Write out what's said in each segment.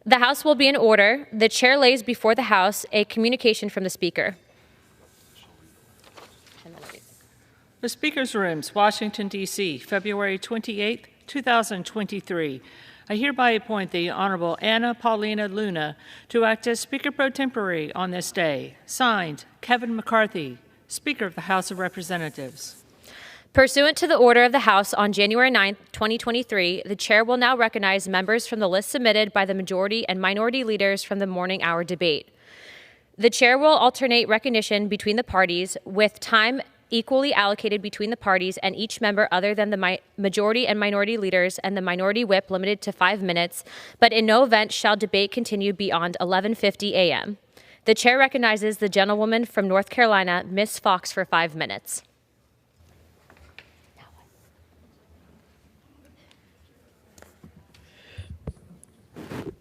The House will be in order. The chair lays before the House a communication from the Speaker. The Speaker's Rooms, Washington, D.C., February 28, 2023. I hereby appoint the Honorable Anna Paulina Luna to act as Speaker Pro Tempore on this day. Signed, Kevin McCarthy, Speaker of the House of Representatives. Pursuant to the order of the House on January 9, 2023, the chair will now recognize members from the list submitted by the majority and minority leaders from the morning hour debate. The chair will alternate recognition between the parties, with time equally allocated between the parties and each member other than the majority and minority leaders and the minority whip limited to 5 minutes, but in no event shall debate continue beyond 11:50 a.m. The chair recognizes the gentlewoman from North Carolina, Ms. Fox, for 5 minutes.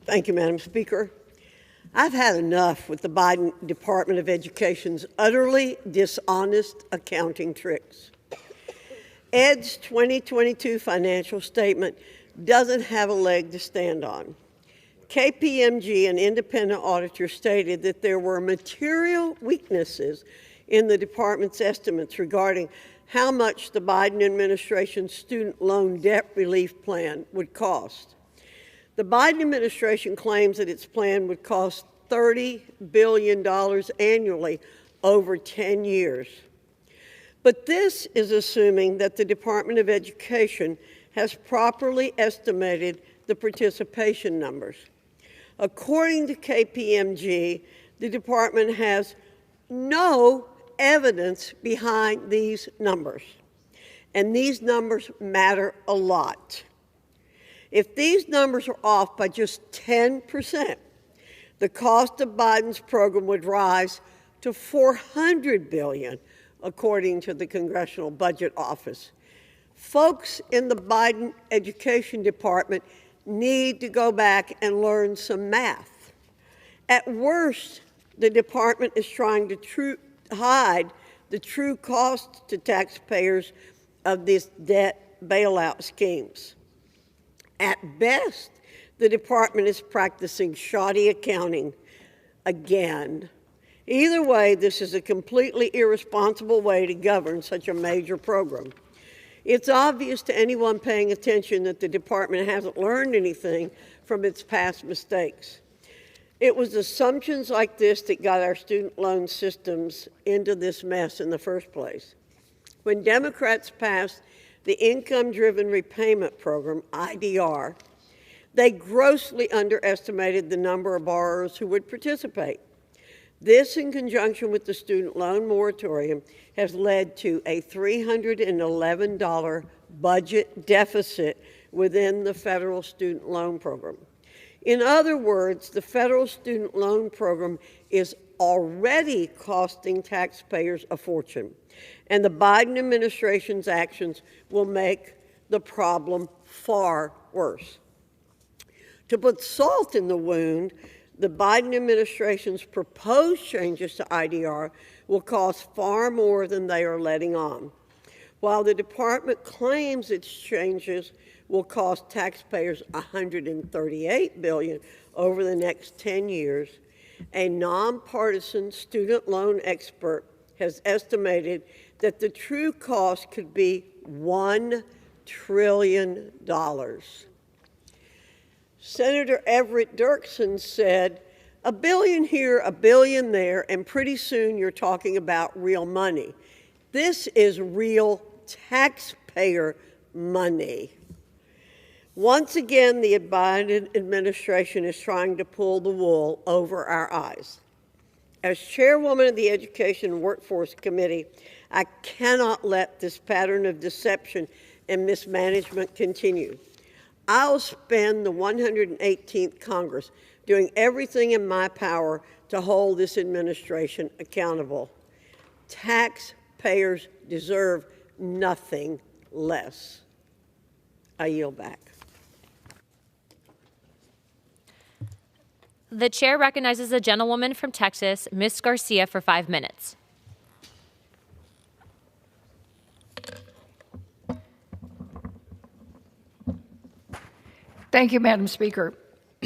Thank you, Madam Speaker. I've had enough with the Biden Department of Education's utterly dishonest accounting tricks. ED's 2022 financial statement doesn't have a leg to stand on. KPMG, an independent auditor, stated that there were material weaknesses in the department's estimates regarding how much the Biden administration's student loan debt relief plan would cost. The Biden administration claims that its plan would cost $30 billion annually over 10 years. But this is assuming that the Department of Education has properly estimated the participation numbers. According to KPMG, the department has no evidence behind these numbers, and these numbers matter a lot. If these numbers are off by just 10%, the cost of Biden's program would rise to $400 billion, according to the Congressional Budget Office. Folks in the Biden Education Department need to go back and learn some math. At worst, the department is trying to hide the true cost to taxpayers of these debt bailout schemes. At best, the department is practicing shoddy accounting again. Either way, this is a completely irresponsible way to govern such a major program. It's obvious to anyone paying attention that the department hasn't learned anything from its past mistakes. It was assumptions like this that got our student loan systems into this mess in the first place. When Democrats passed the Income-Driven Repayment Program, IDR, they grossly underestimated the number of borrowers who would participate. This, in conjunction with the student loan moratorium, has led to a $311 budget deficit within the federal student loan program. In other words, the federal student loan program is already costing taxpayers a fortune, and the Biden administration's actions will make the problem far worse. To put salt in the wound, the Biden administration's proposed changes to IDR will cost far more than they are letting on. While the department claims its changes will cost taxpayers $138 billion over the next 10 years, a nonpartisan student loan expert has estimated that the true cost could be $1 trillion. Senator Everett Dirksen said, "A billion here, a billion there, and pretty soon you're talking about real money." This is real taxpayer money. Once again, the Biden administration is trying to pull the wool over our eyes. As chairwoman of the Education and Workforce Committee, I cannot let this pattern of deception and mismanagement continue. I'll spend the 118th Congress doing everything in my power to hold this administration accountable. Taxpayers deserve nothing less. I yield back. The chair recognizes the gentlewoman from Texas, Ms. Garcia, for 5 minutes. Thank you, Madam Speaker.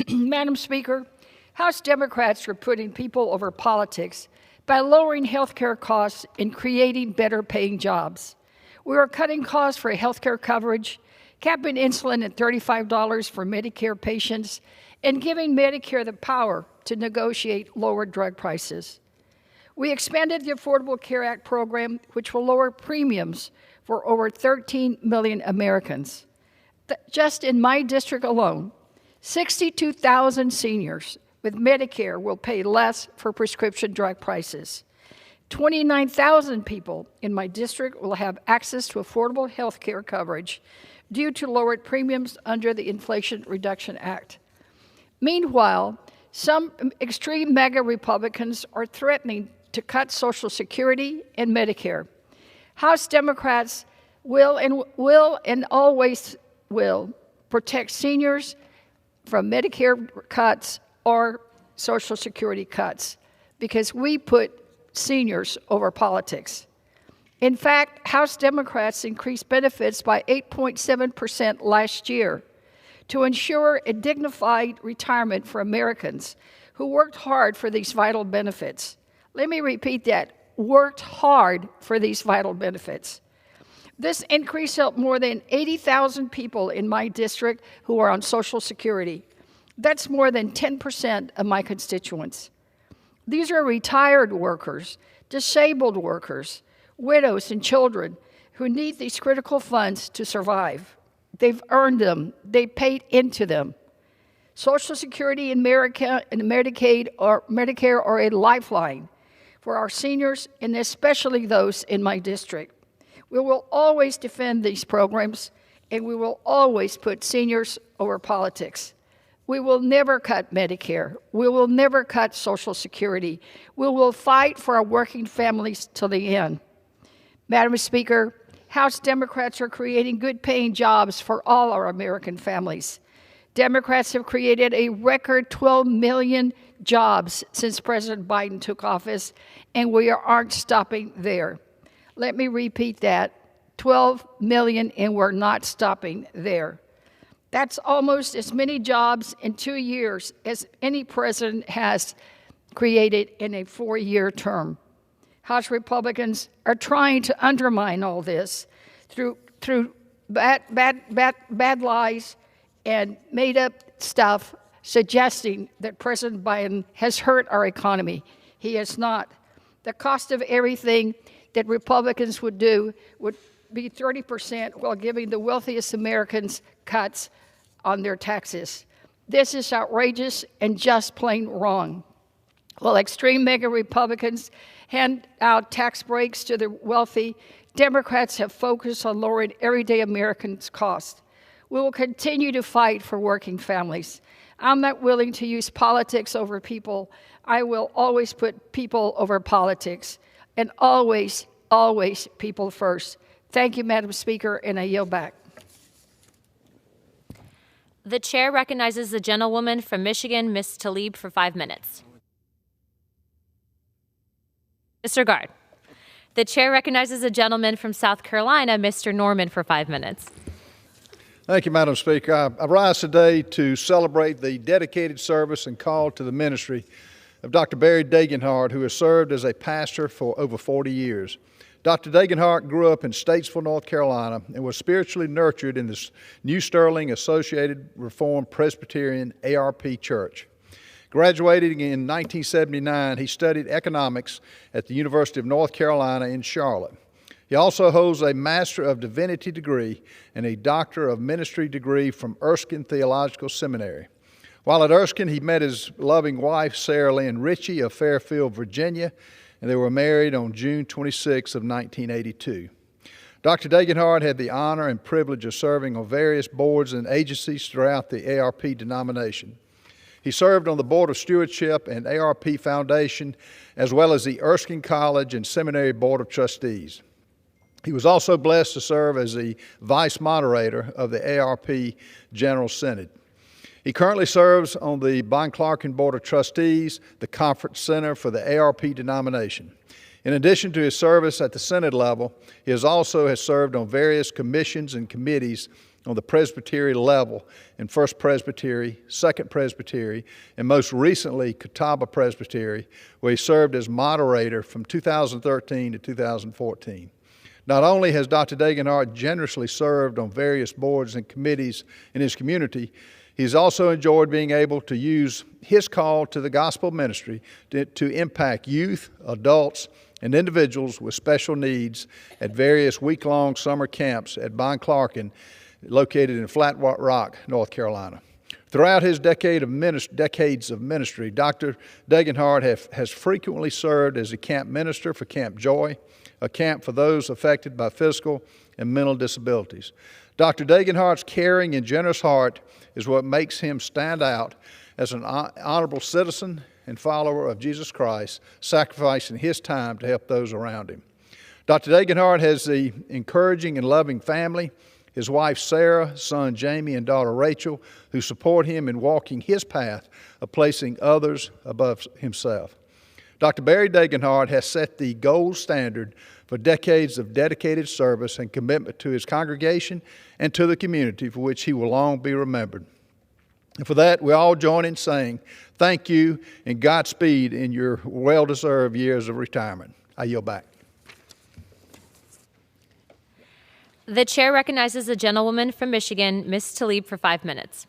Madam Speaker, House Democrats are putting people over politics by lowering health care costs and creating better paying jobs. We are cutting costs for health care coverage, capping insulin at $35 for Medicare patients, and giving Medicare the power to negotiate lower drug prices. We expanded the Affordable Care Act program, which will lower premiums for over 13 million Americans. Just in my district alone, 62,000 seniors with Medicare will pay less for prescription drug prices. 29,000 people in my district will have access to affordable health care coverage due to lowered premiums under the Inflation Reduction Act. Meanwhile, some extreme MAGA Republicans are threatening to cut Social Security and Medicare. House Democrats will and always will protect seniors from Medicare cuts or Social Security cuts because we put seniors over politics. In fact, House Democrats increased benefits by 8.7% last year to ensure a dignified retirement for Americans who worked hard for these vital benefits. Let me repeat that, worked hard for these vital benefits. This increase helped more than 80,000 people in my district who are on Social Security. That's more than 10% of my constituents. These are retired workers, disabled workers, widows, and children who need these critical funds to survive. They've earned them. They paid into them. Social Security and Medicaid or Medicare are a lifeline for our seniors and especially those in my district. We will always defend these programs, and we will always put seniors over politics. We will never cut Medicare. We will never cut Social Security. We will fight for our working families till the end. Madam Speaker, House Democrats are creating good-paying jobs for all our American families. Democrats have created a record 12 million jobs since President Biden took office, and we aren't stopping there. Let me repeat that, 12 million, and we're not stopping there. That's almost as many jobs in 2 years as any president has created in a 4-year term. House Republicans are trying to undermine all this through bad lies and made-up stuff suggesting that President Biden has hurt our economy. He has not. The cost of everything that Republicans would do would be 30% while giving the wealthiest Americans cuts on their taxes. This is outrageous and just plain wrong. While extreme MAGA Republicans hand out tax breaks to the wealthy, Democrats have focused on lowering everyday Americans' costs. We will continue to fight for working families. I'm not willing to use politics over people. I will always put people over politics, and always, always people first. Thank you, Madam Speaker, and I yield back. The chair recognizes the gentlewoman from Michigan, Ms. Tlaib, for 5 minutes. Disregard. The chair recognizes the gentleman from South Carolina, Mr. Norman, for 5 minutes. Thank you, Madam Speaker. I rise today to celebrate the dedicated service and call to the ministry of Dr. Barry Degenhardt, who has served as a pastor for over 40 years. Dr. Degenhardt grew up in Statesville, North Carolina, and was spiritually nurtured in the New Sterling Associated Reformed Presbyterian ARP Church. Graduating in 1979, he studied economics at the University of North Carolina in Charlotte. He also holds a Master of Divinity degree and a Doctor of Ministry degree from Erskine Theological Seminary. While at Erskine, he met his loving wife, Sarah Lynn Ritchie of Fairfield, Virginia, and they were married on June 26 of 1982. Dr. Degenhardt had the honor and privilege of serving on various boards and agencies throughout the ARP denomination. He served on the Board of Stewardship and ARP Foundation, as well as the Erskine College and Seminary Board of Trustees. He was also blessed to serve as the vice moderator of the ARP General Synod. He currently serves on the Bon Clarkin Board of Trustees, the Conference Center for the ARP denomination. In addition to his service at the Synod level, he has served on various commissions and committees on the presbytery level in First Presbytery, Second Presbytery, and most recently Catawba Presbytery, where he served as moderator from 2013 to 2014. Not only has Dr. Degenhardt generously served on various boards and committees in his community, he's also enjoyed being able to use his call to the gospel ministry to impact youth, adults, and individuals with special needs at various week-long summer camps at Bon Clarkin, located in Flat Rock, North Carolina. Throughout his decades of ministry, Dr. Degenhardt has frequently served as a camp minister for Camp Joy, a camp for those affected by physical and mental disabilities. Dr. Degenhardt's caring and generous heart is what makes him stand out as an honorable citizen and follower of Jesus Christ, sacrificing his time to help those around him. Dr. Degenhardt has the encouraging and loving family, his wife Sarah, son Jamie, and daughter Rachel, who support him in walking his path of placing others above himself. Dr. Barry Degenhardt has set the gold standard for decades of dedicated service and commitment to his congregation and to the community, for which he will long be remembered. And for that, we all join in saying thank you and Godspeed in your well-deserved years of retirement. I yield back. The chair recognizes the gentlewoman from Michigan, Ms. Tlaib, for 5 minutes.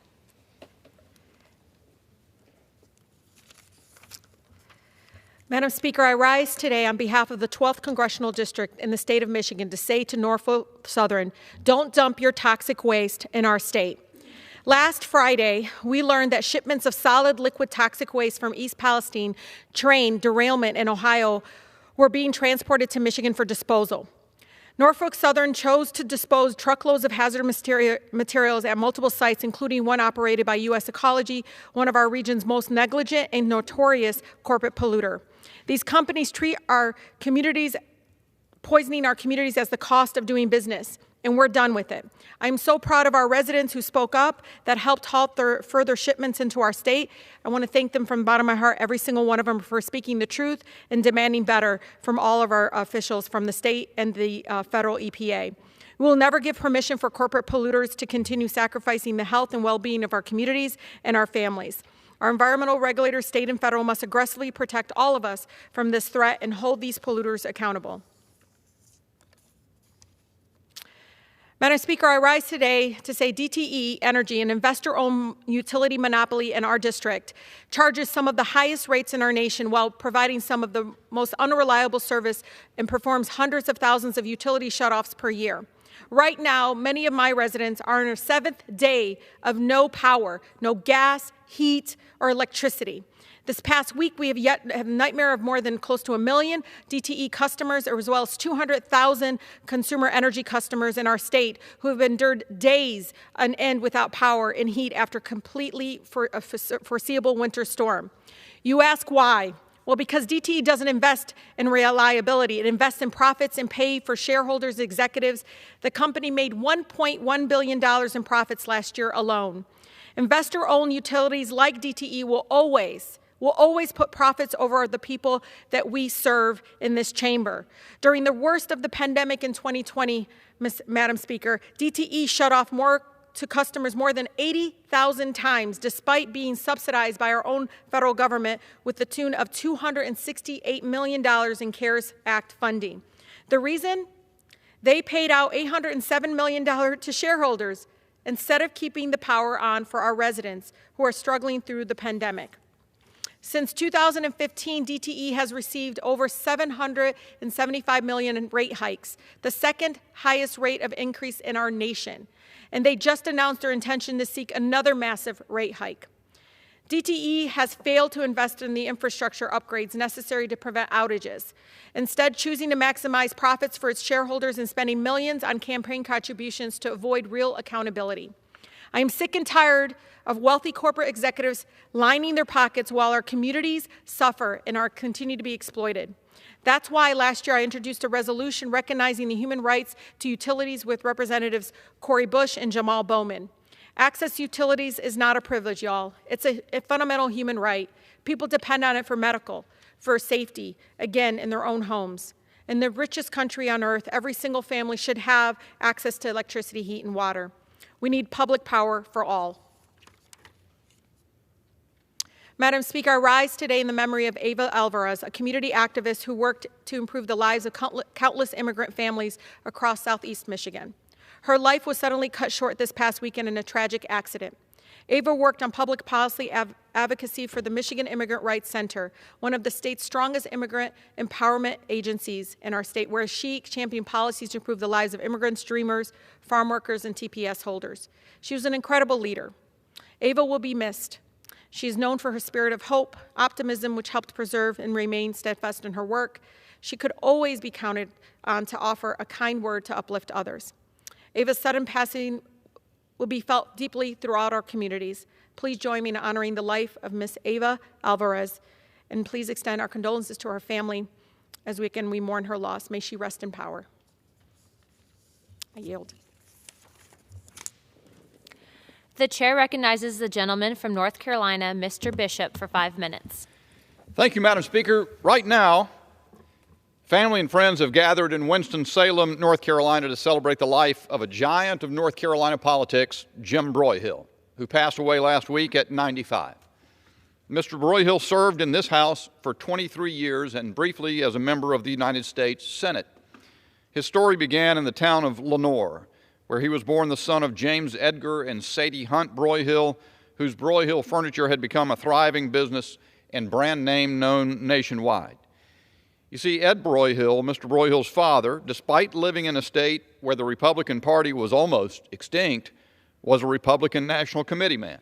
Madam Speaker, I rise today on behalf of the 12th Congressional District in the state of Michigan to say to Norfolk Southern, don't dump your toxic waste in our state. Last Friday, we learned that shipments of solid liquid toxic waste from East Palestine train derailment in Ohio were being transported to Michigan for disposal. Norfolk Southern chose to dispose truckloads of hazardous materials at multiple sites, including one operated by U.S. Ecology, one of our region's most negligent and notorious corporate polluter. These companies treat our communities, poisoning our communities as the cost of doing business, and we're done with it. I'm so proud of our residents who spoke up that helped halt their further shipments into our state. I want to thank them from the bottom of my heart, every single one of them, for speaking the truth and demanding better from all of our officials from the state and the federal EPA. We will never give permission for corporate polluters to continue sacrificing the health and well-being of our communities and our families. Our environmental regulators, state and federal, must aggressively protect all of us from this threat and hold these polluters accountable. Madam Speaker, I rise today to say DTE Energy, an investor-owned utility monopoly in our district, charges some of the highest rates in our nation while providing some of the most unreliable service and performs hundreds of thousands of utility shutoffs per year. Right now, many of my residents are in a 7th day of no power, no gas, heat, or electricity. This past week, we have yet a nightmare of more than close to 1 million DTE customers, as well as 200,000 consumer energy customers in our state who have endured days on end without power and heat after completely foreseeable winter storm. You ask why? Well, because DTE doesn't invest in reliability. It invests in profits and pay for shareholders, executives. The company made $1.1 billion in profits last year alone. Investor-owned utilities like DTE will always put profits over the people that we serve in this chamber. During the worst of the pandemic in 2020, Madam Speaker, DTE shut off to customers more than 80,000 times, despite being subsidized by our own federal government with the tune of $268 million in CARES Act funding. The reason? They paid out $807 million to shareholders instead of keeping the power on for our residents who are struggling through the pandemic. Since 2015, DTE has received over $775 million in rate hikes, the second highest rate of increase in our nation. And they just announced their intention to seek another massive rate hike. DTE has failed to invest in the infrastructure upgrades necessary to prevent outages, instead choosing to maximize profits for its shareholders and spending millions on campaign contributions to avoid real accountability. I am sick and tired of wealthy corporate executives lining their pockets while our communities suffer and are continue to be exploited. That's why last year I introduced a resolution recognizing the human rights to utilities with Representatives Cori Bush and Jamal Bowman. Access to utilities is not a privilege, y'all. It's a fundamental human right. People depend on it for medical, for safety, again, in their own homes. In the richest country on earth, every single family should have access to electricity, heat, and water. We need public power for all. Madam Speaker, I rise today in the memory of Eva Alvarez, a community activist who worked to improve the lives of countless immigrant families across Southeast Michigan. Her life was suddenly cut short this past weekend in a tragic accident. Eva worked on public policy advocacy for the Michigan Immigrant Rights Center, one of the state's strongest immigrant empowerment agencies in our state, where she championed policies to improve the lives of immigrants, dreamers, farm workers, and TPS holders. She was an incredible leader. Eva will be missed. She is known for her spirit of hope, optimism, which helped preserve and remain steadfast in her work. She could always be counted on to offer a kind word to uplift others. Eva's sudden passing will be felt deeply throughout our communities. Please join me in honoring the life of Miss Eva Alvarez, and please extend our condolences to her family as we mourn her loss. May she rest in power. I yield. The chair recognizes the gentleman from North Carolina, Mr. Bishop, for 5 minutes. Thank you, Madam Speaker. Right now, family and friends have gathered in Winston-Salem, North Carolina, to celebrate the life of a giant of North Carolina politics, Jim Broyhill, who passed away last week at 95. Mr. Broyhill served in this House for 23 years and briefly as a member of the United States Senate. His story began in the town of Lenoir, where he was born the son of James Edgar and Sadie Hunt Broyhill, whose Broyhill Furniture had become a thriving business and brand name known nationwide. You see, Ed Broyhill, Mr. Broyhill's father, despite living in a state where the Republican Party was almost extinct, was a Republican National Committee man.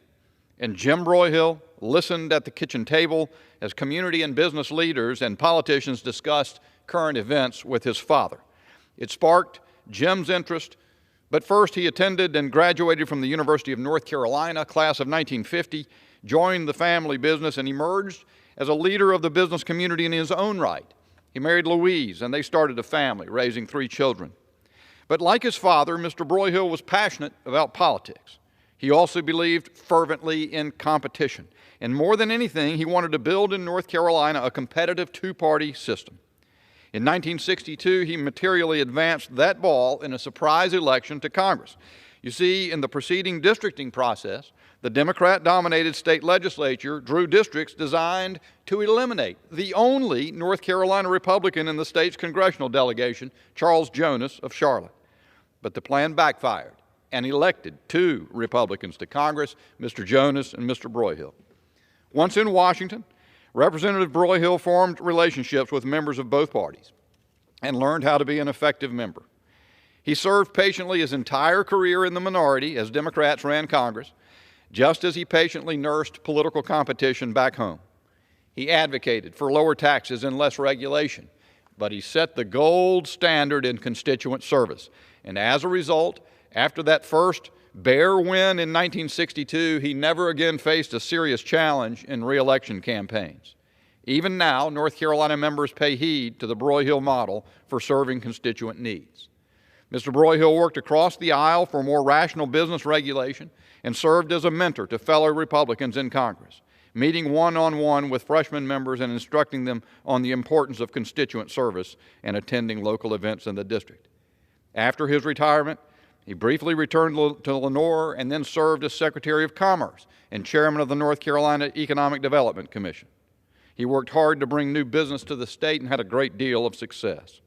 And Jim Broyhill listened at the kitchen table as community and business leaders and politicians discussed current events with his father. It sparked Jim's interest. But first, he attended and graduated from the University of North Carolina, class of 1950, joined the family business, and emerged as a leader of the business community in his own right. He married Louise, and they started a family, raising 3 children. But like his father, Mr. Broyhill was passionate about politics. He also believed fervently in competition. And more than anything, he wanted to build in North Carolina a competitive 2-party system. In 1962, he materially advanced that ball in a surprise election to Congress. You see, in the preceding districting process, the Democrat-dominated state legislature drew districts designed to eliminate the only North Carolina Republican in the state's congressional delegation, Charles Jonas of Charlotte. But the plan backfired and elected 2 Republicans to Congress, Mr. Jonas and Mr. Broyhill. Once in Washington, Representative Broyhill formed relationships with members of both parties and learned how to be an effective member. He served patiently his entire career in the minority as Democrats ran Congress, just as he patiently nursed political competition back home. He advocated for lower taxes and less regulation, but he set the gold standard in constituent service. And as a result, after that first bare win in 1962, he never again faced a serious challenge in re-election campaigns. Even now, North Carolina members pay heed to the Broyhill model for serving constituent needs. Mr. Broyhill worked across the aisle for more rational business regulation and served as a mentor to fellow Republicans in Congress, meeting one-on-one with freshman members and instructing them on the importance of constituent service and attending local events in the district. After his retirement, he briefly returned to Lenoir and then served as Secretary of Commerce and Chairman of the North Carolina Economic Development Commission. He worked hard to bring new business to the state and had a great deal of success.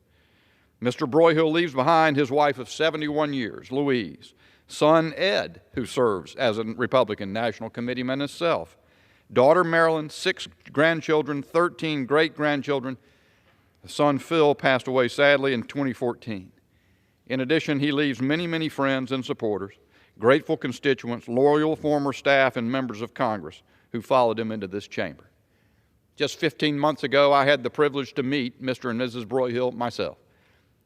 Mr. Broyhill leaves behind his wife of 71 years, Louise, son Ed, who serves as a Republican National Committeeman himself, daughter Marilyn, 6 grandchildren, 13 great-grandchildren. Son Phil passed away sadly in 2014. In addition, he leaves many, many friends and supporters, grateful constituents, loyal former staff, and members of Congress who followed him into this chamber. Just 15 months ago, I had the privilege to meet Mr. and Mrs. Broyhill myself.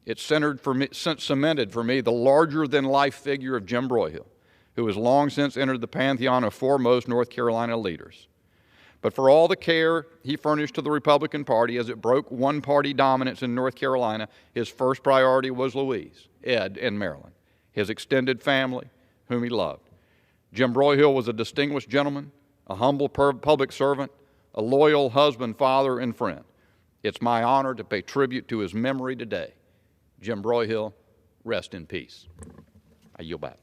It cemented for me the larger-than-life figure of Jim Broyhill, who has long since entered the pantheon of foremost North Carolina leaders. But for all the care he furnished to the Republican Party as it broke one-party dominance in North Carolina, his first priority was Louise, Ed, and Marilyn, his extended family, whom he loved. Jim Broyhill was a distinguished gentleman, a humble public servant, a loyal husband, father, and friend. It's my honor to pay tribute to his memory today. Jim Broyhill, rest in peace. I yield back.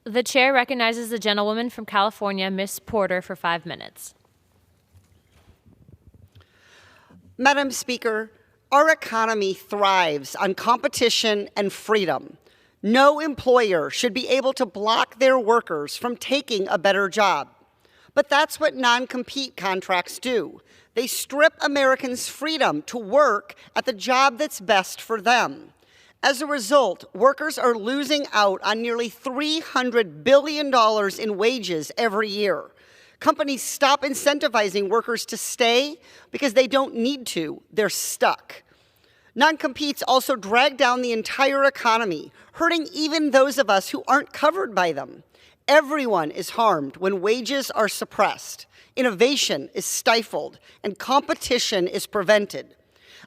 The chair recognizes the gentlewoman from California, Ms. Porter, for 5 minutes. Madam Speaker, our economy thrives on competition and freedom. No employer should be able to block their workers from taking a better job. But that's what non-compete contracts do. They strip Americans' freedom to work at the job that's best for them. As a result, workers are losing out on nearly $300 billion in wages every year. Companies stop incentivizing workers to stay because they don't need to. They're stuck. Non-competes also drag down the entire economy, hurting even those of us who aren't covered by them. Everyone is harmed when wages are suppressed, innovation is stifled, and competition is prevented.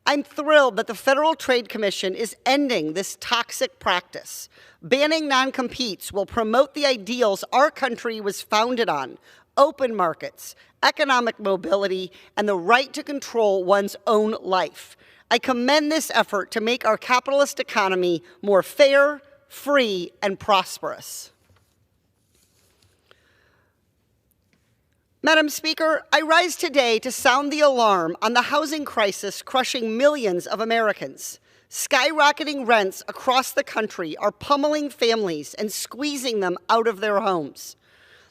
I'm thrilled that the Federal Trade Commission is ending this toxic practice. Banning non-competes will promote the ideals our country was founded on: open markets, economic mobility, and the right to control one's own life. I commend this effort to make our capitalist economy more fair, free, and prosperous. Madam Speaker, I rise today to sound the alarm on the housing crisis crushing millions of Americans. Skyrocketing rents across the country are pummeling families and squeezing them out of their homes.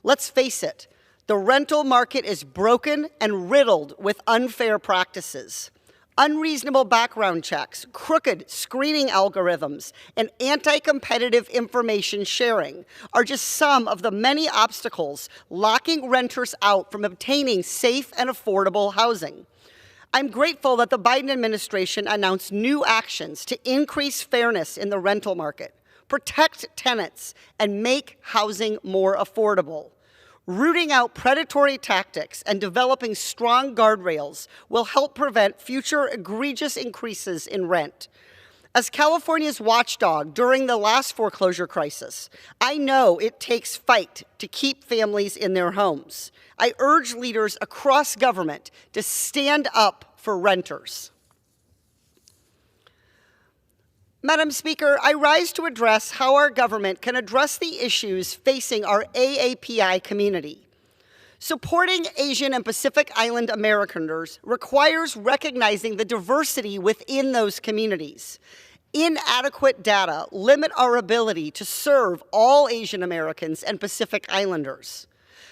Let's face it, the rental market is broken and riddled with unfair practices. Unreasonable background checks, crooked screening algorithms, and anti-competitive information sharing are just some of the many obstacles locking renters out from obtaining safe and affordable housing. I'm grateful that the Biden administration announced new actions to increase fairness in the rental market, protect tenants, and make housing more affordable. Rooting out predatory tactics and developing strong guardrails will help prevent future egregious increases in rent. As California's watchdog during the last foreclosure crisis, I know it takes fight to keep families in their homes. I urge leaders across government to stand up for renters. Madam Speaker, I rise to address how our government can address the issues facing our AAPI community. Supporting Asian and Pacific Island Americans requires recognizing the diversity within those communities. Inadequate data limit our ability to serve all Asian Americans and Pacific Islanders.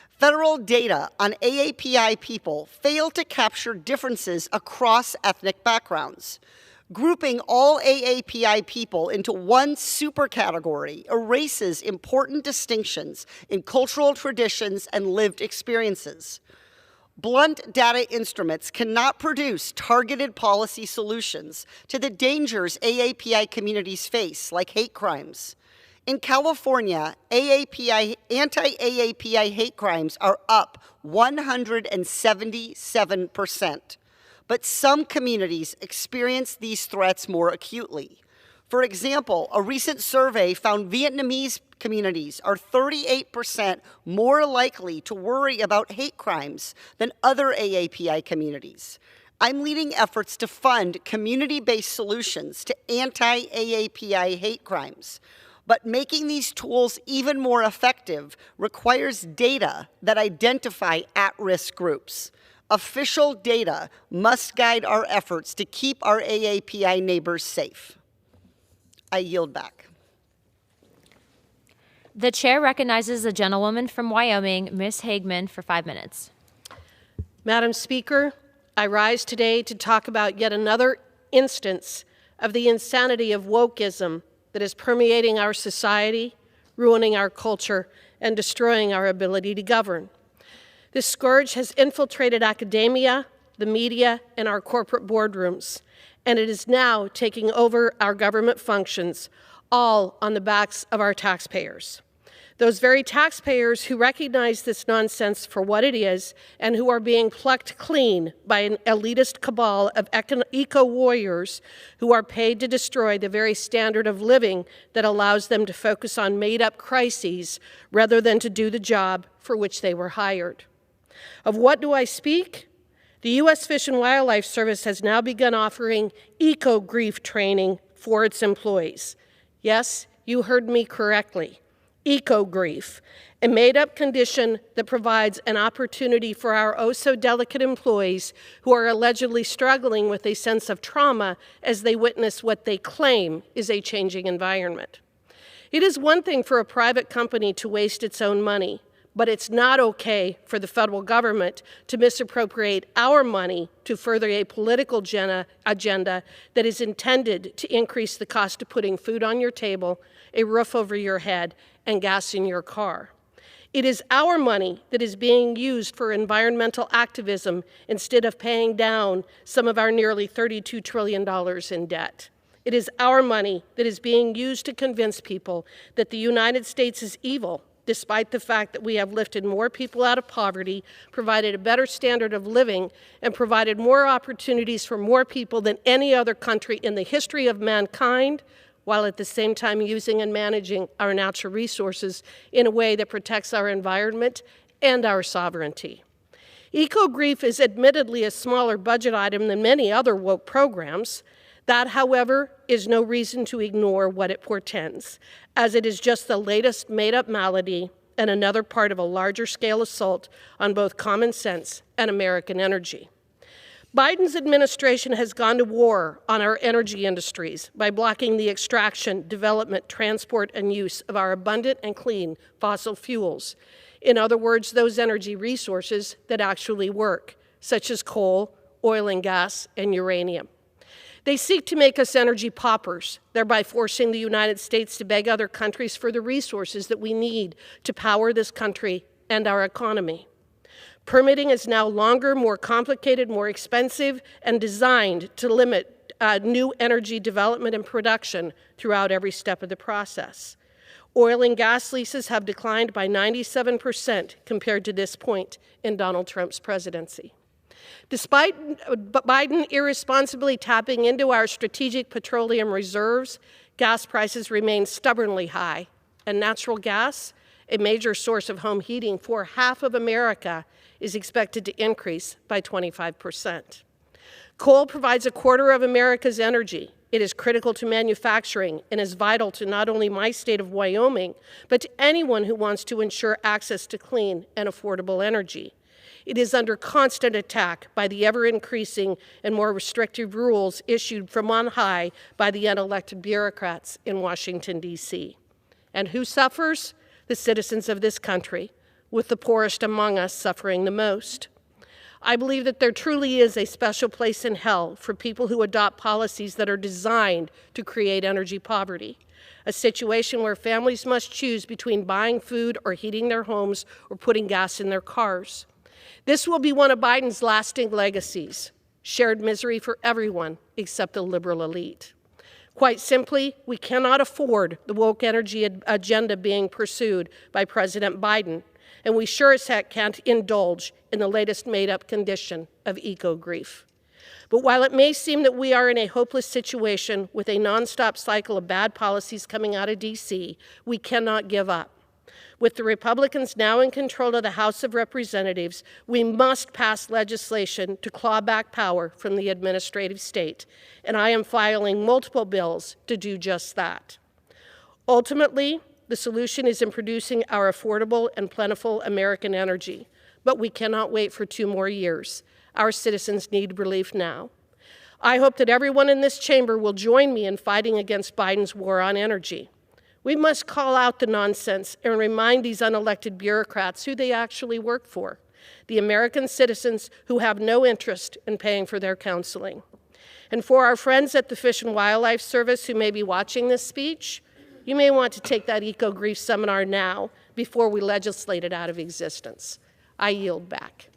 Federal data on AAPI people fail to capture differences across ethnic backgrounds. Grouping all AAPI people into one supercategory erases important distinctions in cultural traditions and lived experiences. Blunt data instruments cannot produce targeted policy solutions to the dangers AAPI communities face, like hate crimes. In California, anti-AAPI hate crimes are up 177%. But some communities experience these threats more acutely. For example, a recent survey found Vietnamese communities are 38% more likely to worry about hate crimes than other AAPI communities. I'm leading efforts to fund community-based solutions to anti-AAPI hate crimes. But making these tools even more effective requires data that identify at-risk groups. Official data must guide our efforts to keep our AAPI neighbors safe. I yield back. The chair recognizes the gentlewoman from Wyoming, Ms. Hagman, for 5 minutes. Madam Speaker, I rise today to talk about yet another instance of the insanity of wokeism that is permeating our society, ruining our culture, and destroying our ability to govern. This scourge has infiltrated academia, the media, and our corporate boardrooms, and it is now taking over our government functions, all on the backs of our taxpayers. Those very taxpayers who recognize this nonsense for what it is and who are being plucked clean by an elitist cabal of eco-warriors who are paid to destroy the very standard of living that allows them to focus on made-up crises rather than to do the job for which they were hired. Of what do I speak? The U.S. Fish and Wildlife Service has now begun offering eco-grief training for its employees. Yes, you heard me correctly. eco-grief, a made-up condition that provides an opportunity for our oh-so-delicate employees who are allegedly struggling with a sense of trauma as they witness what they claim is a changing environment. It is one thing for a private company to waste its own money, but it's not okay for the federal government to misappropriate our money to further a political agenda that is intended to increase the cost of putting food on your table, a roof over your head, and gas in your car. It is our money that is being used for environmental activism instead of paying down some of our nearly $32 trillion in debt. It is our money that is being used to convince people that the United States is evil, despite the fact that we have lifted more people out of poverty, provided a better standard of living, and provided more opportunities for more people than any other country in the history of mankind, while at the same time using and managing our natural resources in a way that protects our environment and our sovereignty. Eco-grief is admittedly a smaller budget item than many other woke programs. That, however, is no reason to ignore what it portends, as it is just the latest made-up malady and another part of a larger-scale assault on both common sense and American energy. Biden's administration has gone to war on our energy industries by blocking the extraction, development, transport, and use of our abundant and clean fossil fuels. In other words, those energy resources that actually work, such as coal, oil and gas, and uranium. They seek to make us energy paupers, thereby forcing the United States to beg other countries for the resources that we need to power this country and our economy. Permitting is now longer, more complicated, more expensive, and designed to limit new energy development and production throughout every step of the process. Oil and gas leases have declined by 97% compared to this point in Donald Trump's presidency. Despite Biden irresponsibly tapping into our strategic petroleum reserves, gas prices remain stubbornly high, and natural gas, a major source of home heating for half of America, is expected to increase by 25%. Coal provides a quarter of America's energy. It is critical to manufacturing and is vital to not only my state of Wyoming, but to anyone who wants to ensure access to clean and affordable energy. It is under constant attack by the ever-increasing and more restrictive rules issued from on high by the unelected bureaucrats in Washington, D.C. And who suffers? The citizens of this country, with the poorest among us suffering the most. I believe that there truly is a special place in hell for people who adopt policies that are designed to create energy poverty, a situation where families must choose between buying food or heating their homes or putting gas in their cars. This will be one of Biden's lasting legacies, shared misery for everyone except the liberal elite. Quite simply, we cannot afford the woke energy agenda being pursued by President Biden, and we sure as heck can't indulge in the latest made-up condition of eco-grief. But while it may seem that we are in a hopeless situation with a nonstop cycle of bad policies coming out of D.C., we cannot give up. With the Republicans now in control of the House of Representatives, we must pass legislation to claw back power from the administrative state, and I am filing multiple bills to do just that. Ultimately, the solution is in producing our affordable and plentiful American energy, but we cannot wait for 2 more years. Our citizens need relief now. I hope that everyone in this chamber will join me in fighting against Biden's war on energy. We must call out the nonsense and remind these unelected bureaucrats who they actually work for, the American citizens who have no interest in paying for their counseling. And for our friends at the Fish and Wildlife Service who may be watching this speech, you may want to take that eco-grief seminar now before we legislate it out of existence. I yield back.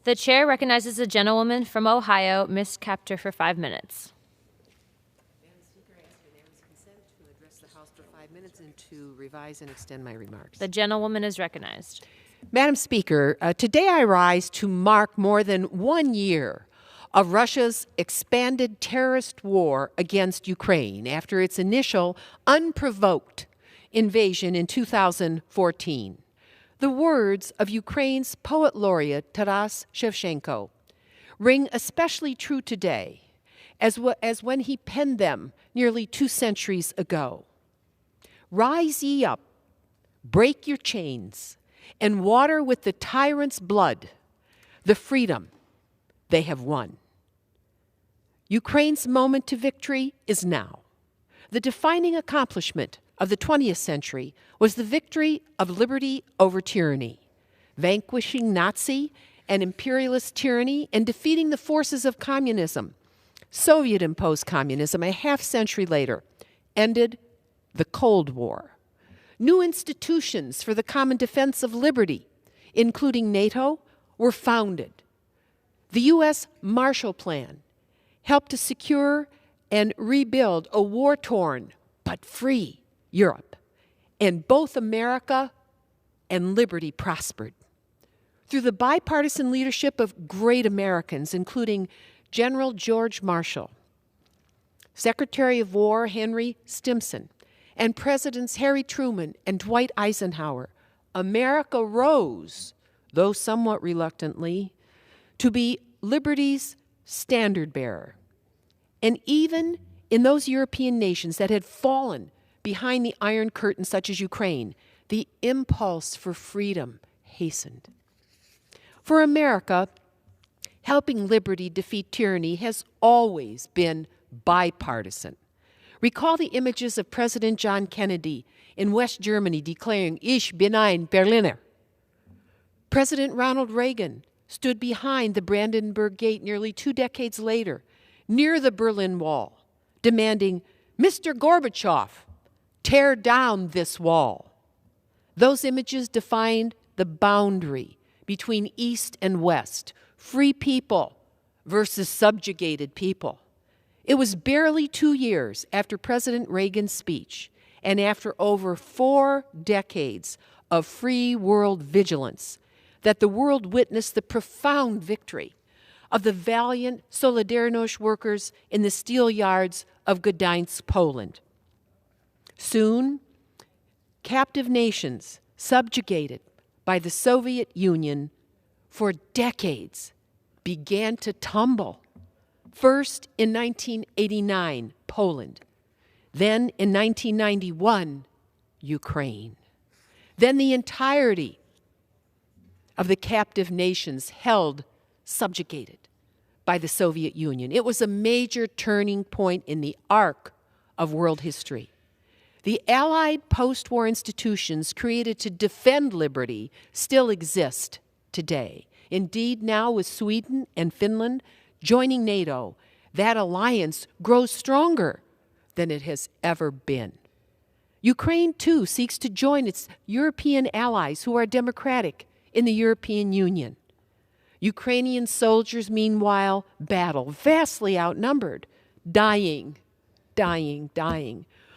The chair recognizes the gentlewoman from Ohio, Ms. Kaptur, for 5 minutes. And to revise and extend my remarks. The gentlewoman is recognized. Madam Speaker, today I rise to mark more than 1 year of Russia's expanded terrorist war against Ukraine after its initial unprovoked invasion in 2014. The words of Ukraine's poet laureate Taras Shevchenko ring especially true today, as when he penned them nearly 2 centuries ago. Rise ye up, break your chains, and water with the tyrant's blood the freedom they have won. Ukraine's moment to victory is now. The defining accomplishment of the 20th century was the victory of liberty over tyranny, vanquishing Nazi and imperialist tyranny and defeating the forces of communism. Soviet-imposed communism, a half-century later, ended the Cold War. New institutions for the common defense of liberty, including NATO, were founded. The U.S. Marshall Plan helped to secure and rebuild a war-torn but free Europe, and both America and liberty prospered. Through the bipartisan leadership of great Americans, including General George Marshall, Secretary of War Henry Stimson, and Presidents Harry Truman and Dwight Eisenhower, America rose, though somewhat reluctantly, to be liberty's standard bearer. And even in those European nations that had fallen behind the Iron Curtain, such as Ukraine, the impulse for freedom hastened. For America, helping liberty defeat tyranny has always been bipartisan. Recall the images of President John Kennedy in West Germany declaring, "Ich bin ein Berliner." President Ronald Reagan stood behind the Brandenburg Gate nearly 2 decades later, near the Berlin Wall, demanding, "Mr. Gorbachev, tear down this wall." Those images defined the boundary between East and West, free people versus subjugated people. It was barely 2 years after President Reagan's speech and after over 4 decades of free world vigilance that the world witnessed the profound victory of the valiant Solidarność workers in the steel yards of Gdańsk, Poland. Soon, captive nations subjugated by the Soviet Union for decades began to tumble. First in 1989, Poland. Then in 1991, Ukraine. Then the entirety of the captive nations held subjugated by the Soviet Union. It was a major turning point in the arc of world history. The Allied post-war institutions created to defend liberty still exist today. Indeed, now with Sweden and Finland joining NATO, that alliance grows stronger than it has ever been. Ukraine, too, seeks to join its European allies who are democratic in the European Union. Ukrainian soldiers, meanwhile, battle, vastly outnumbered, dying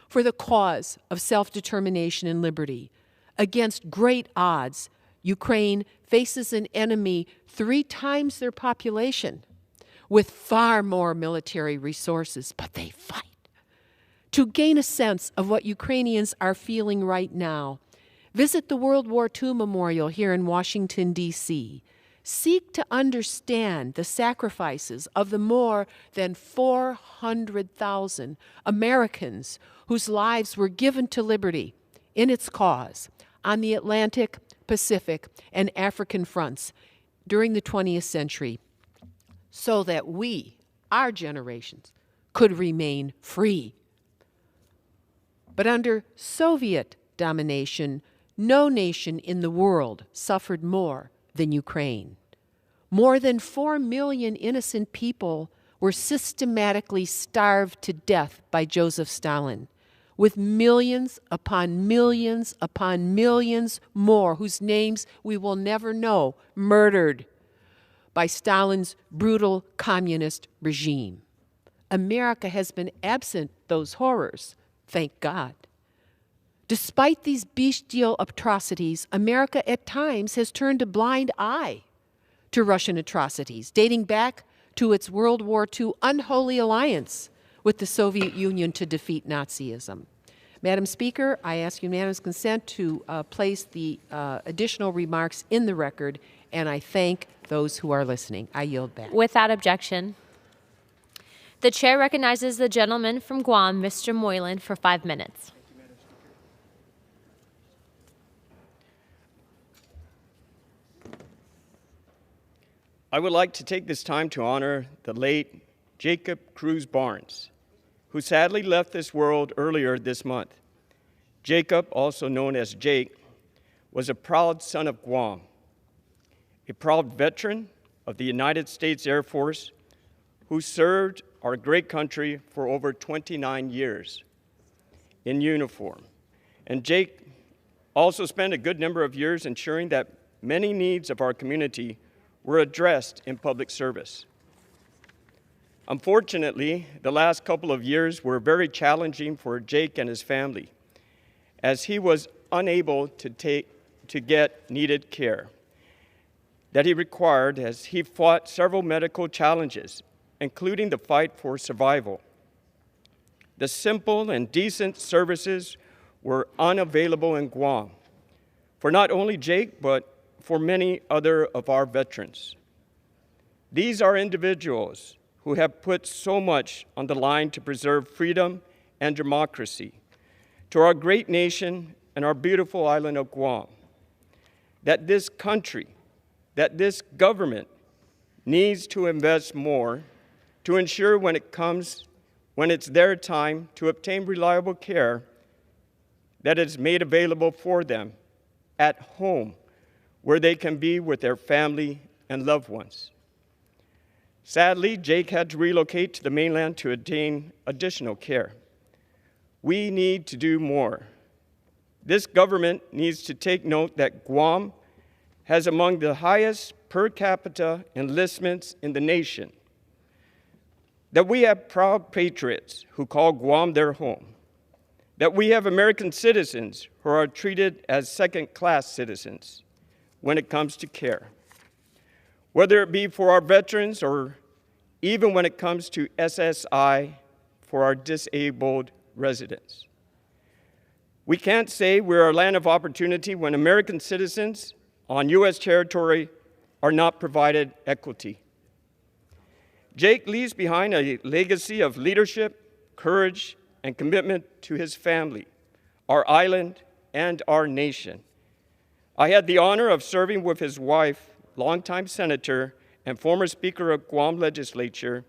for the cause of self-determination and liberty. Against great odds, Ukraine faces an enemy 3 times their population, with far more military resources, but they fight. To gain a sense of what Ukrainians are feeling right now, visit the World War II Memorial here in Washington, D.C. Seek to understand the sacrifices of the more than 400,000 Americans whose lives were given to liberty in its cause on the Atlantic, Pacific, and African fronts during the 20th century, so that we, our generations, could remain free. But under Soviet domination, no nation in the world suffered more than Ukraine. More than 4 million innocent people were systematically starved to death by Joseph Stalin, with millions upon millions upon millions more whose names we will never know, murdered by Stalin's brutal communist regime. America has been absent those horrors, thank God. Despite these bestial atrocities, America at times has turned a blind eye to Russian atrocities, dating back to its World War II unholy alliance with the Soviet Union to defeat Nazism. Madam Speaker, I ask unanimous consent to place the additional remarks in the record, and I thank those who are listening. I yield back. Without objection. The chair recognizes the gentleman from Guam, Mr. Moylan, for 5 minutes. I would like to take this time to honor the late Jacob Cruz Barnes, who sadly left this world earlier this month. Jacob, also known as Jake, was a proud son of Guam, a proud veteran of the United States Air Force who served our great country for over 29 years in uniform. And Jake also spent a good number of years ensuring that many needs of our community were addressed in public service. Unfortunately, the last couple of years were very challenging for Jake and his family, as he was unable to get needed care that he required as he fought several medical challenges, including the fight for survival. The simple and decent services were unavailable in Guam for not only Jake, but for many other of our veterans. These are individuals who have put so much on the line to preserve freedom and democracy to our great nation and our beautiful island of Guam, that this country, that this government needs to invest more to ensure when it's their time to obtain reliable care, that it's made available for them at home where they can be with their family and loved ones. Sadly, Jake had to relocate to the mainland to obtain additional care. We need to do more. This government needs to take note that Guam has among the highest per capita enlistments in the nation, that we have proud patriots who call Guam their home, that we have American citizens who are treated as second-class citizens when it comes to care, whether it be for our veterans or even when it comes to SSI for our disabled residents. We can't say we're a land of opportunity when American citizens on U.S. territory are not provided equity. Jake leaves behind a legacy of leadership, courage, and commitment to his family, our island, and our nation. I had the honor of serving with his wife, longtime senator and former Speaker of Guam Legislature,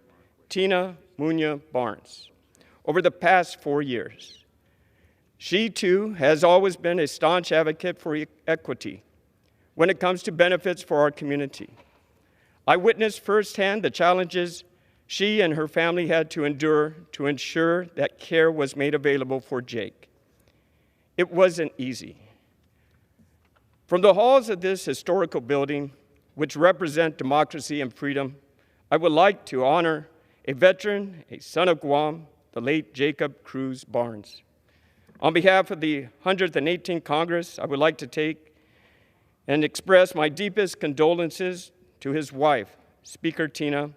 Tina Muñoz Barnes, over the past 4 years. She, too, has always been a staunch advocate for equity when it comes to benefits for our community. I witnessed firsthand the challenges she and her family had to endure to ensure that care was made available for Jake. It wasn't easy. From the halls of this historical building, which represent democracy and freedom, I would like to honor a veteran, a son of Guam, the late Jacob Cruz Barnes. On behalf of the 118th Congress, I would like to take and express my deepest condolences to his wife, Speaker Tina,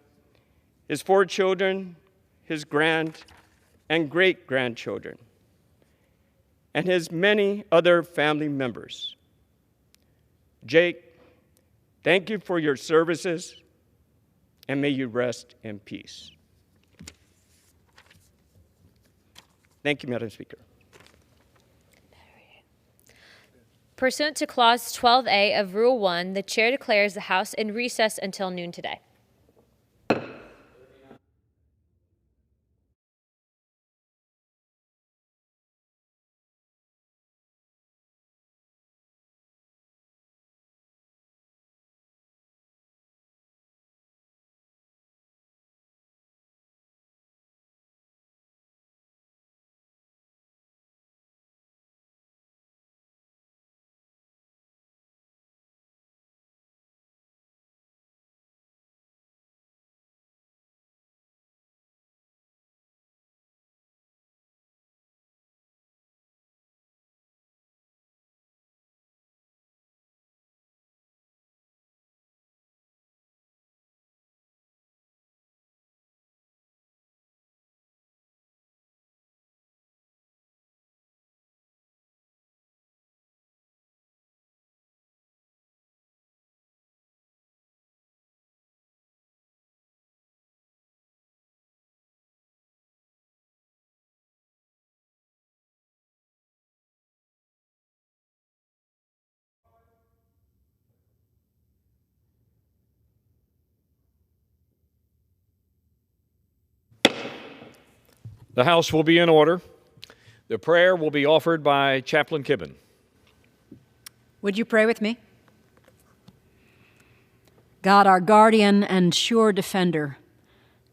his 4 children, his grand and great-grandchildren, and his many other family members. Jake, thank you for your services, and may you rest in peace. Thank you, Madam Speaker. Pursuant to Clause 12A of Rule 1, the Chair declares the House in recess until noon today. The House will be in order. The prayer will be offered by Chaplain Kibben. Would you pray with me? God, our guardian and sure defender,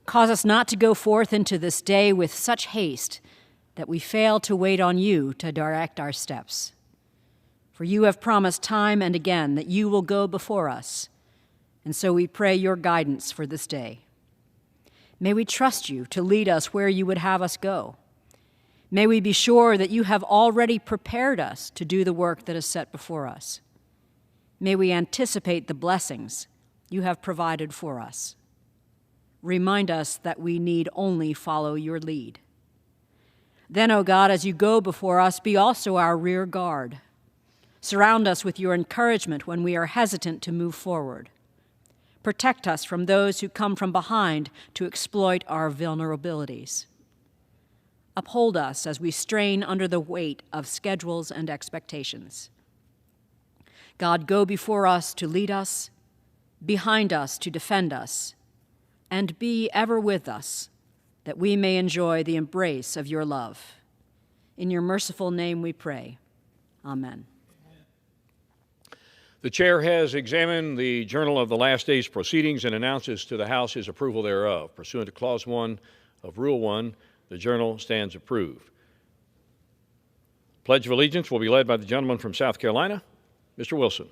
cause us not to go forth into this day with such haste that we fail to wait on you to direct our steps. For you have promised time and again that you will go before us, and so we pray your guidance for this day. May we trust you to lead us where you would have us go. May we be sure that you have already prepared us to do the work that is set before us. May we anticipate the blessings you have provided for us. Remind us that we need only follow your lead. Then, O God, as you go before us, be also our rear guard. Surround us with your encouragement when we are hesitant to move forward. Protect us from those who come from behind to exploit our vulnerabilities. Uphold us as we strain under the weight of schedules and expectations. God, go before us to lead us, behind us to defend us, and be ever with us, that we may enjoy the embrace of your love. In your merciful name we pray. Amen. The chair has examined the journal of the last day's proceedings and announces to the House his approval thereof. Pursuant to Clause 1 of Rule 1, the journal stands approved. Pledge of Allegiance will be led by the gentleman from South Carolina, Mr. Wilson.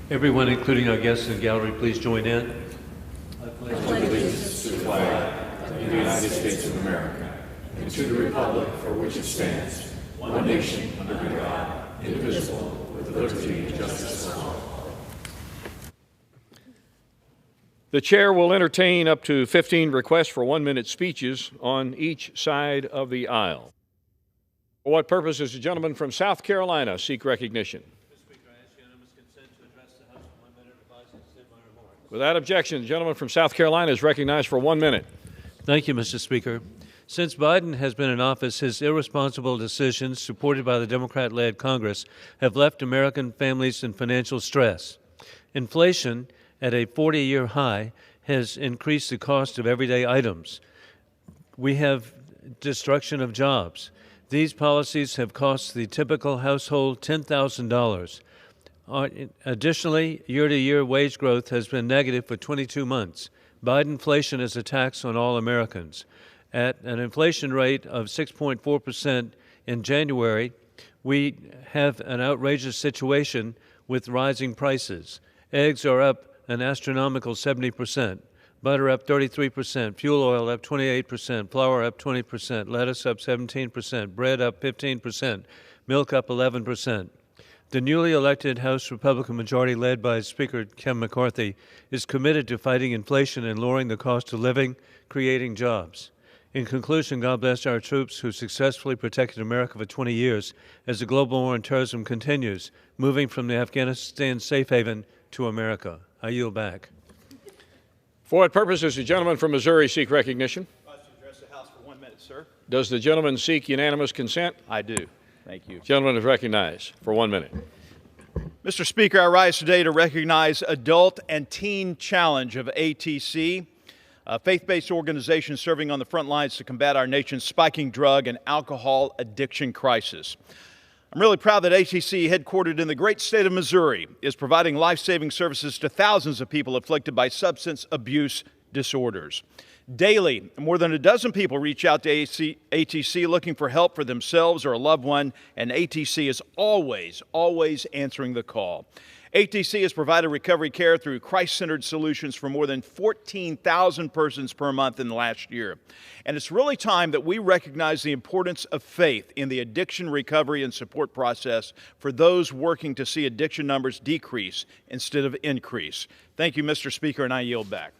Everyone, including our guests in the gallery, please join in. I pledge allegiance to the flag of the United States of America and to the republic for which it stands, one nation under God, indivisible, with liberty and justice for all. The chair will entertain up to 15 requests for 1-minute speeches on each side of the aisle. For what purpose does the gentleman from South Carolina seek recognition? Without objection, the gentleman from South Carolina is recognized for 1 minute. Thank you, Mr. Speaker. Since Biden has been in office, his irresponsible decisions, supported by the Democrat-led Congress, have left American families in financial stress. Inflation, at a 40-year high, has increased the cost of everyday items. We have destruction of jobs. These policies have cost the typical household $10,000. Additionally, year-to-year wage growth has been negative for 22 months. Bidenflation is a tax on all Americans. At an inflation rate of 6.4% in January, we have an outrageous situation with rising prices. Eggs are up an astronomical 70%, butter up 33%, fuel oil up 28%, flour up 20%, lettuce up 17%, bread up 15%, milk up 11%. The newly elected House Republican majority, led by Speaker Kevin McCarthy, is committed to fighting inflation and lowering the cost of living, creating jobs. In conclusion, God bless our troops who successfully protected America for 20 years as the global war on terrorism continues, moving from the Afghanistan safe haven to America. I yield back. For what purpose does the gentleman from Missouri seek recognition? To address the House for 1 minute, sir. Does the gentleman seek unanimous consent? I do. Thank you. Gentleman is recognized for 1 minute. Mr. Speaker, I rise today to recognize Adult and Teen Challenge of ATC, a faith-based organization serving on the front lines to combat our nation's spiking drug and alcohol addiction crisis. I'm really proud that ATC, headquartered in the great state of Missouri, is providing life-saving services to thousands of people afflicted by substance abuse disorders. Daily, more than a dozen people reach out to ATC looking for help for themselves or a loved one, and ATC is always answering the call. ATC has provided recovery care through Christ-centered solutions for more than 14,000 persons per month in the last year. And it's really time that we recognize the importance of faith in the addiction recovery and support process for those working to see addiction numbers decrease instead of increase. Thank you, Mr. Speaker, and I yield back.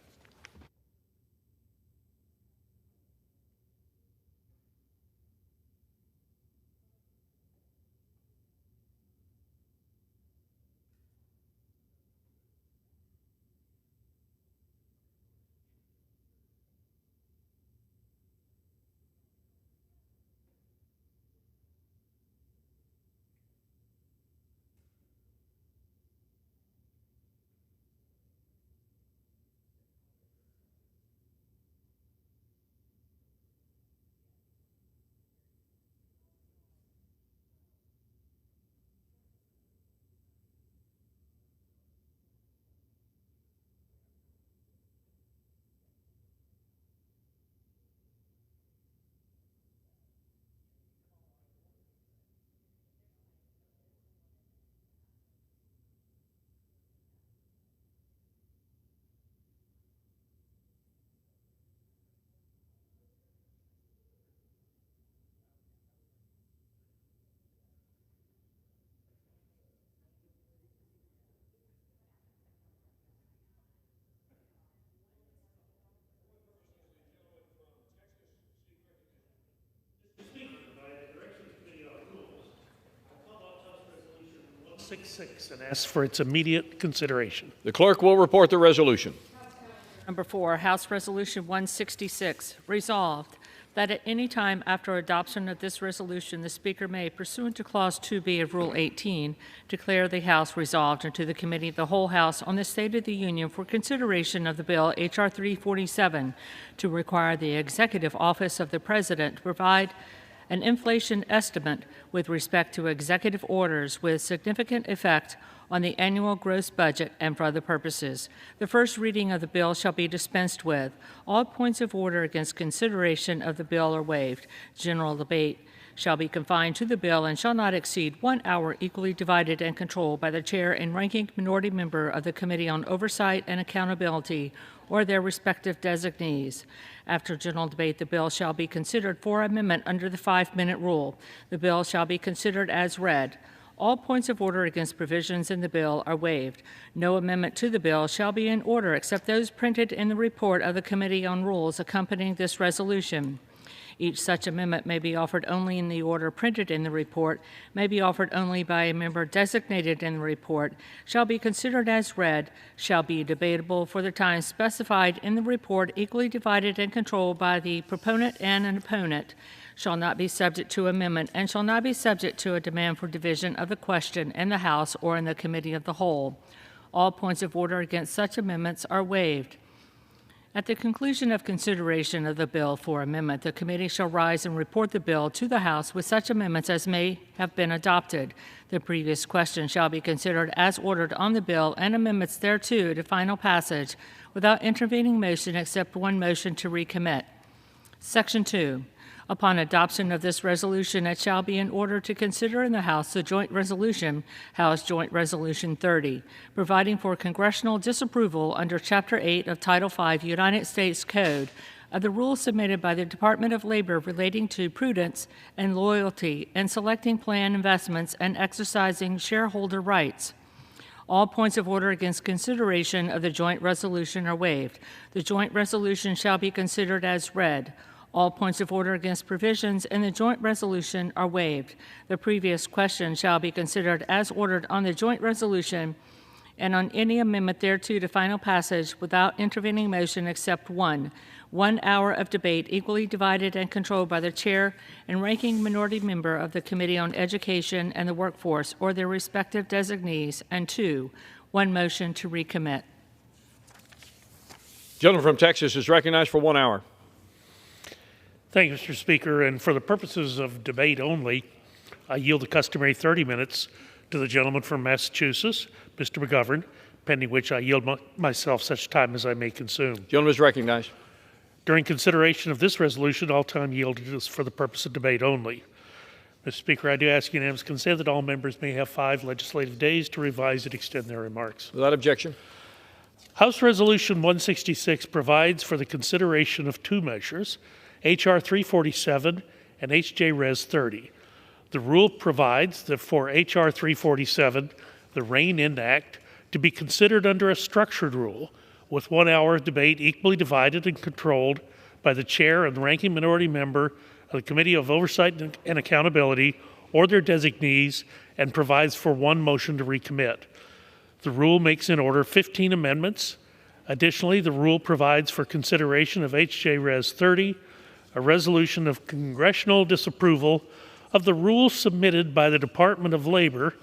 166 and asks for its immediate consideration. The clerk will report the resolution. Number 4, House Resolution 166, resolved that at any time after adoption of this resolution, the Speaker may, pursuant to Clause 2B of Rule 18, declare the House resolved into the Committee of the Whole House on the State of the Union for consideration of the bill H.R. 347 to require the Executive Office of the President to provide an inflation estimate with respect to executive orders with significant effect on the annual gross budget and for other purposes. The first reading of the bill shall be dispensed with. All points of order against consideration of the bill are waived. General debate shall be confined to the bill and shall not exceed 1 hour, equally divided and controlled by the chair and ranking minority member of the Committee on Oversight and Accountability or their respective designees. After general debate, the bill shall be considered for amendment under the 5-minute rule. The bill shall be considered as read. All points of order against provisions in the bill are waived. No amendment to the bill shall be in order except those printed in the report of the Committee on Rules accompanying this resolution. Each such amendment may be offered only in the order printed in the report, may be offered only by a member designated in the report, shall be considered as read, shall be debatable for the time specified in the report, equally divided and controlled by the proponent and an opponent, shall not be subject to amendment, and shall not be subject to a demand for division of the question in the House or in the Committee of the Whole. All points of order against such amendments are waived. At the conclusion of consideration of the bill for amendment, the committee shall rise and report the bill to the House with such amendments as may have been adopted. The previous question shall be considered as ordered on the bill and amendments thereto to final passage without intervening motion except one motion to recommit. Section 2. Upon adoption of this resolution, it shall be in order to consider in the House the joint resolution, House Joint Resolution 30, providing for congressional disapproval under Chapter 8 of Title V United States Code of the rules submitted by the Department of Labor relating to prudence and loyalty in selecting plan investments and exercising shareholder rights. All points of order against consideration of the joint resolution are waived. The joint resolution shall be considered as read. All points of order against provisions in the joint resolution are waived. The previous question shall be considered as ordered on the joint resolution and on any amendment thereto to final passage without intervening motion except one. 1 hour of debate equally divided and controlled by the chair and ranking minority member of the Committee on Education and the Workforce or their respective designees, and 2, 1 motion to recommit. Gentleman from Texas is recognized for 1 hour. Thank you, Mr. Speaker. And for the purposes of debate only, I yield the customary 30 minutes to the gentleman from Massachusetts, Mr. McGovern, pending which I yield myself such time as I may consume. Gentleman is recognized. During consideration of this resolution, all time yielded is for the purpose of debate only. Mr. Speaker, I do ask unanimous consent that all members may have 5 legislative days to revise and extend their remarks. Without objection. House Resolution 166 provides for the consideration of 2 measures, H.R. 347 and H.J. Res. 30. The rule provides that for H.R. 347, the Rein-In Act, to be considered under a structured rule with 1 hour of debate equally divided and controlled by the chair and the ranking minority member of the Committee of Oversight and Accountability or their designees, and provides for 1 motion to recommit. The rule makes in order 15 amendments. Additionally, the rule provides for consideration of H.J. Res. 30, a resolution of congressional disapproval of the rules submitted by the Department of Labor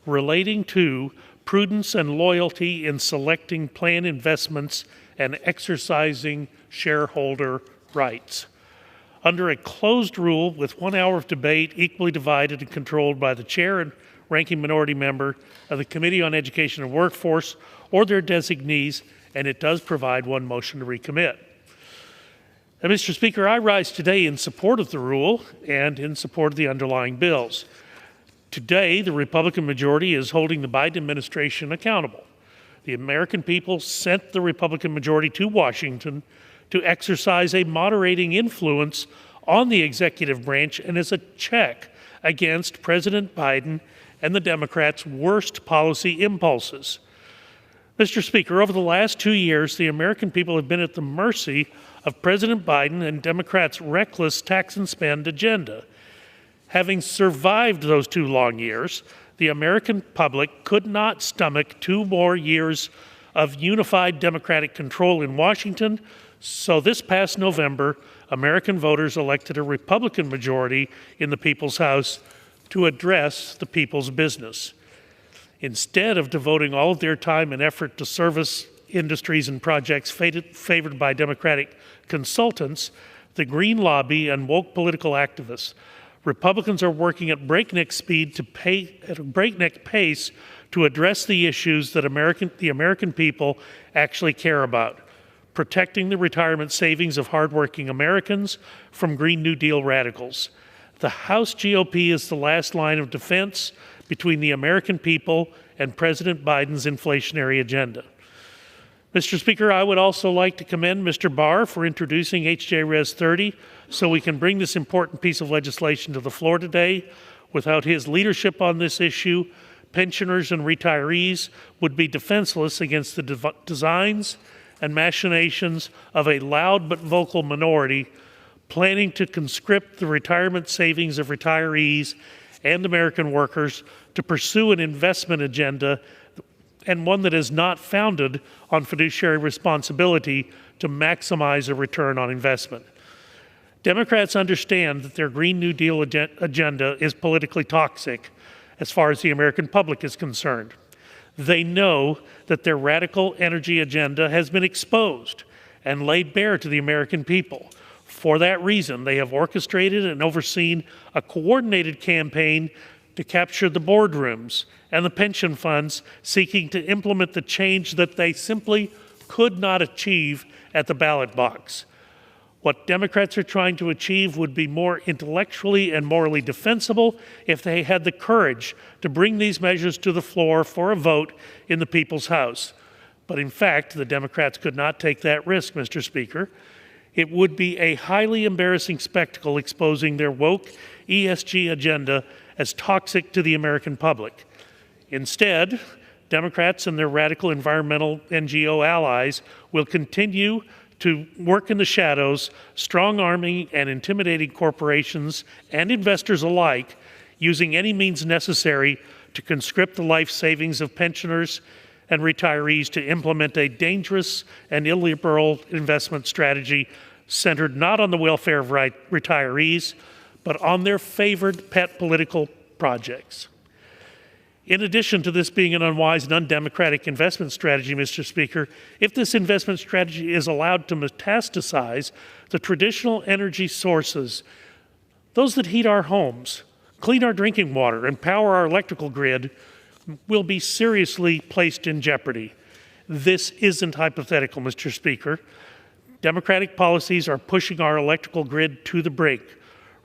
relating to prudence and loyalty in selecting plan investments and exercising shareholder rights. Under a closed rule with 1 hour of debate equally divided and controlled by the chair and ranking minority member of the Committee on Education and Workforce or their designees, and it does provide 1 motion to recommit. Now, Mr. Speaker, I rise today in support of the rule and in support of the underlying bills. Today, the Republican majority is holding the Biden administration accountable. The American people sent the Republican majority to Washington to exercise a moderating influence on the executive branch and as a check against President Biden and the Democrats' worst policy impulses. Mr. Speaker, over the last 2 years, the American people have been at the mercy of President Biden and Democrats' reckless tax and spend agenda. Having survived those 2 long years, The American public could not stomach 2 more years of unified Democratic control in Washington, so this past November, American voters elected a Republican majority in the People's House to address the people's business. Instead of devoting all of their time and effort to service industries and projects favored by Democratic consultants, the Green lobby, and woke political activists, Republicans are working at breakneck pace to address the issues that the American people actually care about: protecting the retirement savings of hardworking Americans from Green New Deal radicals. The House GOP is the last line of defense between the American people and President Biden's inflationary agenda. Mr. Speaker, I would also like to commend Mr. Barr for introducing H.J. Res. 30 so we can bring this important piece of legislation to the floor today. Without his leadership on this issue, pensioners and retirees would be defenseless against the designs and machinations of a loud but vocal minority planning to conscript the retirement savings of retirees and American workers to pursue an investment agenda, and one that is not founded on fiduciary responsibility to maximize a return on investment. Democrats understand that their Green New Deal agenda is politically toxic as far as the American public is concerned. They know that their radical energy agenda has been exposed and laid bare to the American people. For that reason, they have orchestrated and overseen a coordinated campaign to capture the boardrooms and the pension funds seeking to implement the change that they simply could not achieve at the ballot box. What Democrats are trying to achieve would be more intellectually and morally defensible if they had the courage to bring these measures to the floor for a vote in the People's House. But in fact, the Democrats could not take that risk, Mr. Speaker. It would be a highly embarrassing spectacle exposing their woke ESG agenda as toxic to the American public. Instead, Democrats and their radical environmental NGO allies will continue to work in the shadows, strong-arming and intimidating corporations and investors alike, using any means necessary to conscript the life savings of pensioners and retirees to implement a dangerous and illiberal investment strategy centered not on the welfare of retirees, but on their favored pet political projects. In addition to this being an unwise and undemocratic investment strategy, Mr. Speaker, if this investment strategy is allowed to metastasize, the traditional energy sources, those that heat our homes, clean our drinking water, and power our electrical grid, will be seriously placed in jeopardy. This isn't hypothetical, Mr. Speaker. Democratic policies are pushing our electrical grid to the brink.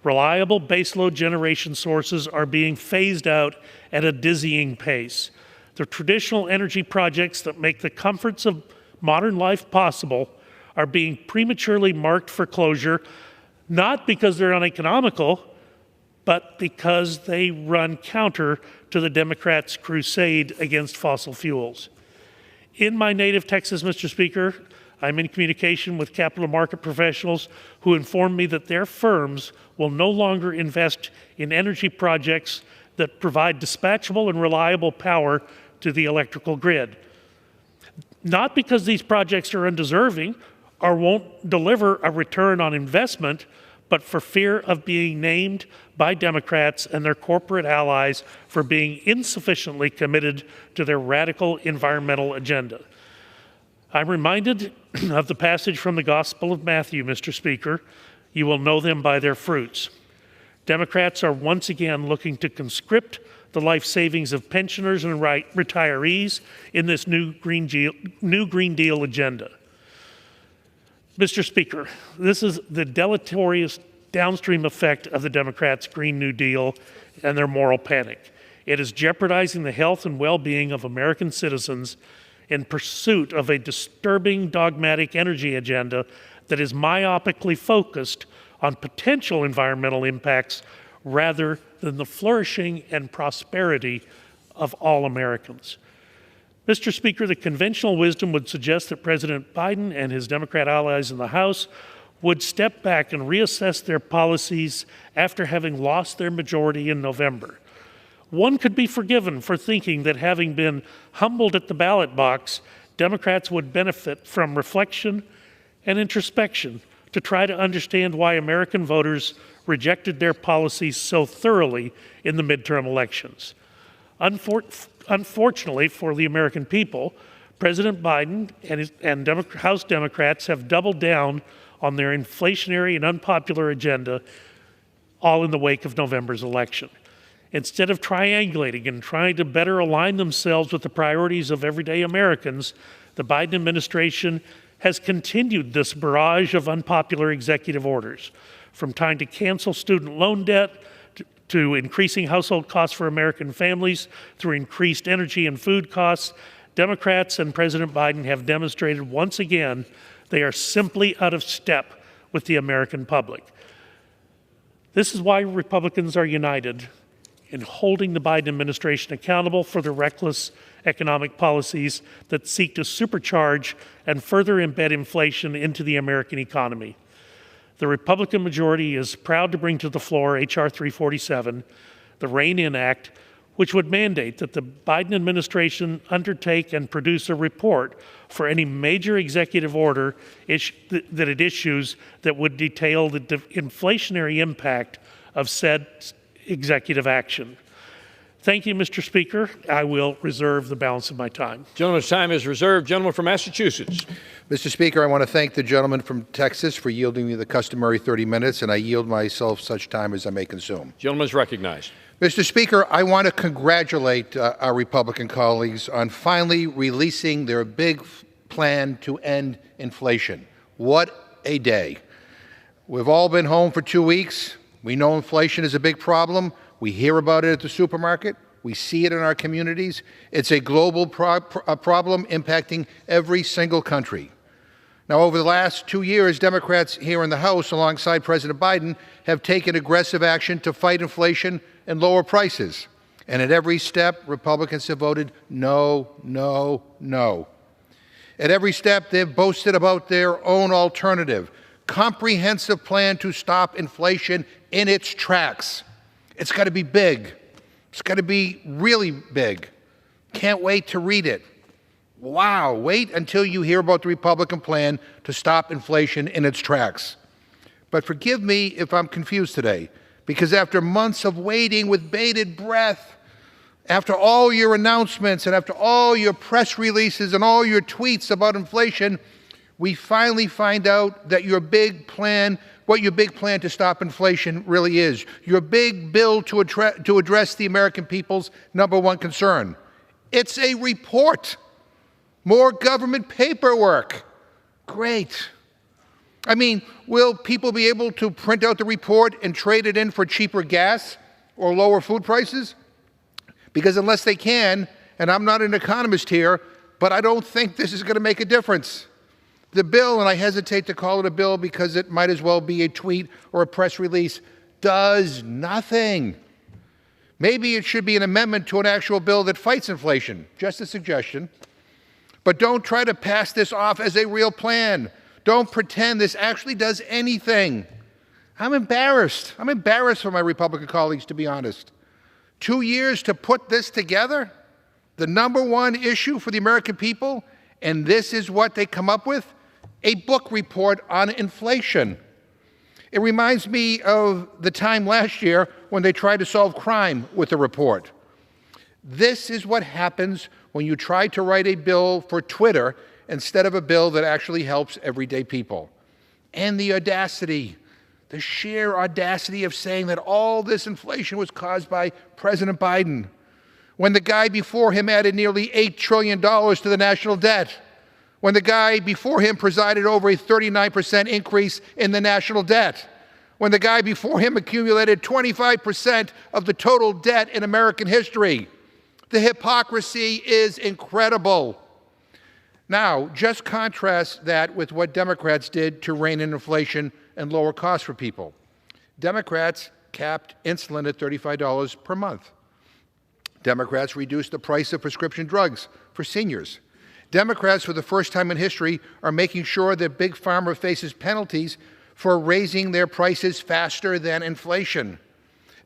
Reliable baseload generation sources are being phased out at a dizzying pace. The traditional energy projects that make the comforts of modern life possible are being prematurely marked for closure, not because they're uneconomical, but because they run counter to the Democrats' crusade against fossil fuels. In my native Texas, Mr. Speaker, I'm in communication with capital market professionals who inform me that their firms will no longer invest in energy projects that provide dispatchable and reliable power to the electrical grid. Not because these projects are undeserving or won't deliver a return on investment, but for fear of being named by Democrats and their corporate allies for being insufficiently committed to their radical environmental agenda. I'm reminded of the passage from the Gospel of Matthew, Mr. Speaker. You will know them by their fruits. Democrats are once again looking to conscript the life savings of pensioners and retirees in this new Green Deal agenda. Mr. Speaker, this is the deleterious downstream effect of the Democrats' Green New Deal and their moral panic. It is jeopardizing the health and well-being of American citizens in pursuit of a disturbing dogmatic energy agenda that is myopically focused on potential environmental impacts rather than the flourishing and prosperity of all Americans. Mr. Speaker, the conventional wisdom would suggest that President Biden and his Democrat allies in the House would step back and reassess their policies after having lost their majority in November. One could be forgiven for thinking that having been humbled at the ballot box, Democrats would benefit from reflection and introspection to try to understand why American voters rejected their policies so thoroughly in the midterm elections. Unfortunately for the American people, President Biden and House Democrats have doubled down on their inflationary and unpopular agenda, all in the wake of November's election. Instead of triangulating and trying to better align themselves with the priorities of everyday Americans, the Biden administration has continued this barrage of unpopular executive orders, from trying to cancel student loan debt to increasing household costs for American families through increased energy and food costs. Democrats and President Biden have demonstrated once again they are simply out of step with the American public. This is why Republicans are united in holding the Biden administration accountable for the reckless economic policies that seek to supercharge and further embed inflation into the American economy. The Republican majority is proud to bring to the floor H.R. 347, the Rein In Act, which would mandate that the Biden administration undertake and produce a report for any major executive order that it issues that would detail the inflationary impact of said executive action. Thank you, Mr. Speaker. I will reserve the balance of my time. Gentleman's time is reserved. Gentleman from Massachusetts. Mr. Speaker, I want to thank the gentleman from Texas for yielding me the customary 30 minutes, and I yield myself such time as I may consume. Gentleman is recognized. Mr. Speaker, I want to congratulate our Republican colleagues on finally releasing their big plan to end inflation. What a day. We've all been home for 2 weeks. We know inflation is a big problem. We hear about it at the supermarket. We see it in our communities. It's a global problem impacting every single country. Now, over the last 2 years, Democrats here in the House, alongside President Biden, have taken aggressive action to fight inflation and lower prices. And at every step, Republicans have voted no, no, no. At every step, they've boasted about their own alternative, comprehensive plan to stop inflation in its tracks. It's got to be big. It's got to be really big. Can't wait to read it. Wow, wait until you hear about the Republican plan to stop inflation in its tracks. But forgive me if I'm confused today, because after months of waiting with bated breath, after all your announcements and after all your press releases and all your tweets about inflation, we finally find out that your big plan, what your big plan to stop inflation really is. Your big bill to address the American people's number one concern. It's a report. More government paperwork. Great. I mean, will people be able to print out the report and trade it in for cheaper gas or lower food prices? Because unless they can, and I'm not an economist here, but I don't think this is going to make a difference. The bill, and I hesitate to call it a bill because it might as well be a tweet or a press release, does nothing. Maybe it should be an amendment to an actual bill that fights inflation. Just a suggestion. But don't try to pass this off as a real plan. Don't pretend this actually does anything. I'm embarrassed. I'm embarrassed for my Republican colleagues, to be honest. 2 years to put this together, the number one issue for the American people, and this is what they come up with? A book report on inflation. It reminds me of the time last year when they tried to solve crime with a report. This is what happens when you try to write a bill for Twitter instead of a bill that actually helps everyday people. And the audacity, the sheer audacity of saying that all this inflation was caused by President Biden, when the guy before him added nearly $8 trillion to the national debt, when the guy before him presided over a 39% increase in the national debt, when the guy before him accumulated 25% of the total debt in American history. The hypocrisy is incredible. Now, just contrast that with what Democrats did to rein in inflation and lower costs for people. Democrats capped insulin at $35 per month. Democrats reduced the price of prescription drugs for seniors. Democrats, for the first time in history, are making sure that Big Pharma faces penalties for raising their prices faster than inflation.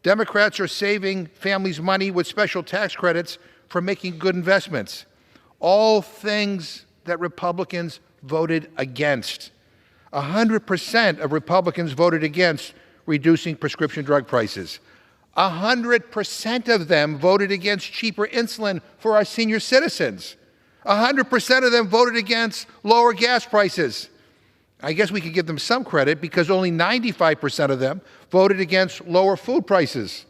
Democrats are saving families money with special tax credits for making good investments. All things that Republicans voted against. 100% of Republicans voted against reducing prescription drug prices. 100% of them voted against cheaper insulin for our senior citizens. 100% of them voted against lower gas prices. I guess we could give them some credit because only 95% of them voted against lower food prices.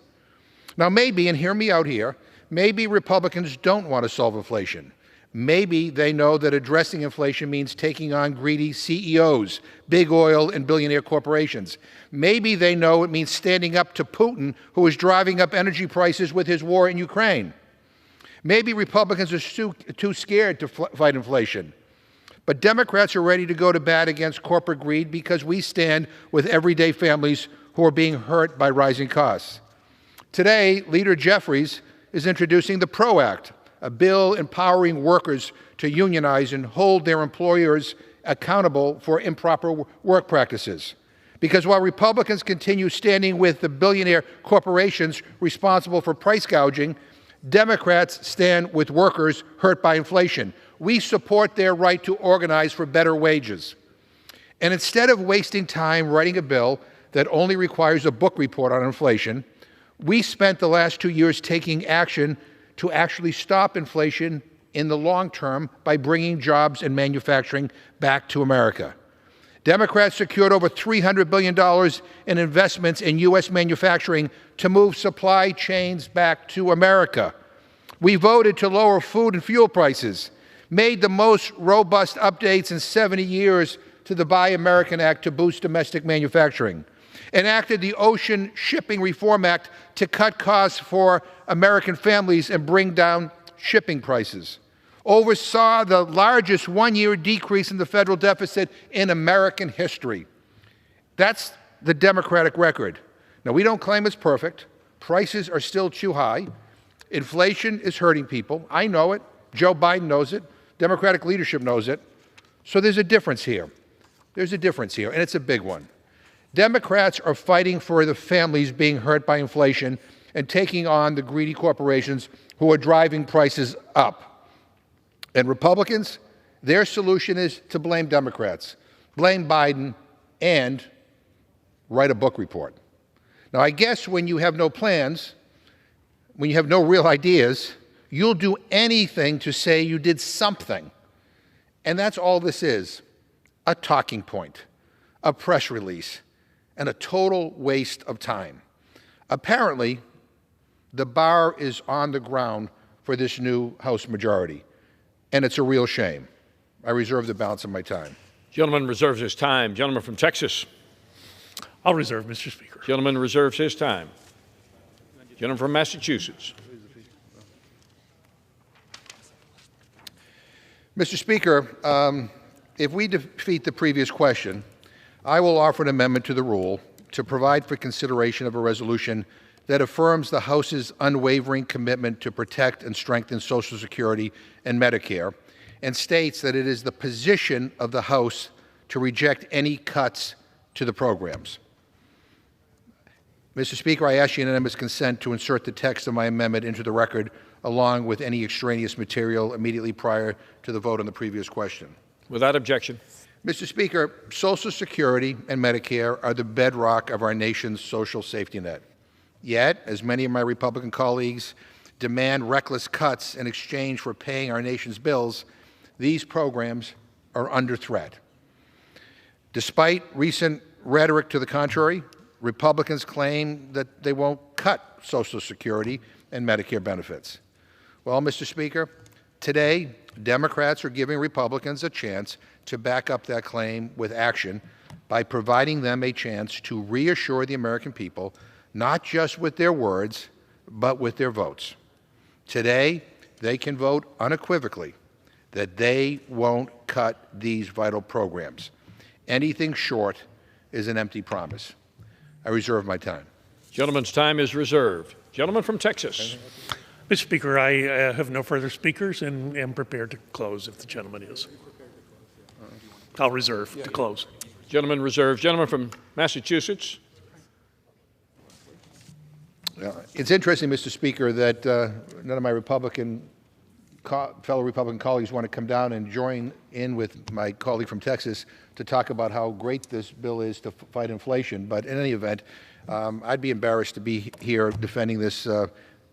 Now maybe, and hear me out here, maybe Republicans don't want to solve inflation. Maybe they know that addressing inflation means taking on greedy CEOs, big oil and billionaire corporations. Maybe they know it means standing up to Putin, who is driving up energy prices with his war in Ukraine. Maybe Republicans are too scared to fight inflation. But Democrats are ready to go to bat against corporate greed because we stand with everyday families who are being hurt by rising costs. Today, Leader Jeffries is introducing the PRO Act, a bill empowering workers to unionize and hold their employers accountable for improper work practices. Because while Republicans continue standing with the billionaire corporations responsible for price gouging, Democrats stand with workers hurt by inflation. We support their right to organize for better wages. And instead of wasting time writing a bill that only requires a book report on inflation, we spent the last 2 years taking action to actually stop inflation in the long term by bringing jobs and manufacturing back to America. Democrats secured over $300 billion in investments in U.S. manufacturing to move supply chains back to America. We voted to lower food and fuel prices, made the most robust updates in 70 years to the Buy American Act to boost domestic manufacturing, enacted the Ocean Shipping Reform Act to cut costs for American families and bring down shipping prices, oversaw the largest one-year decrease in the federal deficit in American history. That's the Democratic record. Now, we don't claim it's perfect. Prices are still too high. Inflation is hurting people. I know it. Joe Biden knows it. Democratic leadership knows it. So there's a difference here. There's a difference here, and it's a big one. Democrats are fighting for the families being hurt by inflation and taking on the greedy corporations who are driving prices up. And Republicans, their solution is to blame Democrats, blame Biden, and write a book report. Now, I guess when you have no plans, when you have no real ideas, you'll do anything to say you did something. And that's all this is, a talking point, a press release, and a total waste of time. Apparently, the bar is on the ground for this new House majority, and it's a real shame. I reserve the balance of my time. Gentleman reserves his time. Gentleman from Texas. I'll reserve, Mr. Speaker. Gentleman reserves his time. Gentleman from Massachusetts. Mr. Speaker, if we defeat the previous question, I will offer an amendment to the rule to provide for consideration of a resolution that affirms the House's unwavering commitment to protect and strengthen Social Security and Medicare, and states that it is the position of the House to reject any cuts to the programs. Mr. Speaker, I ask unanimous consent to insert the text of my amendment into the record, along with any extraneous material immediately prior to the vote on the previous question. Without objection. Mr. Speaker, Social Security and Medicare are the bedrock of our nation's social safety net. Yet, as many of my Republican colleagues demand reckless cuts in exchange for paying our nation's bills, these programs are under threat. Despite recent rhetoric to the contrary, Republicans claim that they won't cut Social Security and Medicare benefits. Well, Mr. Speaker, today, Democrats are giving Republicans a chance to back up that claim with action by providing them a chance to reassure the American people, not just with their words, but with their votes. Today, they can vote unequivocally that they won't cut these vital programs. Anything short is an empty promise. I reserve my time. Gentleman's time is reserved. Gentleman from Texas. Mr. Speaker, I have no further speakers and am prepared to close if the gentleman is. I'll reserve to close. Gentleman reserved. Gentleman from Massachusetts. It's interesting, Mr. Speaker, that none of my fellow Republican colleagues want to come down and join in with my colleague from Texas to talk about how great this bill is to fight inflation. But in any event, I'd be embarrassed to be here defending this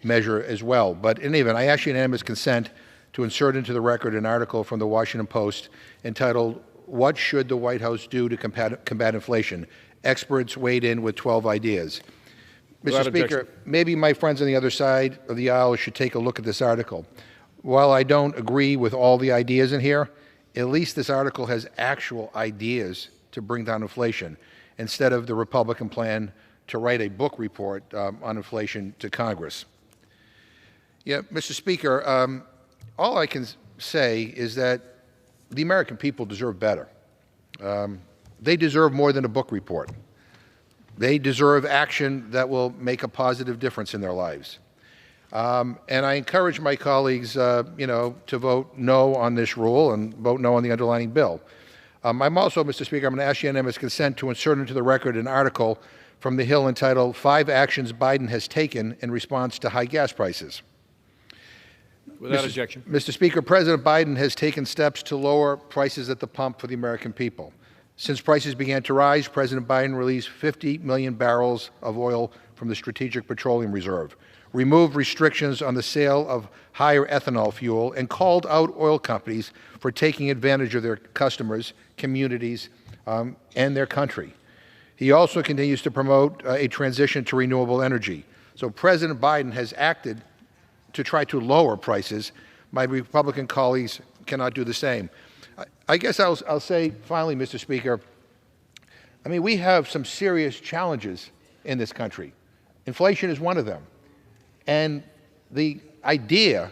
measure as well. But in any event, I ask unanimous consent to insert into the record an article from the Washington Post entitled, "What Should the White House Do to Combat Inflation?" Experts weighed in with 12 ideas. Mr. Speaker, maybe my friends on the other side of the aisle should take a look at this article. While I don't agree with all the ideas in here, at least this article has actual ideas to bring down inflation instead of the Republican plan to write a book report on inflation to Congress. Yeah, Mr. Speaker, all I can say is that the American people deserve better. They deserve more than a book report. They deserve action that will make a positive difference in their lives. And I encourage my colleagues, to vote no on this rule and vote no on the underlying bill. I'm also, Mr. Speaker, I'm going to ask unanimous consent to insert into the record an article from The Hill entitled, "5 Actions Biden Has Taken in Response to High Gas Prices." Without objection. Mr. Speaker, President Biden has taken steps to lower prices at the pump for the American people. Since prices began to rise, President Biden released 50 million barrels of oil from the Strategic Petroleum Reserve, removed restrictions on the sale of higher ethanol fuel, and called out oil companies for taking advantage of their customers, communities, and their country. He also continues to promote a transition to renewable energy. So President Biden has acted to try to lower prices. My Republican colleagues cannot do the same. I guess I'll say finally, Mr. Speaker, I mean, we have some serious challenges in this country. Inflation is one of them. And the idea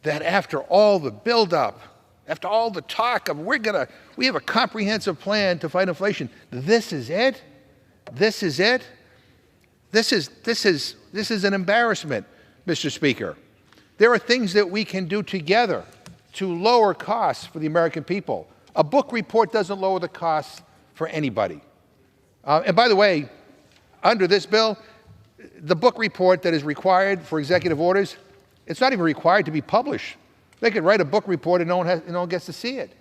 that after all the buildup, after all the talk of we have a comprehensive plan to fight inflation, this is it? This is it? This is an embarrassment, Mr. Speaker. There are things that we can do together to lower costs for the American people. A book report doesn't lower the costs for anybody. And by the way, under this bill, the book report that is required for executive orders, it's not even required to be published. They could write a book report and no one gets to see it.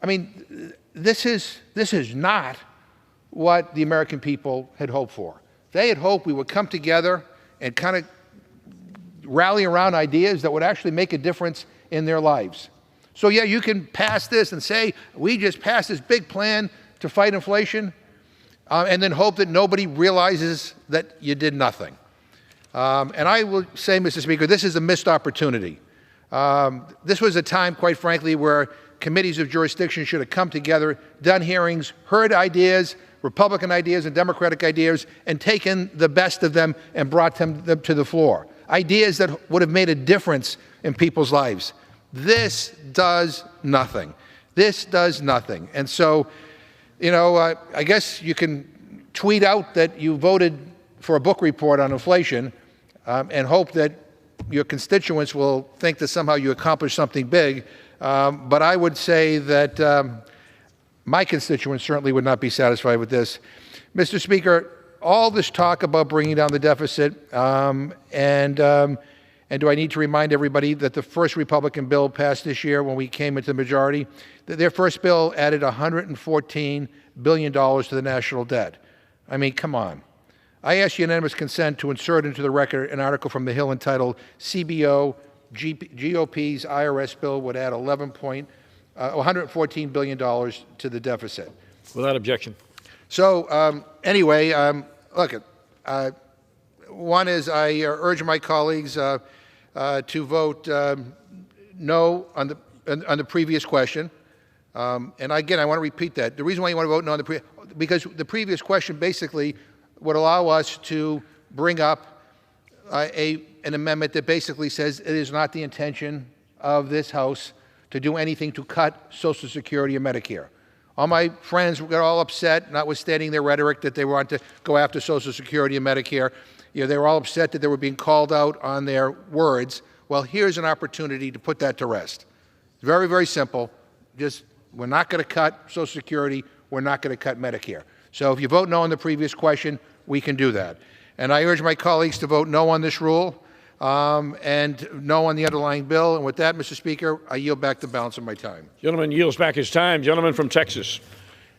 I mean, this is not what the American people had hoped for. They had hoped we would come together and kind of rally around ideas that would actually make a difference in their lives. So yeah, you can pass this and say, we just passed this big plan to fight inflation, and then hope that nobody realizes that you did nothing. And I will say, Mr. Speaker, this is a missed opportunity. This was a time, quite frankly, where committees of jurisdiction should have come together, done hearings, heard ideas, Republican ideas and Democratic ideas, and taken the best of them and brought them to the floor. Ideas that would have made a difference in people's lives. This does nothing. This does nothing. And so, I guess you can tweet out that you voted for a book report on inflation and hope that your constituents will think that somehow you accomplished something big. But I would say that my constituents certainly would not be satisfied with this. Mr. Speaker, all this talk about bringing down the deficit, and do I need to remind everybody that the first Republican bill passed this year when we came into the majority, that their first bill added $114 billion to the national debt. I mean, come on. I ask unanimous consent to insert into the record an article from The Hill entitled CBO, GOP's IRS bill would add $114 billion to the deficit. Without objection. So anyway, look, one is I urge my colleagues to vote no on the previous question. And again, I want to repeat that. The reason why you want to vote no on because the previous question basically would allow us to bring up an amendment that basically says it is not the intention of this House to do anything to cut Social Security or Medicare. All my friends got all upset, notwithstanding their rhetoric that they want to go after Social Security and Medicare. They were all upset that they were being called out on their words. Well, here's an opportunity to put that to rest. Very, very simple. We're not going to cut Social Security. We're not going to cut Medicare. So if you vote no on the previous question, we can do that. And I urge my colleagues to vote no on this rule and no on the underlying bill. And with that, Mr. Speaker, I yield back the balance of my time. Gentleman yields back his time. Gentleman from Texas.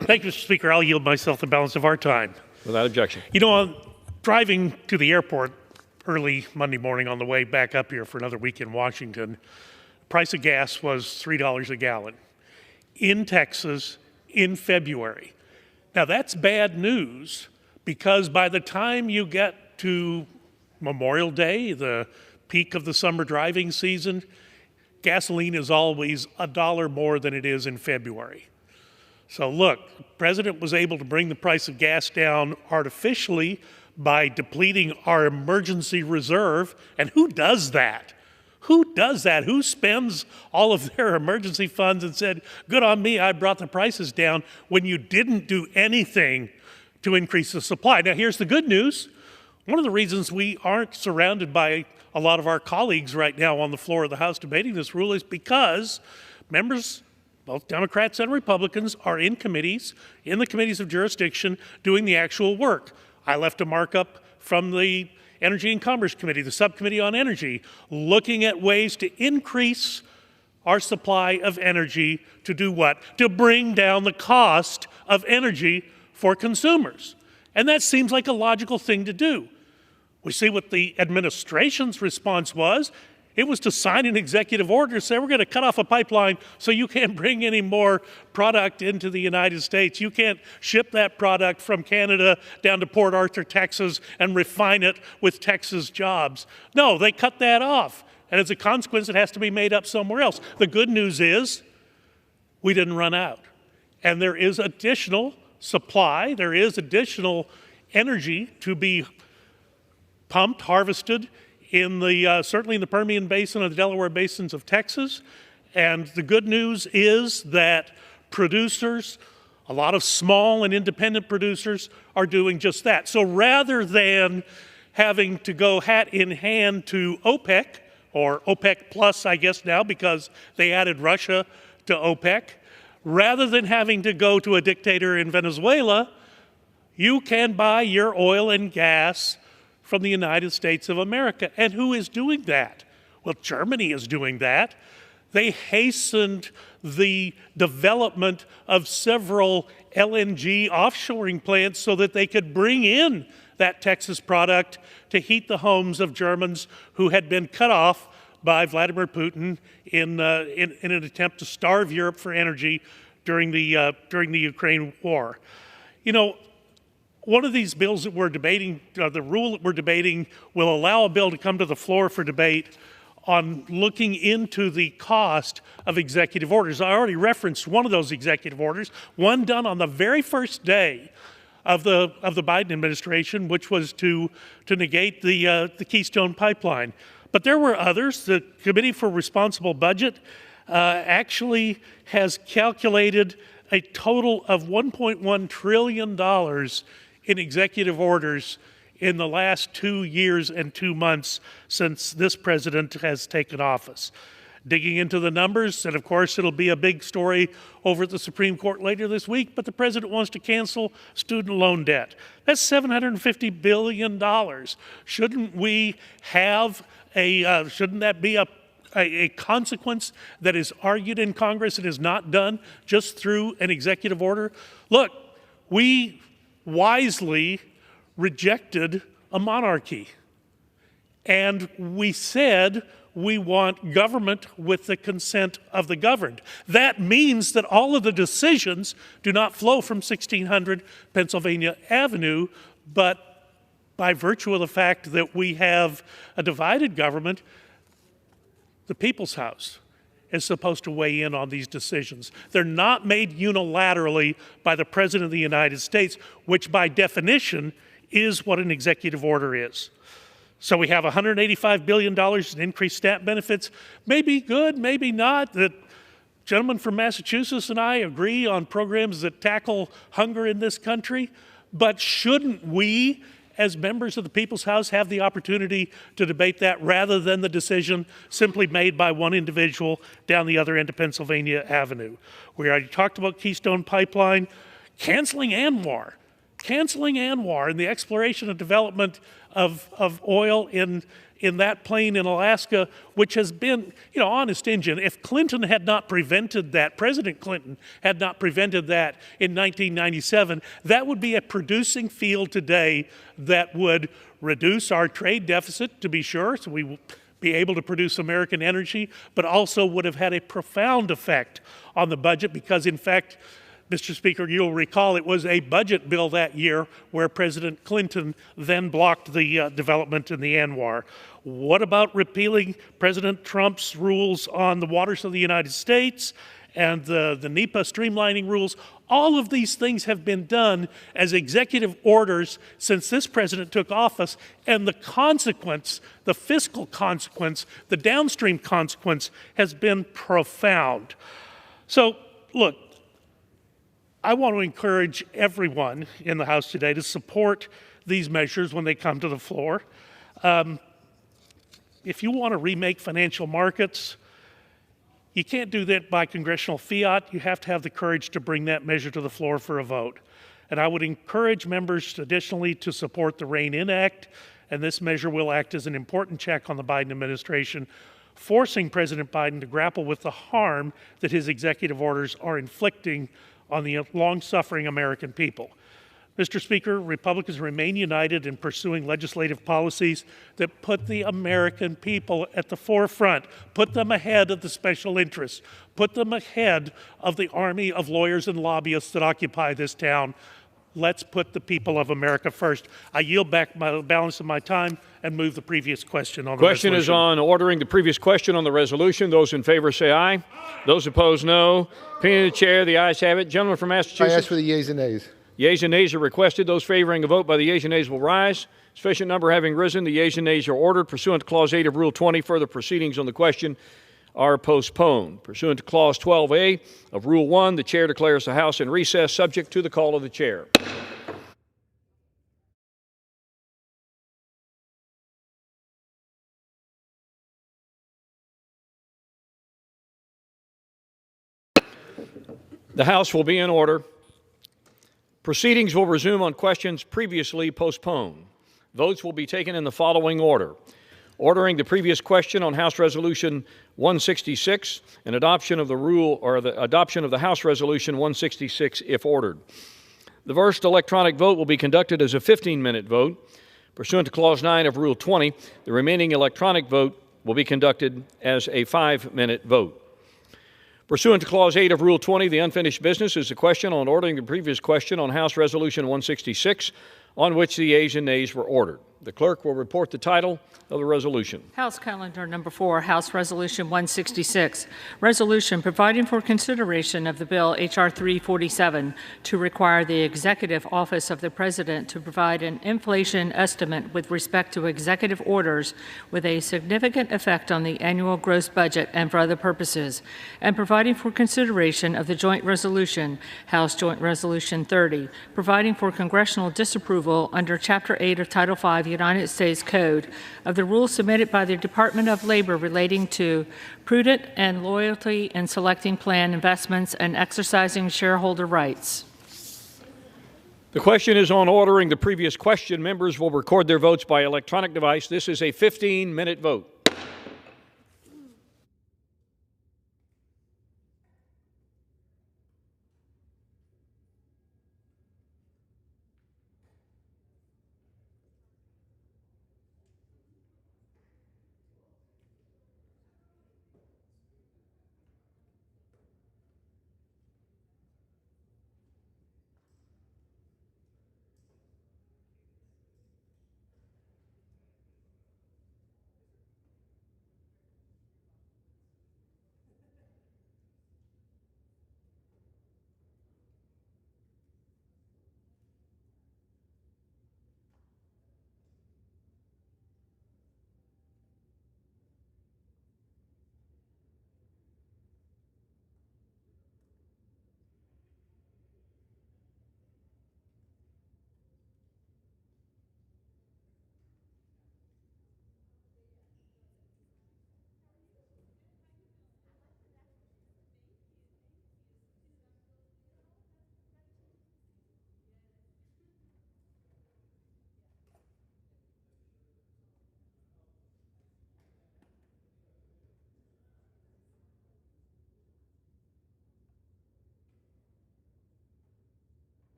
Thank you, Mr. Speaker. I'll yield myself the balance of our time. Without objection. You know, I'm driving to the airport early Monday morning on the way back up here for another week in Washington. Price of gas was $3 a gallon in Texas in February. Now, that's bad news because by the time you get to Memorial Day, the peak of the summer driving season, gasoline is always $1 more than it is in February. So look, the president was able to bring the price of gas down artificially by depleting our emergency reserve. And who does that? Who does that? Who spends all of their emergency funds and said, good on me, I brought the prices down, when you didn't do anything to increase the supply? Now, here's the good news. One of the reasons we aren't surrounded by a lot of our colleagues right now on the floor of the House debating this rule is because members, both Democrats and Republicans, are in committees, in the committees of jurisdiction, doing the actual work. I left a markup from the Energy and Commerce Committee, the subcommittee on energy, looking at ways to increase our supply of energy to do what? To bring down the cost of energy for consumers. And that seems like a logical thing to do. We see what the administration's response was. It was to sign an executive order to say, we're going to cut off a pipeline so you can't bring any more product into the United States. You can't ship that product from Canada down to Port Arthur, Texas, and refine it with Texas jobs. No, they cut that off. And as a consequence, it has to be made up somewhere else. The good news is we didn't run out. And there is additional supply. There is additional energy to be pumped, harvested, in the certainly in the Permian Basin and the Delaware Basins of Texas. And the good news is that producers, a lot of small and independent producers, are doing just that. So rather than having to go hat in hand to OPEC, or OPEC Plus, I guess now, because they added Russia to OPEC, rather than having to go to a dictator in Venezuela, you can buy your oil and gas from the United States of America. And who is doing that? Well, Germany is doing that. They hastened the development of several LNG offshoring plants so that they could bring in that Texas product to heat the homes of Germans who had been cut off by Vladimir Putin in an attempt to starve Europe for energy during the Ukraine war. You know, one of these bills that we're debating, the rule that we're debating, will allow a bill to come to the floor for debate on looking into the cost of executive orders. I already referenced one of those executive orders, one done on the very first day of the Biden administration, which was to negate the Keystone Pipeline. But there were others. The Committee for Responsible Budget actually has calculated a total of $1.1 trillion in executive orders in the last 2 years and 2 months since this president has taken office. Digging into the numbers, and of course it'll be a big story over at the Supreme Court later this week, but the president wants to cancel student loan debt. That's $750 billion. Shouldn't we have shouldn't that be a consequence that is argued in Congress and is not done just through an executive order? Look, we wisely rejected a monarchy. And we said we want government with the consent of the governed. That means that all of the decisions do not flow from 1600 Pennsylvania Avenue, but by virtue of the fact that we have a divided government, the People's House is supposed to weigh in on these decisions. They're not made unilaterally by the President of the United States, which by definition is what an executive order is. So we have $185 billion in increased SNAP benefits. Maybe good, maybe not. The gentleman from Massachusetts and I agree on programs that tackle hunger in this country, but shouldn't we, as members of the People's House, have the opportunity to debate that rather than the decision simply made by one individual down the other end of Pennsylvania Avenue? We already talked about Keystone Pipeline, canceling ANWR and the exploration and development of oil in that plain in Alaska, which has been, honest engine. If Clinton had not prevented that, President Clinton had not prevented that in 1997, that would be a producing field today that would reduce our trade deficit, to be sure, so we will be able to produce American energy, but also would have had a profound effect on the budget because, in fact, Mr. Speaker, you'll recall it was a budget bill that year where President Clinton then blocked the development in the ANWR. What about repealing President Trump's rules on the waters of the United States and the NEPA streamlining rules? All of these things have been done as executive orders since this president took office, and the consequence, the fiscal consequence, the downstream consequence has been profound. So, look, I want to encourage everyone in the House today to support these measures when they come to the floor. If you want to remake financial markets, you can't do that by congressional fiat. You have to have the courage to bring that measure to the floor for a vote. And I would encourage members additionally to support the REIN In Act, and this measure will act as an important check on the Biden administration, forcing President Biden to grapple with the harm that his executive orders are inflicting on the long-suffering American people. Mr. Speaker, Republicans remain united in pursuing legislative policies that put the American people at the forefront, put them ahead of the special interests, put them ahead of the army of lawyers and lobbyists that occupy this town. Let's put the people of America first. I yield back the balance of my time and move the previous question on the resolution. Question is on ordering the previous question on the resolution. Those in favor say aye. Those opposed, no. Opinion of the chair, the ayes have it. Gentleman from Massachusetts. I ask for the yeas and nays. Yeas and nays are requested. Those favoring a vote by the yeas and nays will rise. Sufficient number having risen, the yeas and nays are ordered. Pursuant to Clause 8 of Rule 20, further proceedings on the question are postponed. Pursuant to Clause 12A of Rule 1, the chair declares the House in recess subject to the call of the chair. The House will be in order. Proceedings will resume on questions previously postponed. Votes will be taken in the following order. Ordering the previous question on House Resolution 166 and adoption of the rule or the adoption of the House Resolution 166 if ordered. The first electronic vote will be conducted as a 15-minute vote. Pursuant to Clause 9 of Rule 20, the remaining electronic vote will be conducted as a 5-minute vote. Pursuant to Clause 8 of Rule 20, the unfinished business is the question on ordering the previous question on House Resolution 166, on which the yeas and nays were ordered. The clerk will report the title of the resolution. House Calendar Number 4, House Resolution 166, resolution providing for consideration of the bill H.R. 347 to require the Executive Office of the President to provide an inflation estimate with respect to executive orders with a significant effect on the annual gross budget and for other purposes, and providing for consideration of the joint resolution, House Joint Resolution 30, providing for congressional disapproval under Chapter 8 of Title V United States Code of the rules submitted by the Department of Labor relating to prudent and loyalty in selecting plan investments and exercising shareholder rights. The question is on ordering the previous question. Members will record their votes by electronic device. This is a 15-minute vote.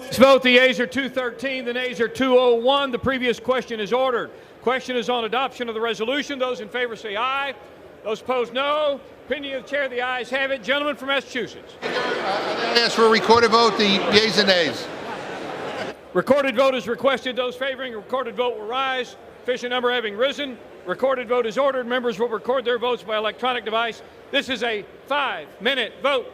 Let's vote. The yeas are 213, the nays are 201. The previous question is ordered. Question is on adoption of the resolution. Those in favor say aye. Those opposed, no. Opinion of the chair, the ayes have it. Gentleman from Massachusetts. I ask for a recorded vote, the yeas and nays. Recorded vote is requested. Those favoring a recorded vote will rise. Official number having risen. Recorded vote is ordered. Members will record their votes by electronic device. This is a 5-minute vote.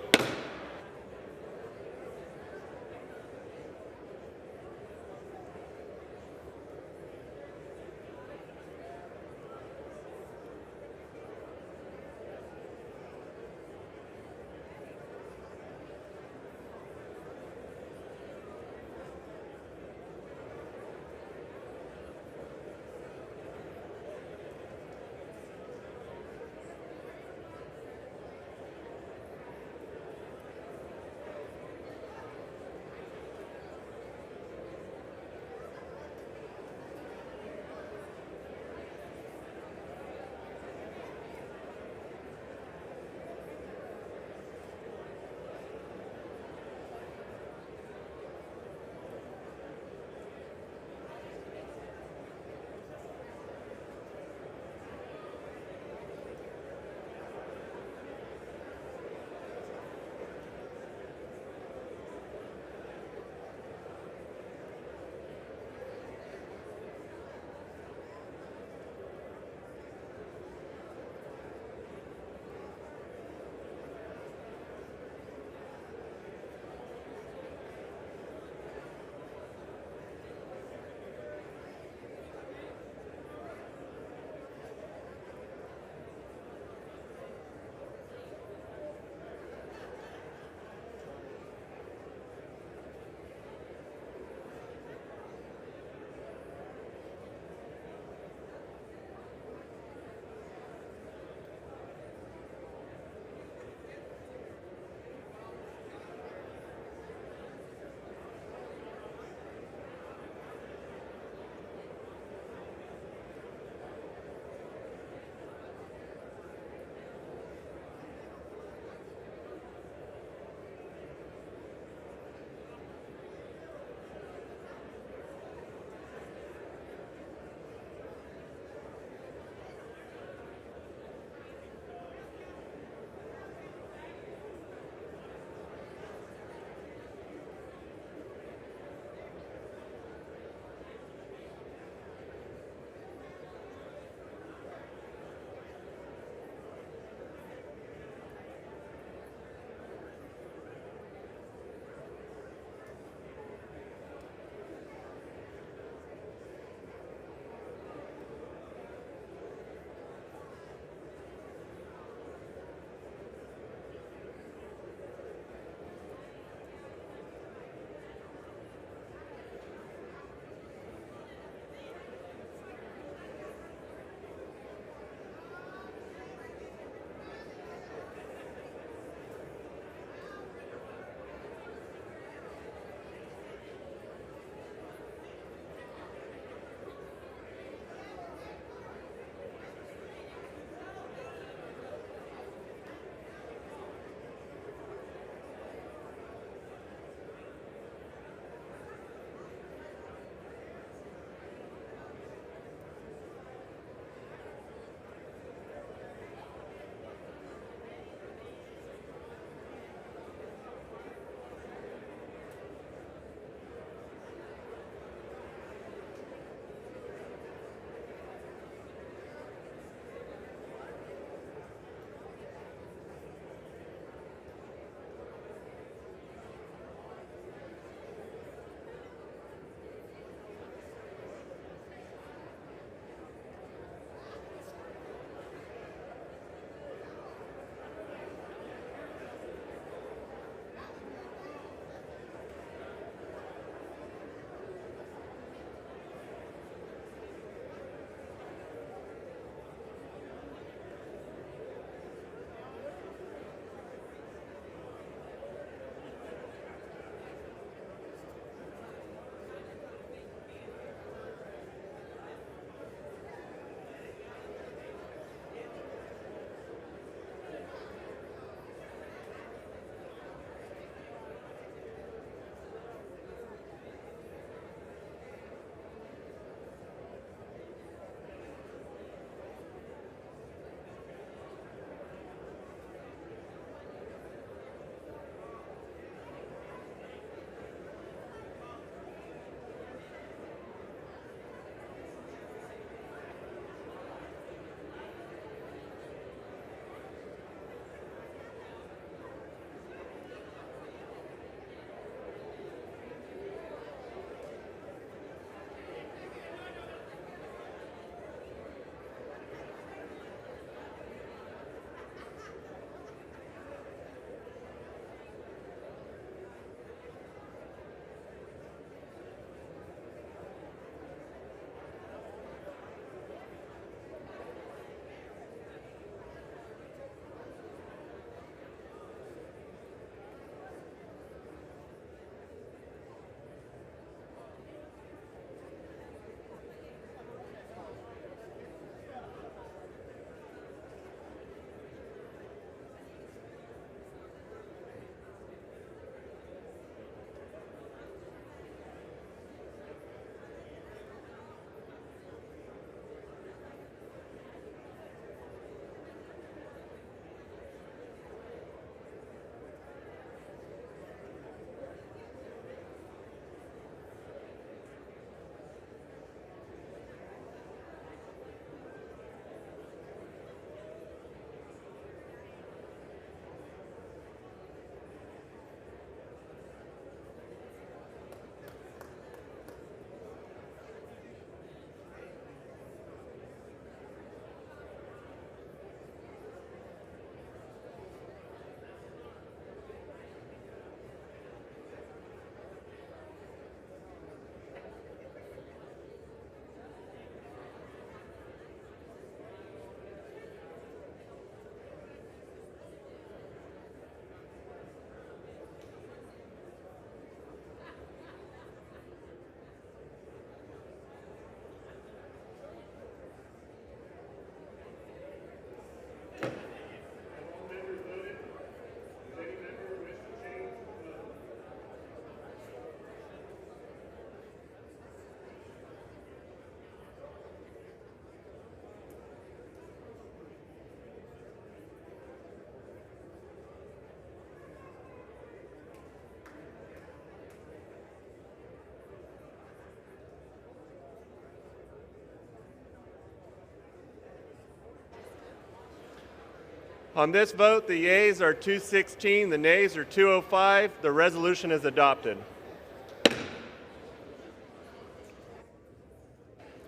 On this vote, the yeas are 216, the nays are 205. The resolution is adopted.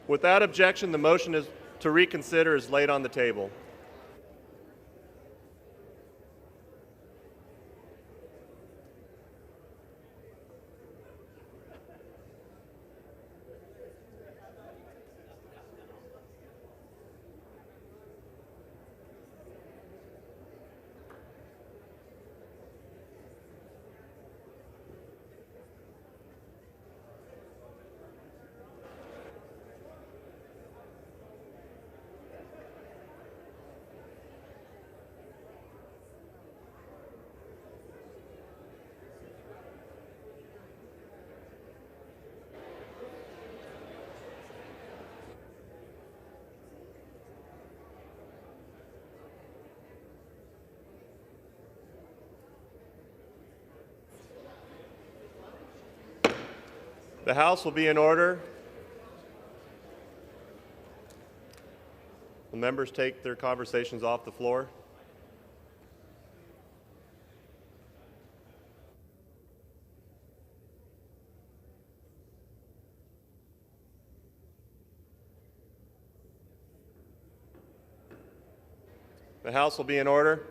Without objection, the motion to reconsider is laid on the table. The House will be in order. Will members take their conversations off the floor? The House will be in order.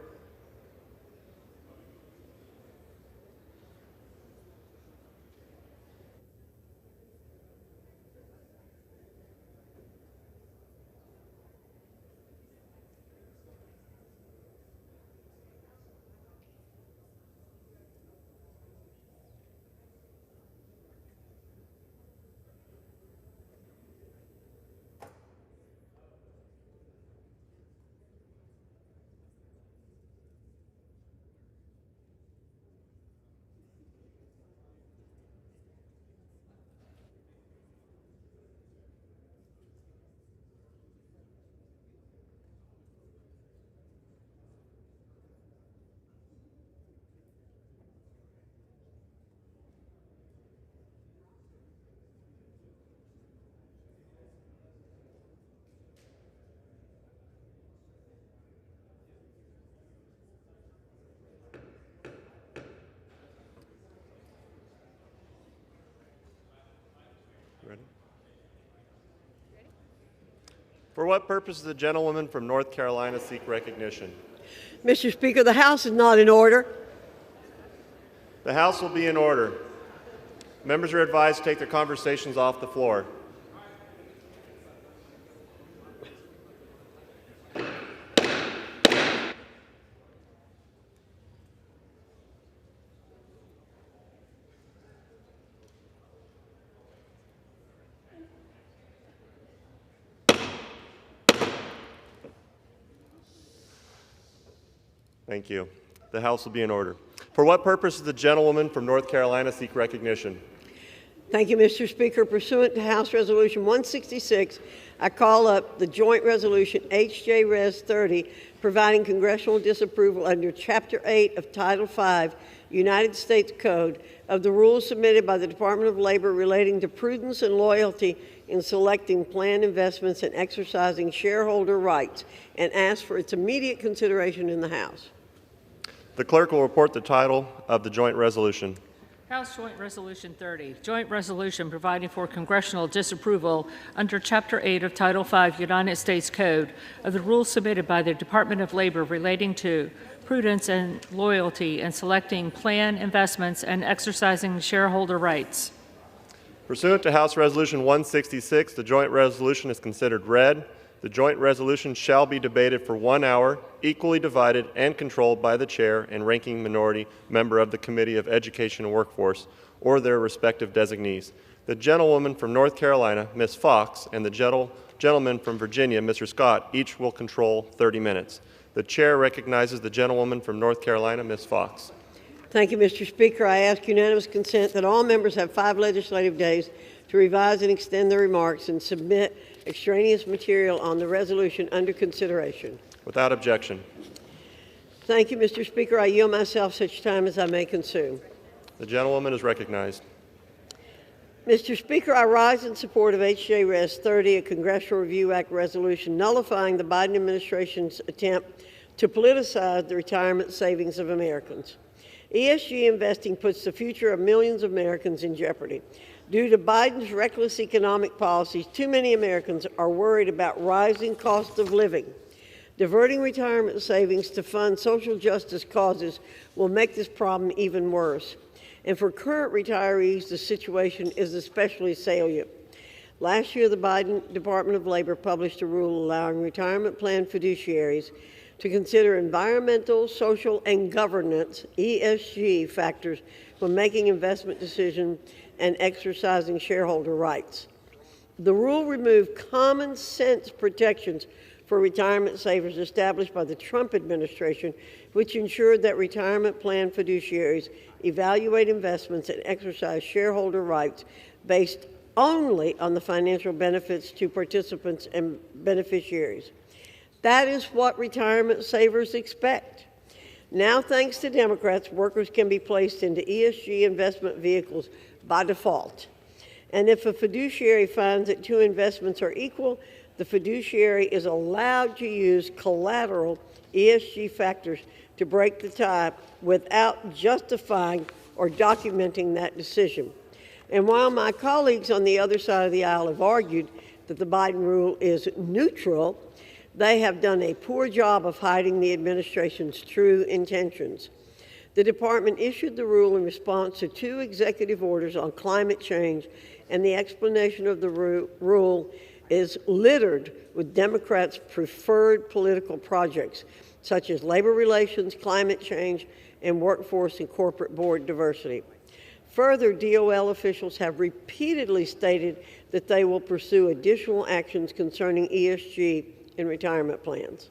Ready? For what purpose does the gentlewoman from North Carolina seek recognition? Mr. Speaker, the House is not in order. The House will be in order. Members are advised to take their conversations off the floor. Thank you. The House will be in order. For what purpose does the gentlewoman from North Carolina seek recognition? Thank you, Mr. Speaker. Pursuant to House Resolution 166, I call up the joint resolution H.J. Res. 30, providing congressional disapproval under Chapter 8 of Title 5, United States Code, of the rules submitted by the Department of Labor relating to prudence and loyalty in selecting planned investments and exercising shareholder rights, and ask for its immediate consideration in the House. The clerk will report the title of the joint resolution. House Joint Resolution 30, joint resolution providing for congressional disapproval under Chapter 8 of Title 5 United States Code of the rules submitted by the Department of Labor relating to prudence and loyalty in selecting planned investments and exercising shareholder rights. Pursuant to House Resolution 166, the joint resolution is considered read. The joint resolution shall be debated for 1 hour, equally divided and controlled by the chair and ranking minority member of the Committee of Education and Workforce or their respective designees. The gentlewoman from North Carolina, Ms. Fox, and the gentleman from Virginia, Mr. Scott, each will control 30 minutes. The chair recognizes the gentlewoman from North Carolina, Ms. Fox. Thank you, Mr. Speaker. I ask unanimous consent that all members have 5 legislative days to revise and extend their remarks and submit extraneous material on the resolution under consideration. Without objection. Thank you, Mr. Speaker. I yield myself such time as I may consume. The gentlewoman is recognized. Mr. Speaker, I rise in support of H.J. Res. 30, a Congressional Review Act resolution nullifying the Biden administration's attempt to politicize the retirement savings of Americans. ESG investing puts the future of millions of Americans in jeopardy. Due to Biden's reckless economic policies, too many Americans are worried about rising cost of living. Diverting retirement savings to fund social justice causes will make this problem even worse. And for current retirees, the situation is especially salient. Last year, the Biden Department of Labor published a rule allowing retirement plan fiduciaries to consider environmental, social, and governance, ESG, factors when making investment decisions and exercising shareholder rights. The rule removed common sense protections for retirement savers established by the Trump administration, which ensured that retirement plan fiduciaries evaluate investments and exercise shareholder rights based only on the financial benefits to participants and beneficiaries. That is what retirement savers expect. Now, thanks to Democrats, workers can be placed into ESG investment vehicles by default. And if a fiduciary finds that two investments are equal, the fiduciary is allowed to use collateral ESG factors to break the tie without justifying or documenting that decision. And while my colleagues on the other side of the aisle have argued that the Biden rule is neutral, they have done a poor job of hiding the administration's true intentions. The department issued the rule in response to two executive orders on climate change, and the explanation of the rule is littered with Democrats' preferred political projects, such as labor relations, climate change, and workforce and corporate board diversity. Further, DOL officials have repeatedly stated that they will pursue additional actions concerning ESG in retirement plans.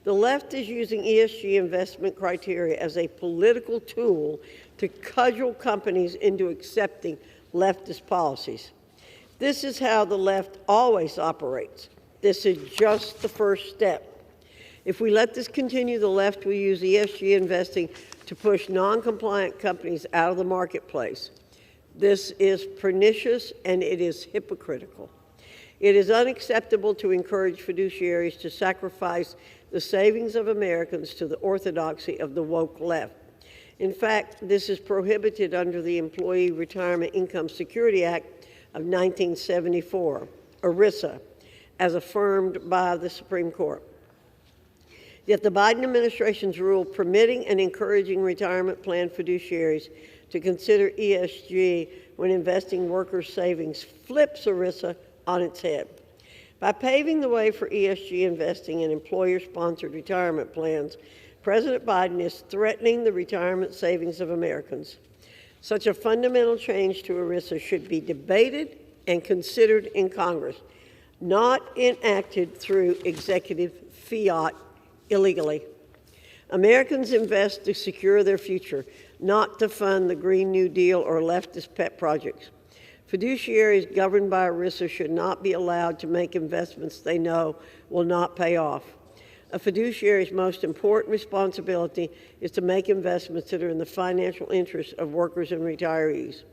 The left is using ESG investment criteria as a political tool to cudgel companies into accepting leftist policies. This is how the left always operates. This is just the first step. If we let this continue, the left will use ESG investing to push non-compliant companies out of the marketplace. This is pernicious and it is hypocritical. It is unacceptable to encourage fiduciaries to sacrifice the savings of Americans to the orthodoxy of the woke left. In fact, this is prohibited under the Employee Retirement Income Security Act of 1974, ERISA, as affirmed by the Supreme Court. Yet the Biden administration's rule permitting and encouraging retirement plan fiduciaries to consider ESG when investing workers' savings flips ERISA on its head. By paving the way for ESG investing in employer-sponsored retirement plans, President Biden is threatening the retirement savings of Americans. Such a fundamental change to ERISA should be debated and considered in Congress, not enacted through executive fiat illegally. Americans invest to secure their future, not to fund the Green New Deal or leftist pet projects. Fiduciaries governed by ERISA should not be allowed to make investments they know will not pay off. A fiduciary's most important responsibility is to make investments that are in the financial interest of workers and retirees.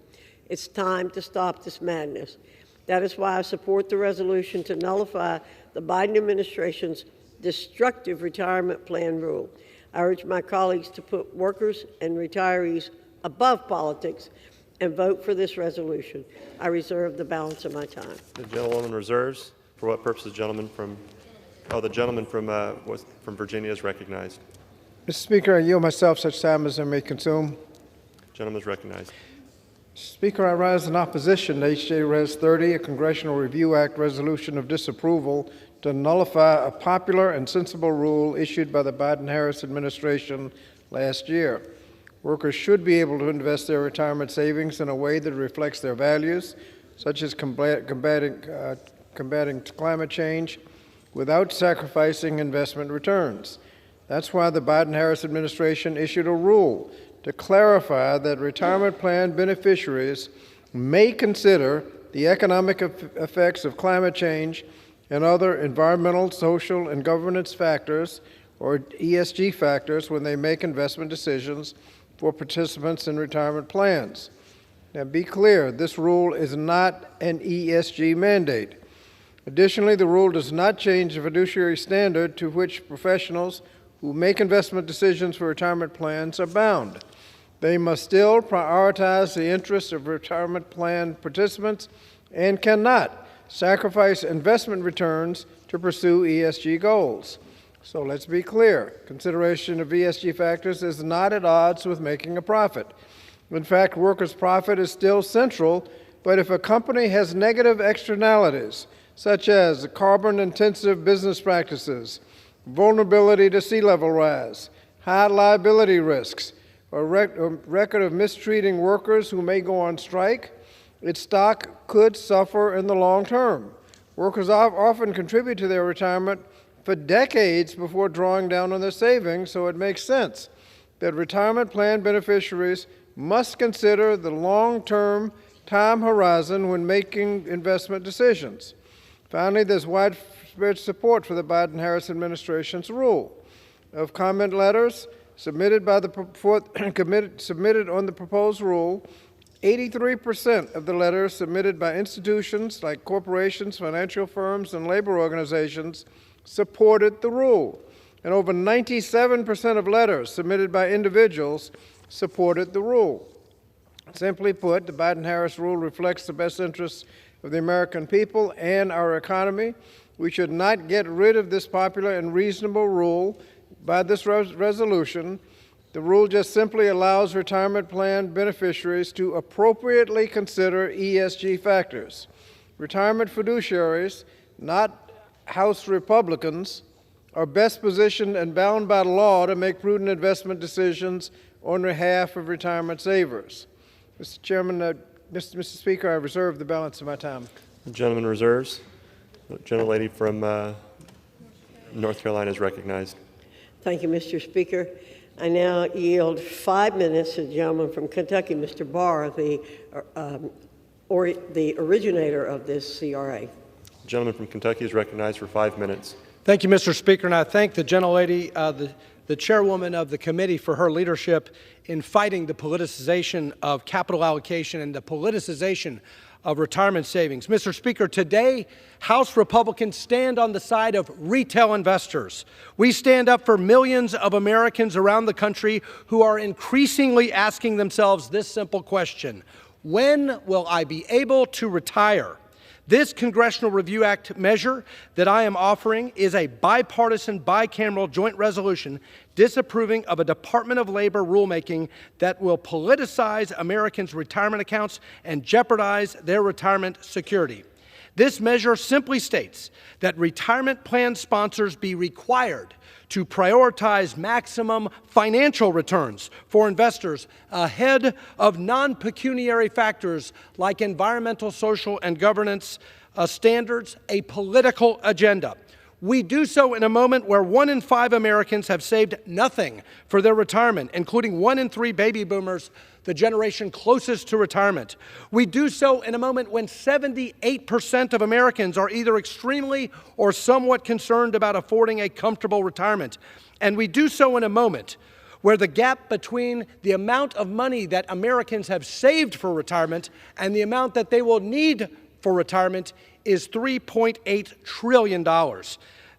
It's time to stop this madness. That is why I support the resolution to nullify the Biden administration's destructive retirement plan rule. I urge my colleagues to put workers and retirees above politics and vote for this resolution. I reserve the balance of my time. The gentlewoman reserves. For what purpose the gentleman from Virginia is recognized. Mr. Speaker, I yield myself such time as I may consume. Gentleman is recognized. Speaker, I rise in opposition to H.J. Res. 30, a Congressional Review Act resolution of disapproval to nullify a popular and sensible rule issued by the Biden-Harris administration last year. Workers should be able to invest their retirement savings in a way that reflects their values, such as combating climate change, without sacrificing investment returns. That's why the Biden-Harris administration issued a rule to clarify that retirement plan beneficiaries may consider the economic effects of climate change and other environmental, social, and governance factors, or ESG factors, when they make investment decisions for participants in retirement plans. Now, be clear, this rule is not an ESG mandate. Additionally, the rule does not change the fiduciary standard to which professionals who make investment decisions for retirement plans are bound. They must still prioritize the interests of retirement plan participants and cannot sacrifice investment returns to pursue ESG goals. So let's be clear. Consideration of ESG factors is not at odds with making a profit. In fact, workers' profit is still central, but if a company has negative externalities, such as carbon-intensive business practices, vulnerability to sea level rise, high liability risks, or record of mistreating workers who may go on strike, its stock could suffer in the long term. Workers often contribute to their retirement for decades before drawing down on their savings, so it makes sense that retirement plan beneficiaries must consider the long-term time horizon when making investment decisions. Finally, there's widespread support for the Biden-Harris administration's rule. Of comment letters submitted on the proposed rule, 83% of the letters submitted by institutions like corporations, financial firms, and labor organizations supported the rule. And over 97% of letters submitted by individuals supported the rule. Simply put, the Biden-Harris rule reflects the best interests of the American people and our economy. We should not get rid of this popular and reasonable rule by this resolution. The rule just simply allows retirement plan beneficiaries to appropriately consider ESG factors. Retirement fiduciaries, not House Republicans, are best positioned and bound by law to make prudent investment decisions on behalf of retirement savers. Mr. Chairman, Mr. Speaker, I reserve the balance of my time. The gentleman reserves. The gentlelady from North Carolina is recognized. Thank you, Mr. Speaker. I now yield 5 minutes to the gentleman from Kentucky, Mr. Barr, the originator of this CRA. The gentleman from Kentucky is recognized for 5 minutes. Thank you, Mr. Speaker, and I thank the gentlelady, the chairwoman of the committee, for her leadership in fighting the politicization of capital allocation and the politicization of retirement savings. Mr. Speaker, today, House Republicans stand on the side of retail investors. We stand up for millions of Americans around the country who are increasingly asking themselves this simple question: when will I be able to retire? This Congressional Review Act measure that I am offering is a bipartisan, bicameral joint resolution disapproving of a Department of Labor rulemaking that will politicize Americans' retirement accounts and jeopardize their retirement security. This measure simply states that retirement plan sponsors be required to prioritize maximum financial returns for investors ahead of non-pecuniary factors like environmental, social, and governance standards, a political agenda. We do so in a moment where 1 in 5 Americans have saved nothing for their retirement, including 1 in 3 baby boomers, the generation closest to retirement. We do so in a moment when 78% of Americans are either extremely or somewhat concerned about affording a comfortable retirement. And we do so in a moment where the gap between the amount of money that Americans have saved for retirement and the amount that they will need for retirement is $3.8 trillion.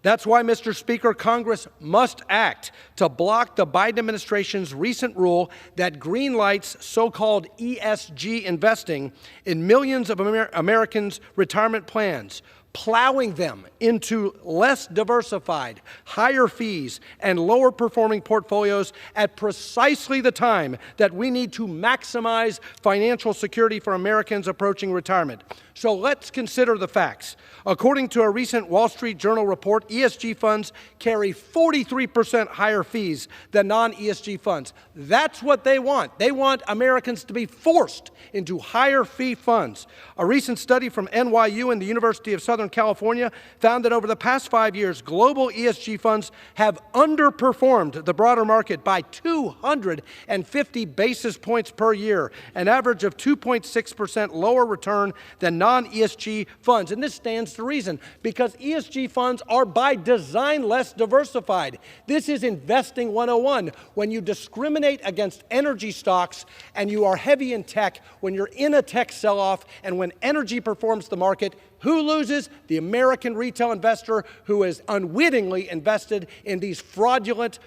That's why, Mr. Speaker, Congress must act to block the Biden administration's recent rule that greenlights so-called ESG investing in millions of Americans' retirement plans, plowing them into less diversified, higher fees, and lower performing portfolios at precisely the time that we need to maximize financial security for Americans approaching retirement. So let's consider the facts. According to a recent Wall Street Journal report, ESG funds carry 43% higher fees than non-ESG funds. That's what they want. They want Americans to be forced into higher fee funds. A recent study from NYU and the University of Southern California found that over the past 5 years, global ESG funds have underperformed the broader market by 250 basis points per year, an average of 2.6% lower return than non-ESG funds. And this stands to reason because ESG funds are by design less diversified. This is investing 101. When you discriminate against energy stocks and you are heavy in tech, when you're in a tech sell-off, and when energy performs the market, Who loses? The American retail investor who has unwittingly invested in these fraudulent,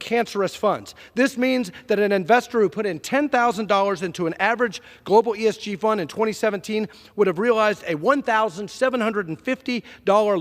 cancerous funds. This means that an investor who put in $10,000 into an average global ESG fund in 2017 would have realized a $1,750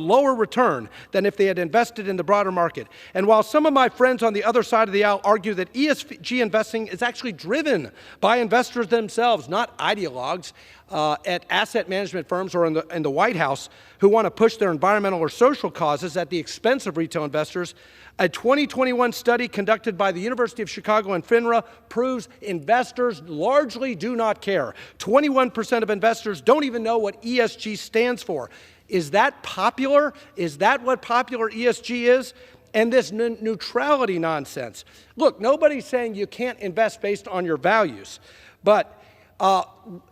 lower return than if they had invested in the broader market. And while some of my friends on the other side of the aisle argue that ESG investing is actually driven by investors themselves, not ideologues, at asset management firms or in the White House who want to push their environmental or social causes at the expense of retail investors, a 2021 study conducted by the University of Chicago and FINRA proves investors largely do not care. 21% of investors don't even know what ESG stands for. Is that popular? Is that what popular ESG is? And this neutrality nonsense. Look, nobody's saying you can't invest based on your values, but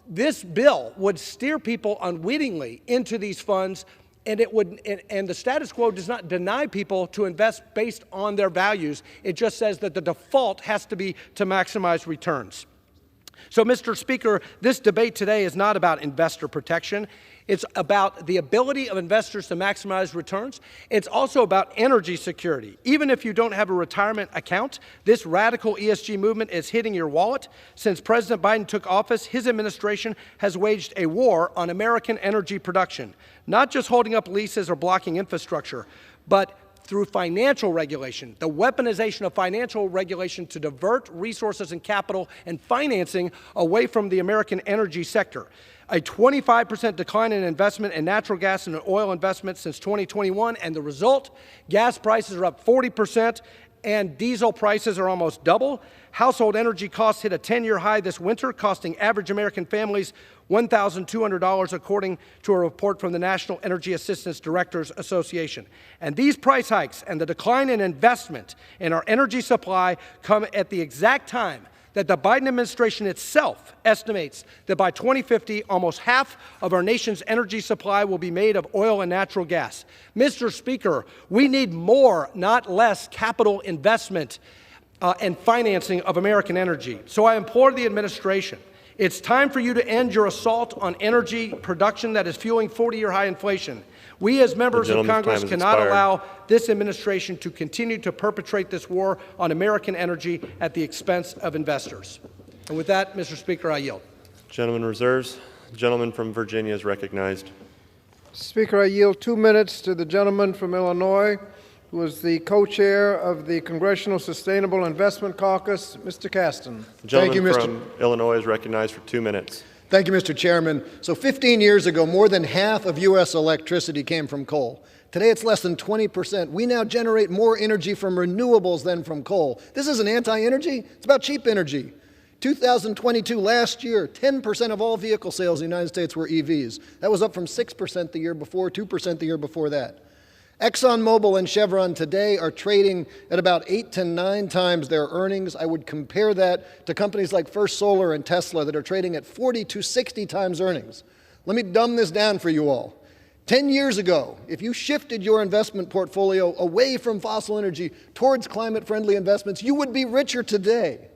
this bill would steer people unwittingly into these funds, and the status quo does not deny people to invest based on their values. It just says that the default has to be to maximize returns. So, Mr. Speaker, this debate today is not about investor protection. It's about the ability of investors to maximize returns. It's also about energy security. Even if you don't have a retirement account, this radical ESG movement is hitting your wallet. Since President Biden took office, his administration has waged a war on American energy production, not just holding up leases or blocking infrastructure, but through financial regulation, the weaponization of financial regulation to divert resources and capital and financing away from the American energy sector. A 25% decline in investment in natural gas and oil investment since 2021, and the result, gas prices are up 40% and diesel prices are almost double. Household energy costs hit a 10-year high this winter, costing average American families $1,200, according to a report from the National Energy Assistance Directors Association. And these price hikes and the decline in investment in our energy supply come at the exact time that the Biden administration itself estimates that by 2050, almost half of our nation's energy supply will be made of oil and natural gas. Mr. Speaker, we need more, not less, capital investment and financing of American energy. So I implore the administration, it's time for you to end your assault on energy production that is fueling 40-year high inflation. We as members of Congress cannot allow this administration to continue to perpetrate this war on American energy at the expense of investors. And with that, Mr. Speaker, I yield. Gentleman reserves. The gentleman from Virginia is recognized. Speaker, I yield 2 minutes to the gentleman from Illinois, who is the co-chair of the Congressional Sustainable Investment Caucus, Mr. Caston. The gentleman from Illinois is recognized for 2 minutes. Thank you, Mr. Chairman. So 15 years ago, more than half of U.S. electricity came from coal. Today, it's less than 20%. We now generate more energy from renewables than from coal. This isn't anti-energy. It's about cheap energy. 2022, last year, 10% of all vehicle sales in the United States were EVs. That was up from 6% the year before, 2% the year before that. ExxonMobil and Chevron today are trading at about 8 to 9 times their earnings. I would compare that to companies like First Solar and Tesla that are trading at 40 to 60 times earnings. Let me dumb this down for you all. 10 years ago, if you shifted your investment portfolio away from fossil energy towards climate-friendly investments, you would be richer today.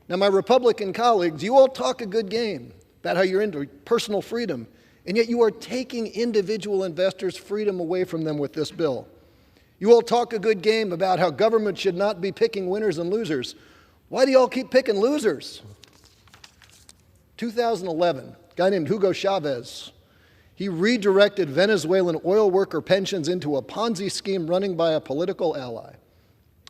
Now, my Republican colleagues, you all talk a good game about how you're into personal freedom, and yet you are taking individual investors' freedom away from them with this bill. You all talk a good game about how government should not be picking winners and losers. Why do you all keep picking losers? 2011, a guy named Hugo Chavez, he redirected Venezuelan oil worker pensions into a Ponzi scheme running by a political ally.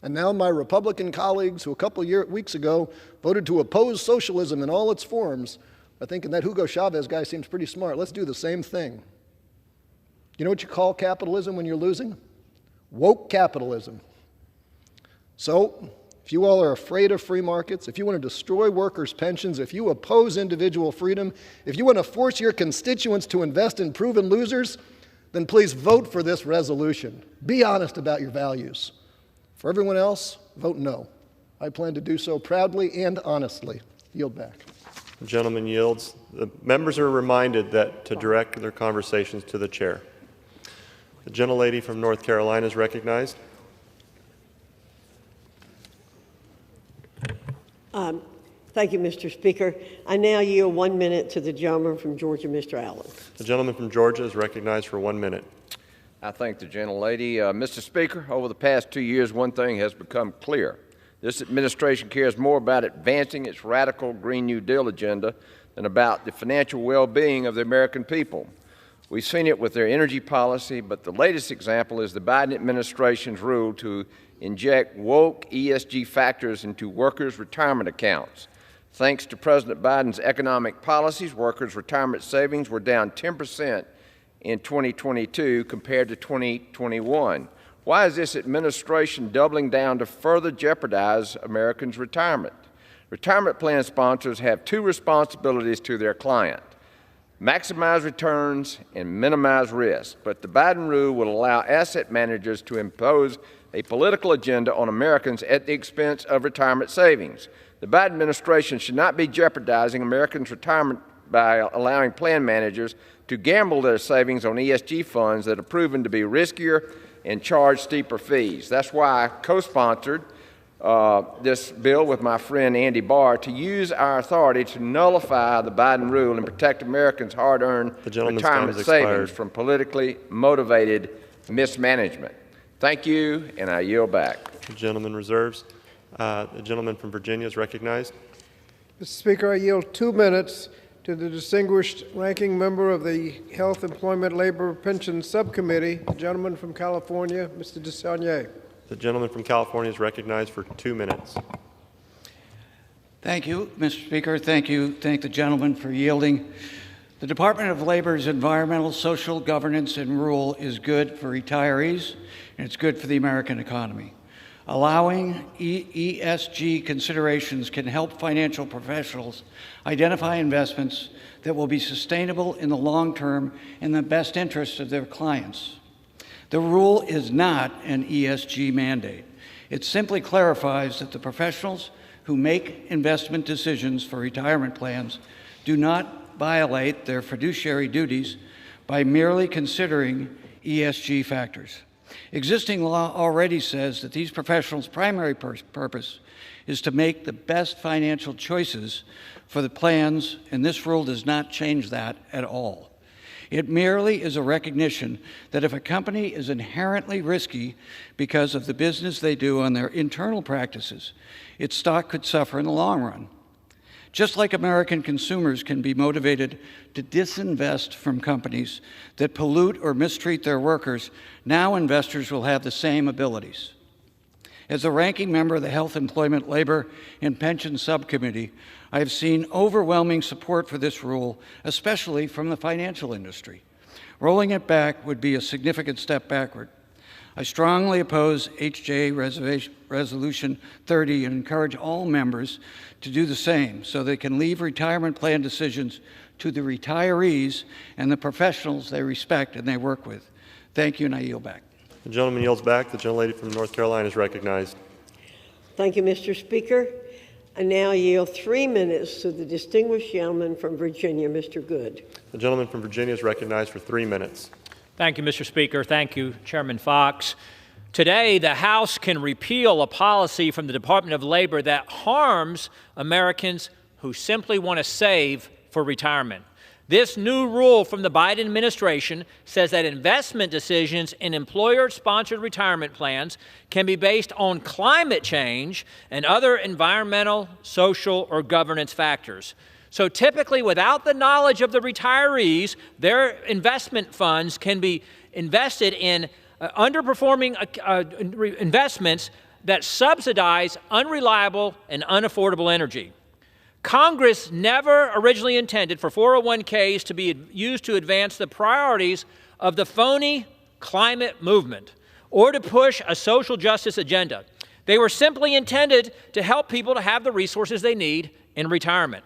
And now my Republican colleagues, who a couple of weeks ago voted to oppose socialism in all its forms, are thinking that Hugo Chavez guy seems pretty smart. Let's do the same thing. You know what you call capitalism when you're losing? Woke capitalism. So, if you all are afraid of free markets, if you want to destroy workers' pensions, if you oppose individual freedom, if you want to force your constituents to invest in proven losers, then please vote for this resolution. Be honest about your values. For everyone else, vote no. I plan to do so proudly and honestly. Yield back. The gentleman yields. The members are reminded that to direct their conversations to the chair. The gentlelady from North Carolina is recognized. Thank you, Mr. Speaker. I now yield 1 minute to the gentleman from Georgia, Mr. Allen. The gentleman from Georgia is recognized for 1 minute. I thank the gentlelady. Mr. Speaker, over the past 2 years, one thing has become clear. This administration cares more about advancing its radical Green New Deal agenda than about the financial well-being of the American people. We've seen it with their energy policy, but the latest example is the Biden administration's rule to inject woke ESG factors into workers' retirement accounts. Thanks to President Biden's economic policies, workers' retirement savings were down 10% in 2022 compared to 2021. Why is this administration doubling down to further jeopardize Americans' retirement? Retirement plan sponsors have two responsibilities to their client: maximize returns and minimize risk. But the Biden rule will allow asset managers to impose a political agenda on Americans at the expense of retirement savings. The Biden administration should not be jeopardizing Americans' retirement by allowing plan managers to gamble their savings on ESG funds that have proven to be riskier and charge steeper fees. That's why I co-sponsored this bill with my friend Andy Barr to use our authority to nullify the Biden rule and protect Americans' hard-earned retirement savings from politically motivated mismanagement. Thank you, and I yield back. The gentleman reserves. The gentleman from Virginia is recognized. Mr. Speaker, I yield 2 minutes to the distinguished ranking member of the Health, Employment, Labor, Pensions Subcommittee, the gentleman from California, Mr. DeSaulnier. The gentleman from California is recognized for 2 minutes. Thank you, Mr. Speaker. Thank the gentleman for yielding. The Department of Labor's environmental, social, governance, and rule is good for retirees, and it's good for the American economy. Allowing ESG considerations can help financial professionals identify investments that will be sustainable in the long term in the best interest of their clients. The rule is not an ESG mandate. It simply clarifies that the professionals who make investment decisions for retirement plans do not violate their fiduciary duties by merely considering ESG factors. Existing law already says that these professionals' primary purpose is to make the best financial choices for the plans, and this rule does not change that at all. It merely is a recognition that if a company is inherently risky because of the business they do on their internal practices, its stock could suffer in the long run. Just like American consumers can be motivated to disinvest from companies that pollute or mistreat their workers, now investors will have the same abilities. As a ranking member of the Health, Employment, Labor, and Pensions Subcommittee, I have seen overwhelming support for this rule, especially from the financial industry. Rolling it back would be a significant step backward. I strongly oppose HJA Resolution 30 and encourage all members to do the same so they can leave retirement plan decisions to the retirees and the professionals they respect and they work with. Thank you, and I yield back. The gentleman yields back. The gentlelady from North Carolina is recognized. Thank you, Mr. Speaker. I now yield 3 minutes to the distinguished gentleman from Virginia, Mr. Good. The gentleman from Virginia is recognized for 3 minutes. Thank you, Mr. Speaker. Thank you, Chairman Fox. Today, the House can repeal a policy from the Department of Labor that harms Americans who simply want to save for retirement. This new rule from the Biden administration says that investment decisions in employer-sponsored retirement plans can be based on climate change and other environmental, social, or governance factors. So typically, without the knowledge of the retirees, their investment funds can be invested in underperforming investments that subsidize unreliable and unaffordable energy. Congress never originally intended for 401ks to be used to advance the priorities of the phony climate movement or to push a social justice agenda. They were simply intended to help people to have the resources they need in retirement.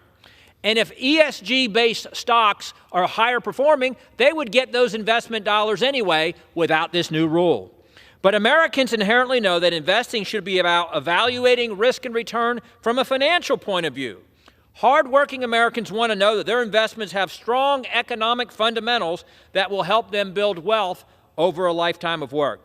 And if ESG-based stocks are higher performing, they would get those investment dollars anyway without this new rule. But Americans inherently know that investing should be about evaluating risk and return from a financial point of view. Hardworking Americans want to know that their investments have strong economic fundamentals that will help them build wealth over a lifetime of work.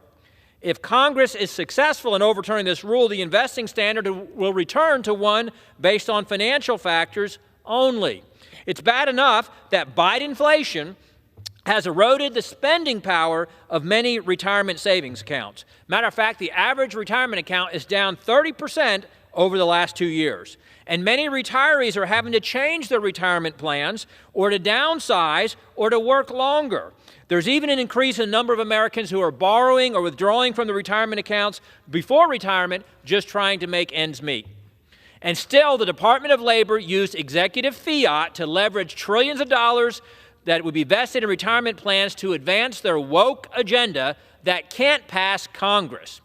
If Congress is successful in overturning this rule, the investing standard will return to one based on financial factors only. It's bad enough that Bidenflation has eroded the spending power of many retirement savings accounts. Matter of fact, the average retirement account is down 30% over the last 2 years. And many retirees are having to change their retirement plans or to downsize or to work longer. There's even an increase in the number of Americans who are borrowing or withdrawing from the retirement accounts before retirement, just trying to make ends meet. And still, the Department of Labor used executive fiat to leverage trillions of dollars that would be vested in retirement plans to advance their woke agenda that can't pass Congress.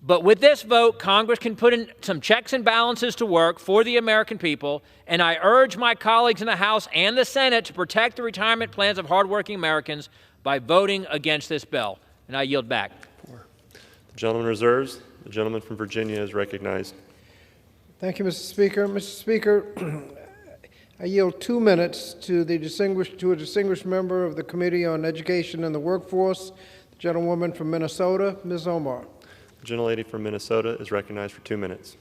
But with this vote, Congress can put in some checks and balances to work for the American people, and I urge my colleagues in the House and the Senate to protect the retirement plans of hardworking Americans by voting against this bill. And I yield back. The gentleman reserves. The gentleman from Virginia is recognized. Thank you, Mr. Speaker. Mr. Speaker, I yield 2 minutes to a distinguished member of the Committee on Education and the Workforce, the gentlewoman from Minnesota, Ms. Omar. The gentlelady from Minnesota is recognized for 2 minutes.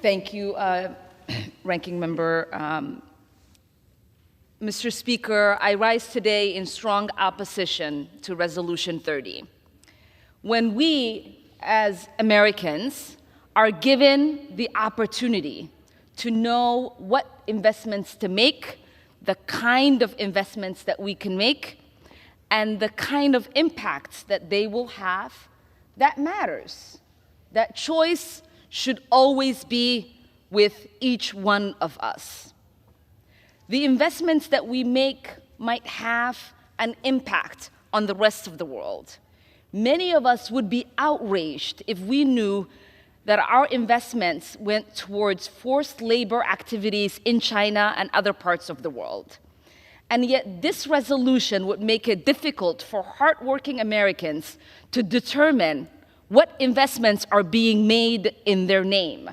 Thank you, Ranking Member. Mr. Speaker, I rise today in strong opposition to Resolution 30. When we, as Americans, are given the opportunity to know what investments to make, the kind of investments that we can make, and the kind of impacts that they will have, that matters. That choice should always be with each one of us. The investments that we make might have an impact on the rest of the world. Many of us would be outraged if we knew that our investments went towards forced labor activities in China and other parts of the world. And yet this resolution would make it difficult for hardworking Americans to determine what investments are being made in their name.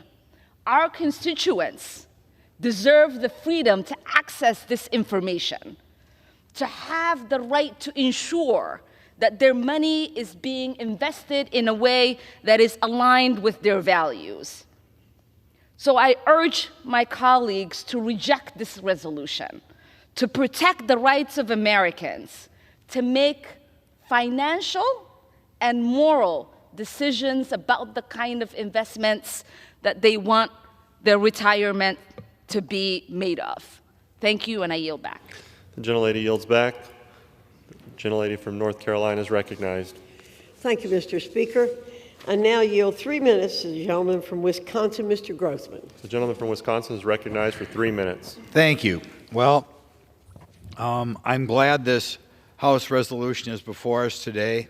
Our constituents deserve the freedom to access this information, to have the right to ensure that their money is being invested in a way that is aligned with their values. So I urge my colleagues to reject this resolution, to protect the rights of Americans, to make financial and moral decisions about the kind of investments that they want their retirement to be made of. Thank you, and I yield back. The gentlelady yields back. The gentlelady from North Carolina is recognized. Thank you, Mr. Speaker. I now yield 3 minutes to the gentleman from Wisconsin, Mr. Grothman. The gentleman from Wisconsin is recognized for 3 minutes. Thank you. Well, I'm glad this House resolution is before us today.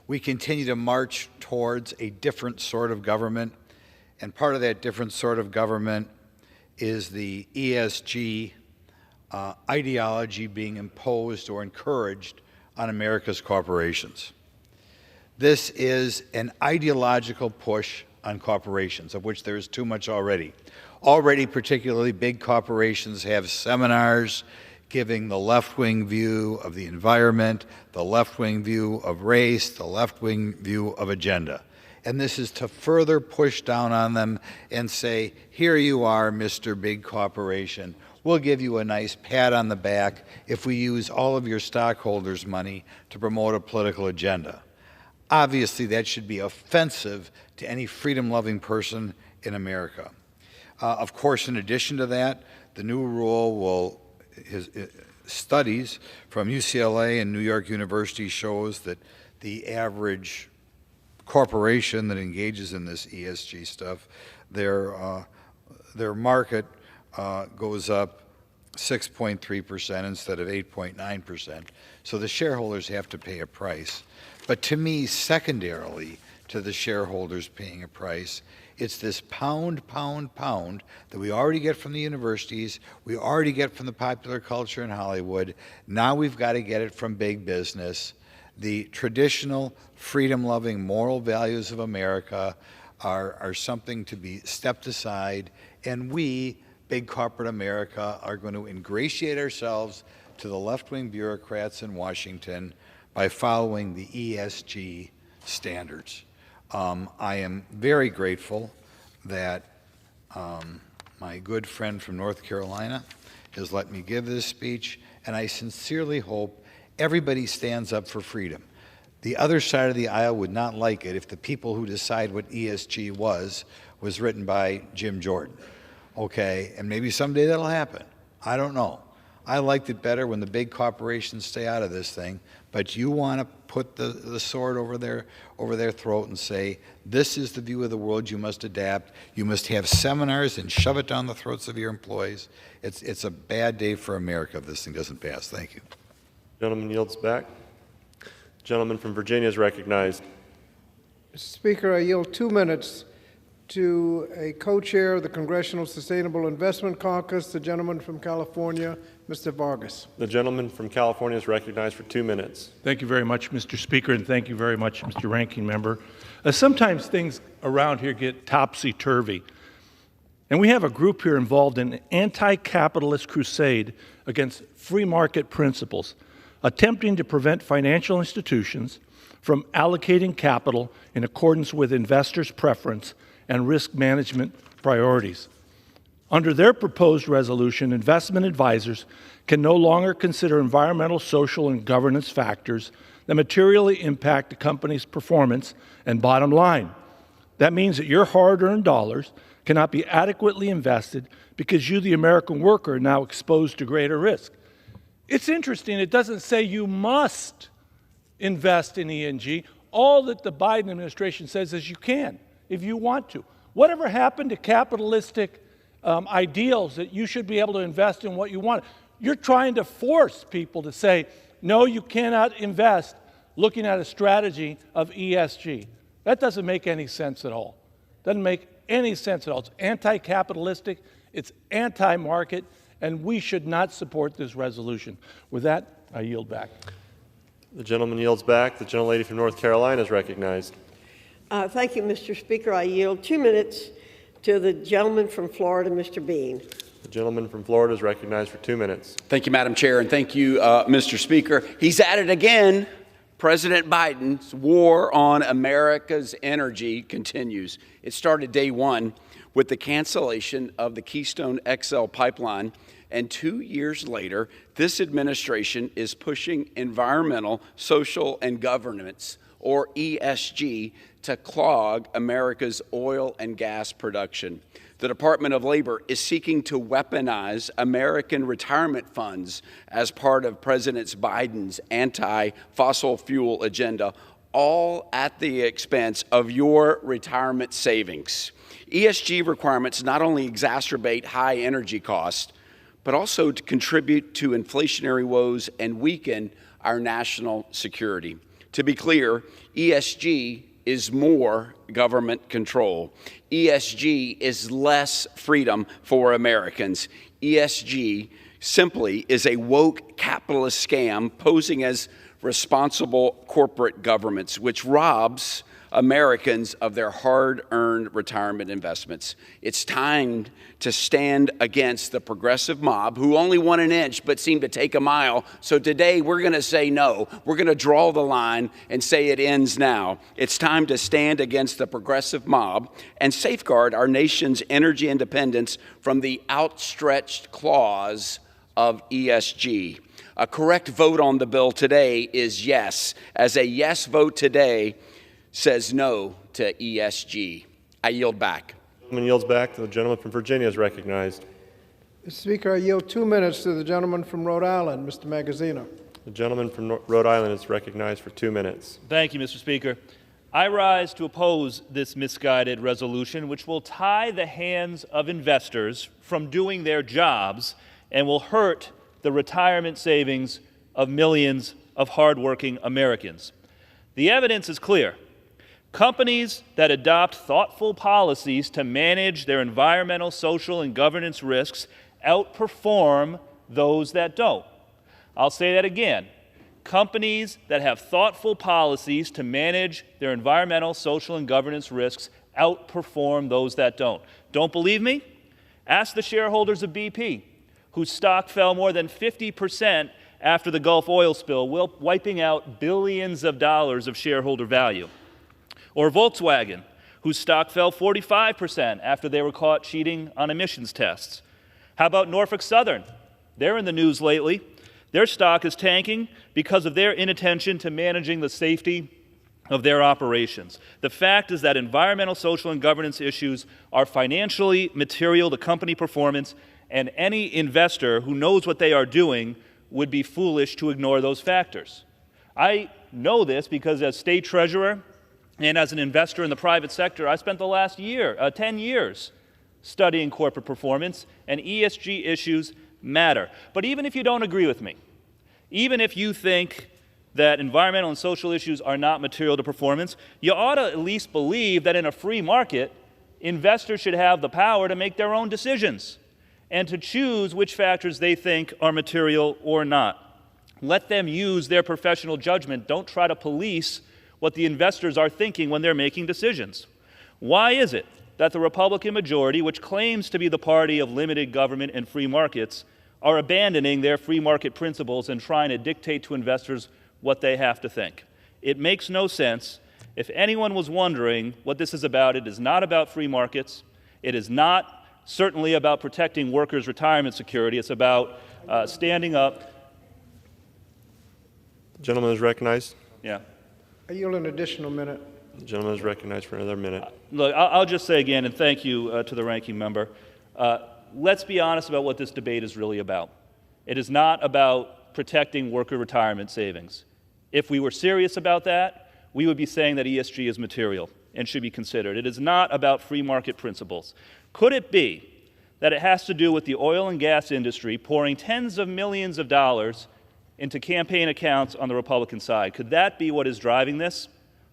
We continue to march towards a different sort of government, and part of that different sort of government is the ESG ideology being imposed or encouraged on America's corporations. This is an ideological push on corporations, of which there is too much already. Already, particularly big corporations have seminars giving the left-wing view of the environment, the left-wing view of race, the left-wing view of agenda. And this is to further push down on them and say, here you are, Mr. Big Corporation. We'll give you a nice pat on the back if we use all of your stockholders' money to promote a political agenda. Obviously, that should be offensive to any freedom-loving person in America. Of course, in addition to that, the new rule will, studies from UCLA and New York University shows that the average corporation that engages in this ESG stuff, their market goes up 6.3% instead of 8.9%. So the shareholders have to pay a price. But to me, secondarily to the shareholders paying a price, it's this pound that we already get from the universities, we already get from the popular culture in Hollywood. Now we've got to get it from big business. The traditional freedom-loving moral values of America are something to be stepped aside, and we, big corporate America, are going to ingratiate ourselves to the left-wing bureaucrats in Washington by following the ESG standards. I am very grateful that my good friend from North Carolina has let me give this speech, and I sincerely hope everybody stands up for freedom. The other side of the aisle would not like it if the people who decide what ESG was written by Jim Jordan. Okay, and maybe someday that'll happen. I don't know. I liked it better when the big corporations stay out of this thing, but you want to put the sword over their throat and say, this is the view of the world, you must adapt, you must have seminars and shove it down the throats of your employees. It's a bad day for America if this thing doesn't pass. Thank you. Gentleman yields back. Gentleman from Virginia is recognized. Mr. Speaker, I yield 2 minutes to a co-chair of the Congressional Sustainable Investment Caucus, the gentleman from California, Mr. Vargas. The gentleman from California is recognized for 2 minutes. Thank you very much, Mr. Speaker, and thank you very much, Mr. Ranking Member. Sometimes things around here get topsy-turvy, and we have a group here involved in an anti-capitalist crusade against free market principles, attempting to prevent financial institutions from allocating capital in accordance with investors' preference and risk management priorities. Under their proposed resolution, investment advisors can no longer consider environmental, social, and governance factors that materially impact a company's performance and bottom line. That means that your hard-earned dollars cannot be adequately invested because you, the American worker, are now exposed to greater risk. It's interesting, it doesn't say you must invest in ESG. All that the Biden administration says is you can, if you want to. Whatever happened to capitalistic ideals that you should be able to invest in what you want? You're trying to force people to say, no, you cannot invest looking at a strategy of ESG. That doesn't make any sense at all. Doesn't make any sense at all. It's anti-capitalistic, it's anti-market, and we should not support this resolution. With that, I yield back. The gentleman yields back. The gentlelady from North Carolina is recognized. Thank you, Mr. Speaker. I yield 2 minutes to the gentleman from Florida, Mr. Bean. The gentleman from Florida is recognized for 2 minutes. Thank you, Madam Chair, and thank you, Mr. Speaker. He's at it again. President Biden's war on America's energy continues. It started day one with the cancellation of the Keystone XL pipeline, and 2 years later, this administration is pushing environmental, social, and governance, or ESG, to clog America's oil and gas production. The Department of Labor is seeking to weaponize American retirement funds as part of President Biden's anti-fossil fuel agenda, all at the expense of your retirement savings. ESG requirements not only exacerbate high energy costs, but also to contribute to inflationary woes and weaken our national security. To be clear, ESG is more government control. ESG is less freedom for Americans. ESG simply is a woke capitalist scam posing as responsible corporate governments, which robs Americans of their hard-earned retirement investments. It's time to stand against the progressive mob who only want an inch but seem to take a mile. So today we're going to say no. We're going to draw the line and say it ends now. It's time to stand against the progressive mob and safeguard our nation's energy independence from the outstretched claws of ESG. A correct vote on the bill today is yes. As a yes vote today says no to ESG. I yield back. The gentleman yields back. The gentleman from Virginia is recognized. Mr. Speaker, I yield 2 minutes to the gentleman from Rhode Island, Mr. Magazino. The gentleman from Rhode Island is recognized for 2 minutes. Thank you, Mr. Speaker. I rise to oppose this misguided resolution, which will tie the hands of investors from doing their jobs and will hurt the retirement savings of millions of hardworking Americans. The evidence is clear. Companies that adopt thoughtful policies to manage their environmental, social, and governance risks outperform those that don't. I'll say that again. Companies that have thoughtful policies to manage their environmental, social, and governance risks outperform those that don't. Don't believe me? Ask the shareholders of BP, whose stock fell more than 50% after the Gulf oil spill, wiping out billions of dollars of shareholder value. Or Volkswagen, whose stock fell 45% after they were caught cheating on emissions tests. How about Norfolk Southern? They're in the news lately. Their stock is tanking because of their inattention to managing the safety of their operations. The fact is that environmental, social, and governance issues are financially material to company performance, and any investor who knows what they are doing would be foolish to ignore those factors. I know this because as state treasurer and as an investor in the private sector, I spent the last 10 years studying corporate performance, and ESG issues matter. But even if you don't agree with me, even if you think that environmental and social issues are not material to performance, you ought to at least believe that in a free market, investors should have the power to make their own decisions and to choose which factors they think are material or not. Let them use their professional judgment. Don't try to police what the investors are thinking when they're making decisions. Why is it that the Republican majority, which claims to be the party of limited government and free markets, are abandoning their free market principles and trying to dictate to investors what they have to think? It makes no sense. If anyone was wondering what this is about, it is not about free markets. It is not certainly about protecting workers' retirement security. It's about standing up. The gentleman is recognized. Yeah. I yield an additional minute. The gentleman is recognized for another minute. Look, I'll just say again, and thank you to the ranking member, let's be honest about what this debate is really about. It is not about protecting worker retirement savings. If we were serious about that, we would be saying that ESG is material and should be considered. It is not about free market principles. Could it be that it has to do with the oil and gas industry pouring tens of millions of dollars into campaign accounts on the Republican side? Could that be what is driving this?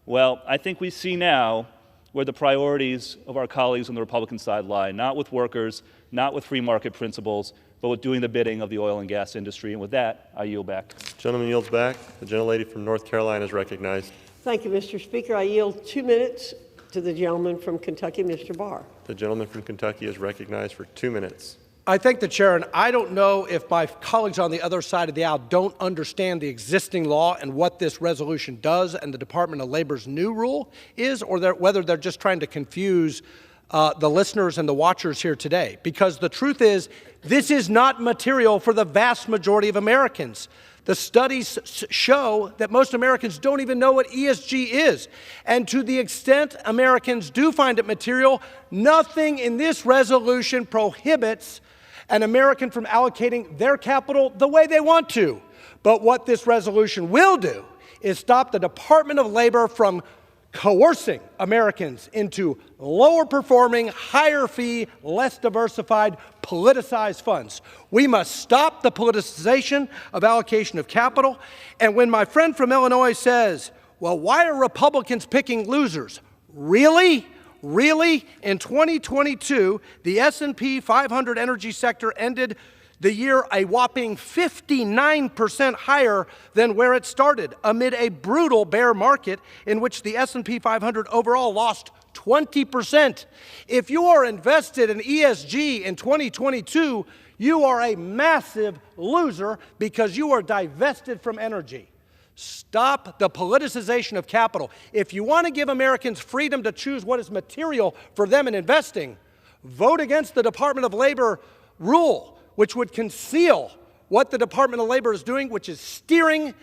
Well, I think we see now where the priorities of our colleagues on the Republican side lie, not with workers, not with free market principles, but with doing the bidding of the oil and gas industry. And with that, I yield back. Gentleman yields back. The gentlelady from North Carolina is recognized. Thank you, Mr. Speaker. I yield 2 minutes to the gentleman from Kentucky, Mr. Barr. The gentleman from Kentucky is recognized for 2 minutes. I thank the chair, and I don't know if my colleagues on the other side of the aisle don't understand the existing law and what this resolution does and the Department of Labor's new rule is, or whether they're just trying to confuse the listeners and the watchers here today. Because the truth is, this is not material for the vast majority of Americans. The studies show that most Americans don't even know what ESG is. And to the extent Americans do find it material, nothing in this resolution prohibits an American from allocating their capital the way they want to. But what this resolution will do is stop the Department of Labor from coercing Americans into lower performing, higher fee, less diversified, politicized funds. We must stop the politicization of allocation of capital. And when my friend from Illinois says, well, why are Republicans picking losers? Really? Really? In 2022, the S&P 500 energy sector ended the year a whopping 59% higher than where it started, amid a brutal bear market in which the S&P 500 overall lost 20%. If you are invested in ESG in 2022, you are a massive loser because you are divested from energy. Stop the politicization of capital. If you want to give Americans freedom to choose what is material for them in investing, vote against the Department of Labor rule, which would conceal what the Department of Labor is doing, which is steering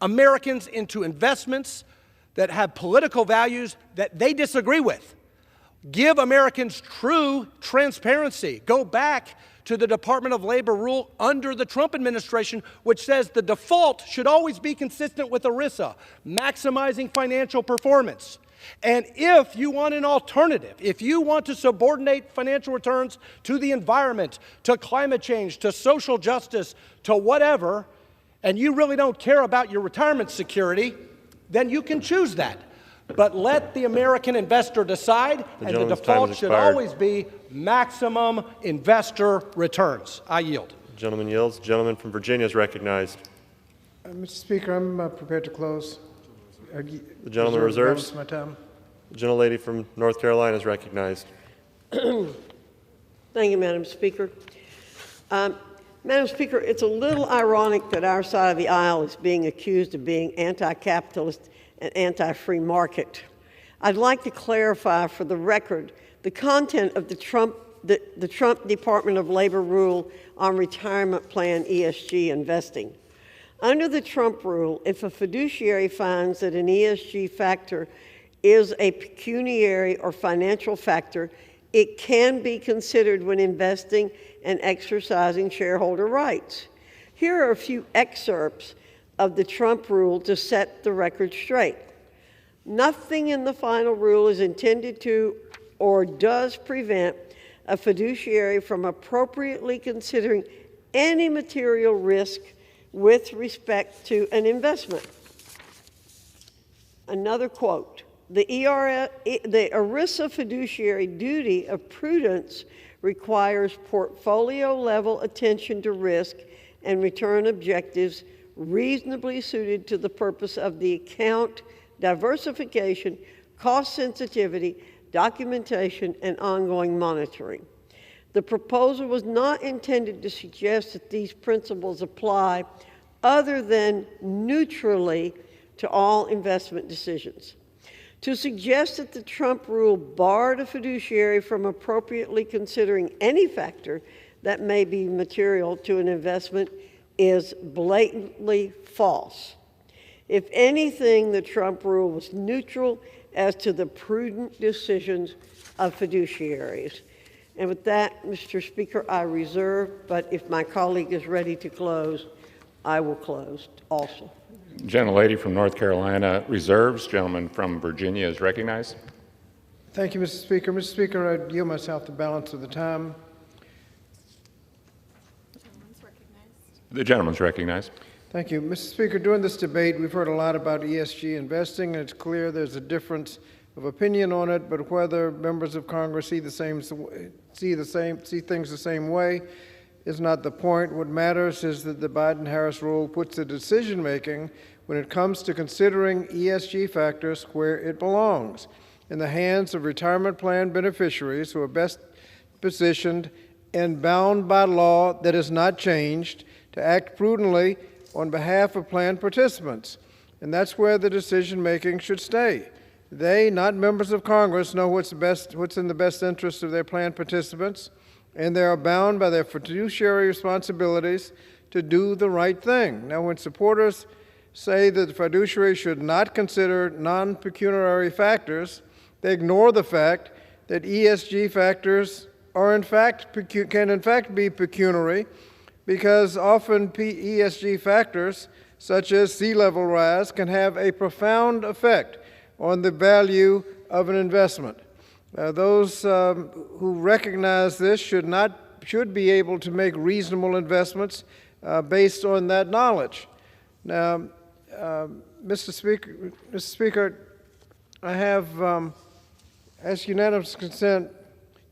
Americans into investments that have political values that they disagree with. Give Americans true transparency. Go back to the Department of Labor rule under the Trump administration, which says the default should always be consistent with ERISA, maximizing financial performance. And if you want an alternative, if you want to subordinate financial returns to the environment, to climate change, to social justice, to whatever, and you really don't care about your retirement security, then you can choose that. But let the American investor decide, and the default should always be maximum investor returns. I yield. The gentleman yields. The gentleman from Virginia is recognized. Mr. Speaker, I'm prepared to close. The gentleman reserves. My time. The gentlelady from North Carolina is recognized. Thank you, Madam Speaker. Madam Speaker, it's a little ironic that our side of the aisle is being accused of being anti-capitalist and anti-free market. I'd like to clarify for the record the content of the Trump Department of Labor rule on retirement plan ESG investing. Under the Trump rule, if a fiduciary finds that an ESG factor is a pecuniary or financial factor, it can be considered when investing and exercising shareholder rights. Here are a few excerpts of the Trump rule to set the record straight. Nothing in the final rule is intended to or does prevent a fiduciary from appropriately considering any material risk with respect to an investment. Another quote, the ERISA fiduciary duty of prudence requires portfolio-level attention to risk and return objectives reasonably suited to the purpose of the account, diversification, cost sensitivity, documentation, and ongoing monitoring. The proposal was not intended to suggest that these principles apply other than neutrally to all investment decisions. To suggest that the Trump rule barred a fiduciary from appropriately considering any factor that may be material to an investment is blatantly false. If anything, the Trump rule was neutral as to the prudent decisions of fiduciaries. And with that, Mr. Speaker, I reserve, but if my colleague is ready to close, I will close also. Gentlelady from North Carolina reserves. Gentleman from Virginia is recognized. Thank you, Mr. Speaker. Mr. Speaker, I yield myself the balance of the time. The gentleman's recognized. Thank you. Mr. Speaker, during this debate, we've heard a lot about ESG investing, and it's clear there's a difference of opinion on it, but whether members of Congress see things the same way is not the point. What matters is that the Biden-Harris rule puts the decision-making when it comes to considering ESG factors where it belongs, in the hands of retirement plan beneficiaries who are best positioned and bound by law that has not changed to act prudently on behalf of plan participants. And that's where the decision-making should stay. They, not members of Congress, know what's in the best interest of their plan participants, and they are bound by their fiduciary responsibilities to do the right thing. Now, when supporters say that the fiduciary should not consider non-pecuniary factors, they ignore the fact that ESG factors are can in fact be pecuniary, because often ESG factors, such as sea level rise, can have a profound effect on the value of an investment. Those who recognize this should be able to make reasonable investments based on that knowledge. Now, Mr. Speaker, I have asked unanimous consent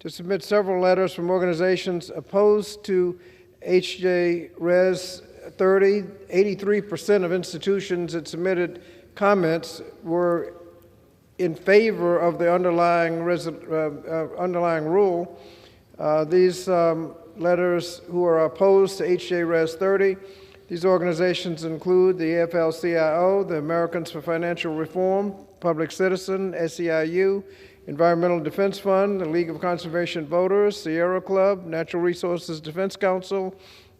to submit several letters from organizations opposed to H.J. Res. 30. 83% of institutions that submitted comments were in favor of the underlying rule. These letters who are opposed to H.J. Res. 30, these organizations include the AFL-CIO, the Americans for Financial Reform, Public Citizen, SEIU, Environmental Defense Fund, the League of Conservation Voters, Sierra Club, Natural Resources Defense Council,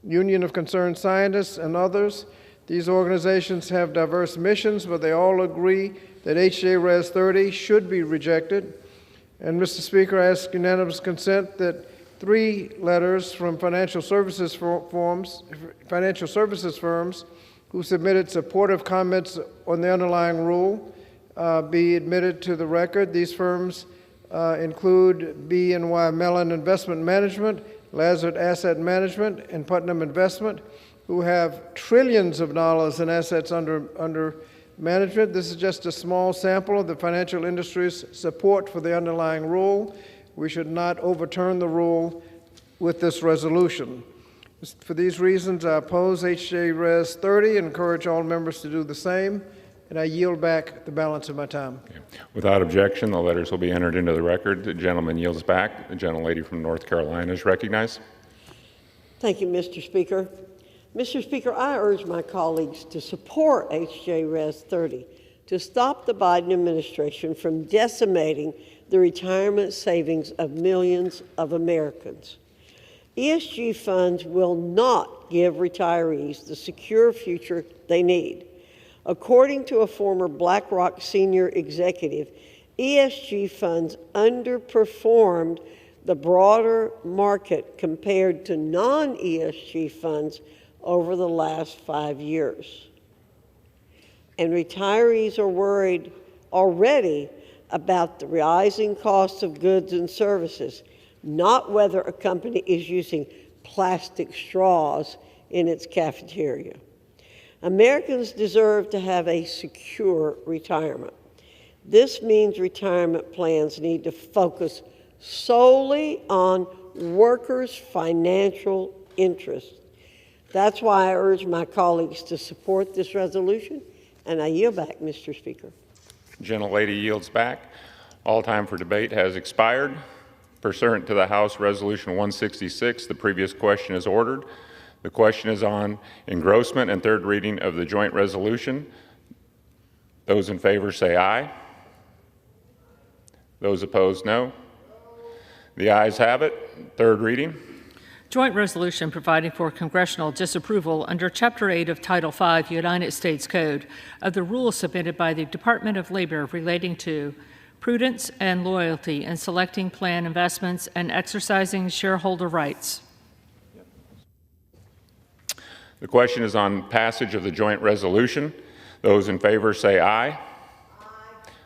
Union of Concerned Scientists, and others. These organizations have diverse missions, but they all agree that H.J. Res. 30 should be rejected. And Mr. Speaker, I ask unanimous consent that 3 letters from financial services firms who submitted supportive comments on the underlying rule be admitted to the record. These firms include BNY Mellon Investment Management, Lazard Asset Management, and Putnam Investment, who have trillions of dollars in assets under management. This is just a small sample of the financial industry's support for the underlying rule. We should not overturn the rule with this resolution. For these reasons, I oppose H.J. Res. 30 and encourage all members to do the same, and I yield back the balance of my time. Okay. Without objection, the letters will be entered into the record. The gentleman yields back. The gentlelady from North Carolina is recognized. Thank you, Mr. Speaker. Mr. Speaker, I urge my colleagues to support H.J. Res. 30 to stop the Biden administration from decimating the retirement savings of millions of Americans. ESG funds will not give retirees the secure future they need. According to a former BlackRock senior executive, ESG funds underperformed the broader market compared to non-ESG funds over the last 5 years. And retirees are worried already about the rising costs of goods and services, not whether a company is using plastic straws in its cafeteria. Americans deserve to have a secure retirement. This means retirement plans need to focus solely on workers' financial interests. That's why I urge my colleagues to support this resolution, and I yield back, Mr. Speaker. Gentlelady yields back. All time for debate has expired. Pursuant to the House Resolution 166, the previous question is ordered. The question is on engrossment and third reading of the joint resolution. Those in favor say aye. Those opposed, no. The ayes have it. Third reading. Joint resolution providing for congressional disapproval under Chapter 8 of Title V United States Code of the rules submitted by the Department of Labor relating to prudence and loyalty in selecting plan investments and exercising shareholder rights. The question is on passage of the joint resolution. Those in favor say aye.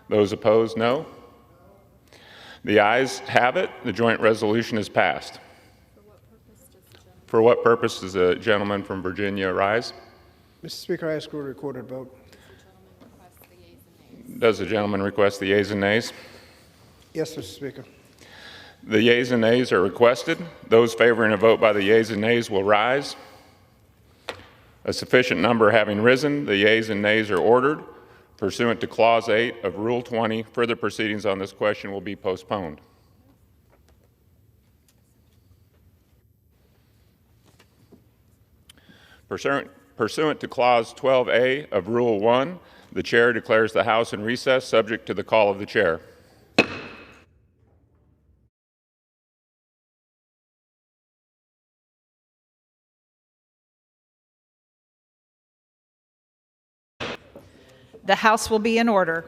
Those opposed, no. The ayes have it. The joint resolution is passed. For what purpose does the gentleman from Virginia rise? Mr. Speaker, I ask for a recorded vote. Does the gentleman request the yeas and nays? Yes, Mr. Speaker. The yeas and nays are requested. Those favoring a vote by the yeas and nays will rise. A sufficient number having risen, the yeas and nays are ordered. Pursuant to Clause 8 of Rule 20, further proceedings on this question will be postponed. Pursuant to Clause 12A of Rule 1, the Chair declares the House in recess subject to the call of the Chair. The House will be in order.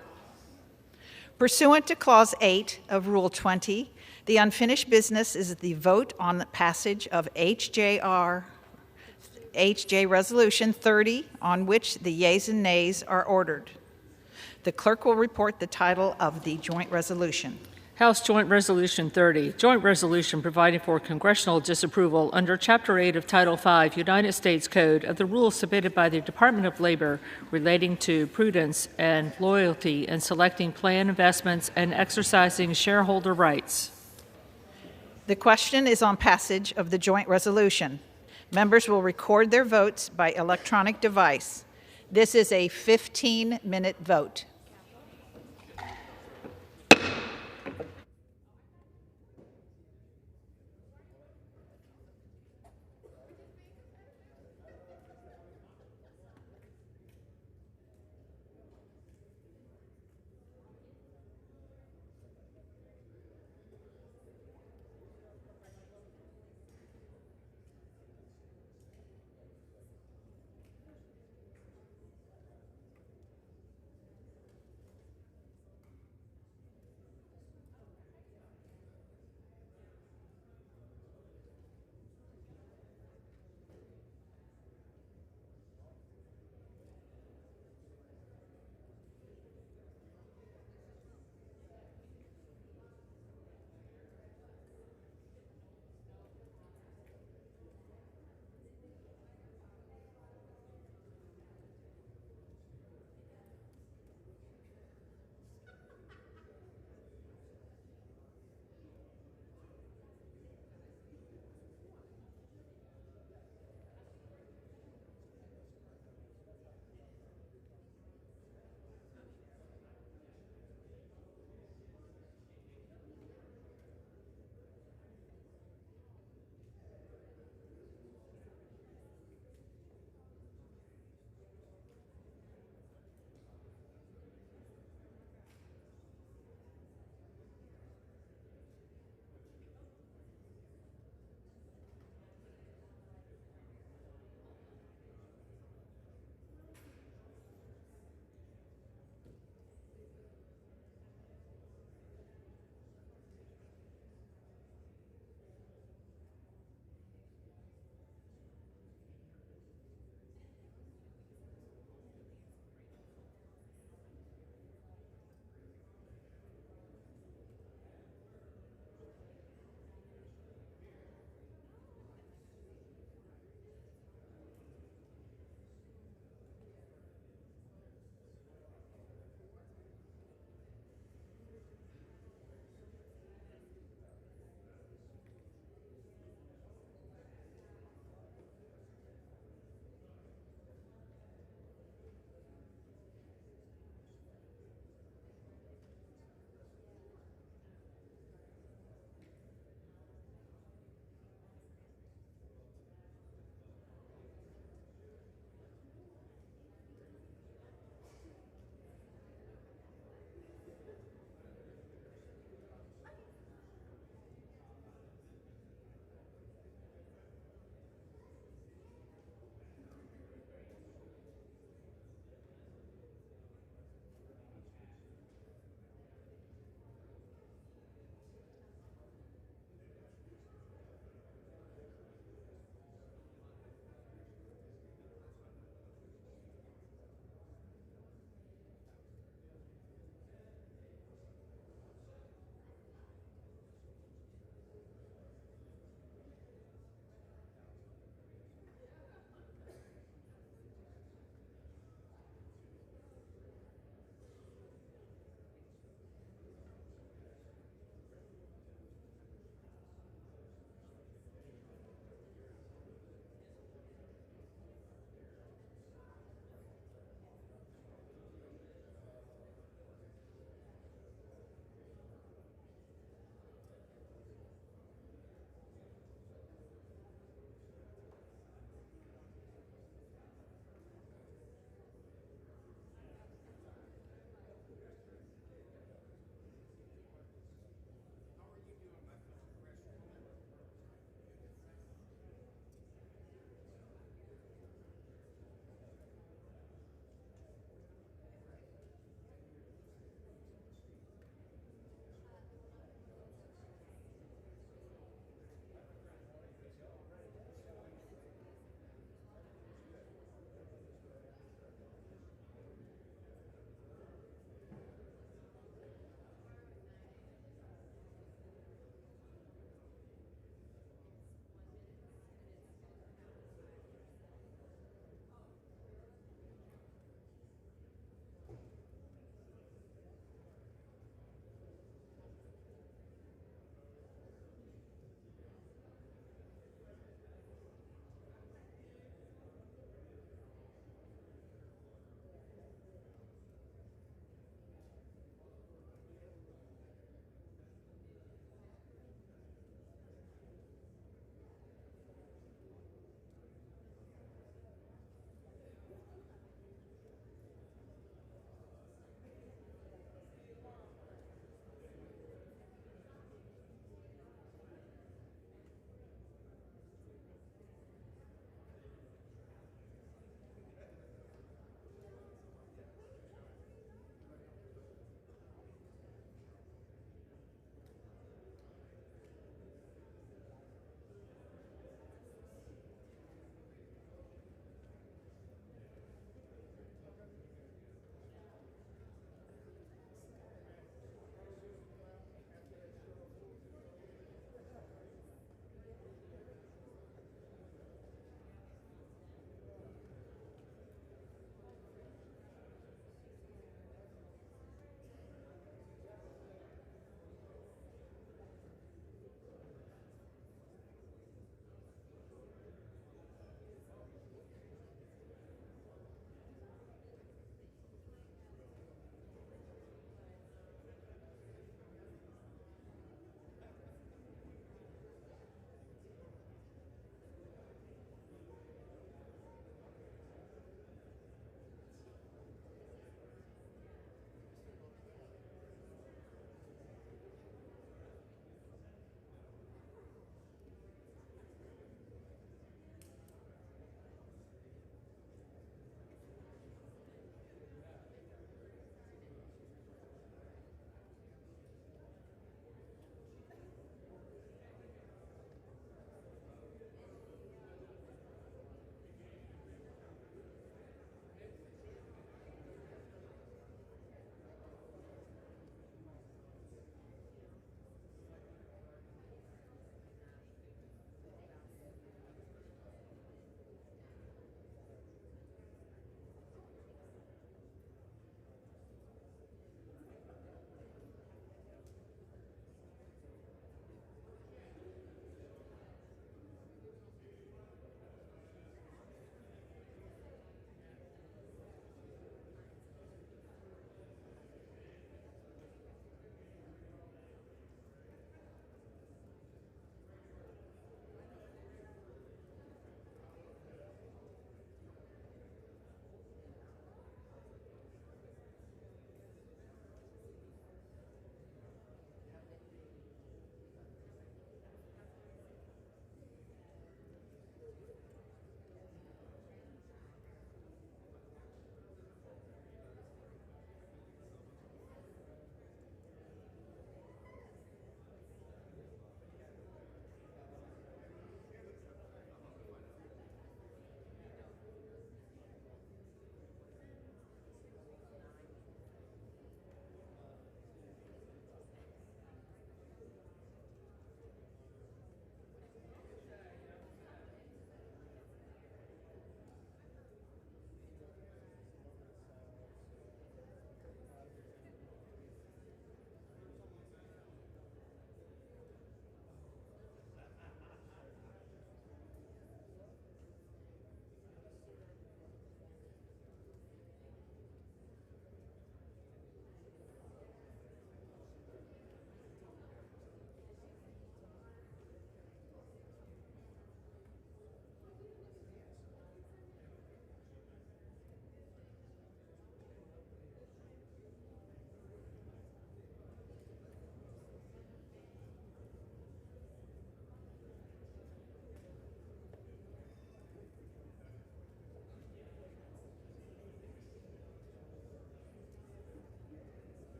Pursuant to Clause 8 of Rule 20, the unfinished business is the vote on the passage of HJ Resolution 30, on which the yeas and nays are ordered. The clerk will report the title of the joint resolution. House Joint Resolution 30, joint resolution providing for congressional disapproval under Chapter 8 of Title V United States Code of the rules submitted by the Department of Labor relating to prudence and loyalty in selecting plan investments and exercising shareholder rights. The question is on passage of the joint resolution. Members will record their votes by electronic device. This is a 15-minute vote.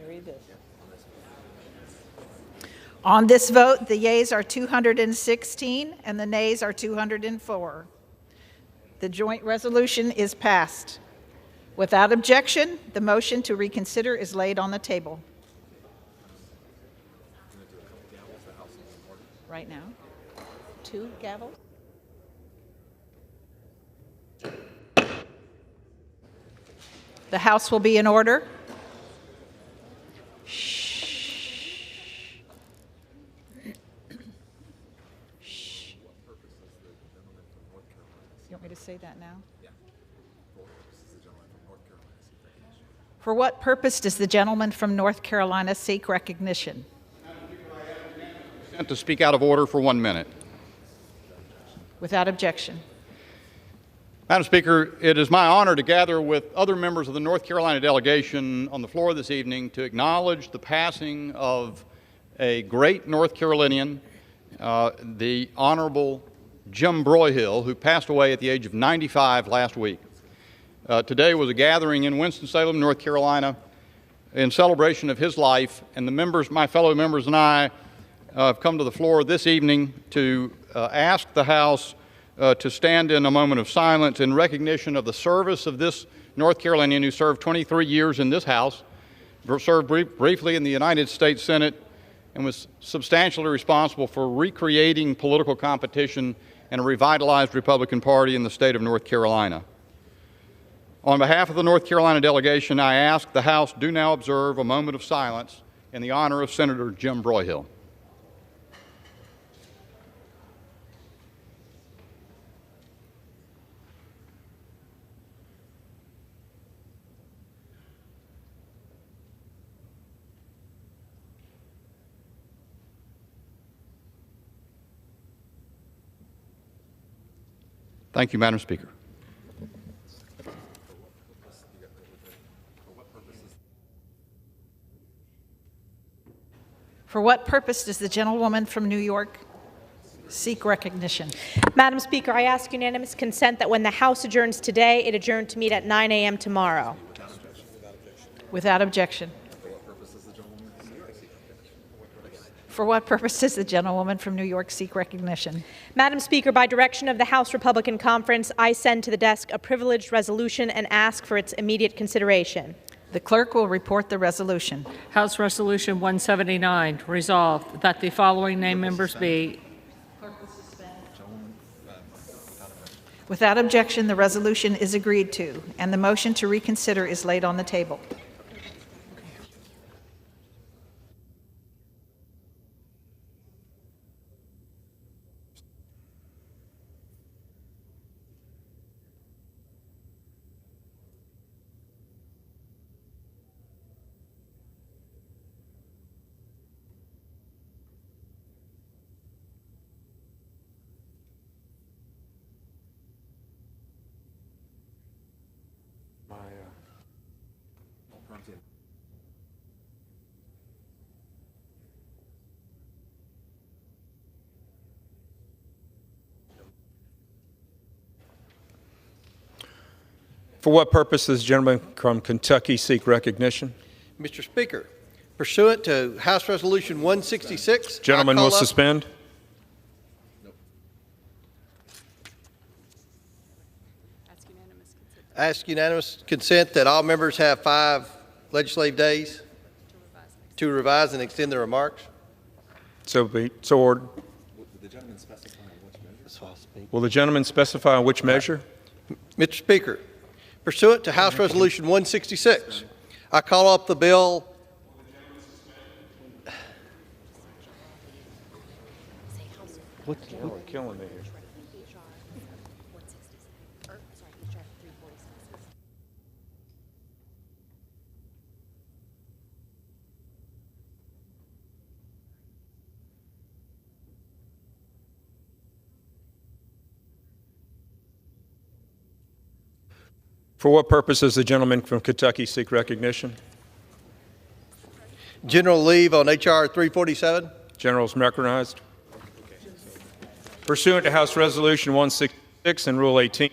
Read this. On this vote, the yeas are 216 and the nays are 204. The joint resolution is passed. Without objection, the motion to reconsider is laid on the table. Right now, 2 gavels. The House will be in order. You want me to say that now? For what purpose does the gentleman from North Carolina seek recognition? To speak out of order for 1 minute. Without objection. Madam Speaker, it is my honor to gather with other members of the North Carolina delegation on the floor this evening to acknowledge the passing of a great North Carolinian, the Honorable Jim Broyhill, who passed away at the age of 95 last week. Today was a gathering in Winston-Salem, North Carolina, in celebration of his life, and the members, my fellow members and I, have come to the floor this evening to ask the House to stand in a moment of silence in recognition of the service of this North Carolinian who served 23 years in this House, served briefly in the United States Senate, and was substantially responsible for recreating political competition and a revitalized Republican Party in the state of North Carolina. On behalf of the North Carolina delegation, I ask the House do now observe a moment of silence in the honor of Senator Jim Broyhill. Thank you, Madam Speaker. For what purpose does the gentlewoman from New York seek recognition? Madam Speaker, I ask unanimous consent that when the House adjourns today, it adjourn to meet at 9 a.m. tomorrow. Without objection. For what purpose does the gentlewoman from New York seek recognition? Madam Speaker, by direction of the House Republican Conference, I send to the desk a privileged resolution and ask for its immediate consideration. The clerk will report the resolution. House Resolution 179, resolved that the following named members be. Without objection, the resolution is agreed to, and the motion to reconsider is laid on the table. For what purpose does the gentleman from Kentucky seek recognition? Mr. Speaker, pursuant to House Resolution 166, Gentleman will suspend. I ask unanimous consent that all members have 5 legislative days to revise and extend their remarks. So be so ordered. Will the gentleman specify which measure? Mr. Speaker, pursuant to House Resolution 166, I call up the bill. What's killing me here? For what purpose does the gentleman from Kentucky seek recognition? General leave on H.R. 347. General is recognized. Pursuant to House Resolution 166 and Rule 18.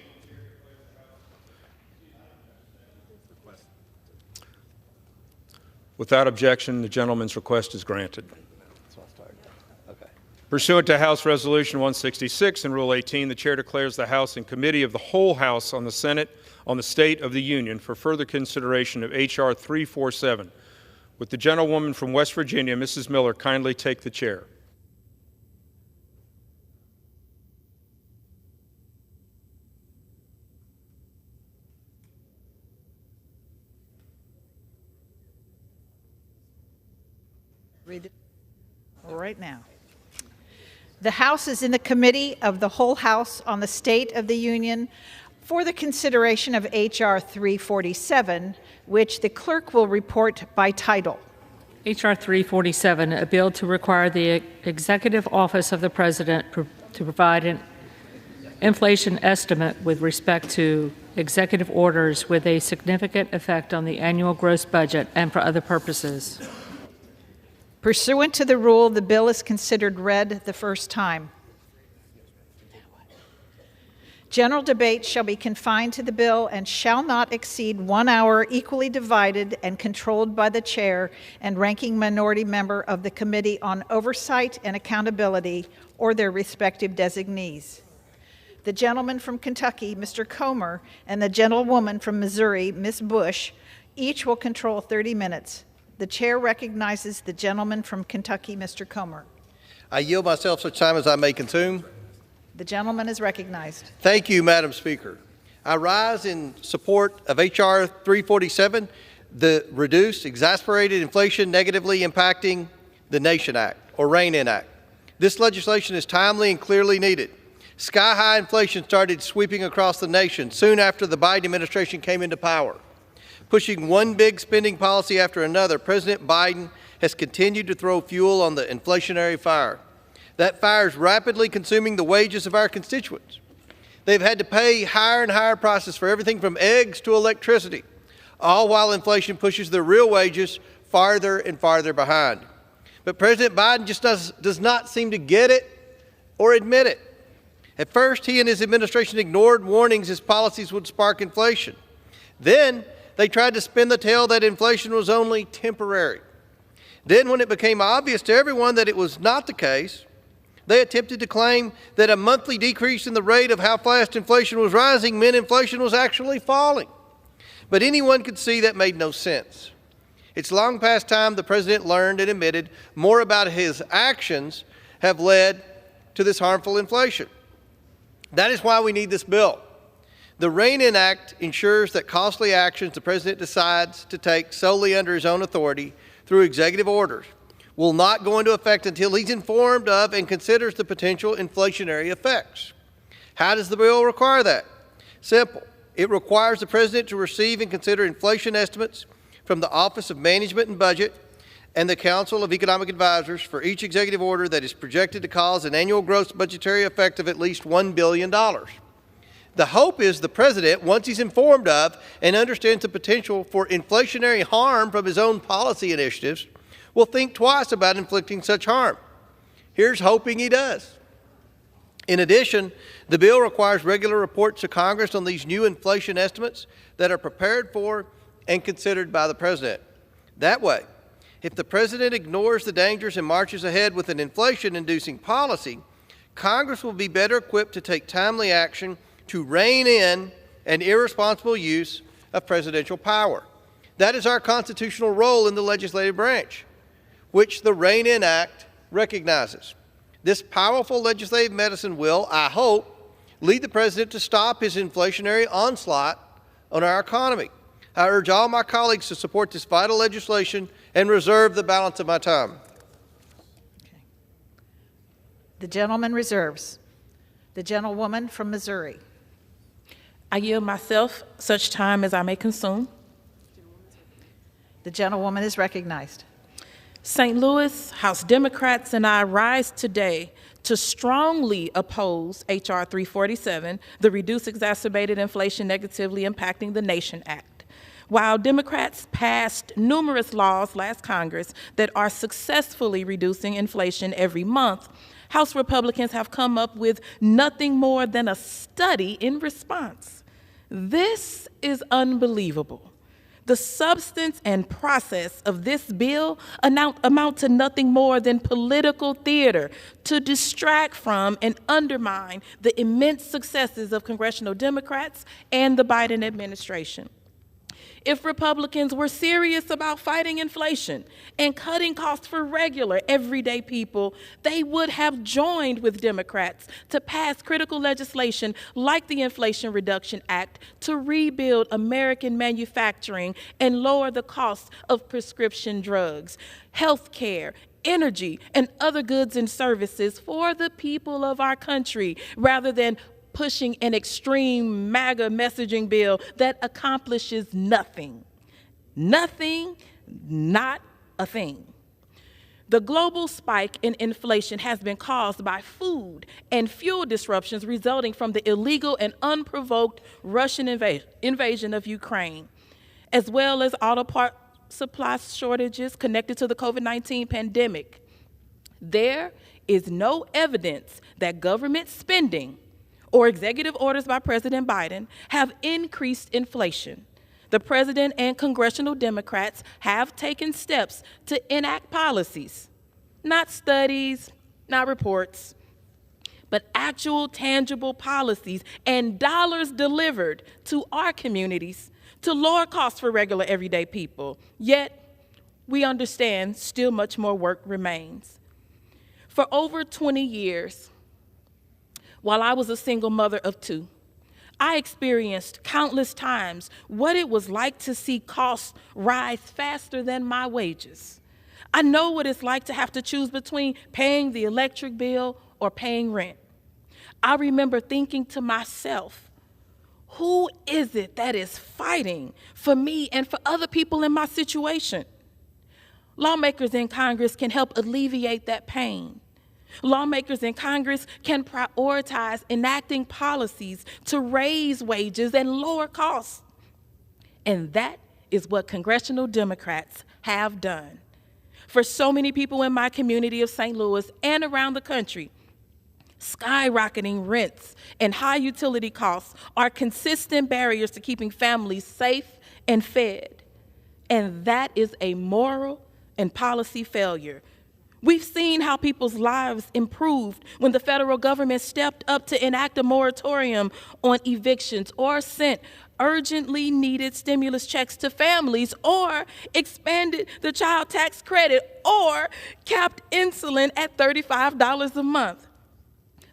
Without objection, the gentleman's request is granted. Pursuant to House Resolution 166 and Rule 18, the Chair declares the House in Committee of the whole House on the Senate on the State of the Union for further consideration of H.R. 347. Would the gentlewoman from West Virginia, Mrs. Miller, kindly take the chair? Read it right now. The House is in the Committee of the whole House on the State of the Union for the consideration of H.R. 347, which the clerk will report by title. H.R. 347, a bill to require the Executive Office of the President to provide an inflation estimate with respect to executive orders with a significant effect on the annual gross budget and for other purposes. Pursuant to the rule, the bill is considered read the first time. General debate shall be confined to the bill and shall not exceed 1 hour, equally divided and controlled by the chair and ranking minority member of the Committee on Oversight and Accountability or their respective designees. The gentleman from Kentucky, Mr. Comer, and the gentlewoman from Missouri, Ms. Bush, each will control 30 minutes. The chair recognizes the gentleman from Kentucky, Mr. Comer. I yield myself such time as I may consume. The gentleman is recognized. Thank you, Madam Speaker. I rise in support of H.R. 347, the Reduce Exasperated Inflation Negatively Impacting the Nation Act, or REIN-In Act. This legislation is timely and clearly needed. Sky-high inflation started sweeping across the nation soon after the Biden administration came into power. Pushing one big spending policy after another, President Biden has continued to throw fuel on the inflationary fire. That fire is rapidly consuming the wages of our constituents. They've had to pay higher and higher prices for everything from eggs to electricity, all while inflation pushes their real wages farther and farther behind. But President Biden just does not seem to get it or admit it. At first, he and his administration ignored warnings his policies would spark inflation. Then, they tried to spin the tale that inflation was only temporary. Then, when it became obvious to everyone that it was not the case, they attempted to claim that a monthly decrease in the rate of how fast inflation was rising meant inflation was actually falling. But anyone could see that made no sense. It's long past time the president learned and admitted more about his actions have led to this harmful inflation. That is why we need this bill. The REIN-In Act ensures that costly actions the president decides to take solely under his own authority through executive orders will not go into effect until he's informed of and considers the potential inflationary effects. How does the bill require that? Simple. It requires the president to receive and consider inflation estimates from the Office of Management and Budget and the Council of Economic Advisors for each executive order that is projected to cause an annual gross budgetary effect of at least $1 billion. The hope is the president, once he's informed of and understands the potential for inflationary harm from his own policy initiatives, will think twice about inflicting such harm. Here's hoping he does. In addition, the bill requires regular reports to Congress on these new inflation estimates that are prepared for and considered by the president. That way, if the president ignores the dangers and marches ahead with an inflation-inducing policy, Congress will be better equipped to take timely action to rein in an irresponsible use of presidential power. That is our constitutional role in the legislative branch, which the REIN-In Act recognizes. This powerful legislative medicine will, I hope, lead the president to stop his inflationary onslaught on our economy. I urge all my colleagues to support this vital legislation and reserve the balance of my time. Okay. The gentleman reserves. The gentlewoman from Missouri. I yield myself such time as I may consume. The gentlewoman is recognized. St. Louis House Democrats and I rise today to strongly oppose H.R. 347, the Reduce Exacerbated Inflation Negatively Impacting the Nation Act. While Democrats passed numerous laws last Congress that are successfully reducing inflation every month, House Republicans have come up with nothing more than a study in response. This is unbelievable. The substance and process of this bill amount to nothing more than political theater to distract from and undermine the immense successes of congressional Democrats and the Biden administration. If Republicans were serious about fighting inflation and cutting costs for regular, everyday people, they would have joined with Democrats to pass critical legislation like the Inflation Reduction Act to rebuild American manufacturing and lower the cost of prescription drugs, health care, energy, and other goods and services for the people of our country, rather than pushing an extreme MAGA messaging bill that accomplishes nothing. Nothing, not a thing. The global spike in inflation has been caused by food and fuel disruptions resulting from the illegal and unprovoked Russian invasion of Ukraine, as well as auto part supply shortages connected to the COVID-19 pandemic. There is no evidence that government spending or executive orders by President Biden have increased inflation. The president and congressional Democrats have taken steps to enact policies, not studies, not reports, but actual tangible policies and dollars delivered to our communities to lower costs for regular everyday people. Yet, we understand still much more work remains. For over 20 years, while I was a single mother of two, I experienced countless times what it was like to see costs rise faster than my wages. I know what it's like to have to choose between paying the electric bill or paying rent. I remember thinking to myself, who is it that is fighting for me and for other people in my situation? Lawmakers in Congress can help alleviate that pain. Lawmakers in Congress can prioritize enacting policies to raise wages and lower costs. And that is what congressional Democrats have done. For so many people in my community of St. Louis and around the country, skyrocketing rents and high utility costs are consistent barriers to keeping families safe and fed. And that is a moral and policy failure. We've seen how people's lives improved when the federal government stepped up to enact a moratorium on evictions or sent urgently needed stimulus checks to families or expanded the child tax credit or capped insulin at $35 a month.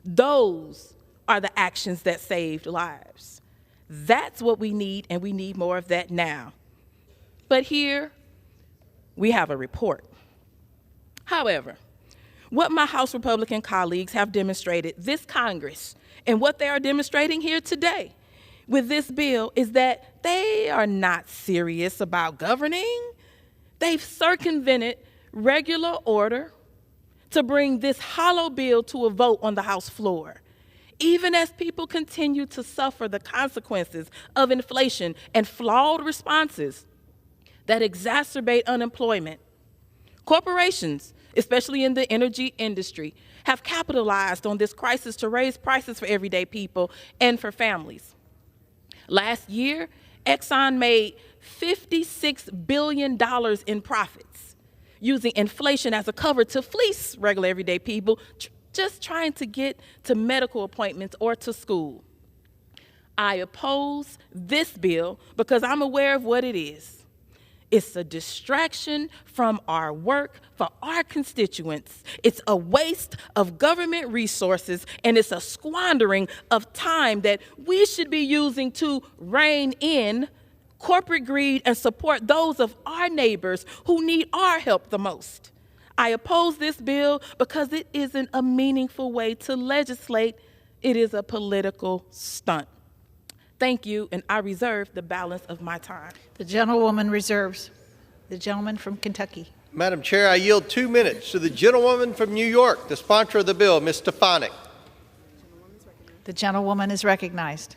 Those are the actions that saved lives. That's what we need, and we need more of that now. But here we have a report. However, what my House Republican colleagues have demonstrated this Congress and what they are demonstrating here today with this bill is that they are not serious about governing. They've circumvented regular order to bring this hollow bill to a vote on the House floor, even as people continue to suffer the consequences of inflation and flawed responses that exacerbate unemployment. Corporations, especially in the energy industry, have capitalized on this crisis to raise prices for everyday people and for families. Last year, Exxon made $56 billion in profits, using inflation as a cover to fleece regular everyday people just trying to get to medical appointments or to school. I oppose this bill because I'm aware of what it is. It's a distraction from our work for our constituents. It's a waste of government resources, and it's a squandering of time that we should be using to rein in corporate greed and support those of our neighbors who need our help the most. I oppose this bill because it isn't a meaningful way to legislate. It is a political stunt. Thank you, and I reserve the balance of my time. The gentlewoman reserves. The gentleman from Kentucky. Madam Chair, I yield 2 minutes to the gentlewoman from New York, the sponsor of the bill, Ms. Stefanik. The gentlewoman is recognized.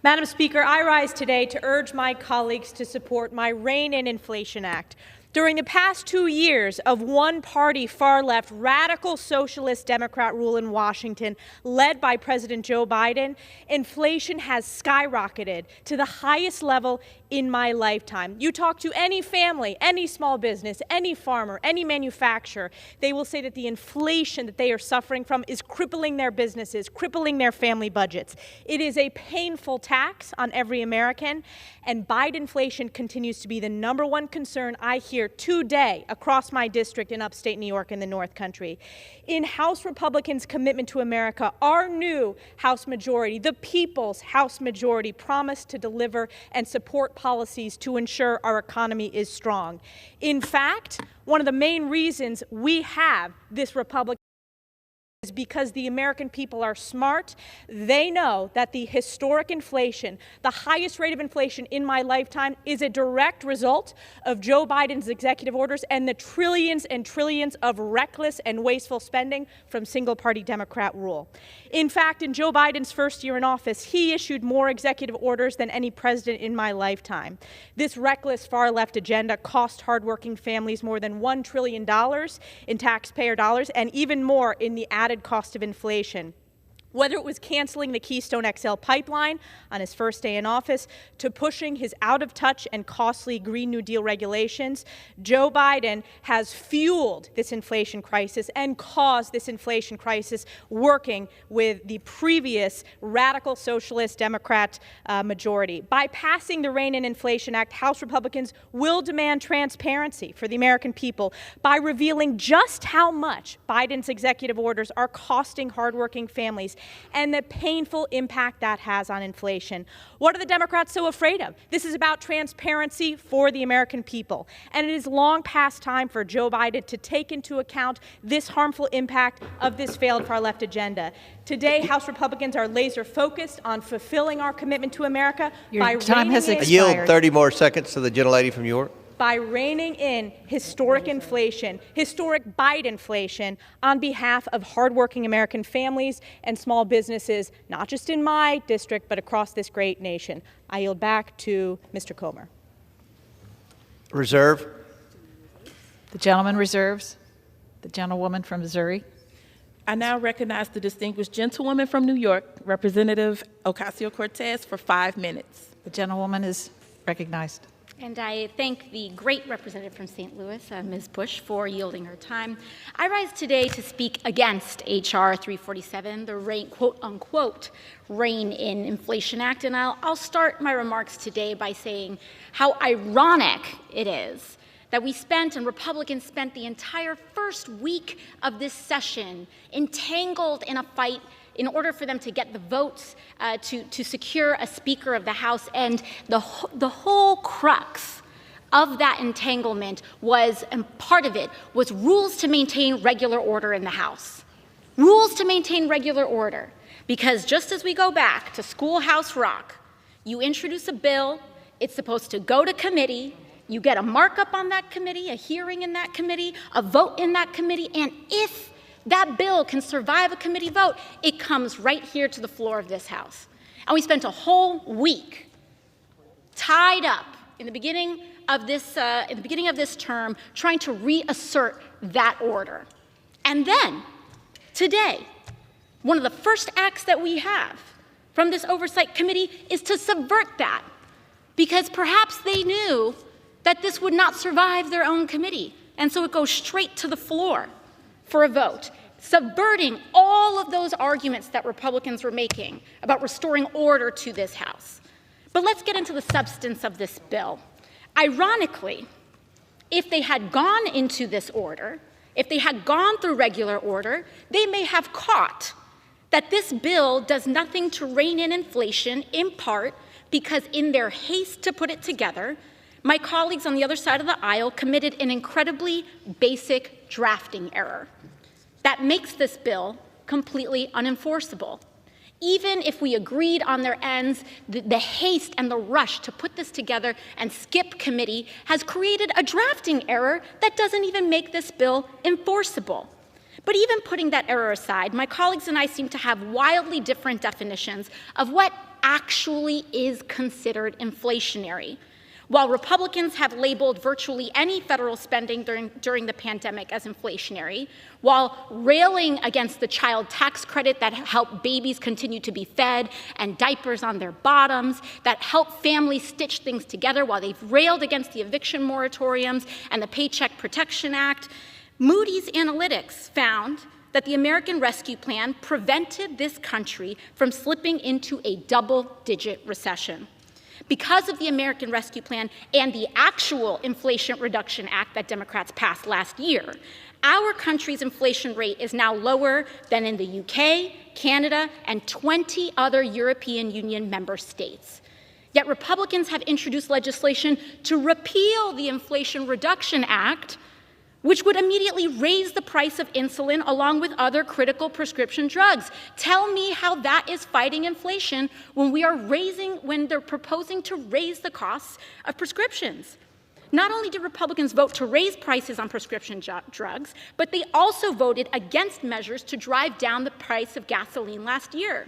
Madam Speaker, I rise today to urge my colleagues to support my Rein in Inflation Act. During the past 2 years of one-party, far-left, radical socialist Democrat rule in Washington, led by President Joe Biden, inflation has skyrocketed to the highest level in my lifetime. You talk to any family, any small business, any farmer, any manufacturer, they will say that the inflation that they are suffering from is crippling their businesses, crippling their family budgets. It is a painful tax on every American, and Bidenflation continues to be the #1 concern I hear today across my district in upstate New York and the North Country. In House Republicans' commitment to America, our new House majority, the people's House majority, promised to deliver and support policies to ensure our economy is strong. In fact, one of the main reasons we have this Republican is because the American people are smart. They know that the historic inflation, the highest rate of inflation in my lifetime, is a direct result of Joe Biden's executive orders and the trillions and trillions of reckless and wasteful spending from single-party Democrat rule. In fact, in Joe Biden's first year in office, he issued more executive orders than any president in my lifetime. This reckless far-left agenda cost hardworking families more than $1 trillion in taxpayer dollars and even more in the added cost of inflation. Whether it was canceling the Keystone XL pipeline on his first day in office to pushing his out-of-touch and costly Green New Deal regulations, Joe Biden has fueled this inflation crisis and caused this inflation crisis working with the previous radical socialist Democrat majority. By passing the Rein in Inflation Act, House Republicans will demand transparency for the American people by revealing just how much Biden's executive orders are costing hardworking families and the painful impact that has on inflation. What are the Democrats so afraid of? This is about transparency for the American people. And it is long past time for Joe Biden to take into account this harmful impact of this failed far-left agenda. Today, House Republicans are laser focused on fulfilling our commitment to America Your time has expired. I yield 30 more seconds to the gentlelady from New York. By reining in historic inflation, historic Bidenflation, on behalf of hardworking American families and small businesses, not just in my district, but across this great nation. I yield back to Mr. Comer. Reserve. The gentleman reserves. The gentlewoman from Missouri. I now recognize the distinguished gentlewoman from New York, Representative Ocasio-Cortez, for 5 minutes. The gentlewoman is recognized. And I thank the great representative from St. Louis, Ms. Bush, for yielding her time. I rise today to speak against H.R. 347, the quote-unquote Rein in Inflation Act. And I'll start my remarks today by saying how ironic it is that we spent, and Republicans spent, the entire first week of this session entangled in a fight in order for them to get the votes to secure a Speaker of the House. And the whole crux of that entanglement was, and part of it, was rules to maintain regular order in the House. Rules to maintain regular order. Because just as we go back to Schoolhouse Rock, you introduce a bill, it's supposed to go to committee, you get a markup on that committee, a hearing in that committee, a vote in that committee, and if that bill can survive a committee vote, it comes right here to the floor of this House. And we spent a whole week tied up in the beginning of this term trying to reassert that order. And then, today, one of the first acts that we have from this oversight committee is to subvert that, because perhaps they knew that this would not survive their own committee, and so it goes straight to the floor for a vote, subverting all of those arguments that Republicans were making about restoring order to this House. But let's get into the substance of this bill. Ironically, if they had gone into this order, if they had gone through regular order, they may have caught that this bill does nothing to rein in inflation, in part because in their haste to put it together, my colleagues on the other side of the aisle committed an incredibly basic drafting error that makes this bill completely unenforceable. Even if we agreed on their ends, the haste and the rush to put this together and skip committee has created a drafting error that doesn't even make this bill enforceable. But even putting that error aside, my colleagues and I seem to have wildly different definitions of what actually is considered inflationary. While Republicans have labeled virtually any federal spending during the pandemic as inflationary, while railing against the child tax credit that helped babies continue to be fed and diapers on their bottoms, that help families stitch things together, while they've railed against the eviction moratoriums and the Paycheck Protection Act, Moody's Analytics found that the American Rescue Plan prevented this country from slipping into a double-digit recession. Because of the American Rescue Plan and the actual Inflation Reduction Act that Democrats passed last year, our country's inflation rate is now lower than in the UK, Canada, and 20 other European Union member states. Yet Republicans have introduced legislation to repeal the Inflation Reduction Act, which would immediately raise the price of insulin along with other critical prescription drugs. Tell me how that is fighting inflation when they're proposing to raise the costs of prescriptions. Not only did Republicans vote to raise prices on prescription drugs, but they also voted against measures to drive down the price of gasoline last year.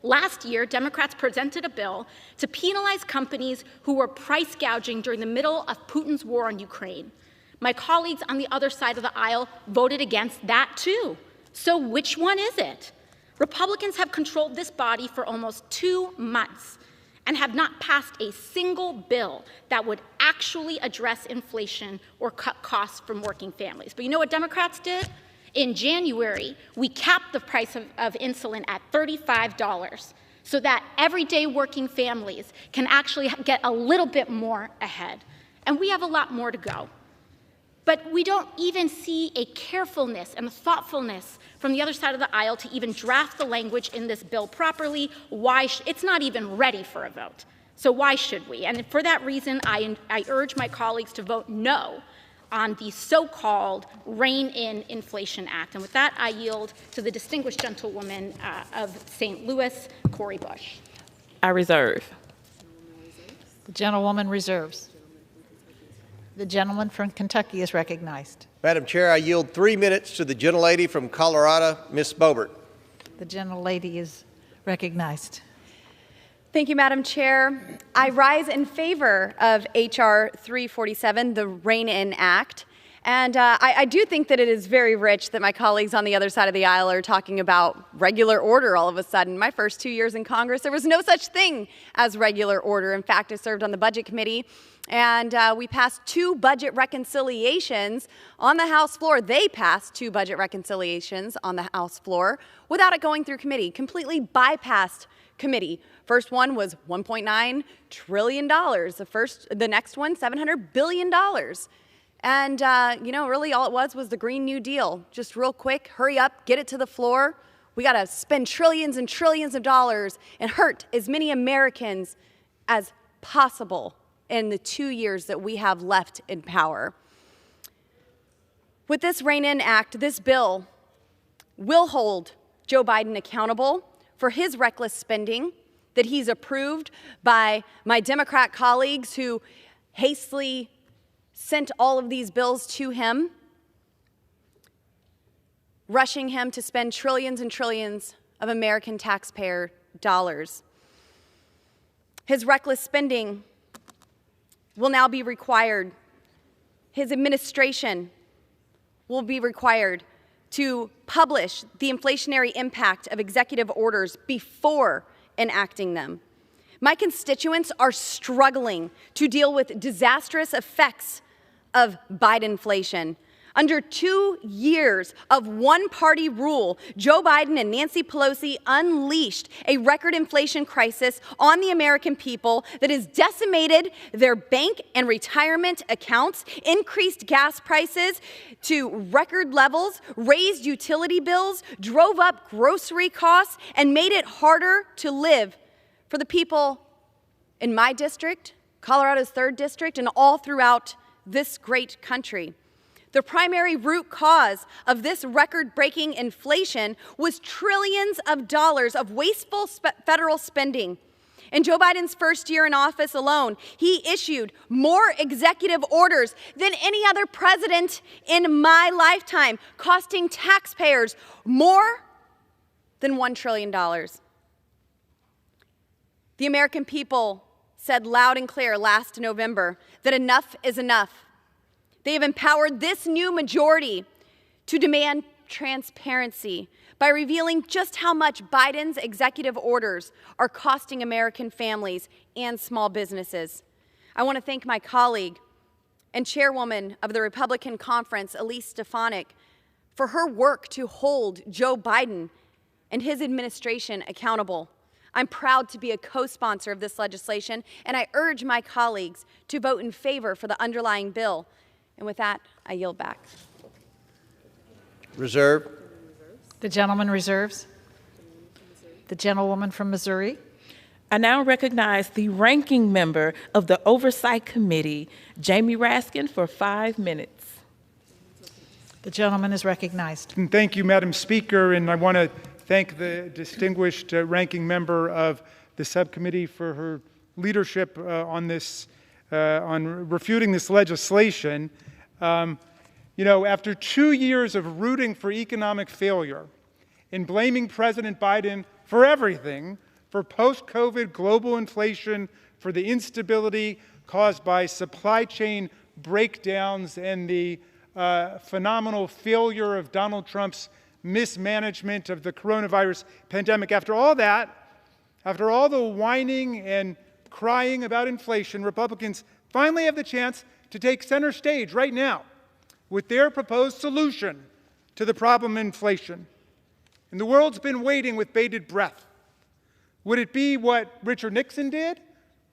Last year, Democrats presented a bill to penalize companies who were price gouging during the middle of Putin's war on Ukraine. My colleagues on the other side of the aisle voted against that too. So which one is it? Republicans have controlled this body for almost 2 months and have not passed a single bill that would actually address inflation or cut costs from working families. But you know what Democrats did? In January, we capped the price of insulin at $35 so that everyday working families can actually get a little bit more ahead. And we have a lot more to go. But we don't even see a carefulness and a thoughtfulness from the other side of the aisle to even draft the language in this bill properly. It's not even ready for a vote. So why should we? And for that reason, I urge my colleagues to vote no on the so-called Rein-In Inflation Act. And with that, I yield to the distinguished gentlewoman of St. Louis, Cori Bush. I reserve. The gentlewoman reserves. The gentleman from Kentucky is recognized. Madam Chair, I yield 3 minutes to the gentlelady from Colorado, Ms. Boebert. The gentlelady is recognized. Thank you, Madam Chair. I rise in favor of H.R. 347, the Rein-In Act. And I do think that it is very rich that my colleagues on the other side of the aisle are talking about regular order all of a sudden. My first 2 years in Congress, there was no such thing as regular order. In fact, I served on the Budget Committee, and we passed 2 budget reconciliations on the House floor. They passed 2 budget reconciliations on the House floor without it going through committee, completely bypassed committee. First one was $1.9 trillion. The next one, $700 billion. And, really all it was the Green New Deal. Just real quick, hurry up, get it to the floor. We got to spend trillions and trillions of dollars and hurt as many Americans as possible in the 2 years that we have left in power. With this Rein-In Act, this bill will hold Joe Biden accountable for his reckless spending that he's approved by my Democrat colleagues who hastily sent all of these bills to him, rushing him to spend trillions and trillions of American taxpayer dollars. His reckless spending will now be required. His administration will be required to publish the inflationary impact of executive orders before enacting them. My constituents are struggling to deal with disastrous effects of Bidenflation. Under 2 years of one-party rule, Joe Biden and Nancy Pelosi unleashed a record inflation crisis on the American people that has decimated their bank and retirement accounts, increased gas prices to record levels, raised utility bills, drove up grocery costs, and made it harder to live for the people in my district, Colorado's 3rd District, and all throughout this great country. The primary root cause of this record-breaking inflation was trillions of dollars of wasteful federal spending. In Joe Biden's first year in office alone, he issued more executive orders than any other president in my lifetime, costing taxpayers more than $1 trillion. The American people said loud and clear last November that enough is enough. They have empowered this new majority to demand transparency by revealing just how much Biden's executive orders are costing American families and small businesses. I want to thank my colleague and chairwoman of the Republican Conference, Elise Stefanik, for her work to hold Joe Biden and his administration accountable. I'm proud to be a co-sponsor of this legislation, and I urge my colleagues to vote in favor for the underlying bill. And with that, I yield back. Reserve. The gentleman reserves. The gentlewoman from Missouri. I now recognize the ranking member of the Oversight Committee, Jamie Raskin, for 5 minutes. The gentleman is recognized. And thank you, Madam Speaker, and I want to thank the distinguished ranking member of the subcommittee for her leadership on this, on refuting this legislation. You know, after 2 years of rooting for economic failure and blaming President Biden for everything, for post-COVID global inflation, for the instability caused by supply chain breakdowns and the phenomenal failure of Donald Trump's mismanagement of the coronavirus pandemic. After all that, after all the whining and crying about inflation, Republicans finally have the chance to take center stage right now with their proposed solution to the problem of inflation. And the world's been waiting with bated breath. Would it be what Richard Nixon did?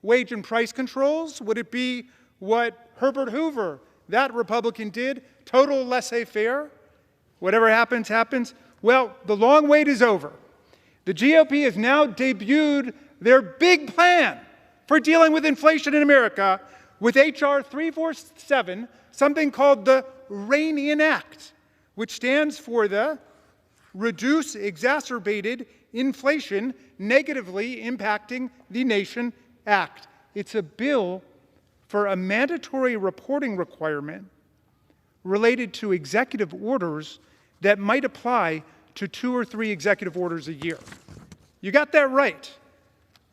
Wage and price controls? Would it be what Herbert Hoover, that Republican, did? Total laissez-faire? Whatever happens, happens. Well, the long wait is over. The GOP has now debuted their big plan for dealing with inflation in America with H.R. 347, something called the Rein-In Act, which stands for the Reduce Exacerbated Inflation Negatively Impacting the Nation Act. It's a bill for a mandatory reporting requirement related to executive orders that might apply to 2 or 3 executive orders a year. You got that right.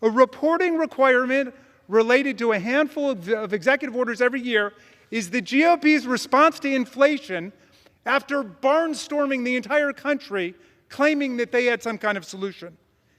A reporting requirement related to a handful of executive orders every year is the GOP's response to inflation after barnstorming the entire country, claiming that they had some kind of solution.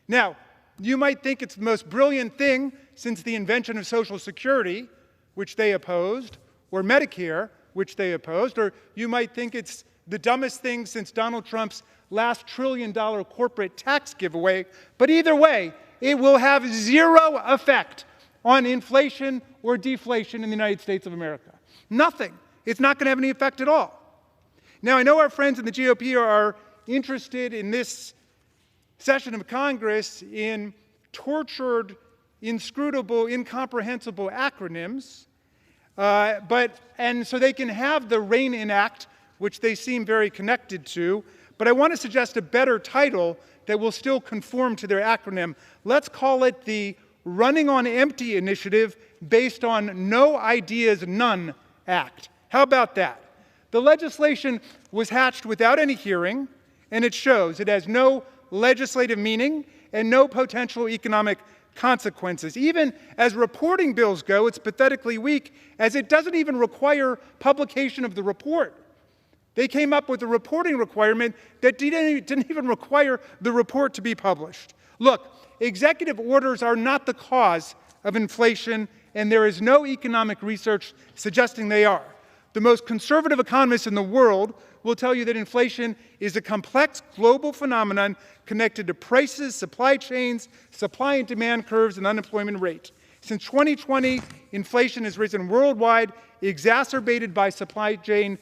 Now, you might think it's the most brilliant thing since the invention of Social Security, which they opposed, or Medicare, which they opposed, or you might think it's the dumbest thing since Donald Trump's last $1 trillion corporate tax giveaway. But either way, it will have zero effect on inflation or deflation in the United States of America. Nothing. It's not going to have any effect at all. Now, I know our friends in the GOP are interested in this session of Congress in tortured, inscrutable, incomprehensible acronyms, and so they can have the Rein-In Act, which they seem very connected to, but I want to suggest a better title that will still conform to their acronym. Let's call it the Running on Empty Initiative based on No Ideas None Act. How about that? The legislation was hatched without any hearing, and it shows it has no legislative meaning and no potential economic consequences. Even as reporting bills go, it's pathetically weak, as it doesn't even require publication of the report. They came up with a reporting requirement that didn't even require the report to be published. Look, executive orders are not the cause of inflation, and there is no economic research suggesting they are. The most conservative economists in the world will tell you that inflation is a complex global phenomenon connected to prices, supply chains, supply and demand curves, and unemployment rate. Since 2020, inflation has risen worldwide, exacerbated by supply chain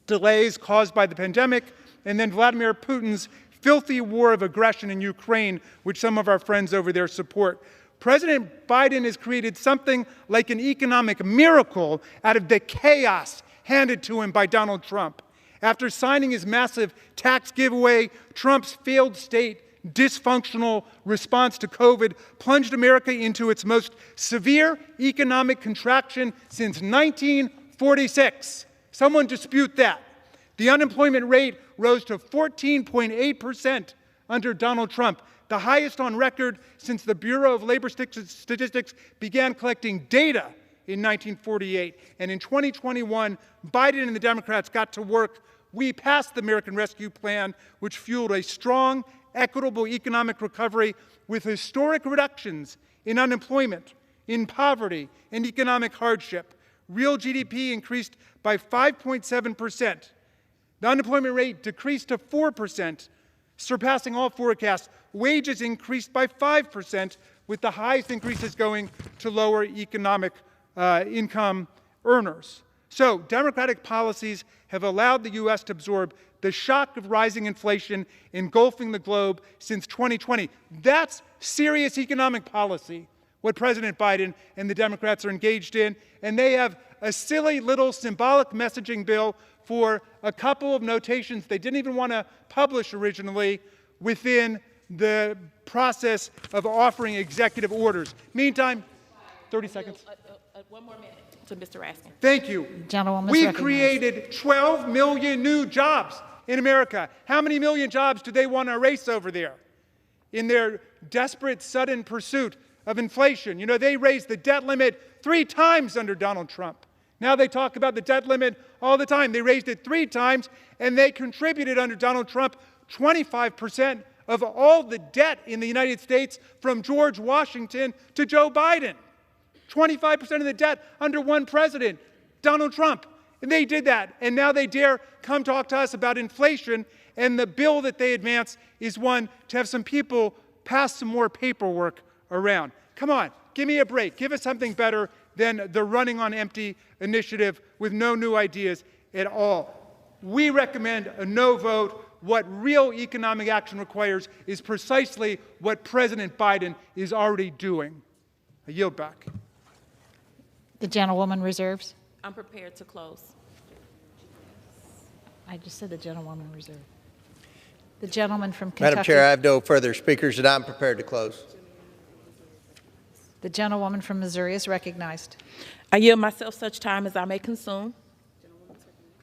delays caused by the pandemic, and then Vladimir Putin's filthy war of aggression in Ukraine, which some of our friends over there support. President Biden has created something like an economic miracle out of the chaos handed to him by Donald Trump. After signing his massive tax giveaway, Trump's failed state dysfunctional response to COVID plunged America into its most severe economic contraction since 1946. Someone dispute that. The unemployment rate rose to 14.8% under Donald Trump. the highest on record since the Bureau of Labor Statistics began collecting data in 1948. And in 2021, Biden and the Democrats got to work. We passed the American Rescue Plan, which fueled a strong, equitable economic recovery with historic reductions in unemployment, in poverty, and economic hardship. Real GDP increased by 5.7%. The unemployment rate decreased to 4%, surpassing all forecasts. Wages increased by 5%, with the highest increases going to lower economic income earners. So, Democratic policies have allowed the U.S. to absorb the shock of rising inflation engulfing the globe since 2020. That's serious economic policy, what President Biden and the Democrats are engaged in, and they have a silly little symbolic messaging bill for a couple of notations they didn't even want to publish originally within the process of offering executive orders. Meantime, 30 seconds. One more minute to Mr. Raskin. Thank you. We created 12 million new jobs in America. How many million jobs do they want to erase over there in their desperate, sudden pursuit of inflation? You know, they raised the debt limit 3 times under Donald Trump. Now they talk about the debt limit all the time. They raised it 3 times, and they contributed under Donald Trump 25% of all the debt in the United States from George Washington to Joe Biden. 25% of the debt under one president, Donald Trump. And they did that, and now they dare come talk to us about inflation, and the bill that they advance is one to have some people pass some more paperwork around. Come on, give me a break. Give us something better than the running on empty initiative with no new ideas at all. We recommend a no vote. What real economic action requires is precisely what President Biden is already doing. I yield back. The gentlewoman reserves. I'm prepared to close. I just said the gentlewoman reserved. The gentleman from Kentucky. Madam Chair, I have no further speakers, and I'm prepared to close. The gentlewoman from Missouri is recognized. I yield myself such time as I may consume.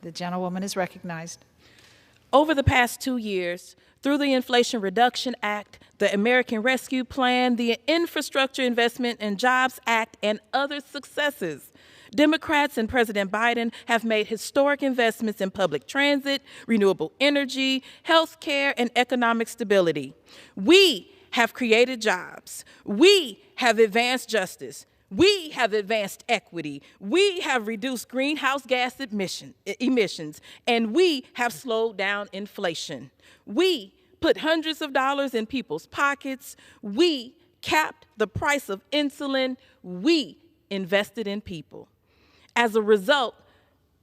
The gentlewoman is recognized. Over the past 2 years, through the Inflation Reduction Act, the American Rescue Plan, the Infrastructure Investment and Jobs Act, and other successes, Democrats and President Biden have made historic investments in public transit, renewable energy, health care, and economic stability. We have created jobs. We have advanced justice. We have advanced equity. We have reduced greenhouse gas emissions, and we have slowed down inflation. We put hundreds of dollars in people's pockets. We capped the price of insulin. We invested in people. As a result,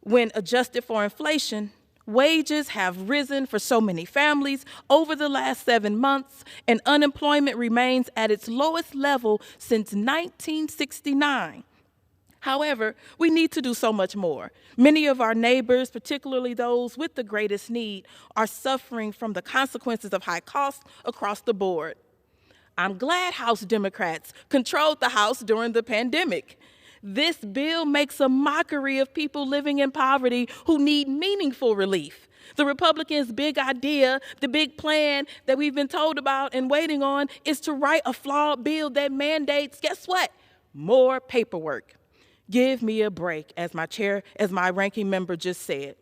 when adjusted for inflation, wages have risen for so many families over the last 7 months, and unemployment remains at its lowest level since 1969. However, we need to do so much more. Many of our neighbors, particularly those with the greatest need, are suffering from the consequences of high costs across the board. I'm glad House Democrats controlled the House during the pandemic. This bill makes a mockery of people living in poverty who need meaningful relief. The Republicans' big idea, the big plan that we've been told about and waiting on, is to write a flawed bill that mandates, guess what? More paperwork. Give me a break, as my ranking member just said.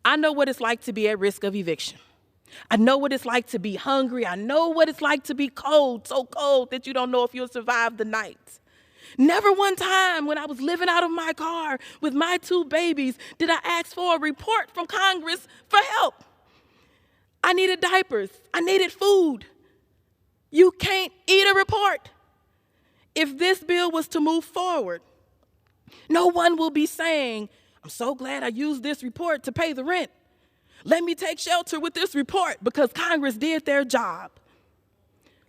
I know what it's like to be at risk of eviction. I know what it's like to be hungry. I know what it's like to be cold, so cold that you don't know if you'll survive the night. Never one time when I was living out of my car with my 2 babies did I ask for a report from Congress for help. I needed diapers. I needed food. You can't eat a report. If this bill was to move forward, no one will be saying, I'm so glad I used this report to pay the rent. Let me take shelter with this report because Congress did their job.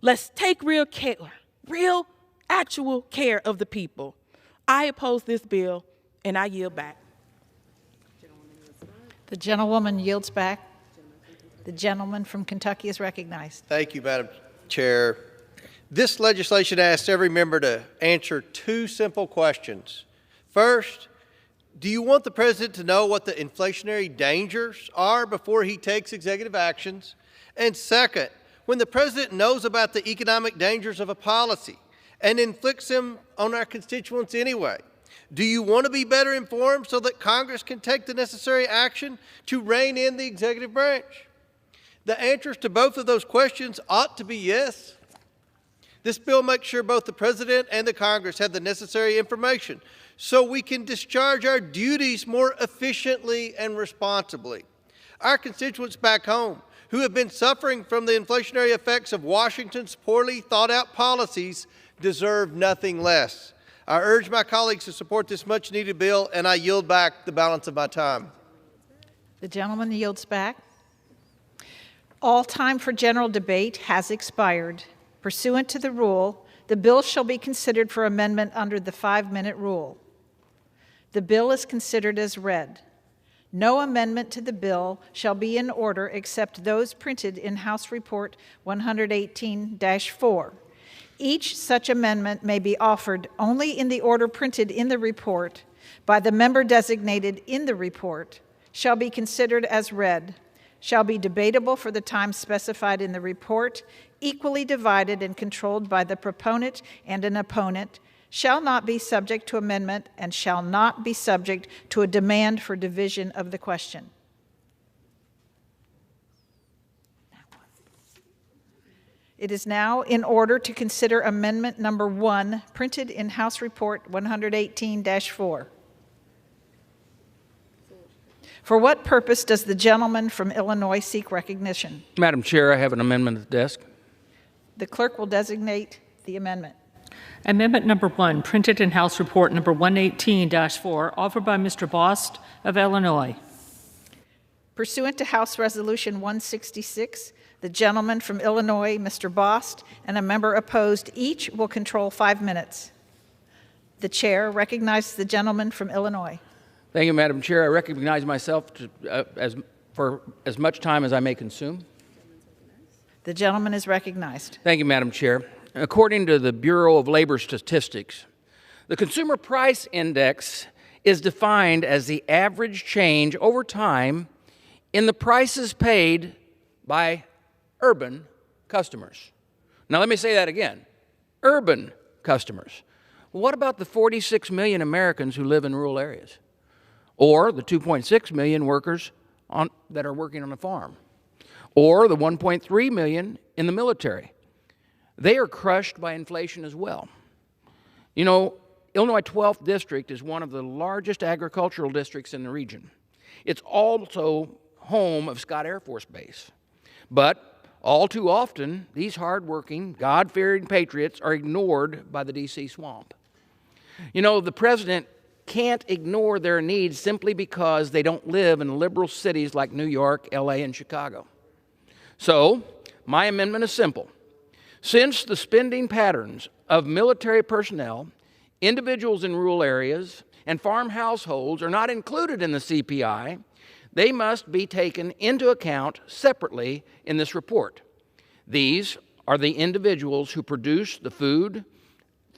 Let's take real care, actual care of the people. I oppose this bill, and I yield back. The gentlewoman yields back. The gentleman from Kentucky is recognized. Thank you, Madam Chair. This legislation asks every member to answer 2 simple questions. First, do you want the president to know what the inflationary dangers are before he takes executive actions? And second, when the president knows about the economic dangers of a policy and inflicts them on our constituents anyway? Do you want to be better informed so that Congress can take the necessary action to rein in the executive branch? The answers to both of those questions ought to be yes. This bill makes sure both the president and the Congress have the necessary information so we can discharge our duties more efficiently and responsibly. Our constituents back home who have been suffering from the inflationary effects of Washington's poorly thought out policies deserve nothing less. I urge my colleagues to support this much needed bill, and I yield back the balance of my time. The gentleman yields back. All time for general debate has expired. Pursuant to the rule, the bill shall be considered for amendment under the 5-minute rule. The bill is considered as read. No amendment to the bill shall be in order except those printed in House Report 118-4. Each such amendment may be offered only in the order printed in the report by the member designated in the report, shall be considered as read, shall be debatable for the time specified in the report, equally divided and controlled by the proponent and an opponent, shall not be subject to amendment, and shall not be subject to a demand for division of the question. It is now in order to consider amendment number 1, printed in House Report 118-4. For what purpose does the gentleman from Illinois seek recognition? Madam Chair, I have an amendment at the desk. The clerk will designate the amendment. Amendment number 1, printed in House Report number 118-4, offered by Mr. Bost of Illinois. Pursuant to House Resolution 166, the gentleman from Illinois, Mr. Bost, and a member opposed each will control 5 minutes. The chair recognizes the gentleman from Illinois. Thank you, Madam Chair. I recognize myself for as much time as I may consume. The gentleman is recognized. Thank you, Madam Chair. According to the Bureau of Labor Statistics, the Consumer Price Index is defined as the average change over time in the prices paid by urban customers. Now, let me say that again. Urban customers. What about the 46 million Americans who live in rural areas? Or the 2.6 million workers that are working on a farm? Or the 1.3 million in the military? They are crushed by inflation as well. You know, Illinois 12th District is one of the largest agricultural districts in the region. It's also home of Scott Air Force Base. But all too often, these hardworking, God-fearing patriots are ignored by the D.C. swamp. You know, the president can't ignore their needs simply because they don't live in liberal cities like New York, L.A., and Chicago. So, my amendment is simple. Since the spending patterns of military personnel, individuals in rural areas, and farm households are not included in the CPI, they must be taken into account separately in this report. These are the individuals who produce the food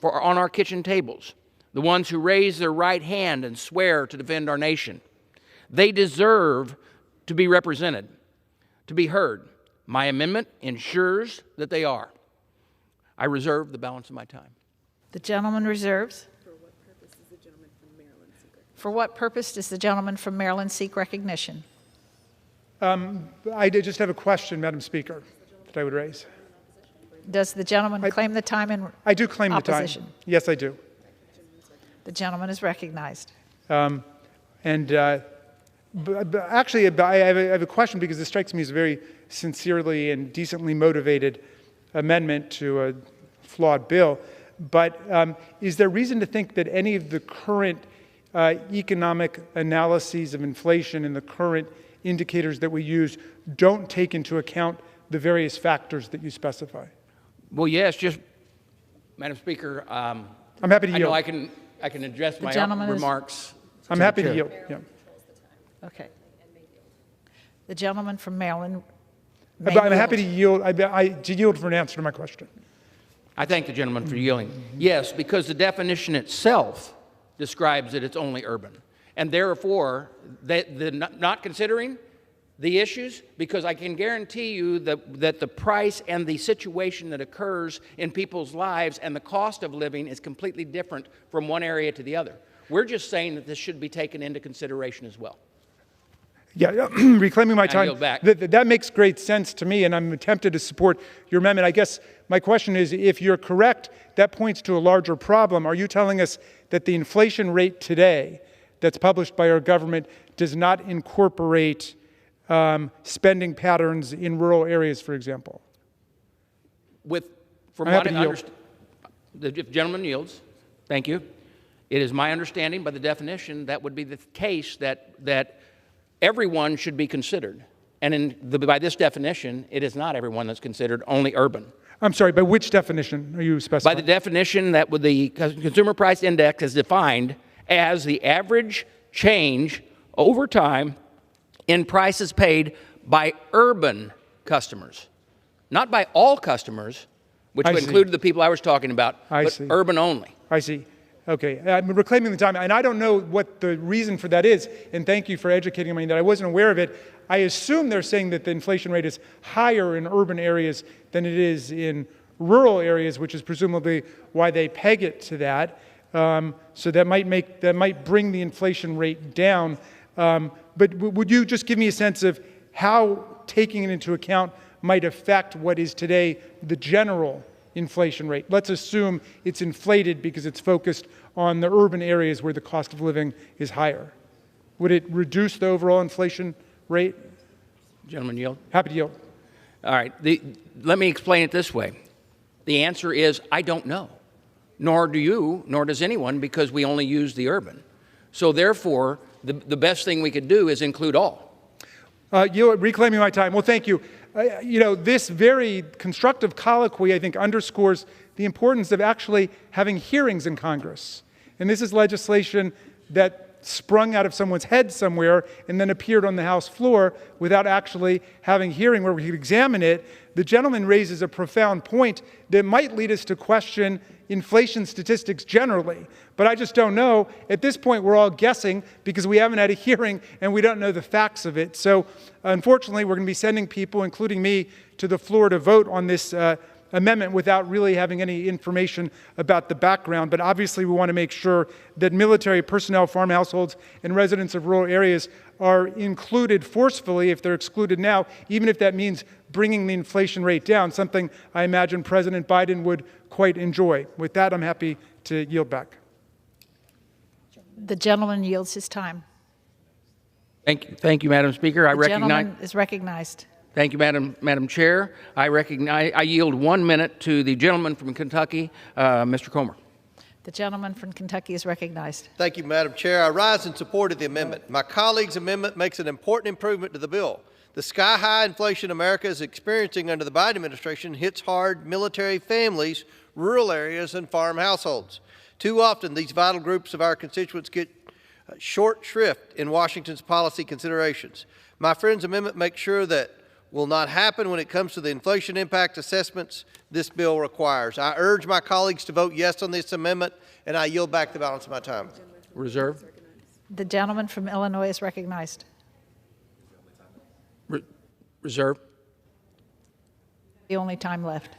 on our kitchen tables, the ones who raise their right hand and swear to defend our nation. They deserve to be represented, to be heard. My amendment ensures that they are. I reserve the balance of my time. The gentleman reserves. For what purpose does the gentleman from Maryland seek recognition? I did just have a question, Madam Speaker, that I would raise. Does the gentleman claim the time in opposition? I do claim the time. Yes, I do. The gentleman is recognized. Actually, I have a question because this strikes me as a very sincerely and decently motivated amendment to a flawed bill. But is there reason to think that any of the current economic analyses of inflation and the current indicators that we use don't take into account the various factors that you specify? Well, yes, just, Madam Speaker, I'm happy to yield. I know I can address my remarks. I'm happy to yield. Yeah. Okay. The gentleman from Maryland. I'm happy to yield. To yield for an answer to my question. I thank the gentleman for yielding. Yes, because the definition itself describes that it's only urban, and therefore, not considering the issues, because I can guarantee you that the price and the situation that occurs in people's lives and the cost of living is completely different from one area to the other. We're just saying that this should be taken into consideration as well. Yeah, reclaiming my time. yield back. That makes great sense to me, and I'm tempted to support your amendment. I guess my question is, if you're correct, that points to a larger problem. Are you telling us that the inflation rate today that's published by our government does not incorporate spending patterns in rural areas, for example? From what I understand, the gentleman yields. Thank you. It is my understanding, by the definition, that would be the case that everyone should be considered. And by this definition, it is not everyone that's considered, only urban. I'm sorry, by which definition are you specifying? By the definition that with the Consumer Price Index is defined as the average change over time in prices paid by urban customers. Not by all customers, which would include the people I was talking about, but urban only. I see. Okay, I'm reclaiming the time, and I don't know what the reason for that is, and thank you for educating me that I wasn't aware of it. I assume they're saying that the inflation rate is higher in urban areas than it is in rural areas, which is presumably why they peg it to that. So that might bring the inflation rate down. But would you just give me a sense of how taking it into account might affect what is today the general inflation rate? Let's assume it's inflated because it's focused on the urban areas where the cost of living is higher. Would it reduce the overall inflation rate? Gentleman yield. Happy to yield. All right. Let me explain it this way. The answer is I don't know. Nor do you, nor does anyone, because we only use the urban. So therefore, the best thing we could do is include all. Reclaiming my time. Well, thank you. This very constructive colloquy, I think, underscores the importance of actually having hearings in Congress. And this is legislation that sprung out of someone's head somewhere and then appeared on the House floor without actually having hearing where we could examine it. The gentleman raises a profound point that might lead us to question inflation statistics generally. But I just don't know. At this point, we're all guessing because we haven't had a hearing and we don't know the facts of it. So unfortunately, we're going to be sending people, including me, to the floor to vote on this amendment without really having any information about the background. But obviously, we want to make sure that military personnel, farm households, and residents of rural areas are included forcefully if they're excluded now, even if that means bringing the inflation rate down, something I imagine President Biden would quite enjoy. With that, I'm happy to yield back. The gentleman yields his time. Thank you, Madam Speaker. The gentleman is recognized. Thank you, Madam Chair. I yield 1 minute to the gentleman from Kentucky, Mr. Comer. The gentleman from Kentucky is recognized. Thank you, Madam Chair. I rise in support of the amendment. My colleague's amendment makes an important improvement to the bill. The sky-high inflation America is experiencing under the Biden administration hits hard military families, rural areas, and farm households. Too often, these vital groups of our constituents get short shrift in Washington's policy considerations. My friend's amendment makes sure that will not happen when it comes to the inflation impact assessments this bill requires. I urge my colleagues to vote yes on this amendment, and I yield back the balance of my time. Reserve. The gentleman from Illinois is recognized. Reserve. The only time left.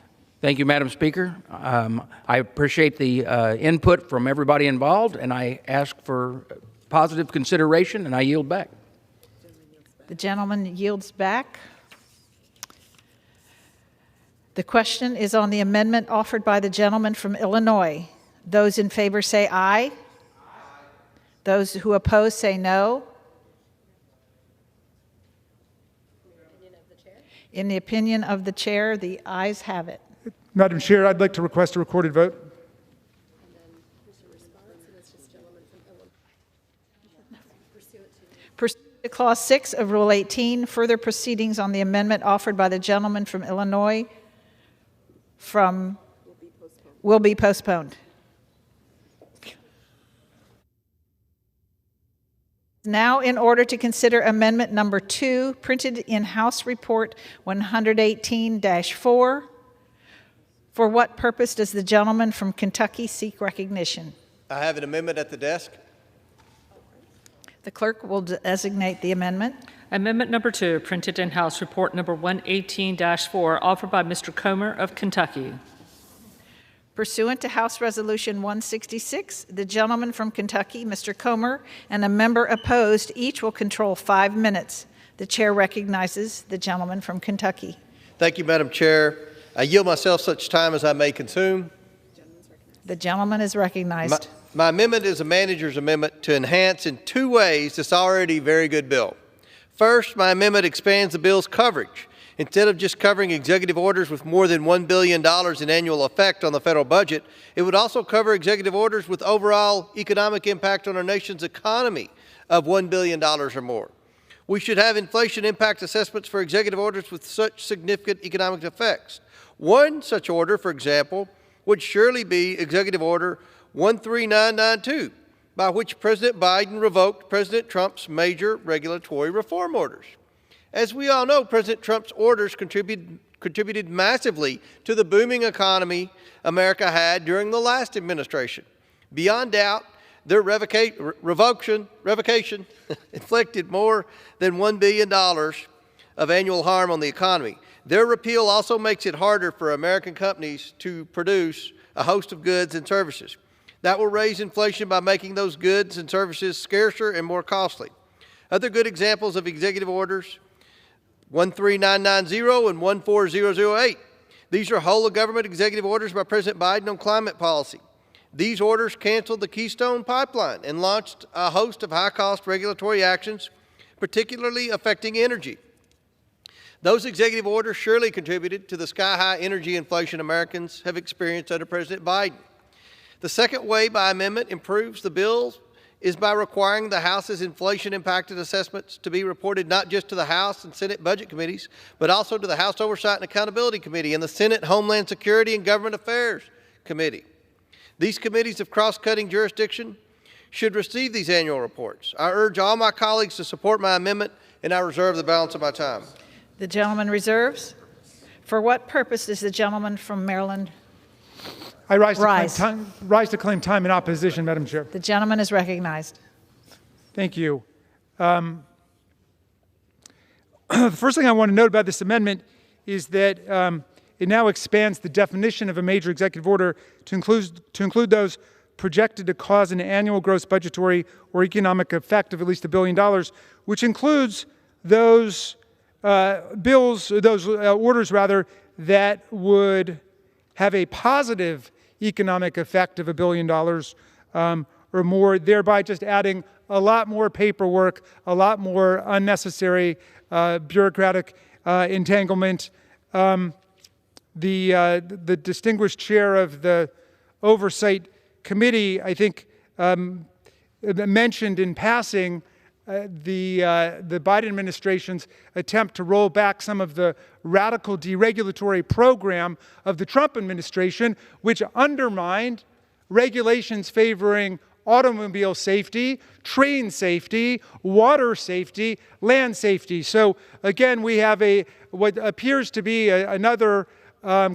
Thank you, Madam Speaker. I appreciate the input from everybody involved, and I ask for positive consideration, and I yield back. The gentleman yields back. The question is on the amendment offered by the gentleman from Illinois. Those in favor say aye. Those who oppose say no. In the opinion of the chair, the ayes have it. Madam Chair, I'd like to request a recorded vote. Pursuant to Clause 6 of Rule 18, further proceedings on the amendment offered by the gentleman from Illinois will be postponed. Now, in order to consider amendment number 2, printed in House Report 118-4. For what purpose does the gentleman from Kentucky seek recognition? I have an amendment at the desk. The clerk will designate the amendment. Amendment number 2, printed in House Report number 118-4, offered by Mr. Comer of Kentucky. Pursuant to House Resolution 166, the gentleman from Kentucky, Mr. Comer, and a member opposed each will control 5 minutes. The chair recognizes the gentleman from Kentucky. Thank you, Madam Chair. I yield myself such time as I may consume. The gentleman is recognized. My amendment is a manager's amendment to enhance in 2 ways this already very good bill. First, my amendment expands the bill's coverage. Instead of just covering executive orders with more than $1 billion in annual effect on the federal budget, it would also cover executive orders with overall economic impact on our nation's economy of $1 billion or more. We should have inflation impact assessments for executive orders with such significant economic effects. One such order, for example, would surely be Executive Order 13992, by which President Biden revoked President Trump's major regulatory reform orders. As we all know, President Trump's orders contributed massively to the booming economy America had during the last administration. Beyond doubt, their revocation inflicted more than $1 billion of annual harm on the economy. Their repeal also makes it harder for American companies to produce a host of goods and services. That will raise inflation by making those goods and services scarcer and more costly. Other good examples of executive orders, 13990 and 14008. These are whole-of-government executive orders by President Biden on climate policy. These orders canceled the Keystone Pipeline and launched a host of high-cost regulatory actions, particularly affecting energy. Those executive orders surely contributed to the sky-high energy inflation Americans have experienced under President Biden. The second way by amendment improves the bills is by requiring the House's inflation-impacted assessments to be reported not just to the House and Senate Budget Committees, but also to the House Oversight and Accountability Committee and the Senate Homeland Security and Government Affairs Committee. These committees of cross-cutting jurisdiction should receive these annual reports. I urge all my colleagues to support my amendment, and I reserve the balance of my time. The gentleman reserves. For what purpose does the gentleman from Maryland I rise to claim time in opposition, Madam Chair. The gentleman is recognized. Thank you. The first thing I want to note about this amendment is that it now expands the definition of a major executive order to include those projected to cause an annual gross budgetary or economic effect of at least $1 billion, which includes those orders that would have a positive economic effect of $1 billion or more, thereby just adding a lot more paperwork, a lot more unnecessary bureaucratic entanglement. The distinguished chair of the Oversight Committee, I think, mentioned in passing the Biden administration's attempt to roll back some of the radical deregulatory program of the Trump administration, which undermined regulations favoring automobile safety, train safety, water safety, land safety. So again, we have what appears to be another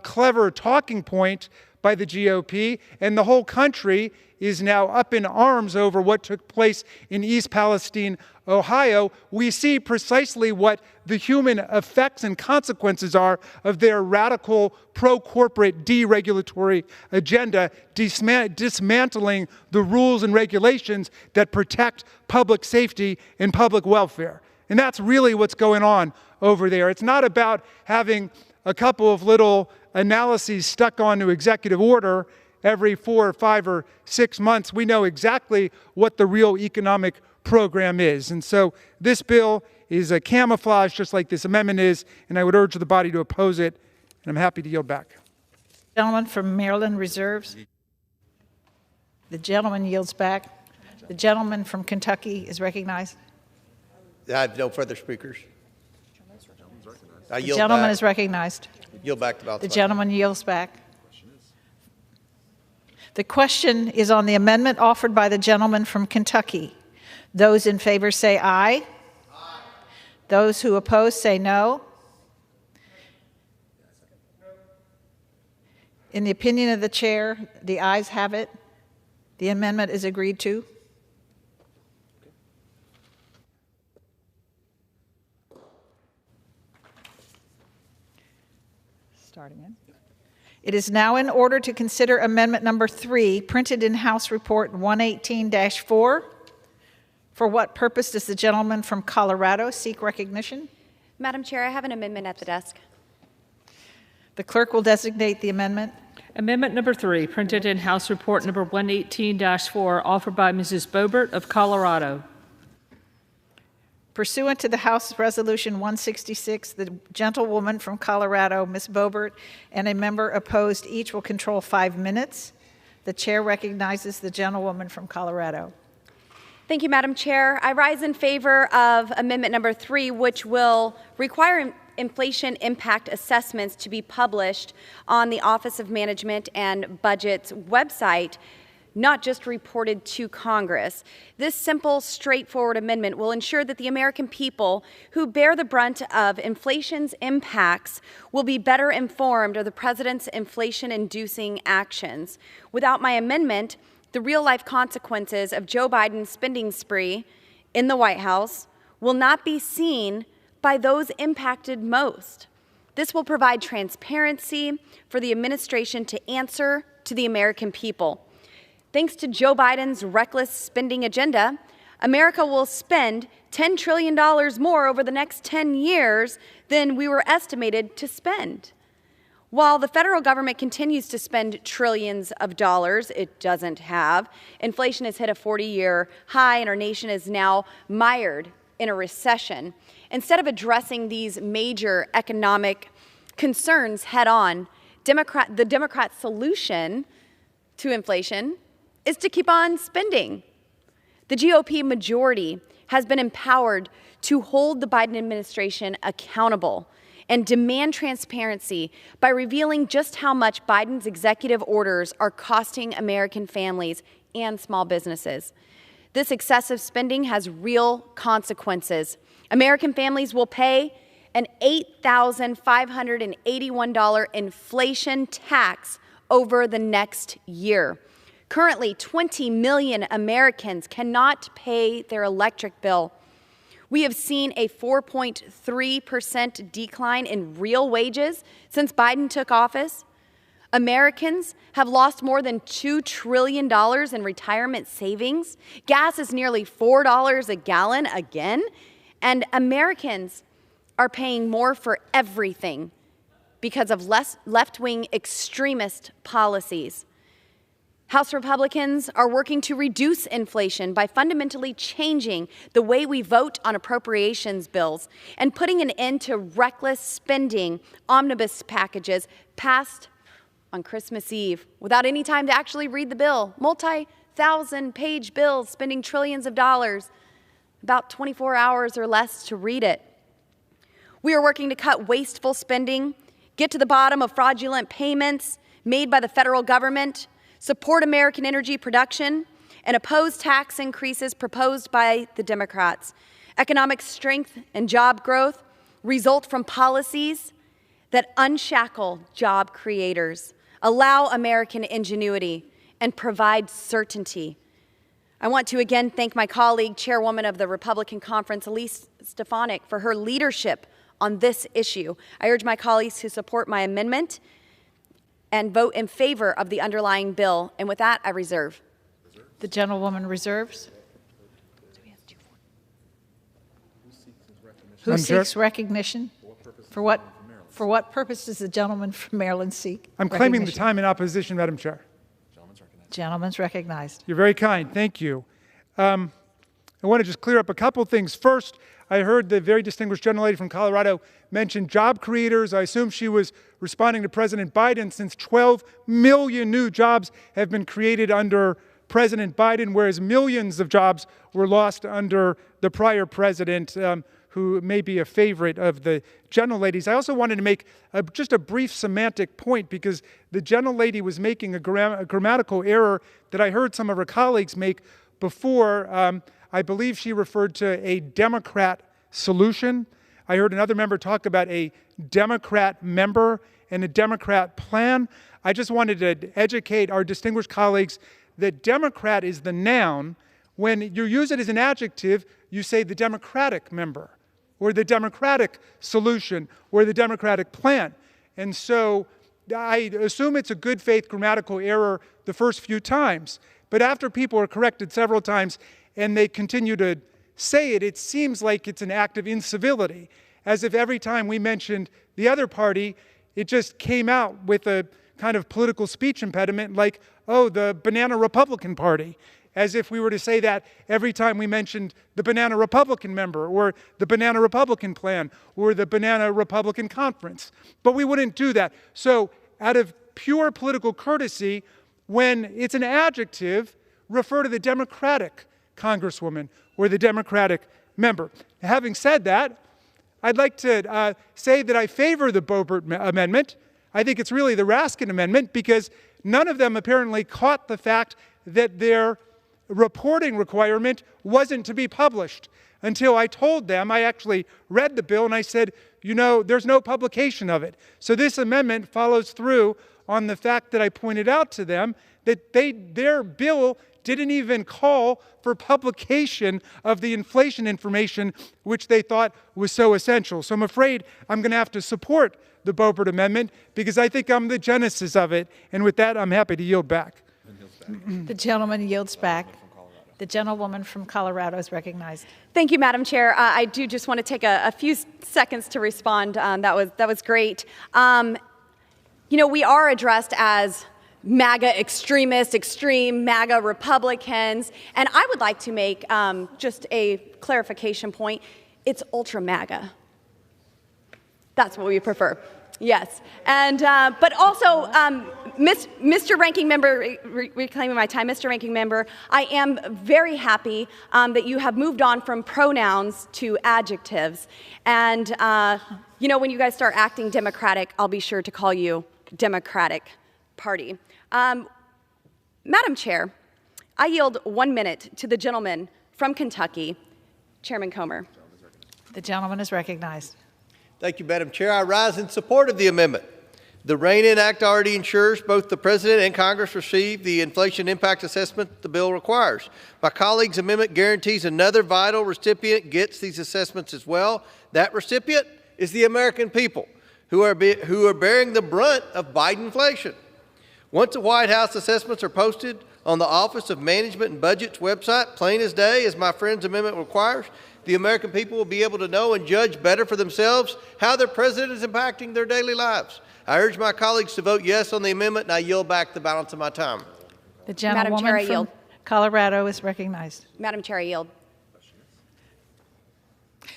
clever talking point by the GOP, and the whole country is now up in arms over what took place in East Palestine, Ohio. We see precisely what the human effects and consequences are of their radical pro-corporate deregulatory agenda, dismantling the rules and regulations that protect public safety and public welfare. And that's really what's going on over there. It's not about having a couple of little analyses stuck onto executive order every 4 or 5 or 6 months. We know exactly what the real economic program is. And so this bill is a camouflage, just like this amendment is, and I would urge the body to oppose it, and I'm happy to yield back. Gentleman from Maryland reserves. The gentleman yields back. The gentleman from Kentucky is recognized. I have no further speakers. The gentleman is recognized. Yield back to balance. The gentleman yields back. The question is on the amendment offered by the gentleman from Kentucky. Those in favor say aye. Aye. Those who oppose say no. In the opinion of the chair, the ayes have it. The amendment is agreed to. starting in. It is now in order to consider Amendment Number 3, printed in House Report 118-4. For what purpose does the gentleman from Colorado seek recognition? Madam Chair, I have an amendment at the desk. The clerk will designate the amendment. Amendment Number 3, printed in House Report Number 118-4, offered by Mrs. Boebert of Colorado. Pursuant to the House Resolution 166, the gentlewoman from Colorado, Ms. Boebert, and a member opposed each will control 5 minutes. The chair recognizes the gentlewoman from Colorado. Thank you, Madam Chair. I rise in favor of Amendment Number 3, which will require inflation impact assessments to be published on the Office of Management and Budget's website, not just reported to Congress. This simple, straightforward amendment will ensure that the American people who bear the brunt of inflation's impacts will be better informed of the President's inflation-inducing actions. Without my amendment, the real-life consequences of Joe Biden's spending spree in the White House will not be seen by those impacted most. This will provide transparency for the administration to answer to the American people. Thanks to Joe Biden's reckless spending agenda, America will spend $10 trillion more over the next 10 years than we were estimated to spend. While the federal government continues to spend trillions of dollars it doesn't have, inflation has hit a 40-year high and our nation is now mired in a recession. Instead of addressing these major economic concerns head on, the Democrat solution to inflation is to keep on spending. The GOP majority has been empowered to hold the Biden administration accountable and demand transparency by revealing just how much Biden's executive orders are costing American families and small businesses. This excessive spending has real consequences. American families will pay an $8,581 inflation tax over the next year. Currently, 20 million Americans cannot pay their electric bill. We have seen a 4.3% decline in real wages since Biden took office. Americans have lost more than $2 trillion in retirement savings. Gas is nearly $4 a gallon again. And Americans are paying more for everything because of left-wing extremist policies. House Republicans are working to reduce inflation by fundamentally changing the way we vote on appropriations bills and putting an end to reckless spending omnibus packages passed on Christmas Eve without any time to actually read the bill. Multi-thousand-page bills spending trillions of dollars, about 24 hours or less to read it. We are working to cut wasteful spending, get to the bottom of fraudulent payments made by the federal government, support American energy production, and oppose tax increases proposed by the Democrats. Economic strength and job growth result from policies that unshackle job creators, allow American ingenuity, and provide certainty. I want to again thank my colleague, Chairwoman of the Republican Conference, Elise Stefanik, for her leadership on this issue. I urge my colleagues to support my amendment and vote in favor of the underlying bill. And with that, I reserve. The gentlewoman reserves. Who seeks recognition? For what purpose does the gentleman from Maryland seek I'm claiming the time in opposition, Madam Chair. Gentleman's recognized. You're very kind. Thank you. I want to just clear up a couple things. First, I heard the very distinguished gentlelady from Colorado mention job creators. I assume she was responding to President Biden, since 12 million new jobs have been created under President Biden, whereas millions of jobs were lost under the prior president, who may be a favorite of the gentleladies. I also wanted to make just a brief semantic point, because the gentlelady was making a grammatical error that I heard some of her colleagues make before. I believe she referred to a Democrat solution. I heard another member talk about a Democrat member and a Democrat plan. I just wanted to educate our distinguished colleagues that Democrat is the noun. When you use it as an adjective, you say the Democratic member, or the Democratic solution, or the Democratic plan. And so I assume it's a good faith grammatical error the first few times. But after people are corrected several times and they continue to say it, it seems like it's an act of incivility, as if every time we mentioned the other party, it just came out with a kind of political speech impediment like, oh, the Banana Republican Party, as if we were to say that every time we mentioned the Banana Republican member or the Banana Republican Plan or the Banana Republican Conference. But we wouldn't do that. So out of pure political courtesy, when it's an adjective, refer to the Democratic Congresswoman or the Democratic member. Having said that, I'd like to say that I favor the Boebert Amendment. I think it's really the Raskin Amendment because none of them apparently caught the fact that their reporting requirement wasn't to be published until I told them. I actually read the bill and I said, you know, there's no publication of it. So this amendment follows through on the fact that I pointed out to them that their bill didn't even call for publication of the inflation information which they thought was so essential. So I'm afraid I'm going to have to support the Boebert Amendment because I think I'm the genesis of it. And with that, I'm happy to yield back. The gentleman yields back. The gentlewoman from Colorado is recognized. Thank you, Madam Chair. I do just want to take a few seconds to respond. That was great. You know, we are addressed as MAGA extremists, extreme MAGA Republicans, and I would like to make just a clarification point. It's ultra MAGA. That's what we prefer. Yes, and but also, Mr. Ranking Member, reclaiming my time, Mr. Ranking Member, I am very happy that you have moved on from pronouns to adjectives, and you know, when you guys start acting Democratic, I'll be sure to call you Democratic Party. Madam Chair, I yield 1 minute to the gentleman from Kentucky, Chairman Comer. The gentleman is recognized. Thank you, Madam Chair. I rise in support of the amendment. The REIN-In Act already ensures both the President and Congress receive the inflation impact assessment the bill requires. My colleague's amendment guarantees another vital recipient gets these assessments as well. That recipient is the American people who are bearing the brunt of Biden inflation. Once the White House assessments are posted on the Office of Management and Budget's website, plain as day, as my friend's amendment requires, the American people will be able to know and judge better for themselves how their president is impacting their daily lives. I urge my colleagues to vote yes on the amendment, and I yield back the balance of my time. The gentlewoman from Colorado is recognized. Madam Chair, I yield.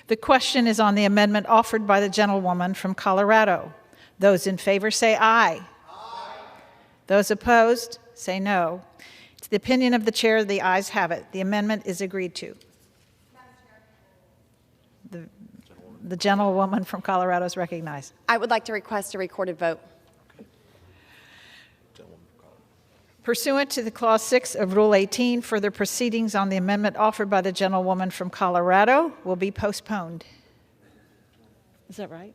The question is on the amendment offered by the gentlewoman from Colorado. Those in favor say aye. Aye. Those opposed say no. It's the opinion of the chair. The ayes have it. The amendment is agreed to. The gentlewoman from Colorado is recognized. I would like to request a recorded vote. Pursuant to the Clause 6 of Rule 18, further proceedings on the amendment offered by the gentlewoman from Colorado will be postponed. Is that right?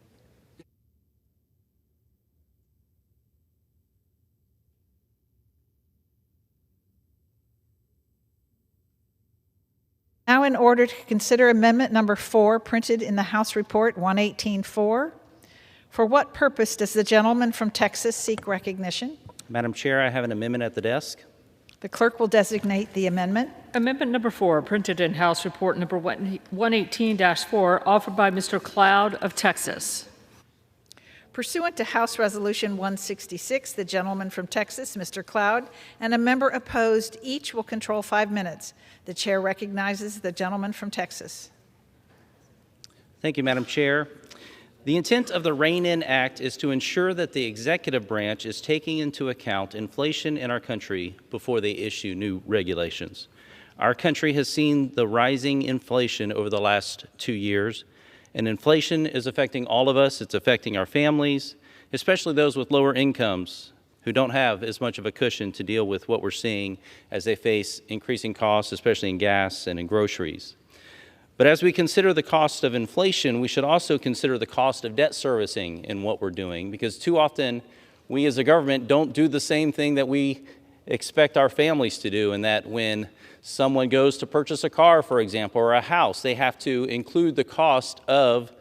Now in order to consider amendment number 4 printed in the House Report 118-4. For what purpose does the gentleman from Texas seek recognition? Madam Chair, I have an amendment at the desk. The clerk will designate the amendment. Amendment number 4 printed in House Report number 118-4 offered by Mr. Cloud of Texas. Pursuant to House Resolution 166, the gentleman from Texas, Mr. Cloud, and a member opposed, each will control 5 minutes. The chair recognizes the gentleman from Texas. Thank you, Madam Chair. The intent of the REIN-In Act is to ensure that the executive branch is taking into account inflation in our country before they issue new regulations. Our country has seen the rising inflation over the last 2 years. And inflation is affecting all of us. It's affecting our families, especially those with lower incomes who don't have as much of a cushion to deal with what we're seeing as they face increasing costs, especially in gas and in groceries. But as we consider the cost of inflation, we should also consider the cost of debt servicing in what we're doing, because too often we as a government don't do the same thing that we expect our families to do, and that when someone goes to purchase a car, for example, or a house, they have to include the cost of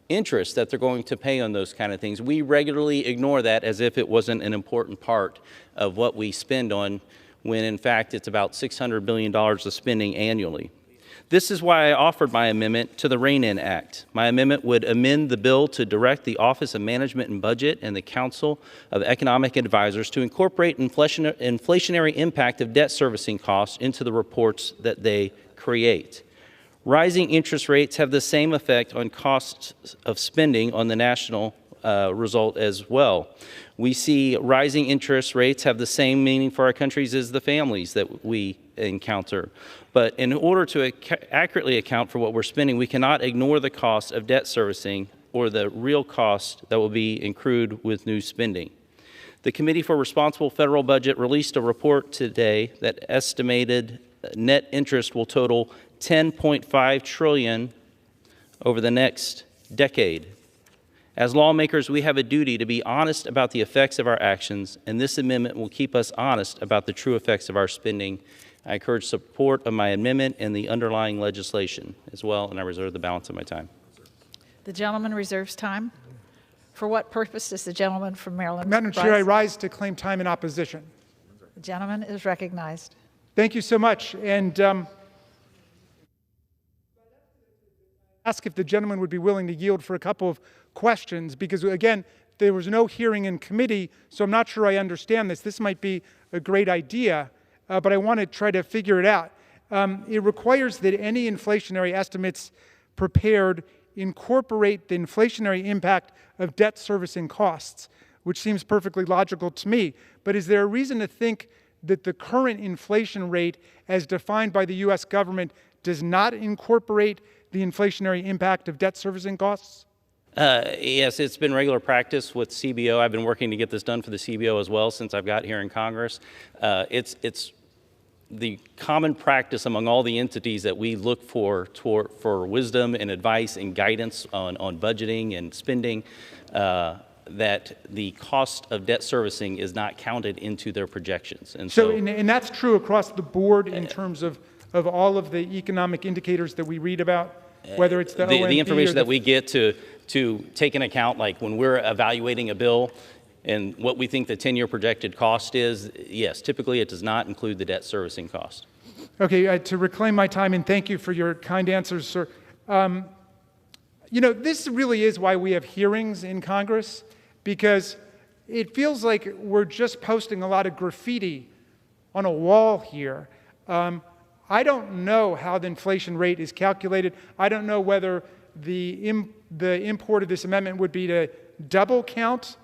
interest that they're going to pay on those kind of things. We regularly ignore that as if it wasn't an important part of what we spend on, when in fact it's about $600 billion of spending annually. This is why I offered my amendment to the Rein-In Act. My amendment would amend the bill to direct the Office of Management and Budget and the Council of Economic Advisors to incorporate inflationary impact of debt servicing costs into the reports that they create. Rising interest rates have the same effect on costs of spending on the national result as well. We see rising interest rates have the same meaning for our countries as the families that we encounter. But in order to accurately account for what we're spending, we cannot ignore the cost of debt servicing or the real cost that will be accrued with new spending. The Committee for Responsible Federal Budget released a report today that estimated net interest will total $10.5 trillion over the next decade. As lawmakers, we have a duty to be honest about the effects of our actions, and this amendment will keep us honest about the true effects of our spending. I encourage support of my amendment and the underlying legislation as well, and I reserve the balance of my time. The gentleman reserves time. For what purpose does the gentleman from Maryland Madam Chair, I rise to claim time in opposition. The gentleman is recognized. Thank you so much. And ask if the gentleman would be willing to yield for a couple of questions, because again, there was no hearing in committee, so I'm not sure I understand this. This might be a great idea, but I want to try to figure it out. It requires that any inflationary estimates prepared incorporate the inflationary impact of debt servicing costs, which seems perfectly logical to me. But is there a reason to think that the current inflation rate as defined by the U.S. government does not incorporate the inflationary impact of debt servicing costs? Yes, it's been regular practice with CBO. I've been working to get this done for the CBO as well since I've got here in Congress. It's the common practice among all the entities that we look for wisdom and advice and guidance on budgeting and spending, that the cost of debt servicing is not counted into their projections. And and that's true across the board in terms of all of the economic indicators that we read about, whether it's the OMB the information or that we get to take into account, like when we're evaluating a bill and what we think the 10-year projected cost is, yes, typically it does not include the debt servicing cost. Okay, to reclaim my time, and thank you for your kind answers, sir. You know, this really is why we have hearings in Congress, because it feels like we're just posting a lot of graffiti on a wall here. I don't know how the inflation rate is calculated. I don't know whether the import of this amendment would be to double count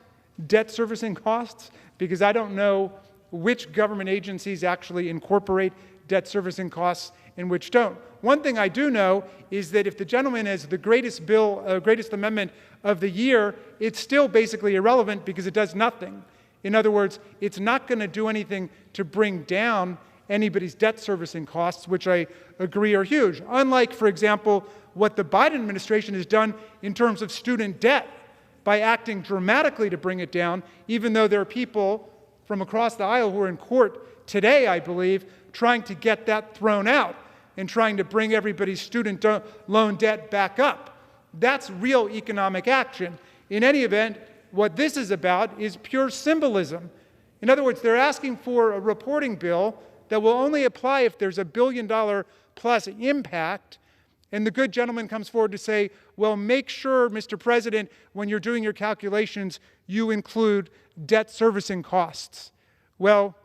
debt servicing costs, because I don't know which government agencies actually incorporate debt servicing costs and which don't. One thing I do know is that if the gentleman has the greatest amendment of the year, it's still basically irrelevant because it does nothing. In other words, it's not going to do anything to bring down anybody's debt servicing costs, which I agree are huge. Unlike, for example, what the Biden administration has done in terms of student debt by acting dramatically to bring it down, even though there are people from across the aisle who are in court today, I believe, trying to get that thrown out and trying to bring everybody's student loan debt back up. That's real economic action. In any event, what this is about is pure symbolism. In other words, they're asking for a reporting bill that will only apply if there's $1 billion plus impact. And the good gentleman comes forward to say, well, make sure, Mr. President, when you're doing your calculations, you include debt servicing costs. Well,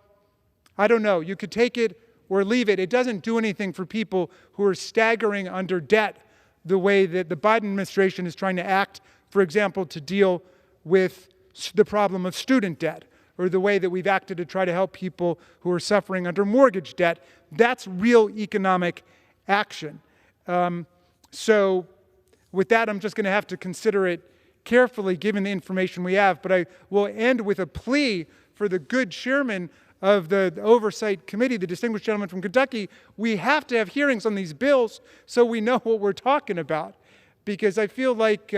I don't know. You could take it or leave it. It doesn't do anything for people who are staggering under debt the way that the Biden administration is trying to act, for example, to deal with the problem of student debt, or the way that we've acted to try to help people who are suffering under mortgage debt. That's real economic action. So with that, I'm just going to have to consider it carefully given the information we have. But I will end with a plea for the good chairman of the Oversight Committee, the distinguished gentleman from Kentucky. We have to have hearings on these bills so we know what we're talking about, because I feel like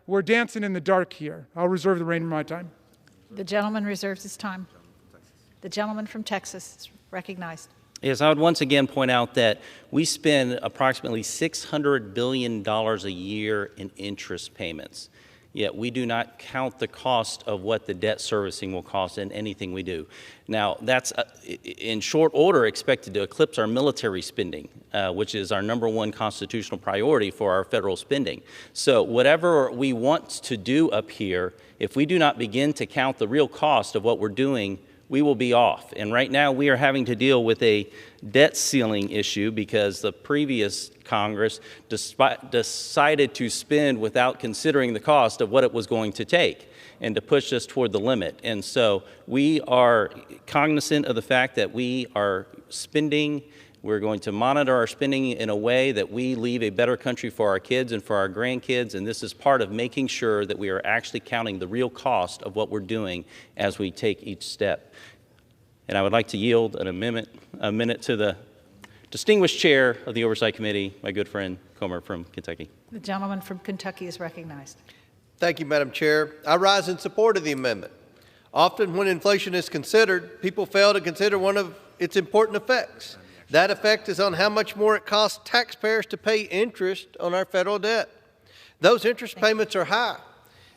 we're dancing in the dark here. I'll reserve the remainder of my time. The gentleman reserves his time. The gentleman from Texas is recognized. Yes, I would once again point out that we spend approximately $600 billion a year in interest payments. Yet we do not count the cost of what the debt servicing will cost in anything we do. Now, that's in short order expected to eclipse our military spending, which is our #1 constitutional priority for our federal spending. So whatever we want to do up here, if we do not begin to count the real cost of what we're doing, we will be off. And right now we are having to deal with a debt ceiling issue because the previous Congress decided to spend without considering the cost of what it was going to take and to push us toward the limit. And so we are cognizant of the fact that we are spending. We're going to monitor our spending in a way that we leave a better country for our kids and for our grandkids, and this is part of making sure that we are actually counting the real cost of what we're doing as we take each step. And I would like to yield a minute to the distinguished chair of the Oversight Committee, my good friend Comer from Kentucky. The gentleman from Kentucky is recognized. Thank you, Madam Chair. I rise in support of the amendment. Often when inflation is considered, people fail to consider one of its important effects. That effect is on how much more it costs taxpayers to pay interest on our federal debt. Those interest payments are high,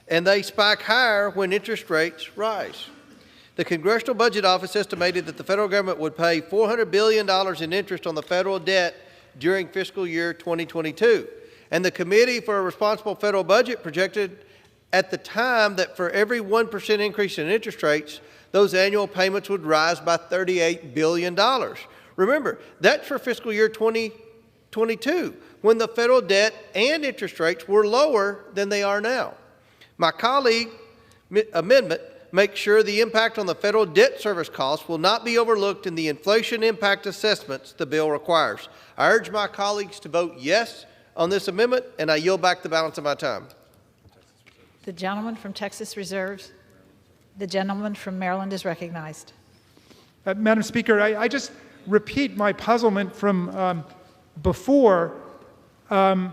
and they spike higher when interest rates rise. The Congressional Budget Office estimated that the federal government would pay $400 billion in interest on the federal debt during fiscal year 2022. And the Committee for a Responsible Federal Budget projected at the time that for every 1% increase in interest rates, those annual payments would rise by $38 billion. Remember, that's for fiscal year 2022, when the federal debt and interest rates were lower than they are now. My colleague amendment makes sure the impact on the federal debt service costs will not be overlooked in the inflation impact assessments the bill requires. I urge my colleagues to vote yes on this amendment, and I yield back the balance of my time. The gentleman from Texas reserves. The gentleman from Maryland is recognized. Madam Speaker, I just repeat my puzzlement from before. Perhaps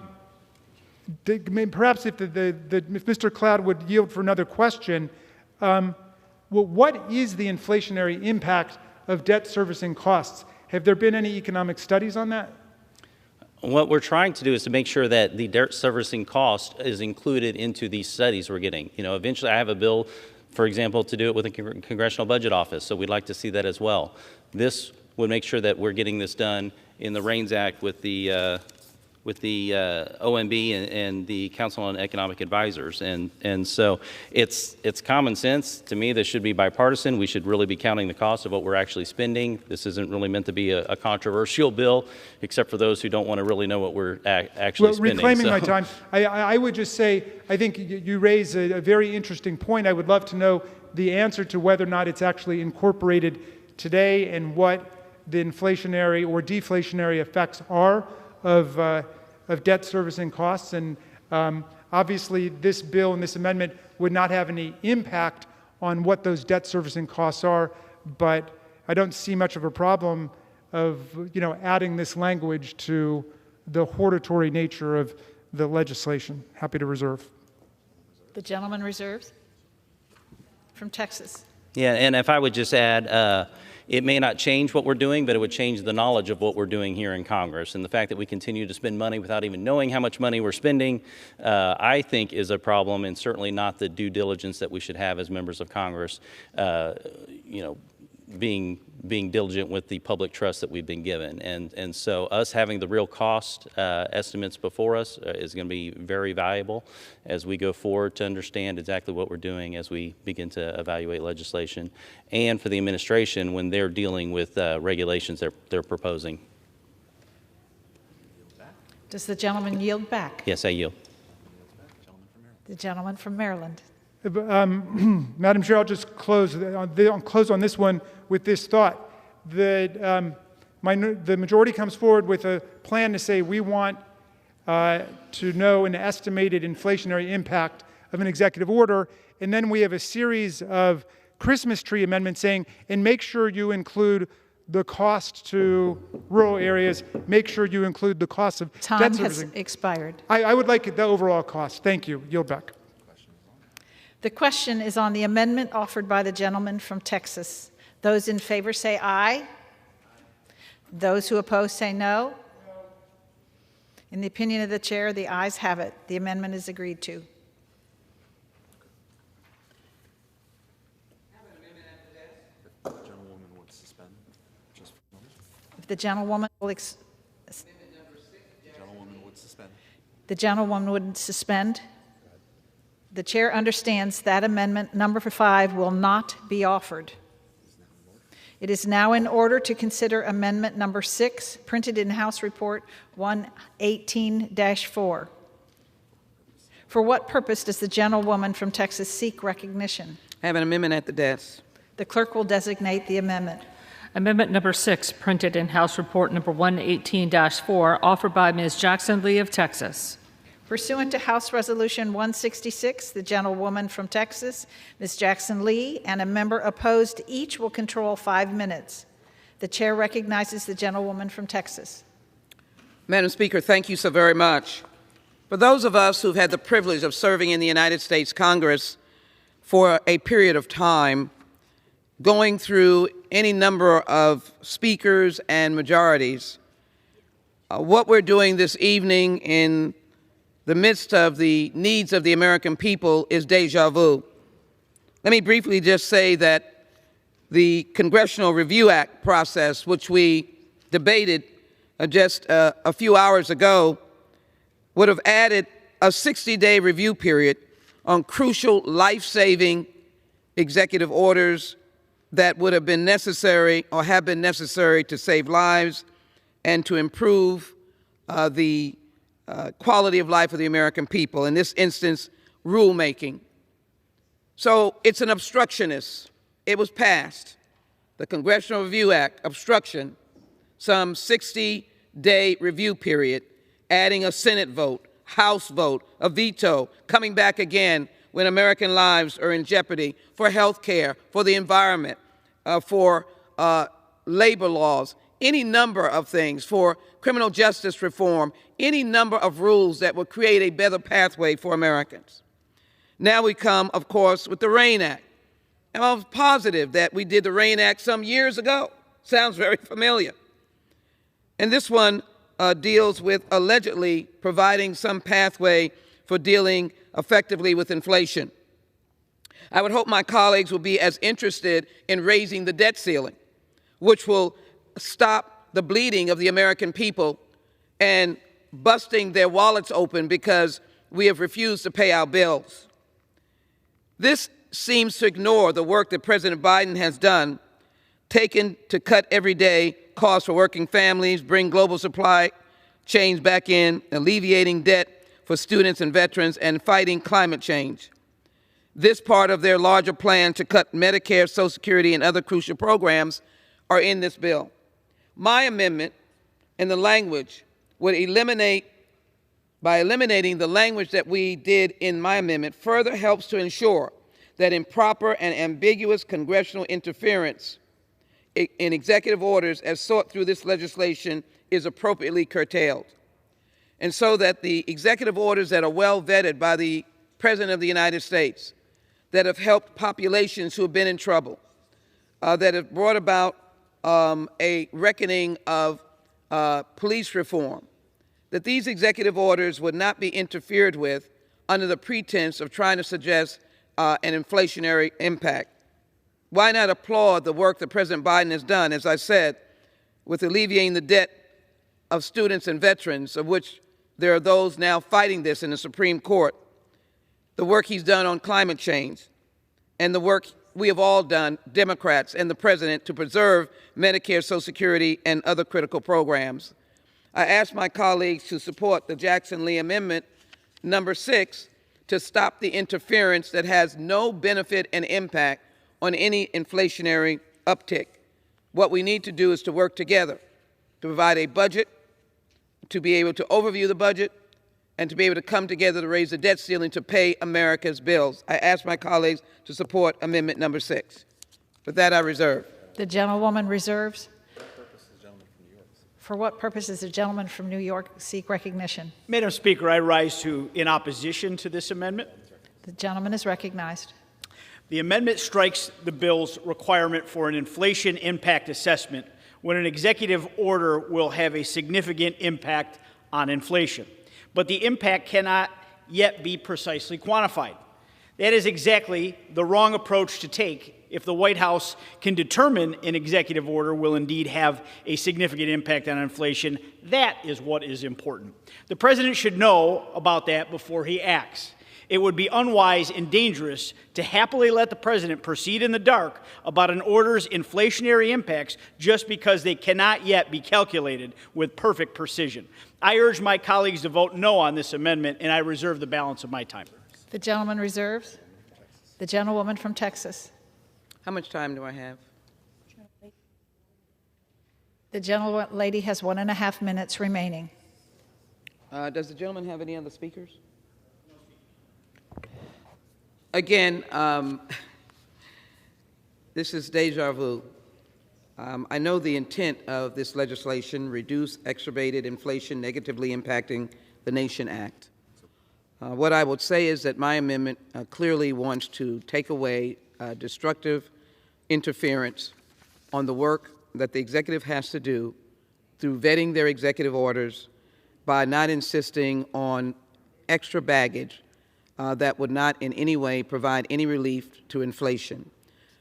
if Mr. Cloud would yield for another question, what is the inflationary impact of debt servicing costs? Have there been any economic studies on that? What we're trying to do is to make sure that the debt servicing cost is included into these studies we're getting. You know, eventually I have a bill, for example, to do it with the Congressional Budget Office, so we'd like to see that as well. This would make sure that we're getting this done in the REINS Act with the OMB and the Council on Economic Advisors. And so it's common sense. To me, this should be bipartisan. We should really be counting the cost of what we're actually spending. This isn't really meant to be a controversial bill, except for those who don't want to really know what we're actually spending. Reclaiming my time, I would just say, I think you raise a very interesting point. I would love to know the answer to whether or not it's actually incorporated today and what the inflationary or deflationary effects are of debt servicing costs. And obviously this bill and this amendment would not have any impact on what those debt servicing costs are, but I don't see much of a problem of adding this language to the hortatory nature of the legislation. Happy to reserve. The gentleman reserves from Texas. Yeah, and if I would just add, it may not change what we're doing, but it would change the knowledge of what we're doing here in Congress. And the fact that we continue to spend money without even knowing how much money we're spending, I think is a problem, and certainly not the due diligence that we should have as members of Congress, being diligent with the public trust that we've been given. And so us having the real cost estimates before us is going to be very valuable as we go forward to understand exactly what we're doing as we begin to evaluate legislation, and for the administration when they're dealing with regulations they're proposing. Does the gentleman yield back? Yes, I yield. The gentleman from Maryland. Madam Chair, I'll just close on this one with this thought. The majority comes forward with a plan to say we want to know an estimated inflationary impact of an executive order, and then we have a series of Christmas tree amendments saying, and make sure you include the cost to rural areas, make sure you include the cost of debt servicing. Time has expired. I would like the overall cost. Thank you. Yield back. The question is on the amendment offered by the gentleman from Texas. Those in favor say aye. Those who oppose say no. In the opinion of the chair, the ayes have it. The amendment is agreed to. If the gentlewoman will the gentlewoman would suspend. The chair understands that amendment number 5 will not be offered. It is now in order to consider amendment number 6, printed in House Report 118-4. For what purpose does the gentlewoman from Texas seek recognition? I have an amendment at the desk. The clerk will designate the amendment. Amendment number 6, printed in House Report number 118-4, offered by Ms. Jackson Lee of Texas. Pursuant to House Resolution 166, the gentlewoman from Texas, Ms. Jackson Lee, and a member opposed each will control 5 minutes. The chair recognizes the gentlewoman from Texas. Madam Speaker, thank you so very much. For those of us who've had the privilege of serving in the United States Congress for a period of time, going through any number of speakers and majorities, what we're doing this evening in the midst of the needs of the American people is deja vu. Let me briefly just say that the Congressional Review Act process, which we debated just a few hours ago, would have added a 60-day review period on crucial life-saving executive orders that would have been necessary or have been necessary to save lives and to improve the quality of life of the American people, in this instance, rulemaking. So it's an obstructionist. It was passed. The Congressional Review Act, obstruction, some 60-day review period, adding a Senate vote, House vote, a veto, coming back again when American lives are in jeopardy, for health care, for the environment, for labor laws, any number of things, for criminal justice reform, any number of rules that would create a better pathway for Americans. Now we come, of course, with the RAIN Act. And I was positive that we did the RAIN Act some years ago. Sounds very familiar. And this one deals with allegedly providing some pathway for dealing effectively with inflation. I would hope my colleagues will be as interested in raising the debt ceiling, which will stop the bleeding of the American people and busting their wallets open because we have refused to pay our bills. This seems to ignore the work that President Biden has done, taken to cut everyday costs for working families, bring global supply chains back in, alleviating debt for students and veterans, and fighting climate change. This part of their larger plan to cut Medicare, Social Security, and other crucial programs are in this bill. My amendment and the language would eliminate, by eliminating the language that we did in my amendment, further helps to ensure that improper and ambiguous congressional interference in executive orders as sought through this legislation is appropriately curtailed. And so that the executive orders that are well vetted by the President of the United States, that have helped populations who have been in trouble, that have brought about a reckoning of police reform, that these executive orders would not be interfered with under the pretense of trying to suggest an inflationary impact. Why not applaud the work that President Biden has done, as I said, with alleviating the debt of students and veterans, of which there are those now fighting this in the Supreme Court, the work he's done on climate change, and the work we have all done, Democrats and the President, to preserve Medicare, Social Security, and other critical programs. I ask my colleagues to support the Jackson Lee Amendment number 6 to stop the interference that has no benefit and impact on any inflationary uptick. What we need to do is to work together to provide a budget, to be able to overview the budget, and to be able to come together to raise the debt ceiling to pay America's bills. I ask my colleagues to support Amendment number 6. With that, I reserve. The gentlewoman reserves. For what purpose does the gentleman from New York seek recognition? Madam Speaker, I rise in opposition to this amendment. The gentleman is recognized. The amendment strikes the bill's requirement for an inflation impact assessment, when an executive order will have a significant impact on inflation, but the impact cannot yet be precisely quantified. That is exactly the wrong approach to take if the White House can determine an executive order will indeed have a significant impact on inflation. That is what is important. The president should know about that before he acts. It would be unwise and dangerous to happily let the president proceed in the dark about an order's inflationary impacts just because they cannot yet be calculated with perfect precision. I urge my colleagues to vote no on this amendment, and I reserve the balance of my time. The gentleman reserves. The gentlewoman from Texas. How much time do I have? The gentlelady has 1.5 minutes remaining. Does the gentleman have any other speakers? Again, this is deja vu. I know the intent of this legislation, Reduce Exacerbated Inflation Negatively Impacting the Nation Act. What I would say is that my amendment clearly wants to take away destructive interference on the work that the executive has to do through vetting their executive orders by not insisting on extra baggage that would not in any way provide any relief to inflation.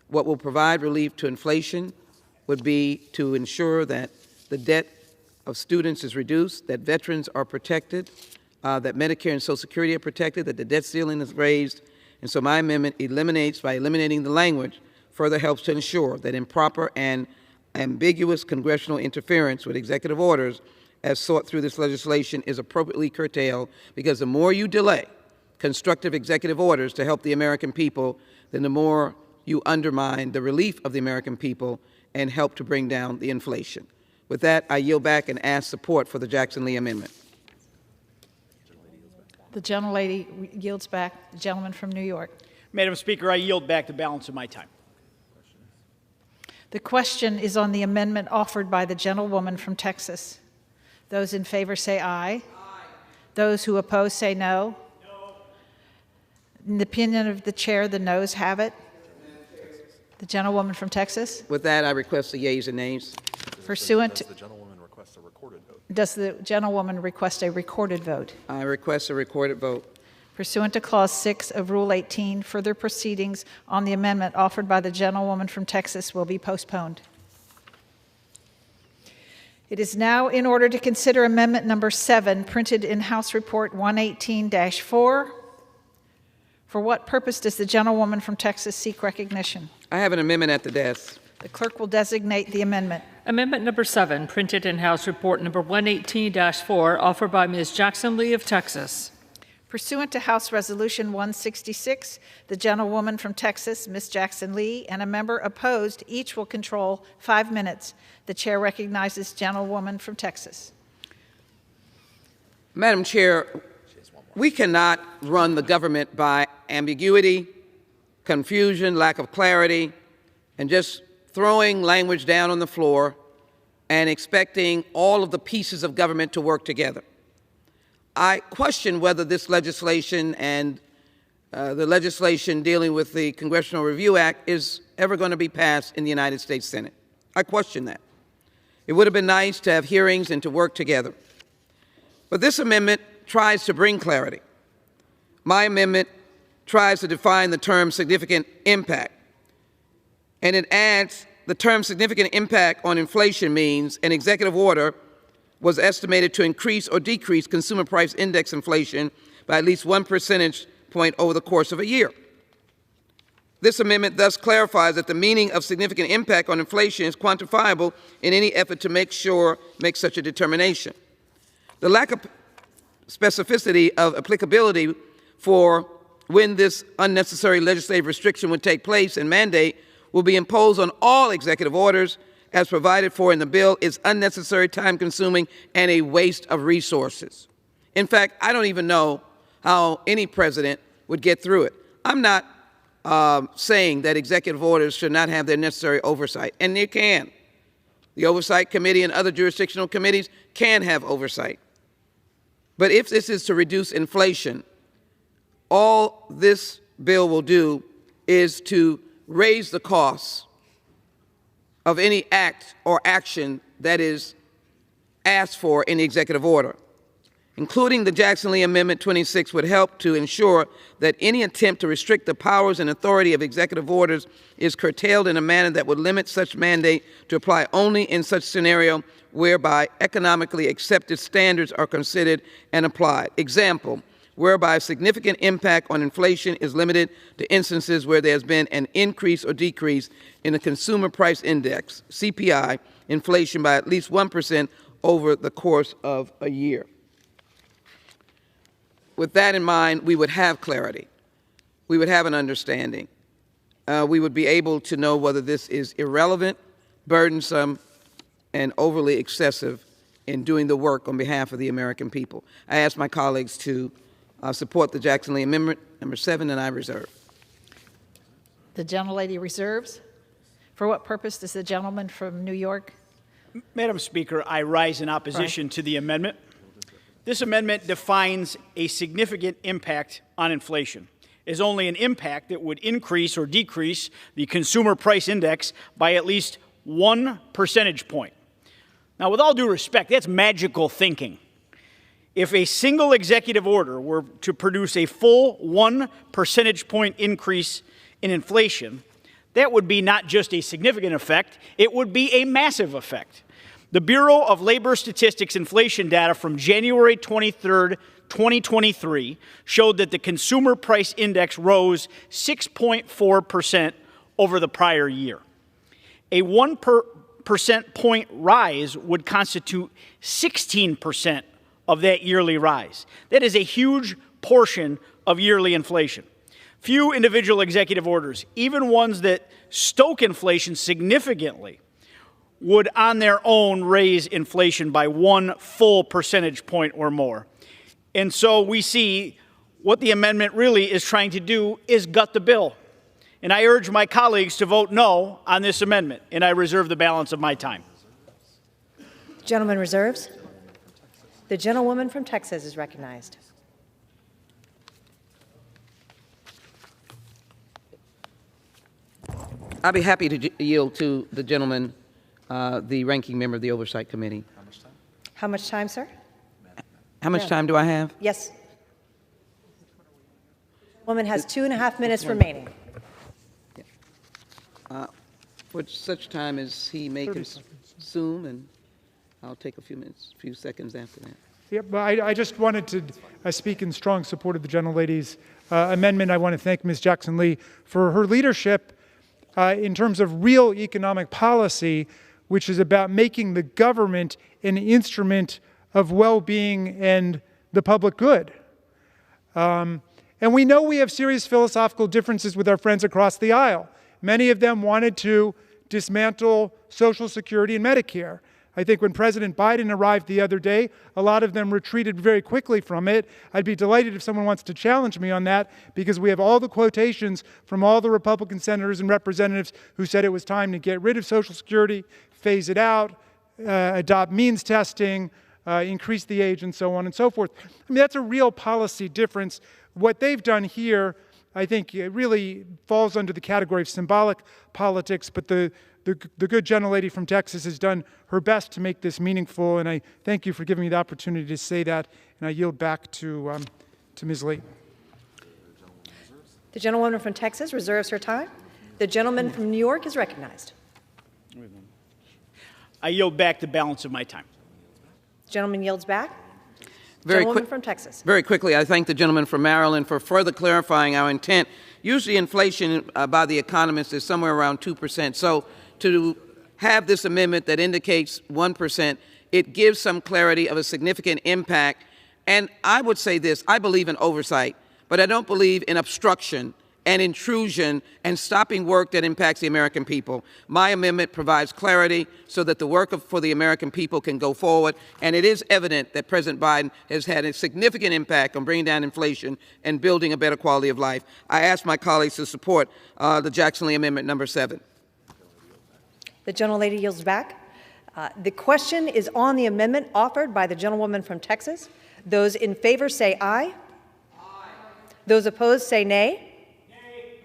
What will provide relief to inflation would be to ensure that the debt of students is reduced, that veterans are protected, that Medicare and Social Security are protected, that the debt ceiling is raised. And so my amendment eliminates, by eliminating the language, further helps to ensure that improper and ambiguous congressional interference with executive orders as sought through this legislation is appropriately curtailed, because the more you delay constructive executive orders to help the American people, then the more you undermine the relief of the American people and help to bring down the inflation. With that, I yield back and ask support for the Jackson-Lee amendment. The gentlelady yields back. The gentleman from New York. Madam Speaker, I yield back the balance of my time. The question is on the amendment offered by the gentlewoman from Texas. Those in favor say aye. Aye. Those who oppose say no. No. In the opinion of the chair, the noes have it. The gentlewoman from Texas. With that, I request the yeas and nays. Pursuant to... Does the gentlewoman request a recorded vote? Does the gentlewoman request a recorded vote? I request a recorded vote. Pursuant to Clause 6 of Rule 18, further proceedings on the amendment offered by the gentlewoman from Texas will be postponed. It is now in order to consider Amendment Number 7, printed in House Report 118-4. For what purpose does the gentlewoman from Texas seek recognition? I have an amendment at the desk. The clerk will designate the amendment. Amendment Number 7, printed in House Report Number 118-4, offered by Ms. Jackson-Lee of Texas. Pursuant to House Resolution 166, the gentlewoman from Texas, Ms. Jackson-Lee, and a member opposed each will control 5 minutes. The chair recognizes gentlewoman from Texas. Madam Chair, we cannot run the government by ambiguity, confusion, lack of clarity, and just throwing language down on the floor and expecting all of the pieces of government to work together. I question whether this legislation and the legislation dealing with the Congressional Review Act is ever going to be passed in the United States Senate. I question that. It would have been nice to have hearings and to work together. But this amendment tries to bring clarity. My amendment tries to define the term significant impact. And it adds the term significant impact on inflation means an executive order was estimated to increase or decrease consumer price index inflation by at least 1 percentage point over the course of a year. This amendment thus clarifies that the meaning of significant impact on inflation is quantifiable in any effort to make such a determination. The lack of specificity of applicability for when this unnecessary legislative restriction would take place and mandate will be imposed on all executive orders as provided for in the bill is unnecessary, time-consuming, and a waste of resources. In fact, I don't even know how any president would get through it. I'm not saying that executive orders should not have their necessary oversight, and they can. The Oversight Committee and other jurisdictional committees can have oversight. But if this is to reduce inflation, all this bill will do is to raise the costs of any act or action that is asked for in the executive order. Including the Jackson-Lee Amendment 26 would help to ensure that any attempt to restrict the powers and authority of executive orders is curtailed in a manner that would limit such mandate to apply only in such scenario whereby economically accepted standards are considered and applied. Example, whereby significant impact on inflation is limited to instances where there has been an increase or decrease in the Consumer Price Index, CPI, inflation by at least 1% over the course of a year. With that in mind, we would have clarity. We would have an understanding. We would be able to know whether this is irrelevant, burdensome, and overly excessive in doing the work on behalf of the American people. I ask my colleagues to support the Jackson-Lee Amendment, number 7, and I reserve. The gentlelady reserves. For what purpose does the gentleman from New York? Madam Speaker, I rise in opposition to the amendment. This amendment defines a significant impact on inflation as only an impact that would increase or decrease the Consumer Price Index by at least 1 percentage point. Now, with all due respect, that's magical thinking. If a single executive order were to produce a full 1 percentage point increase in inflation, that would be not just a significant effect, it would be a massive effect. The Bureau of Labor Statistics inflation data from January 23, 2023 showed that the Consumer Price Index rose 6.4% over the prior year. A 1 percent point rise would constitute 16% of that yearly rise. That is a huge portion of yearly inflation. Few individual executive orders, even ones that stoke inflation significantly, would on their own raise inflation by 1 full percentage point or more. And so we see what the amendment really is trying to do is gut the bill. And I urge my colleagues to vote no on this amendment, and I reserve the balance of my time. The gentleman reserves. The gentlewoman from Texas is recognized. I'll be happy to yield to the gentleman, the ranking member of the Oversight Committee. How much time, sir? How much time do I have? Yes. Woman has 2.5 minutes remaining. For such time as he may consume, and I'll take a few seconds after that. Yeah, but I just wanted to speak in strong support of the gentlelady's amendment. I want to thank Ms. Jackson-Lee for her leadership in terms of real economic policy, which is about making the government an instrument of well-being and the public good. And we know we have serious philosophical differences with our friends across the aisle. Many of them wanted to dismantle Social Security and Medicare. I think when President Biden arrived the other day, a lot of them retreated very quickly from it. I'd be delighted if someone wants to challenge me on that, because we have all the quotations from all the Republican senators and representatives who said it was time to get rid of Social Security, phase it out, adopt means testing, increase the age, and so on and so forth. I mean, that's a real policy difference. What they've done here, I think, it really falls under the category of symbolic politics, but the good gentlelady from Texas has done her best to make this meaningful, and I thank you for giving me the opportunity to say that, and I yield back to Ms. Lee. The gentlewoman from Texas reserves her time. The gentleman from New York is recognized. I yield back the balance of my time. The gentleman yields back. Very Gentlewoman from Texas. Very quickly, I thank the gentleman from Maryland for further clarifying our intent. Usually inflation by the economists is somewhere around 2%. So to have this amendment that indicates 1%, it gives some clarity of a significant impact. And I would say this, I believe in oversight, but I don't believe in obstruction and intrusion and stopping work that impacts the American people. My amendment provides clarity so that the work for the American people can go forward, and it is evident that President Biden has had a significant impact on bringing down inflation and building a better quality of life. I ask my colleagues to support the Jackson-Lee Amendment number 7. The gentlelady yields back. The question is on the amendment offered by the gentlewoman from Texas. Those in favor say aye. Aye. Those opposed say nay. Nay.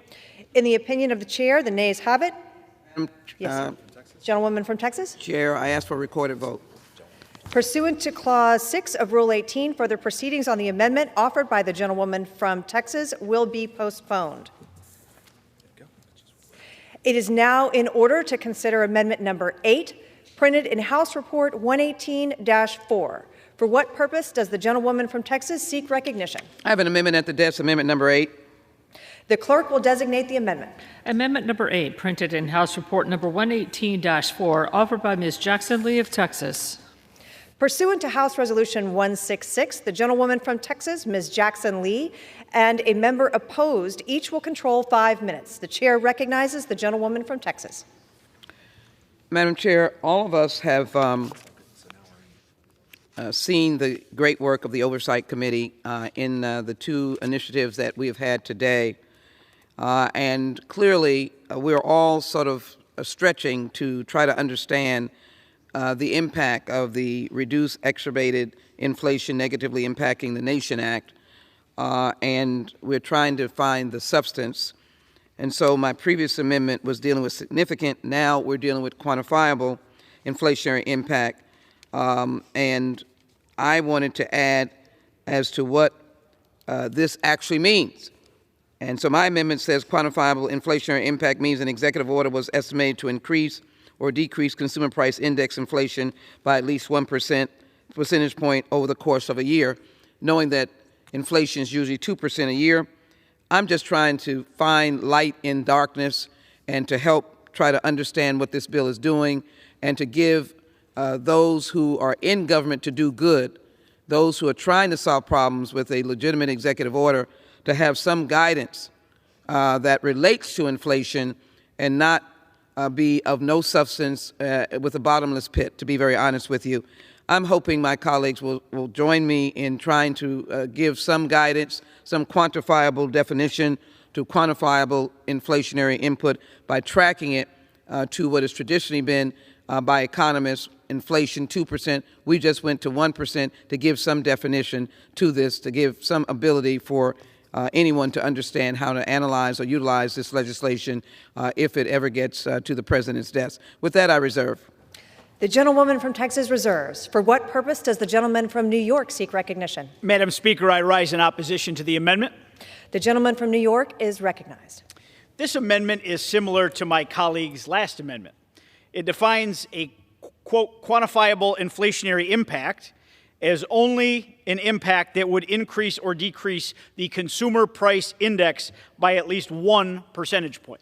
In the opinion of the chair, the nays have it. Yes, Gentlewoman from Texas. Chair, I ask for a recorded vote. Pursuant to Clause 6 of Rule 18, further proceedings on the amendment offered by the gentlewoman from Texas will be postponed. It is now in order to consider Amendment Number 8, printed in House Report 118-4. For what purpose does the gentlewoman from Texas seek recognition? I have an amendment at the desk, Amendment Number 8. The clerk will designate the amendment. Amendment number 8, printed in House Report number 118-4, offered by Ms. Jackson Lee of Texas. Pursuant to House Resolution 166, the gentlewoman from Texas, Ms. Jackson Lee, and a member opposed, each will control 5 minutes. The chair recognizes the gentlewoman from Texas. Madam Chair, all of us have seen the great work of the Oversight Committee in the two initiatives that we have had today. And clearly, we're all sort of stretching to try to understand the impact of the Reduce Exacerbated Inflation Negatively Impacting the Nation Act, and we're trying to find the substance. And so my previous amendment was dealing with significant. Now we're dealing with quantifiable inflationary impact. And I wanted to add as to what this actually means. And so my amendment says quantifiable inflationary impact means an executive order was estimated to increase or decrease consumer price index inflation by at least 1% percentage point over the course of a year, knowing that inflation is usually 2% a year. I'm just trying to find light in darkness and to help try to understand what this bill is doing and to give those who are in government to do good, those who are trying to solve problems with a legitimate executive order, to have some guidance that relates to inflation and not be of no substance with a bottomless pit, to be very honest with you. I'm hoping my colleagues will join me in trying to give some guidance, some quantifiable definition to quantifiable inflationary input by tracking it to what has traditionally been by economists, inflation 2%. We just went to 1% to give some definition to this, to give some ability for anyone to understand how to analyze or utilize this legislation if it ever gets to the President's desk. With that, I reserve. The gentlewoman from Texas reserves. For what purpose does the gentleman from New York seek recognition? Madam Speaker, I rise in opposition to the amendment. The gentleman from New York is recognized. This amendment is similar to my colleague's last amendment. It defines a, quote, quantifiable inflationary impact as only an impact that would increase or decrease the consumer price index by at least 1 percentage point.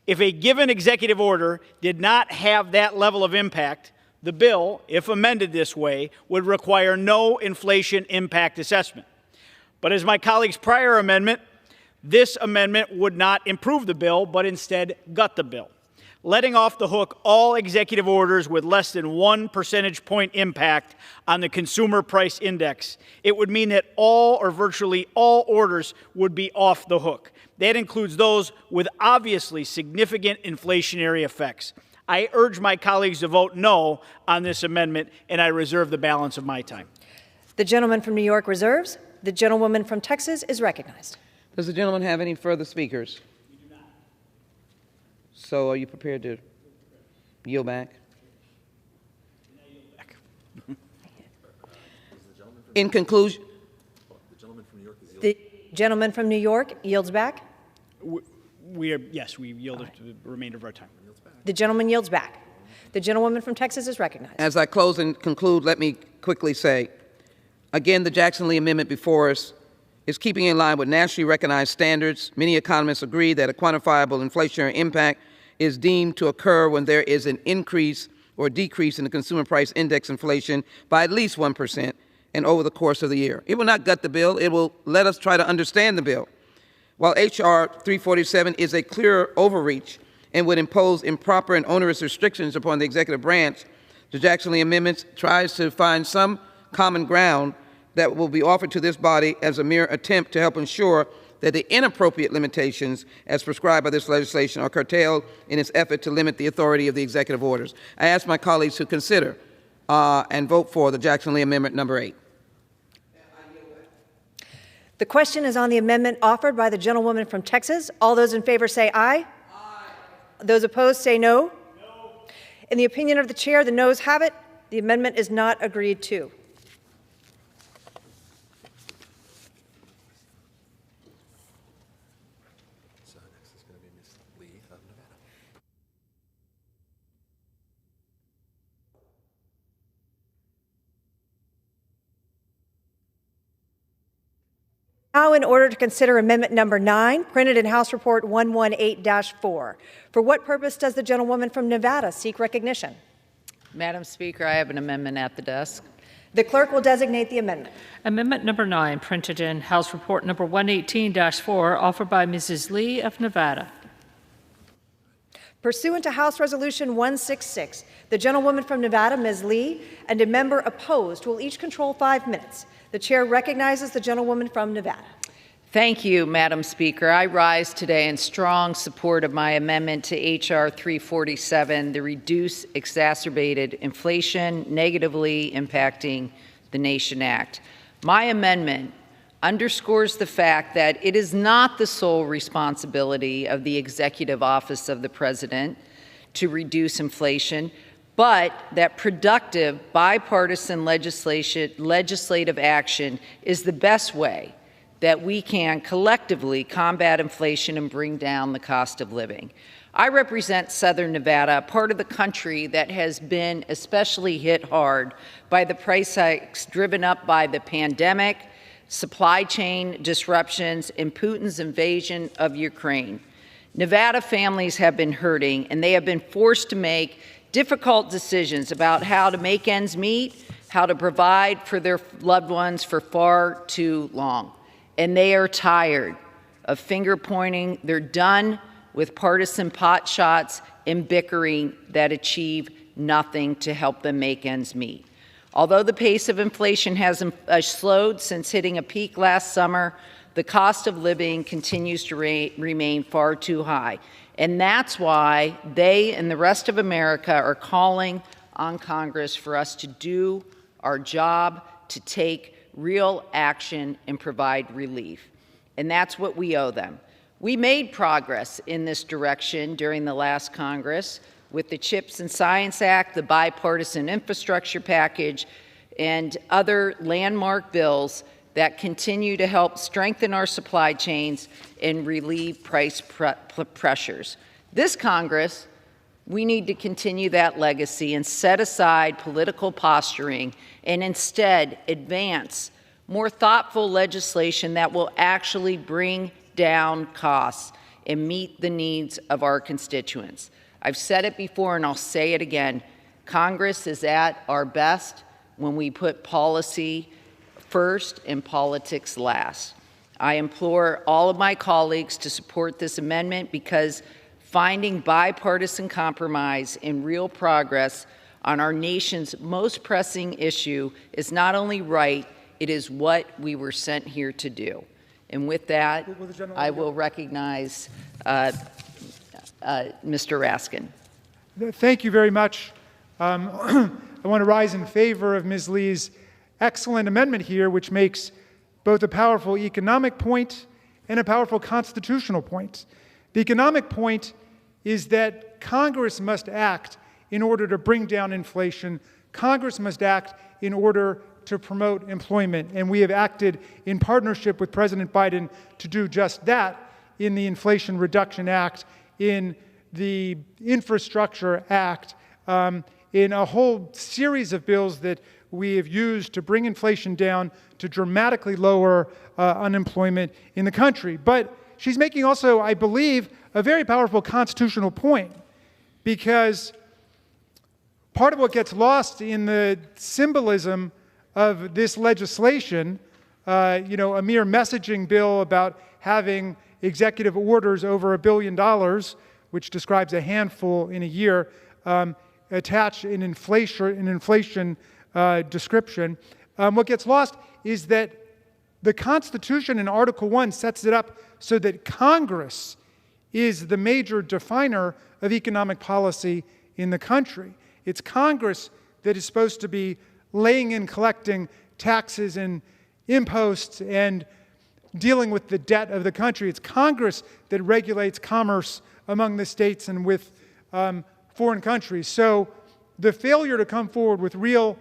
If a given executive order did not have that level of impact, the bill, if amended this way, would require no inflation impact assessment. But as my colleague's prior amendment, this amendment would not improve the bill, but instead gut the bill, letting off the hook all executive orders with less than 1 percentage point impact on the consumer price index. It would mean that all or virtually all orders would be off the hook. That includes those with obviously significant inflationary effects. I urge my colleagues to vote no on this amendment, and I reserve the balance of my time. The gentleman from New York reserves. The gentlewoman from Texas is recognized. Does the gentleman have any further speakers? So are you prepared to yield back? In conclusion, the gentleman from New York yields back. We yield the remainder of our time. The gentleman yields back. The gentlewoman from Texas is recognized. As I close and conclude, let me quickly say, again, the Jackson Lee Amendment before us is keeping in line with nationally recognized standards. Many economists agree that a quantifiable inflationary impact is deemed to occur when there is an increase or decrease in the consumer price index inflation by at least 1% and over the course of the year. It will not gut the bill. It will let us try to understand the bill. While H.R. 347 is a clear overreach and would impose improper and onerous restrictions upon the executive branch, the Jackson Lee Amendment tries to find some common ground that will be offered to this body as a mere attempt to help ensure that the inappropriate limitations as prescribed by this legislation are curtailed in its effort to limit the authority of the executive orders. I ask my colleagues to consider and vote for the Jackson Lee Amendment number 8. The question is on the amendment offered by the gentlewoman from Texas. All those in favor say aye. Aye. Those opposed say no. No. In the opinion of the chair, the noes have it. The amendment is not agreed to. Now, in order to consider amendment number 9, printed in House Report 118-4. For what purpose does the gentlewoman from Nevada seek recognition? Madam Speaker, I have an amendment at the desk. The clerk will designate the amendment. Amendment number 9, printed in House Report number 118-4, offered by Mrs. Lee of Nevada. Pursuant to House Resolution 166, the gentlewoman from Nevada, Ms. Lee, and a member opposed will each control 5 minutes. The chair recognizes the gentlewoman from Nevada. Thank you, Madam Speaker. I rise today in strong support of my amendment to H.R. 347, the Reduce Exacerbated Inflation Negatively Impacting the Nation Act. My amendment underscores the fact that it is not the sole responsibility of the Executive Office of the President to reduce inflation, but that productive bipartisan legislative action is the best way that we can collectively combat inflation and bring down the cost of living. I represent Southern Nevada, a part of the country that has been especially hit hard by the price hikes driven up by the pandemic, supply chain disruptions, and Putin's invasion of Ukraine. Nevada families have been hurting, and they have been forced to make difficult decisions about how to make ends meet, how to provide for their loved ones for far too long. And they are tired of finger pointing. They're done with partisan pot shots and bickering that achieve nothing to help them make ends meet. Although the pace of inflation has slowed since hitting a peak last summer, the cost of living continues to remain far too high. And that's why they and the rest of America are calling on Congress for us to do our job, to take real action and provide relief. And that's what we owe them. We made progress in this direction during the last Congress with the CHIPS and Science Act, the bipartisan infrastructure package, and other landmark bills that continue to help strengthen our supply chains and relieve price pressures. This Congress, we need to continue that legacy and set aside political posturing and instead advance more thoughtful legislation that will actually bring down costs and meet the needs of our constituents. I've said it before and I'll say it again. Congress is at our best when we put policy first and politics last. I implore all of my colleagues to support this amendment because finding bipartisan compromise and real progress on our nation's most pressing issue is not only right, it is what we were sent here to do. And with that, I will recognize Mr. Raskin. Thank you very much. I want to rise in favor of Ms. Lee's excellent amendment here, which makes both a powerful economic point and a powerful constitutional point. The economic point is that Congress must act in order to bring down inflation. Congress must act in order to promote employment, and we have acted in partnership with President Biden to do just that in the Inflation Reduction Act, in the Infrastructure Act, in a whole series of bills that we have used to bring inflation down, to dramatically lower unemployment in the country. But she's making also, I believe, a very powerful constitutional point, because part of what gets lost in the symbolism of this legislation, a mere messaging bill about having executive orders over $1 billion, which describes a handful in a year, attached in inflation description. What gets lost is that the Constitution in Article 1 sets it up so that Congress is the major definer of economic policy in the country. It's Congress that is supposed to be laying and collecting taxes and imposts and dealing with the debt of the country. It's Congress that regulates commerce among the states and with foreign countries. So the failure to come forward with real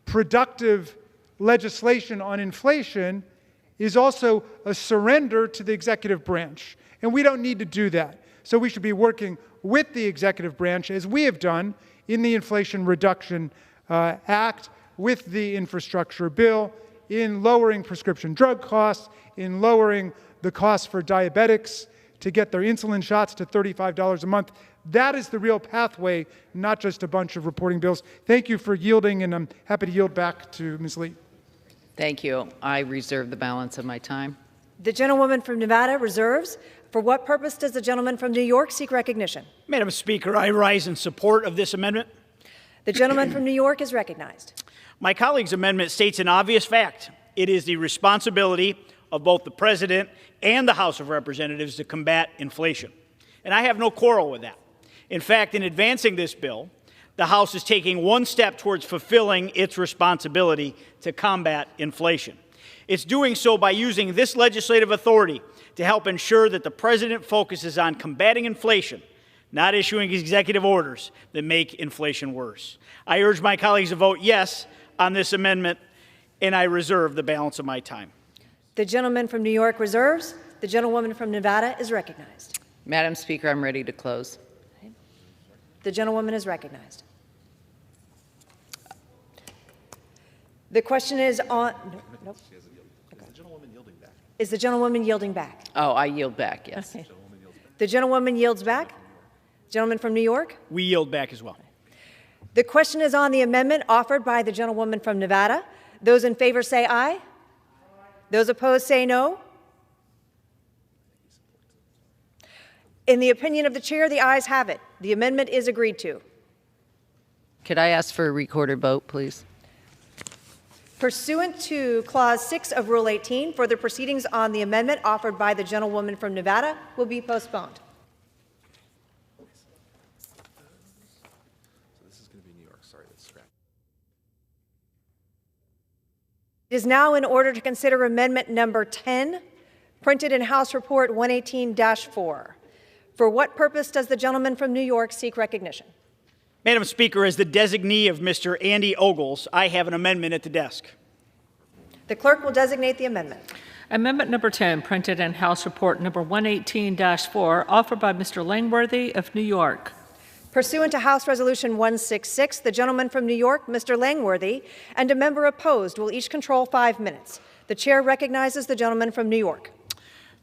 productive legislation on inflation is also a surrender to the executive branch. And we don't need to do that. So we should be working with the executive branch, as we have done in the Inflation Reduction Act, with the infrastructure bill, in lowering prescription drug costs, in lowering the cost for diabetics to get their insulin shots to $35 a month. That is the real pathway, not just a bunch of reporting bills. Thank you for yielding, and I'm happy to yield back to Ms. Lee. Thank you. I reserve the balance of my time. The gentlewoman from Nevada reserves. For what purpose does the gentleman from New York seek recognition? Madam Speaker, I rise in support of this amendment. The gentleman from New York is recognized. My colleague's amendment states an obvious fact. It is the responsibility of both the President and the House of Representatives to combat inflation. And I have no quarrel with that. In fact, in advancing this bill, the House is taking one step towards fulfilling its responsibility to combat inflation. It's doing so by using this legislative authority to help ensure that the President focuses on combating inflation, not issuing executive orders that make inflation worse. I urge my colleagues to vote yes on this amendment, and I reserve the balance of my time. The gentleman from New York reserves. The gentlewoman from Nevada is recognized. Madam Speaker, I'm ready to close. The gentlewoman is recognized. The question is on. Nope. Okay. Is the gentlewoman yielding back? Oh, I yield back, yes. Okay. The gentlewoman yields back. Gentleman from New York? We yield back as well. The question is on the amendment offered by the gentlewoman from Nevada. Those in favor say aye. Those opposed say no. In the opinion of the chair, the ayes have it. The amendment is agreed to. Could I ask for a recorded vote, please? Pursuant to Clause 6 of Rule 18, further proceedings on the amendment offered by the gentlewoman from Nevada will be postponed. It is now in order to consider amendment number 10, printed in House Report 118-4. For what purpose does the gentleman from New York seek recognition? Madam Speaker, as the designee of Mr. Andy Ogles, I have an amendment at the desk. The clerk will designate the amendment. Amendment number 10, printed in House Report number 118-4, offered by Mr. Langworthy of New York. Pursuant to House Resolution 166, the gentleman from New York, Mr. Langworthy, and a member opposed will each control 5 minutes. The chair recognizes the gentleman from New York.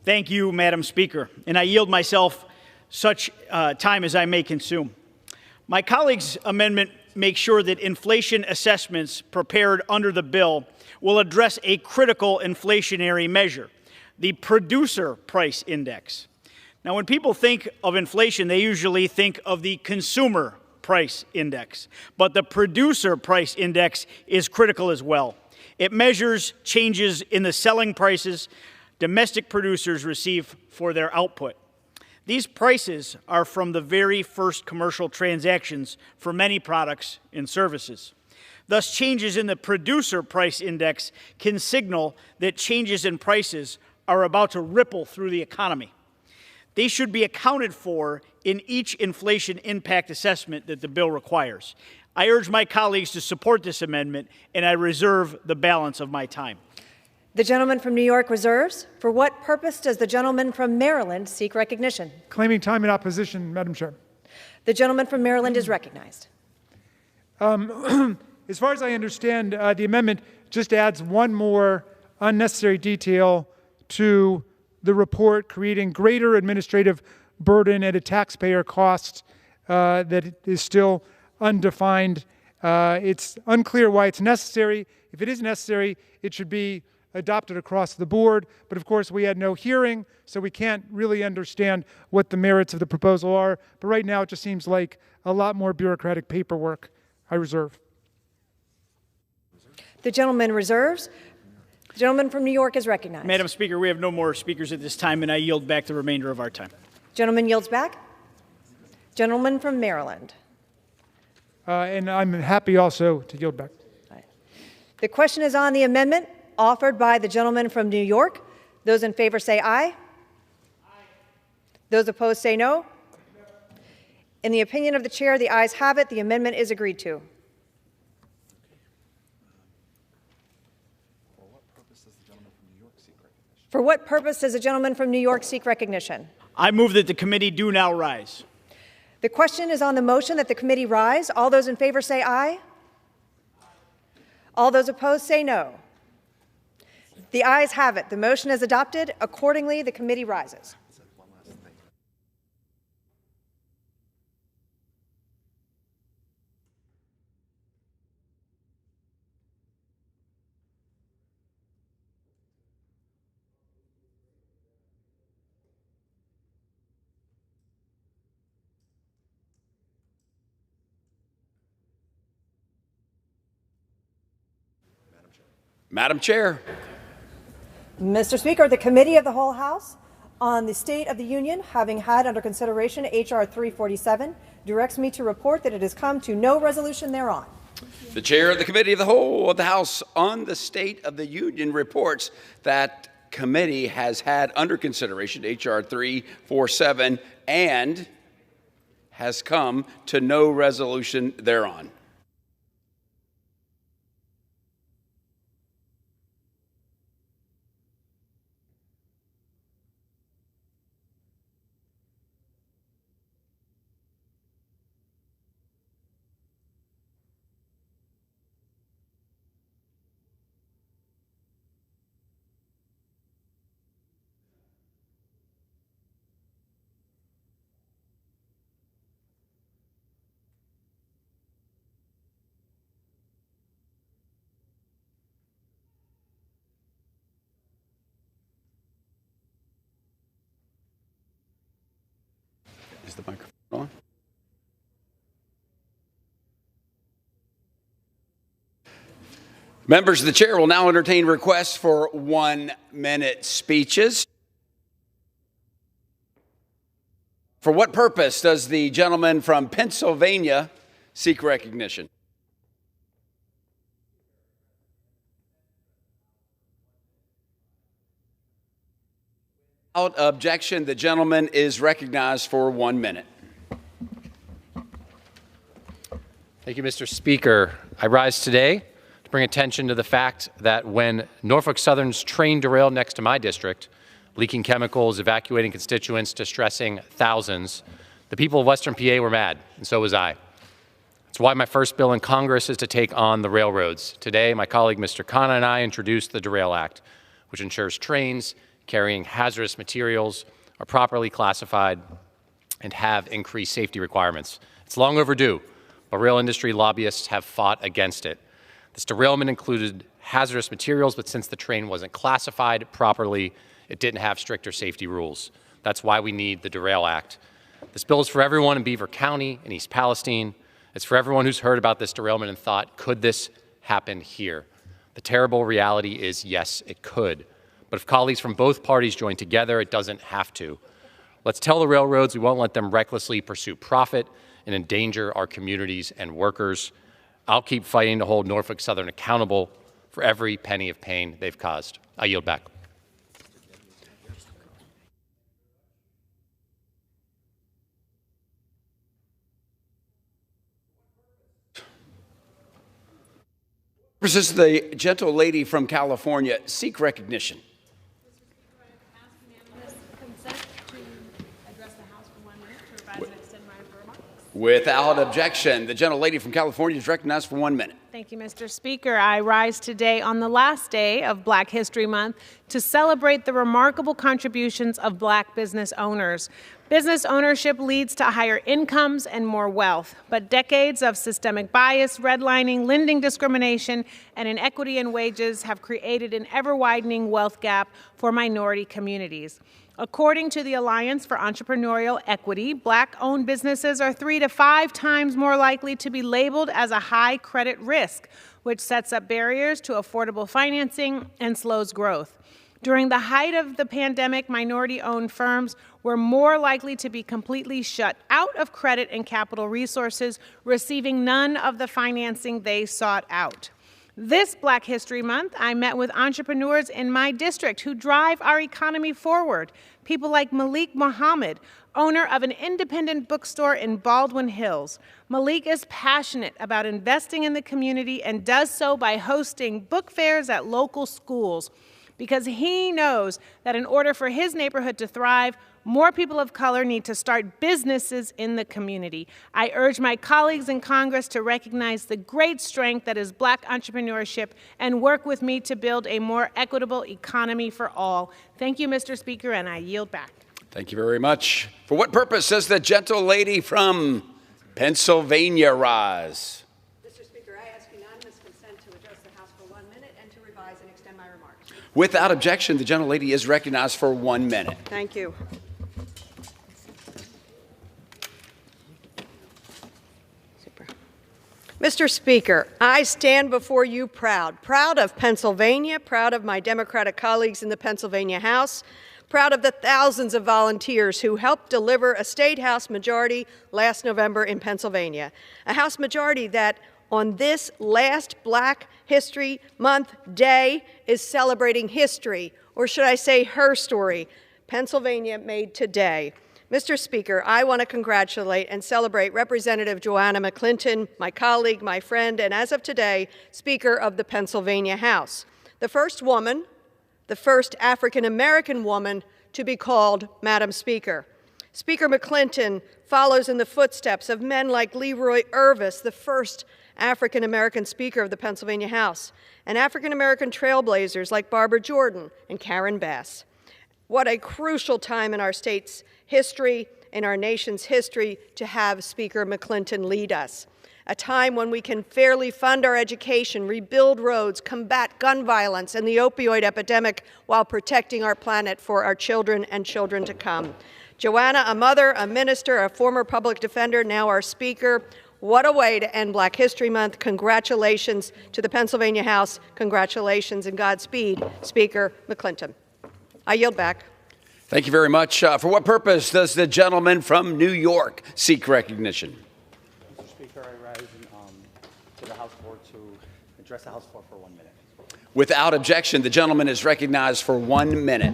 Thank you, Madam Speaker, and I yield myself such time as I may consume. My colleague's amendment makes sure that inflation assessments prepared under the bill will address a critical inflationary measure, the Producer Price Index. Now, when people think of inflation, they usually think of the Consumer Price Index, but the Producer Price Index is critical as well. It measures changes in the selling prices domestic producers receive for their output. These prices are from the very first commercial transactions for many products and services. Thus, changes in the Producer Price Index can signal that changes in prices are about to ripple through the economy. They should be accounted for in each inflation impact assessment that the bill requires. I urge my colleagues to support this amendment, and I reserve the balance of my time. The gentleman from New York reserves. For what purpose does the gentleman from Maryland seek recognition? Claiming time in opposition, Madam Chair. The gentleman from Maryland is recognized. As far as I understand, the amendment just adds one more unnecessary detail to the report, creating greater administrative burden at a taxpayer cost that is still undefined. It's unclear why it's necessary. If it is necessary, it should be adopted across the board. But of course, we had no hearing, so we can't really understand what the merits of the proposal are. But right now, it just seems like a lot more bureaucratic paperwork. I reserve. The gentleman reserves. The gentleman from New York is recognized. Madam Speaker, we have no more speakers at this time, and I yield back the remainder of our time. Gentleman yields back. Gentleman from Maryland. And I'm happy also to yield back. The question is on the amendment offered by the gentleman from New York. Those in favor say aye. Aye. Those opposed say no. In the opinion of the chair, the ayes have it. The amendment is agreed to. For what purpose does the gentleman from New York seek recognition? I move that the committee do now rise. The question is on the motion that the committee rise. All those in favor say aye. All those opposed say no. The ayes have it. The motion is adopted. Accordingly, the committee rises. Madam Chair. Mr. Speaker, the Committee of the Whole House on the State of the Union, having had under consideration H.R. 347, directs me to report that it has come to no resolution thereon. The Chair of the Committee of the Whole of the House on the State of the Union reports that committee has had under consideration H.R. 347 and has come to no resolution thereon. Is the microphone on? Members of the chair will now entertain requests for 1-minute speeches. For what purpose does the gentleman from Pennsylvania seek recognition? Without objection, the gentleman is recognized for 1 minute. Thank you, Mr. Speaker. I rise today to bring attention to the fact that when Norfolk Southern's train derailed next to my district, leaking chemicals, evacuating constituents, distressing thousands, the people of Western PA were mad, and so was I. That's why my first bill in Congress is to take on the railroads. Today, my colleague Mr. Khanna and I introduced the Derail Act, which ensures trains carrying hazardous materials are properly classified and have increased safety requirements. It's long overdue, but rail industry lobbyists have fought against it. This derailment included hazardous materials, but since the train wasn't classified properly, it didn't have stricter safety rules. That's why we need the Derail Act. This bill is for everyone in Beaver County and East Palestine. It's for everyone who's heard about this derailment and thought, could this happen here? The terrible reality is, yes, it could. But if colleagues from both parties join together, it doesn't have to. Let's tell the railroads we won't let them recklessly pursue profit and endanger our communities and workers. I'll keep fighting to hold Norfolk Southern accountable for every penny of pain they've caused. I yield back. Does the gentle lady from California seek recognition? Without objection, the gentlelady from California is recognized for 1 minute. Thank you, Mr. Speaker. I rise today on the last day of Black History Month to celebrate the remarkable contributions of Black business owners. Business ownership leads to higher incomes and more wealth, but decades of systemic bias, redlining, lending discrimination, and inequity in wages have created an ever-widening wealth gap for minority communities. According to the Alliance for Entrepreneurial Equity, Black-owned businesses are 3 to 5 times more likely to be labeled as a high credit risk, which sets up barriers to affordable financing and slows growth. During the height of the pandemic, minority-owned firms were more likely to be completely shut out of credit and capital resources, receiving none of the financing they sought out. This Black History Month, I met with entrepreneurs in my district who drive our economy forward. People like Malik Muhammad, owner of an independent bookstore in Baldwin Hills. Malik is passionate about investing in the community and does so by hosting book fairs at local schools, because he knows that in order for his neighborhood to thrive, more people of color need to start businesses in the community. I urge my colleagues in Congress to recognize the great strength that is Black entrepreneurship and work with me to build a more equitable economy for all. Thank you, Mr. Speaker, and I yield back. Thank you very much. For what purpose does the gentle lady from Pennsylvania rise? Mr. Speaker, I ask unanimous consent to address the House for 1 minute and to revise and extend my remarks. Without objection, the gentle lady is recognized for 1 minute. Thank you. Mr. Speaker, I stand before you proud of Pennsylvania, proud of my Democratic colleagues in the Pennsylvania House, proud of the thousands of volunteers who helped deliver a State House majority last November in Pennsylvania, a House majority that on this last Black History Month day is celebrating history, or should I say her story, Pennsylvania made today. Mr. Speaker, I want to congratulate and celebrate Representative Joanna McClinton, my colleague, my friend, and as of today, Speaker of the Pennsylvania House, the first woman, the first African-American woman to be called Madam Speaker. Speaker McClinton follows in the footsteps of men like Leroy Irvis, the first African-American Speaker of the Pennsylvania House, and African-American trailblazers like Barbara Jordan and Karen Bass. What a crucial time in our state's history, in our nation's history, to have Speaker McClinton lead us. A time when we can fairly fund our education, rebuild roads, combat gun violence and the opioid epidemic while protecting our planet for our children and children to come. Joanna, a mother, a minister, a former public defender, now our Speaker. What a way to end Black History Month. Congratulations to the Pennsylvania House. Congratulations and Godspeed, Speaker McClinton. I yield back. Thank you very much. For what purpose does the gentleman from New York seek recognition? Mr. Speaker, I rise to the House floor to address the House floor for 1 minute. Without objection, the gentleman is recognized for 1 minute.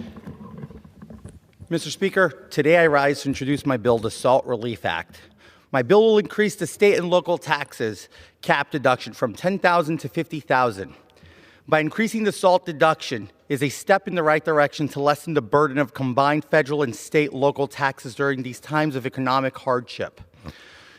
Mr. Speaker, today I rise to introduce my bill, the SALT Relief Act. My bill will increase the state and local taxes cap deduction from $10,000 to $50,000. By increasing the SALT deduction is a step in the right direction to lessen the burden of combined federal and state local taxes during these times of economic hardship.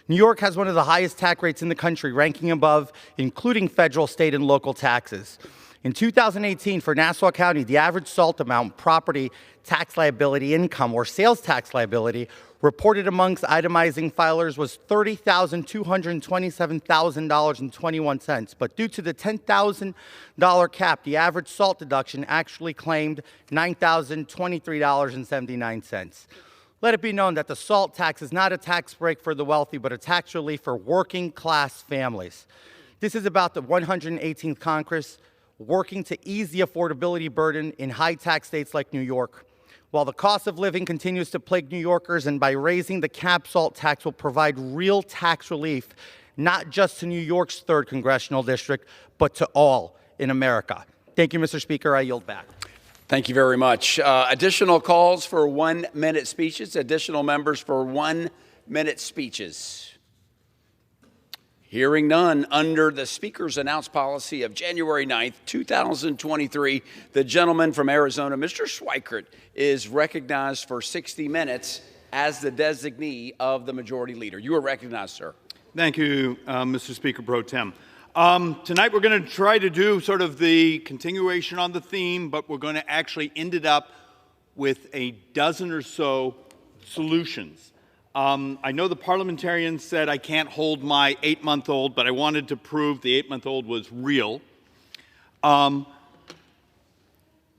New York has one of the highest tax rates in the country, ranking above, including federal, state, and local taxes. In 2018, for Nassau County, the average SALT amount, property tax liability income, or sales tax liability, reported amongst itemizing filers was $30,227,000.21. But due to the $10,000 cap, the average SALT deduction actually claimed $9,023.79. Let it be known that the SALT tax is not a tax break for the wealthy, but a tax relief for working class families. This is about the 118th Congress working to ease the affordability burden in high-tax states like New York. While the cost of living continues to plague New Yorkers, and by raising the cap SALT tax will provide real tax relief, not just to New York's 3rd Congressional District, but to all in America. Thank you, Mr. Speaker. I yield back. Thank you very much. Additional calls for 1 minute speeches, additional members for 1 minute speeches. Hearing none, under the Speaker's announced policy of January 9th, 2023, the gentleman from Arizona, Mr. Schweikert, is recognized for 60 minutes as the designee of the Majority Leader. You are recognized, sir. Thank you, Mr. Speaker Pro Tem. Tonight we're going to try to do sort of the continuation on the theme, but we're going to actually end it up with a dozen or so solutions. I know the parliamentarians said I can't hold my 8-month-old, but I wanted to prove the 8-month-old was real.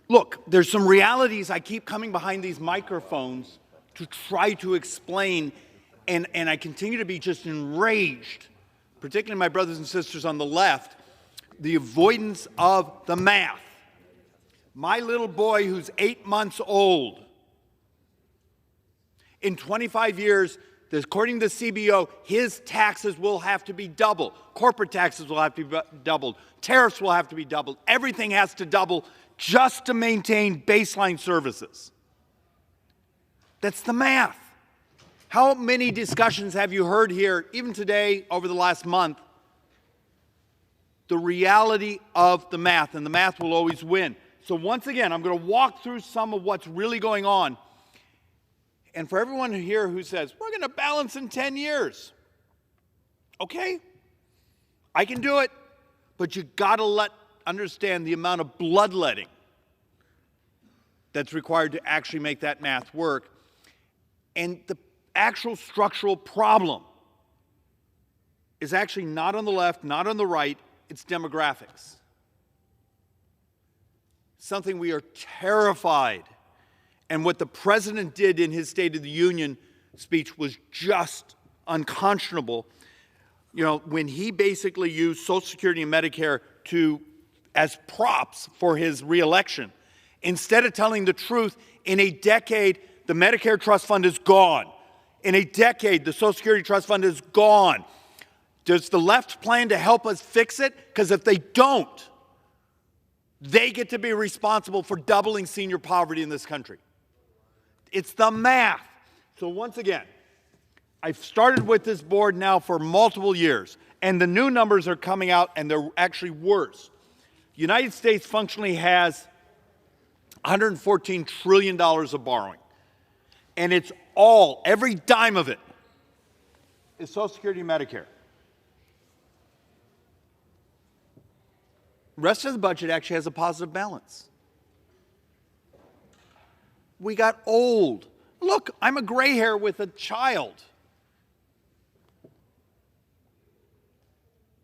Look, there's some realities. I keep coming behind these microphones to try to explain, and I continue to be just enraged, particularly my brothers and sisters on the left, the avoidance of the math. My little boy who's 8 months old, in 25 years, According to the CBO, his taxes will have to be doubled. Corporate taxes will have to be doubled. Tariffs will have to be doubled. Everything has to double just to maintain baseline services. That's the math. How many discussions have you heard here, even today, over the last month? The reality of the math, and the math will always win. So once again, I'm going to walk through some of what's really going on. And for everyone here who says, we're going to balance in 10 years. Okay, I can do it, but you got to understand the amount of bloodletting that's required to actually make that math work. And the actual structural problem is actually not on the left, not on the right, it's demographics. Something we are terrified. And what the president did in his State of the Union speech was just unconscionable. You know, when he basically used Social Security and Medicare as props for his reelection, instead of telling the truth, in a decade, the Medicare Trust Fund is gone. In a decade, the Social Security Trust Fund is gone. Does the left plan to help us fix it? Because if they don't, they get to be responsible for doubling senior poverty in this country. It's the math. So once again, I've started with this board now for multiple years, and the new numbers are coming out, and they're actually worse. The United States functionally has $114 trillion of borrowing, and it's every dime of it is Social Security and Medicare. The rest of the budget actually has a positive balance. We got old. Look, I'm a gray hair with a child.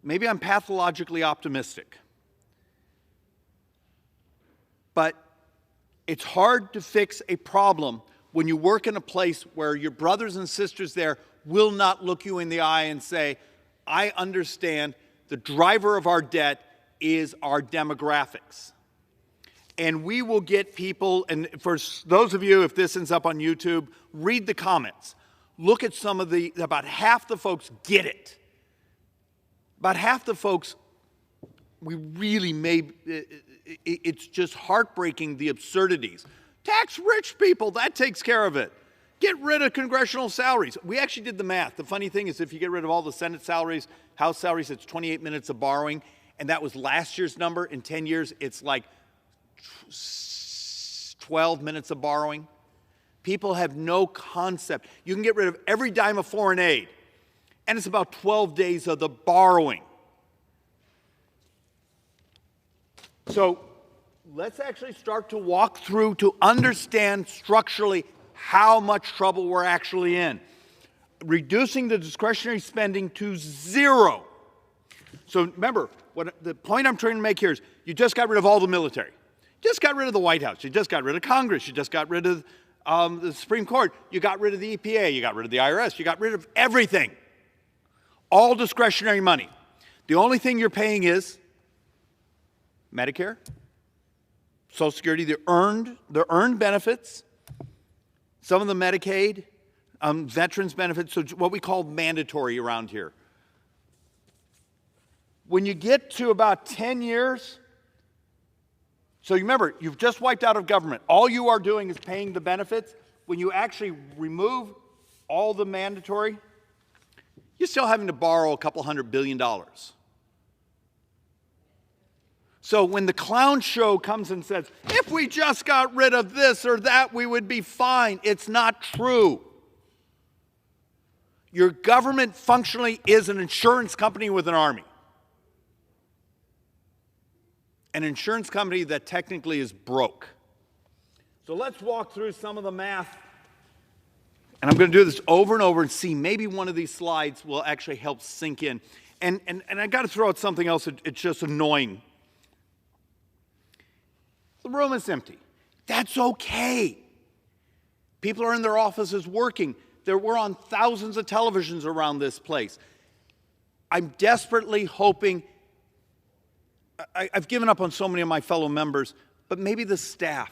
Maybe I'm pathologically optimistic. But it's hard to fix a problem when you work in a place where your brothers and sisters there will not look you in the eye and say, I understand the driver of our debt is our demographics. And we will get people, and for those of you, if this ends up on YouTube, read the comments. Look at about half the folks get it. About half the folks, we really it's just heartbreaking, the absurdities. Tax rich people, that takes care of it. Get rid of congressional salaries. We actually did the math. The funny thing is if you get rid of all the Senate salaries, House salaries, it's 28 minutes of borrowing, and that was last year's number. In 10 years, it's like 12 minutes of borrowing. People have no concept. You can get rid of every dime of foreign aid, and it's about 12 days of the borrowing. So let's actually start to walk through to understand structurally how much trouble we're actually in. Reducing the discretionary spending to zero. So remember, the point I'm trying to make here is you just got rid of all the military. You just got rid of the White House. You just got rid of Congress. You just got rid of the Supreme Court. You got rid of the EPA. You got rid of the IRS. You got rid of everything. All discretionary money. The only thing you're paying is Medicare, Social Security, the earned benefits, some of the Medicaid, veterans benefits, so what we call mandatory around here. When you get to about 10 years, so remember, you've just wiped out of government. All you are doing is paying the benefits. When you actually remove all the mandatory, you're still having to borrow a couple $100 billion. So when the clown show comes and says, if we just got rid of this or that, we would be fine, it's not true. Your government functionally is an insurance company with an army. An insurance company that technically is broke. So let's walk through some of the math. And I'm going to do this over and over and see maybe one of these slides will actually help sink in. And I got to throw out something else. It's just annoying. The room is empty. That's okay. People are in their offices working. We're on thousands of televisions around this place. I'm desperately hoping, I've given up on so many of my fellow members, but maybe the staff.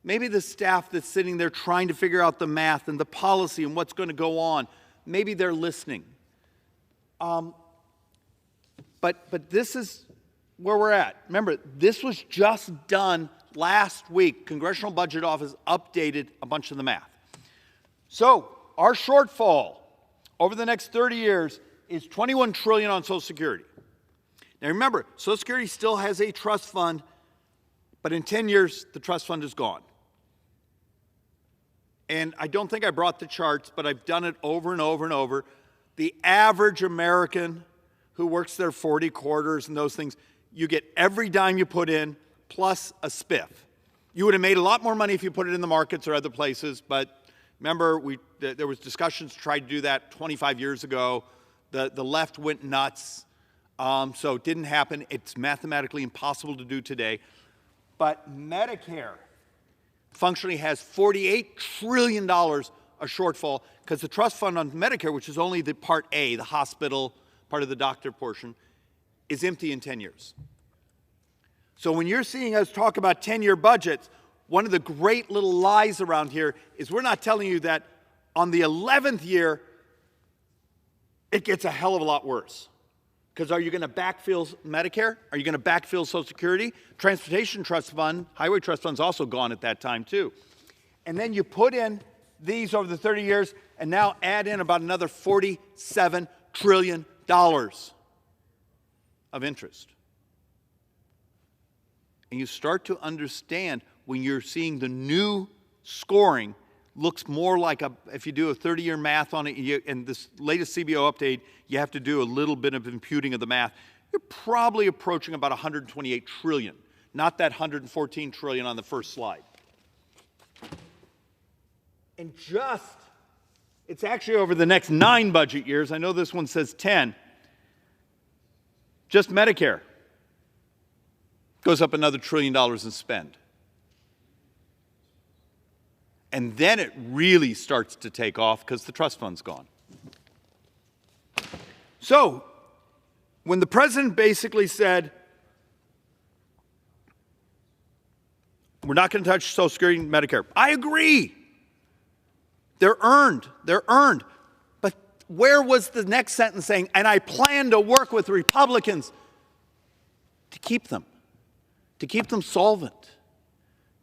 maybe the staff that's sitting there trying to figure out the math and the policy and what's going to go on, maybe they're listening. But this is where we're at. Remember, this was just done last week. Congressional Budget Office updated a bunch of the math. So our shortfall over the next 30 years is $21 trillion on Social Security. Now remember, Social Security still has a trust fund, but in 10 years, the trust fund is gone. And I don't think I brought the charts, but I've done it over and over and over. The average American who works their 40 quarters and those things, you get every dime you put in plus a spiff. You would have made a lot more money if you put it in the markets or other places, but remember, there was discussions to try to do that 25 years ago. The left went nuts, so it didn't happen. It's mathematically impossible to do today. But Medicare functionally has $48 trillion a shortfall because the trust fund on Medicare, which is only the Part A, the hospital, part of the doctor portion, is empty in 10 years. So when you're seeing us talk about 10-year budgets, one of the great little lies around here is we're not telling you that on the 11th year, it gets a hell of a lot worse. Because are you going to backfill Medicare? Are you going to backfill Social Security? Transportation Trust Fund, Highway Trust Fund's also gone at that time too. And then you put in these over the 30 years and now add in about another $47 trillion of interest. And you start to understand when you're seeing the new scoring looks more like if you do a 30-year math on it, and this latest CBO update, you have to do a little bit of imputing of the math. You're probably approaching about 128 trillion, not that 114 trillion on the first slide. And it's actually over the next 9 budget years. I know this one says 10. Just Medicare goes up another $1 trillion in spend. And then it really starts to take off because the trust fund's gone. So, when the president basically said, we're not going to touch Social Security and Medicare, I agree. They're earned. But where was the next sentence saying, and I plan to work with Republicans to keep them solvent,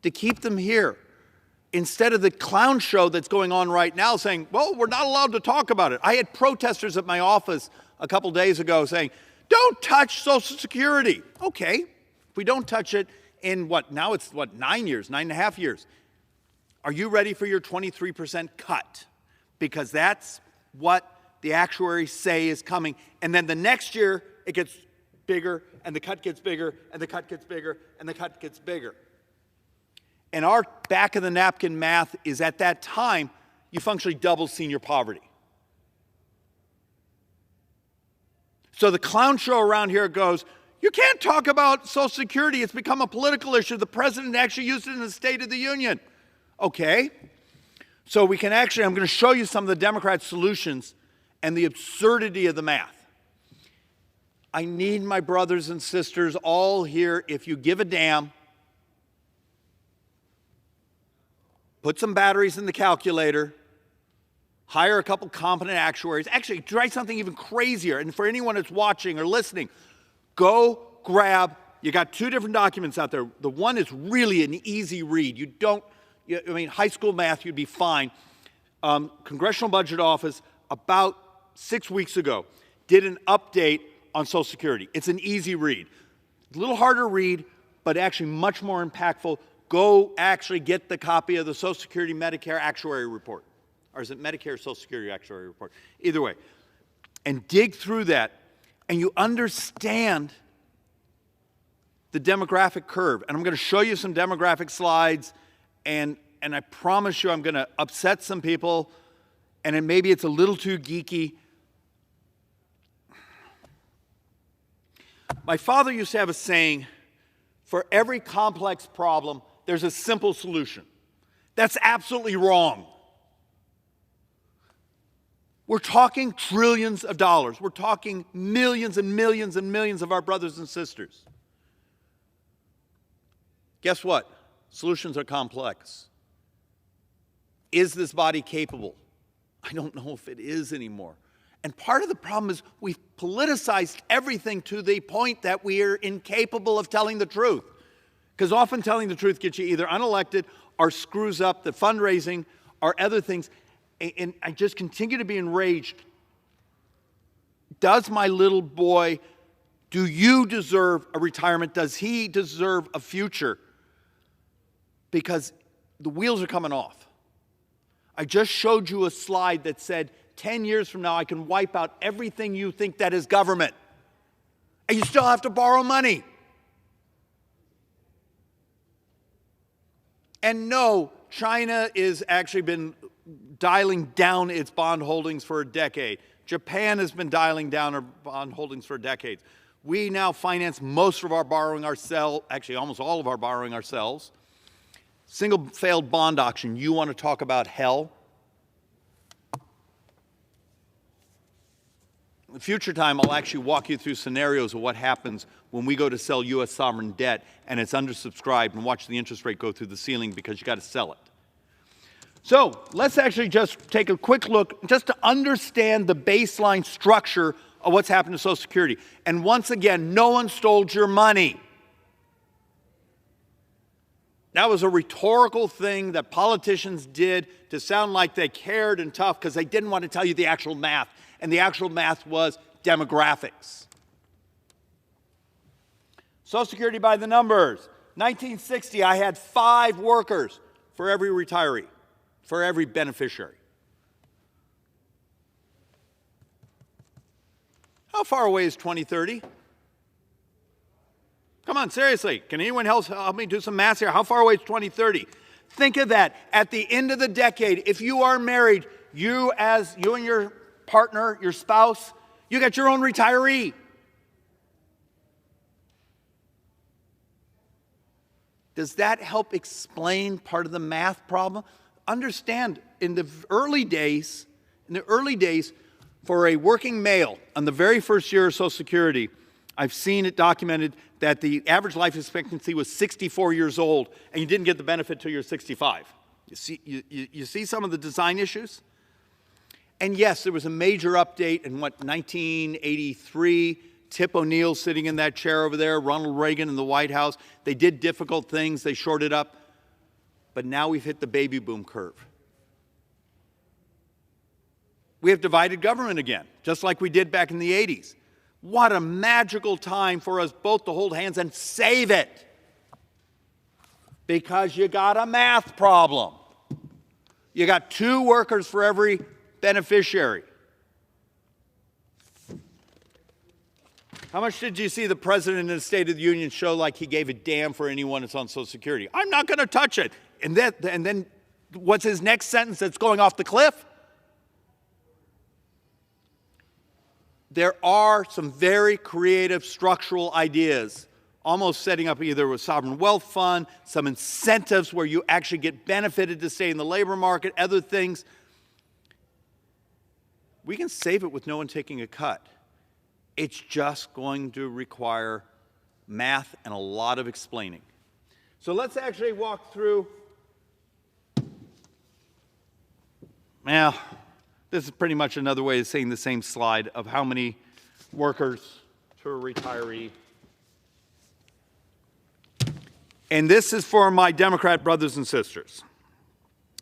to keep them here? Instead of the clown show that's going on right now saying, well, we're not allowed to talk about it. I had protesters at my office a couple days ago saying, don't touch Social Security. Okay, if we don't touch it in now it's 9.5 years. Are you ready for your 23% cut? Because that's what the actuaries say is coming. And then the next year, it gets bigger, and the cut gets bigger, and the cut gets bigger, and the cut gets bigger. And our back-of-the-napkin math is at that time, you functionally double senior poverty. So the clown show around here goes, you can't talk about Social Security. It's become a political issue. The president actually used it in the State of the Union. Okay. So I'm going to show you some of the Democrat solutions and the absurdity of the math. I need my brothers and sisters all here, if you give a damn, put some batteries in the calculator, hire a couple competent actuaries. Actually, try something even crazier. And for anyone that's watching or listening, go grab, you got 2 different documents out there. The one is really an easy read. High school math, you'd be fine. Congressional Budget Office, about 6 weeks ago, did an update on Social Security. It's an easy read. A little harder to read, but actually much more impactful. Go actually get the copy of the Social Security Medicare Actuary Report. Or is it Medicare Social Security Actuary Report? Either way. And dig through that, and you understand the demographic curve. And I'm going to show you some demographic slides, and I promise you I'm going to upset some people, and maybe it's a little too geeky. My father used to have a saying, for every complex problem, there's a simple solution. That's absolutely wrong. We're talking trillions of dollars. We're talking millions and millions and millions of our brothers and sisters. Guess what? Solutions are complex. Is this body capable? I don't know if it is anymore. And part of the problem is we've politicized everything to the point that we are incapable of telling the truth. Because often telling the truth gets you either unelected or screws up the fundraising or other things. And I just continue to be enraged. Does my little boy, do you deserve a retirement? Does he deserve a future? Because the wheels are coming off. I just showed you a slide that said 10 years from now I can wipe out everything you think that is government. And you still have to borrow money. And no, China has actually been dialing down its bond holdings for a decade. Japan has been dialing down our bond holdings for decades. We now finance most of our borrowing ourselves, actually almost all of our borrowing ourselves. Single failed bond auction. You want to talk about hell? In future time, I'll actually walk you through scenarios of what happens when we go to sell U.S. sovereign debt and it's undersubscribed, and watch the interest rate go through the ceiling because you got to sell it. So let's actually just take a quick look just to understand the baseline structure of what's happened to Social Security. And once again, no one stole your money. That was a rhetorical thing that politicians did to sound like they cared and tough because they didn't want to tell you the actual math. And the actual math was demographics. Social Security by the numbers. 1960, I had 5 workers for every retiree, for every beneficiary. How far away is 2030? Come on, seriously. Can anyone else help me do some math here? How far away is 2030? Think of that. At the end of the decade, if you are married, you and your partner, your spouse, you got your own retiree. Does that help explain part of the math problem? Understand, in the early days, for a working male, on the very first year of Social Security, I've seen it documented that the average life expectancy was 64 years old, and you didn't get the benefit till you're 65. You see some of the design issues? And yes, there was a major update in 1983. Tip O'Neill sitting in that chair over there, Ronald Reagan in the White House. They did difficult things, they shorted up. But now we've hit the baby boom curve. We have divided government again, just like we did back in the 80s. What a magical time for us both to hold hands and save it. Because you got a math problem. You got 2 workers for every beneficiary. How much did you see the President in the State of the Union show like he gave a damn for anyone that's on Social Security? I'm not going to touch it. And then what's his next sentence that's going off the cliff? There are some very creative structural ideas, almost setting up either a sovereign wealth fund, some incentives where you actually get benefited to stay in the labor market, other things. We can save it with no one taking a cut. It's just going to require math and a lot of explaining. So let's actually walk through. Now, this is pretty much another way of saying the same slide of how many workers to a retiree. And this is for my Democrat brothers and sisters.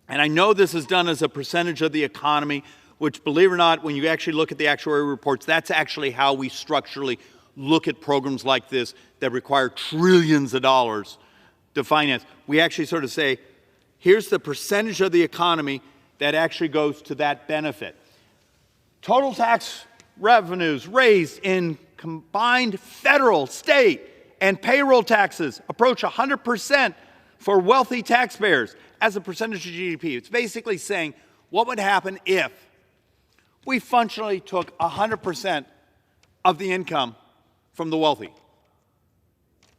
And I know this is done as a percentage of the economy, which, believe it or not, when you actually look at the actuarial reports, that's actually how we structurally look at programs like this that require trillions of dollars to finance. We actually sort of say, here's the percentage of the economy that actually goes to that benefit. Total tax revenues raised in combined federal, state, and payroll taxes approach 100% for wealthy taxpayers as a percentage of GDP. It's basically saying what would happen if we functionally took 100% of the income from the wealthy.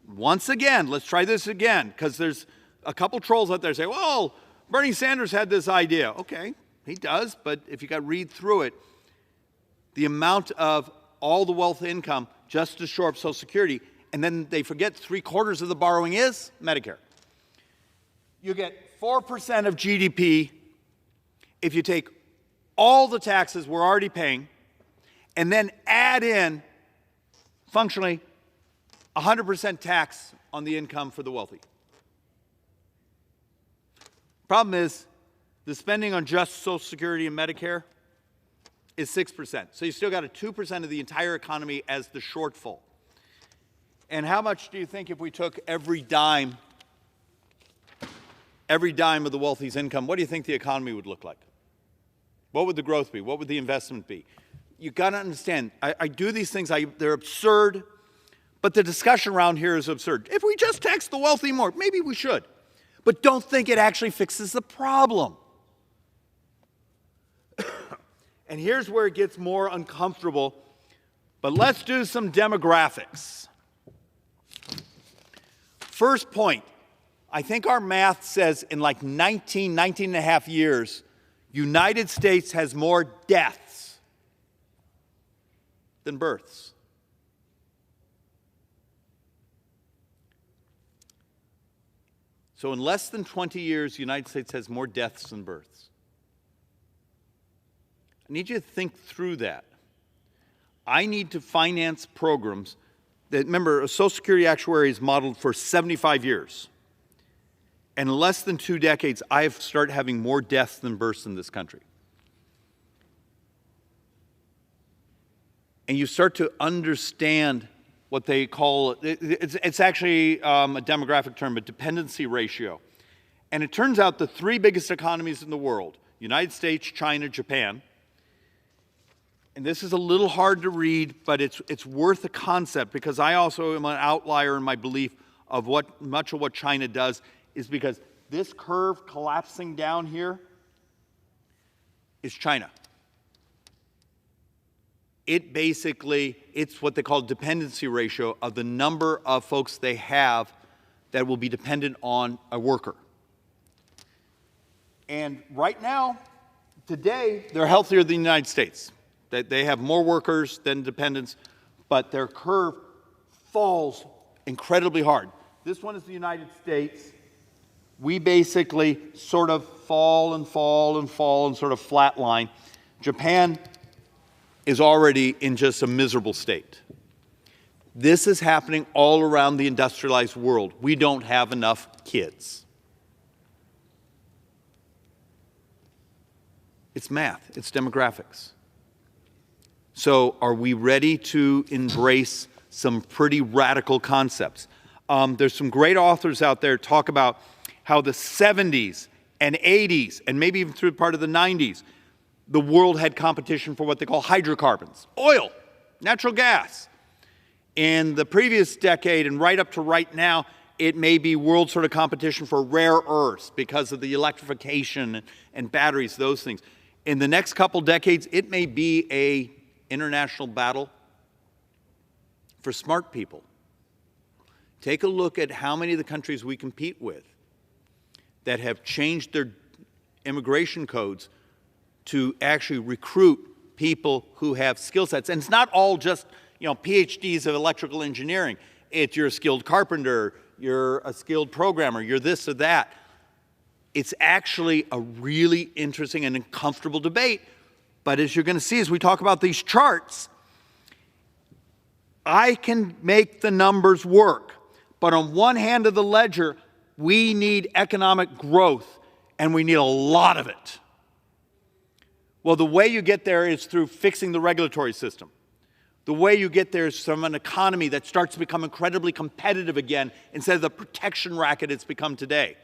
Once again, let's try this again, because there's a couple trolls out there say, well, Bernie Sanders had this idea. Okay, he does, but if you got to read through it, the amount of all the wealth income just to shore up Social Security, and then they forget 3/4 of the borrowing is Medicare. You get 4% of GDP if you take all the taxes we're already paying and then add in, functionally, 100% tax on the income for the wealthy. Problem is, the spending on just Social Security and Medicare is 6%. So you still got a 2% of the entire economy as the shortfall. And how much do you think if we took every dime of the wealthy's income, what do you think the economy would look like? What would the growth be? What would the investment be? You've got to understand, I do these things, they're absurd, but the discussion around here is absurd. If we just tax the wealthy more, maybe we should. But don't think it actually fixes the problem. And here's where it gets more uncomfortable, but let's do some demographics. First point, I think our math says in like 19 and a half years, United States has more deaths than births. So in less than 20 years, the United States has more deaths than births. I need you to think through that. I need to finance programs that, remember, a Social Security actuary is modeled for 75 years. And in less than 2 decades, I've started having more deaths than births in this country. And you start to understand what they call, it's actually a demographic term, a dependency ratio. And it turns out the 3 biggest economies in the world, United States, China, Japan, and this is a little hard to read, but it's worth a concept, because I also am an outlier in my belief of what much of what China does is because this curve collapsing down here is China. It's what they call dependency ratio of the number of folks they have that will be dependent on a worker. And right now, today, they're healthier than the United States. They have more workers than dependents, but their curve falls incredibly hard. This one is the United States. We basically sort of fall and fall and fall and sort of flatline. Japan is already in just a miserable state. This is happening all around the industrialized world. We don't have enough kids. It's math, it's demographics. So are we ready to embrace some pretty radical concepts? There's some great authors out there talk about how the 70s and 80s, and maybe even through part of the 90s, the world had competition for what they call hydrocarbons, oil, natural gas. In the previous decade and right up to right now, it may be world sort of competition for rare earths because of the electrification and batteries, those things. In the next couple decades, it may be an international battle for smart people. Take a look at how many of the countries we compete with that have changed their immigration codes to actually recruit people who have skill sets. And it's not all just, PhDs of electrical engineering. It's you're a skilled carpenter, you're a skilled programmer, you're this or that. It's actually a really interesting and uncomfortable debate. But as you're going to see as we talk about these charts, I can make the numbers work. But on one hand of the ledger, we need economic growth, and we need a lot of it. Well, the way you get there is through fixing the regulatory system. The way you get there is from an economy that starts to become incredibly competitive again instead of the protection racket it's become today.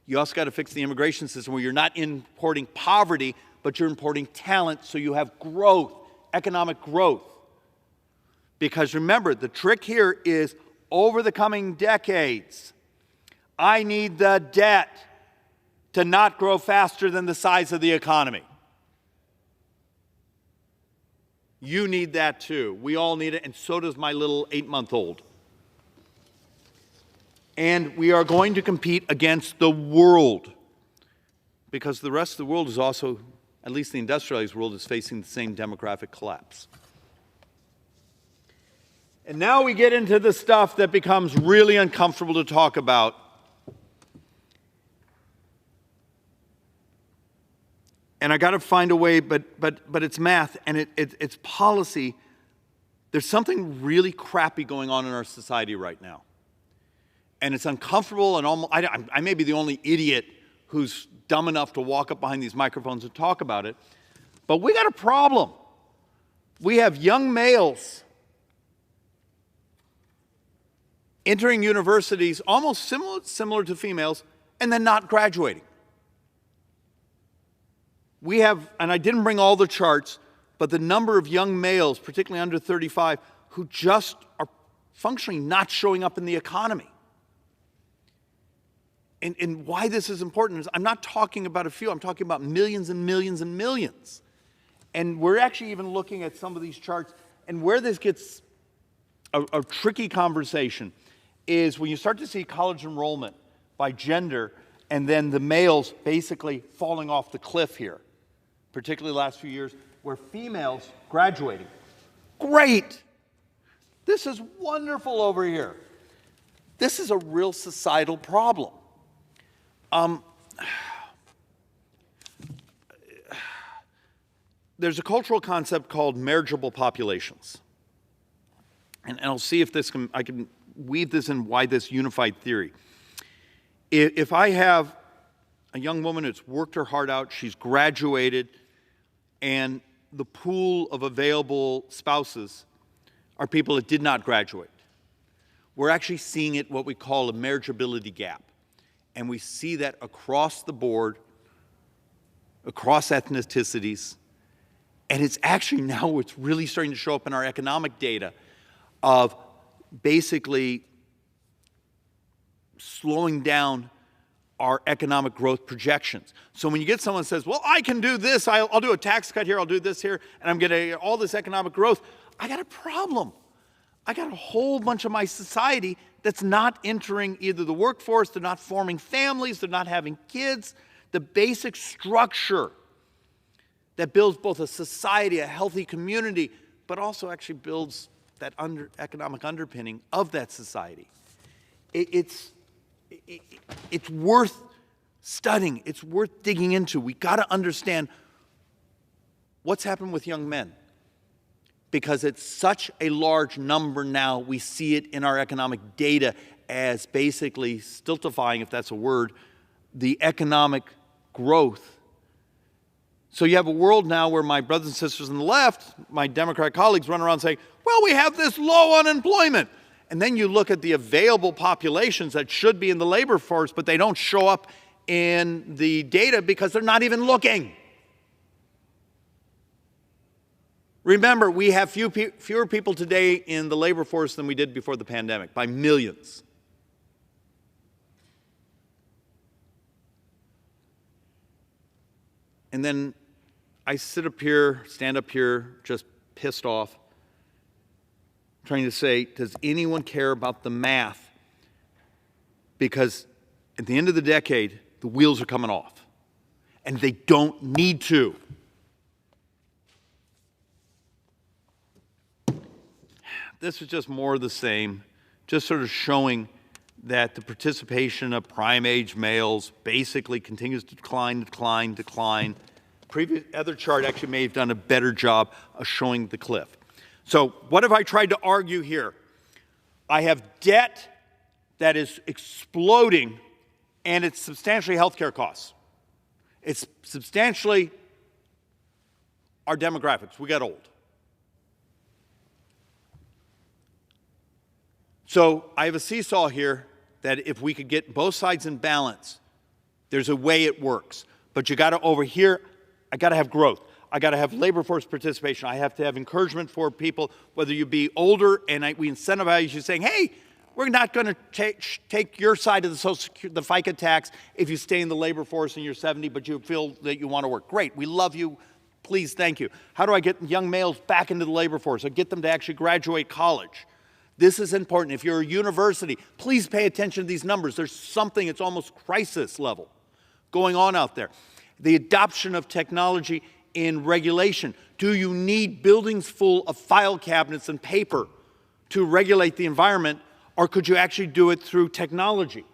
You also got to fix the immigration system where you're not importing poverty, but you're importing talent so you have growth, economic growth. Because remember, the trick here is over the coming decades, I need the debt to not grow faster than the size of the economy. You need that too. We all need it, and so does my little 8-month-old. And we are going to compete against the world because the rest of the world is also, at least the industrialized world, is facing the same demographic collapse. And now we get into the stuff that becomes really uncomfortable to talk about. and I got to find a way, but it's math and it's policy. There's something really crappy going on in our society right now. And it's uncomfortable, and almost, I may be the only idiot who's dumb enough to walk up behind these microphones and talk about it, but we got a problem. We have young males entering universities almost similar to females and then not graduating. We have, and I didn't bring all the charts, but the number of young males, particularly under 35, who just are functionally not showing up in the economy. And why this is important is I'm not talking about a few, I'm talking about millions and millions and millions. And we're actually even looking at some of these charts, and where this gets a tricky conversation is when you start to see college enrollment by gender, and then the males basically falling off the cliff here, particularly the last few years, where females graduating. Great! This is wonderful over here. This is a real societal problem. There's a cultural concept called marriageable populations. And I'll see if I can weave this in why this unified theory. If I have a young woman who's worked her heart out, she's graduated, and the pool of available spouses are people that did not graduate, we're actually seeing it what we call a marriageability gap. And we see that across the board, across ethnicities, and it's actually now it's really starting to show up in our economic data of basically slowing down our economic growth projections. So when you get someone who says, well, I can do this, I'll do a tax cut here, I'll do this here, and I'm getting all this economic growth, I got a problem. I got a whole bunch of my society that's not entering either the workforce, they're not forming families, they're not having kids. The basic structure that builds both a society, a healthy community, but also actually builds that economic underpinning of that society. It's worth studying. It's worth digging into. We got to understand what's happened with young men, because it's such a large number now. We see it in our economic data as basically stultifying, if that's a word, the economic growth. So you have a world now where my brothers and sisters on the left, my Democrat colleagues, run around saying, well, we have this low unemployment. And then you look at the available populations that should be in the labor force, but they don't show up in the data because they're not even looking. Remember, we have fewer people today in the labor force than we did before the pandemic, by millions. And then I stand up here, just pissed off, trying to say, does anyone care about the math? Because at the end of the decade, the wheels are coming off. And they don't need to. This is just more of the same, just sort of showing that the participation of prime-age males basically continues to decline. Other chart actually may have done a better job of showing the cliff. So what have I tried to argue here? I have debt that is exploding, and it's substantially healthcare costs. It's substantially our demographics. We got old. So I have a seesaw here that if we could get both sides in balance, there's a way it works. But you got to, over here, I got to have growth. I got to have labor force participation. I have to have encouragement for people, whether you be older, and we incentivize you saying, hey, we're not going to take your side of the Social Security, the FICA tax if you stay in the labor force and you're 70, but you feel that you want to work. Great, we love you. Please, thank you. How do I get young males back into the labor force? I get them to actually graduate college. This is important. If you're a university, please pay attention to these numbers. There's something, it's almost crisis level going on out there. The adoption of technology in regulation. Do you need buildings full of file cabinets and paper to regulate the environment, or could you actually do it through technology?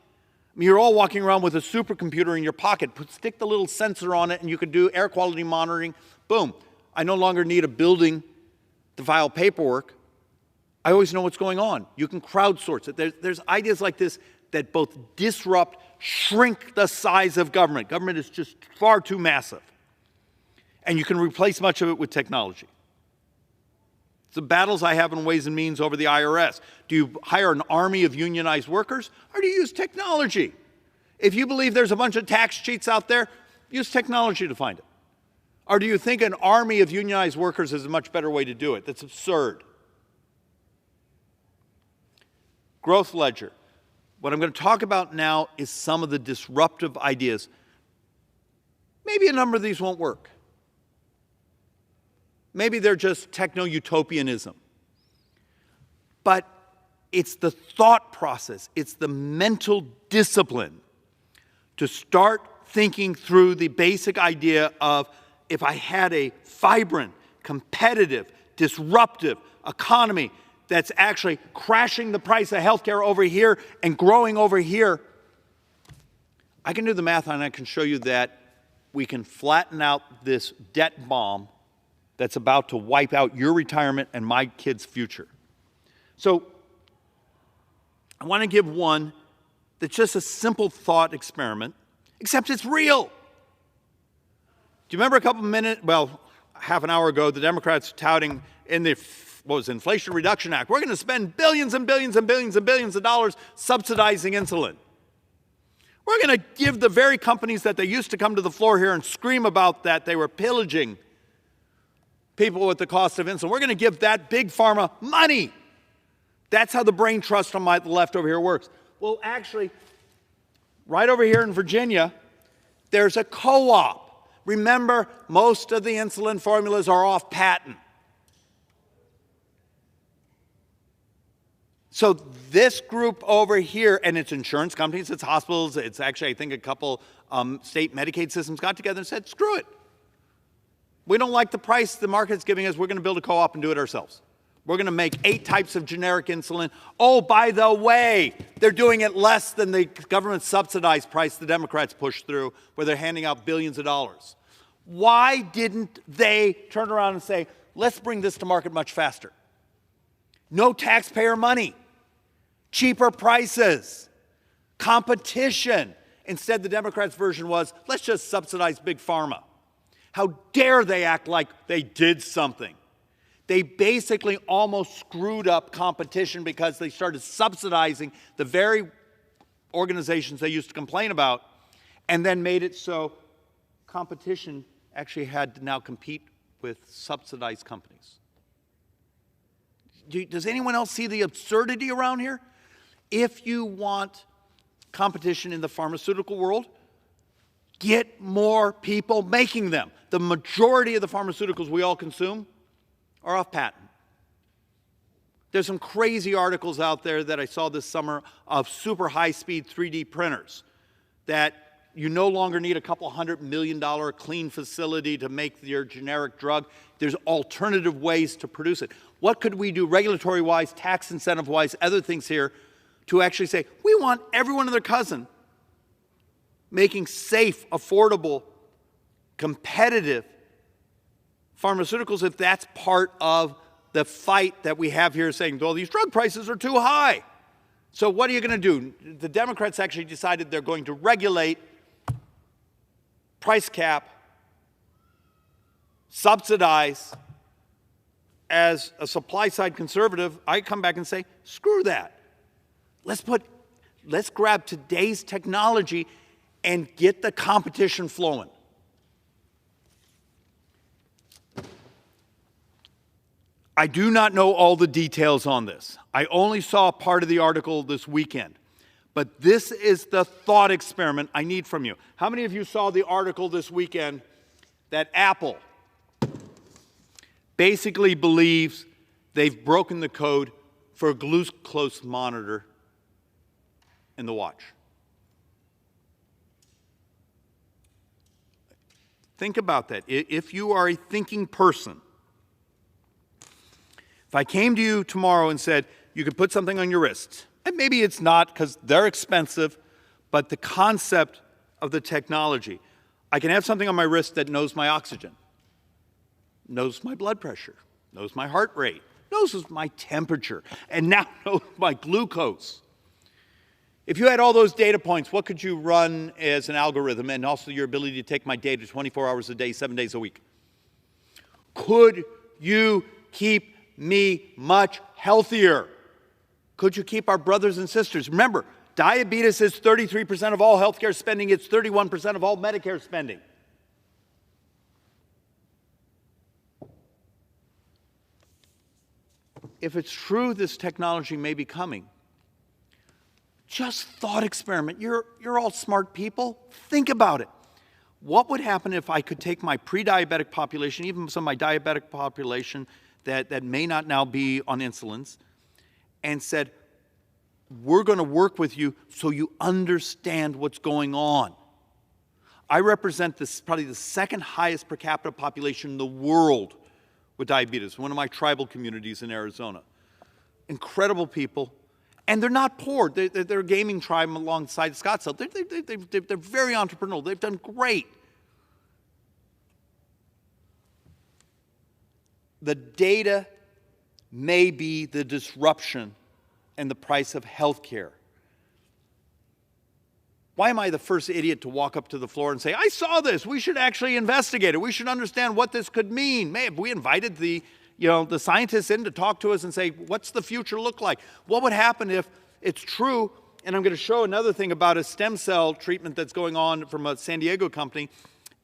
I mean, you're all walking around with a supercomputer in your pocket. Stick the little sensor on it and you can do air quality monitoring. Boom. I no longer need a building to file paperwork. I always know what's going on. You can crowdsource it. There's ideas like this that both disrupt, shrink the size of government. Government is just far too massive. And you can replace much of it with technology. It's the battles I have in Ways and Means over the IRS. Do you hire an army of unionized workers, or do you use technology? If you believe there's a bunch of tax cheats out there, use technology to find it. Or do you think an army of unionized workers is a much better way to do it? That's absurd. Growth ledger. What I'm going to talk about now is some of the disruptive ideas. Maybe a number of these won't work. Maybe they're just techno-utopianism. But it's the thought process, it's the mental discipline to start thinking through the basic idea of, if I had a vibrant, competitive, disruptive economy that's actually crashing the price of healthcare over here and growing over here, I can do the math and I can show you that we can flatten out this debt bomb that's about to wipe out your retirement and my kids' future. So I want to give one that's just a simple thought experiment, except it's real. Do you remember half an hour ago, the Democrats touting in the Inflation Reduction Act, we're going to spend billions and billions and billions and billions of dollars subsidizing insulin. We're going to give the very companies that they used to come to the floor here and scream about that they were pillaging people with the cost of insulin. We're going to give that big pharma money. That's how the brain trust on my left over here works. Well, actually, right over here in Virginia, there's a co-op. Remember, most of the insulin formulas are off patent. So this group over here, and it's insurance companies, it's hospitals, it's actually, I think, a couple state Medicaid systems got together and said, screw it. We don't like the price the market's giving us. We're going to build a co-op and do it ourselves. We're going to make 8 types of generic insulin. Oh, by the way, they're doing it less than the government subsidized price the Democrats pushed through, where they're handing out billions of dollars. Why didn't they turn around and say, let's bring this to market much faster? No taxpayer money, cheaper prices, competition. Instead, the Democrats' version was, let's just subsidize big pharma. How dare they act like they did something? They basically almost screwed up competition because they started subsidizing the very organizations they used to complain about, and then made it so competition actually had to now compete with subsidized companies. Does anyone else see the absurdity around here? If you want competition in the pharmaceutical world, get more people making them. The majority of the pharmaceuticals we all consume are off patent. There's some crazy articles out there that I saw this summer of super high-speed 3D printers that you no longer need a couple $100 million clean facility to make your generic drug. There's alternative ways to produce it. What could we do regulatory-wise, tax incentive-wise, other things here to actually say, we want everyone and their cousin making safe, affordable, competitive pharmaceuticals, if that's part of the fight that we have here saying, well, these drug prices are too high. So what are you going to do? The Democrats actually decided they're going to regulate, price cap, subsidize. As a supply-side conservative, I come back and say, screw that. Let's grab today's technology and get the competition flowing. I do not know all the details on this. I only saw part of the article this weekend. But this is the thought experiment I need from you. How many of you saw the article this weekend that Apple basically believes they've broken the code for a glucose monitor in the watch? Think about that. If you are a thinking person, if I came to you tomorrow and said, you could put something on your wrist, and maybe it's not because they're expensive, but the concept of the technology. I can have something on my wrist that knows my oxygen, knows my blood pressure, knows my heart rate, knows my temperature, and now knows my glucose. If you had all those data points, what could you run as an algorithm, and also your ability to take my data 24 hours a day, 7 days a week? Could you keep me much healthier? Could you keep our brothers and sisters? Remember, diabetes is 33% of all healthcare spending. It's 31% of all Medicare spending. If it's true this technology may be coming, just thought experiment. You're all smart people. Think about it. What would happen if I could take my pre-diabetic population, even some of my diabetic population that may not now be on insulins, and said, we're going to work with you so you understand what's going on. I represent this, probably the second highest per capita population in the world with diabetes, one of my tribal communities in Arizona. Incredible people. And they're not poor. They're a gaming tribe alongside Scottsdale. They're very entrepreneurial. They've done great. The data may be the disruption and the price of health care. Why am I the first idiot to walk up to the floor and say, I saw this, we should actually investigate it, we should understand what this could mean? May have we invited the scientists in to talk to us and say, what's the future look like? What would happen if it's true? And I'm going to show another thing about a stem cell treatment that's going on from a San Diego company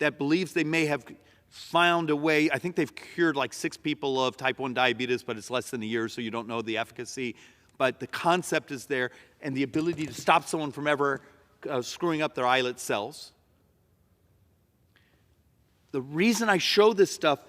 that believes they may have found a way. I think they've cured like 6 people of type 1 diabetes, but it's less than a year, so you don't know the efficacy. But the concept is there, and the ability to stop someone from ever screwing up their islet cells. The reason I show this stuff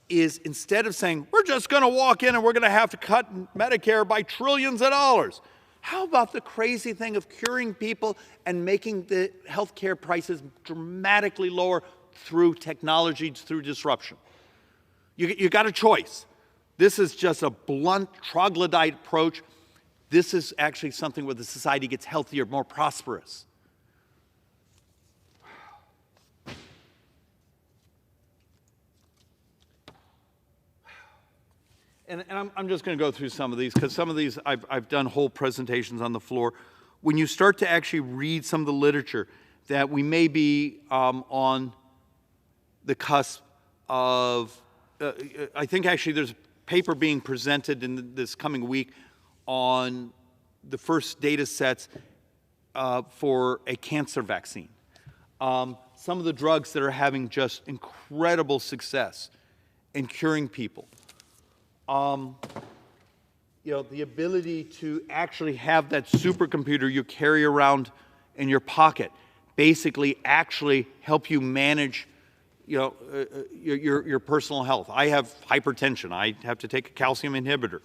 is instead of saying, we're just going to walk in and we're going to have to cut Medicare by trillions of dollars, how about the crazy thing of curing people and making the health care prices dramatically lower through technology, through disruption? You got a choice. This is just a blunt, troglodyte approach. This is actually something where the society gets healthier, more prosperous. And I'm just going to go through some of these, because some of these I've done whole presentations on the floor. When you start to actually read some of the literature, that we may be on the cusp of, I think actually there's a paper being presented in this coming week on the first data sets for a cancer vaccine. Some of the drugs that are having just incredible success in curing people. The ability to actually have that supercomputer you carry around in your pocket basically actually help you manage your personal health. I have hypertension. I have to take a calcium inhibitor.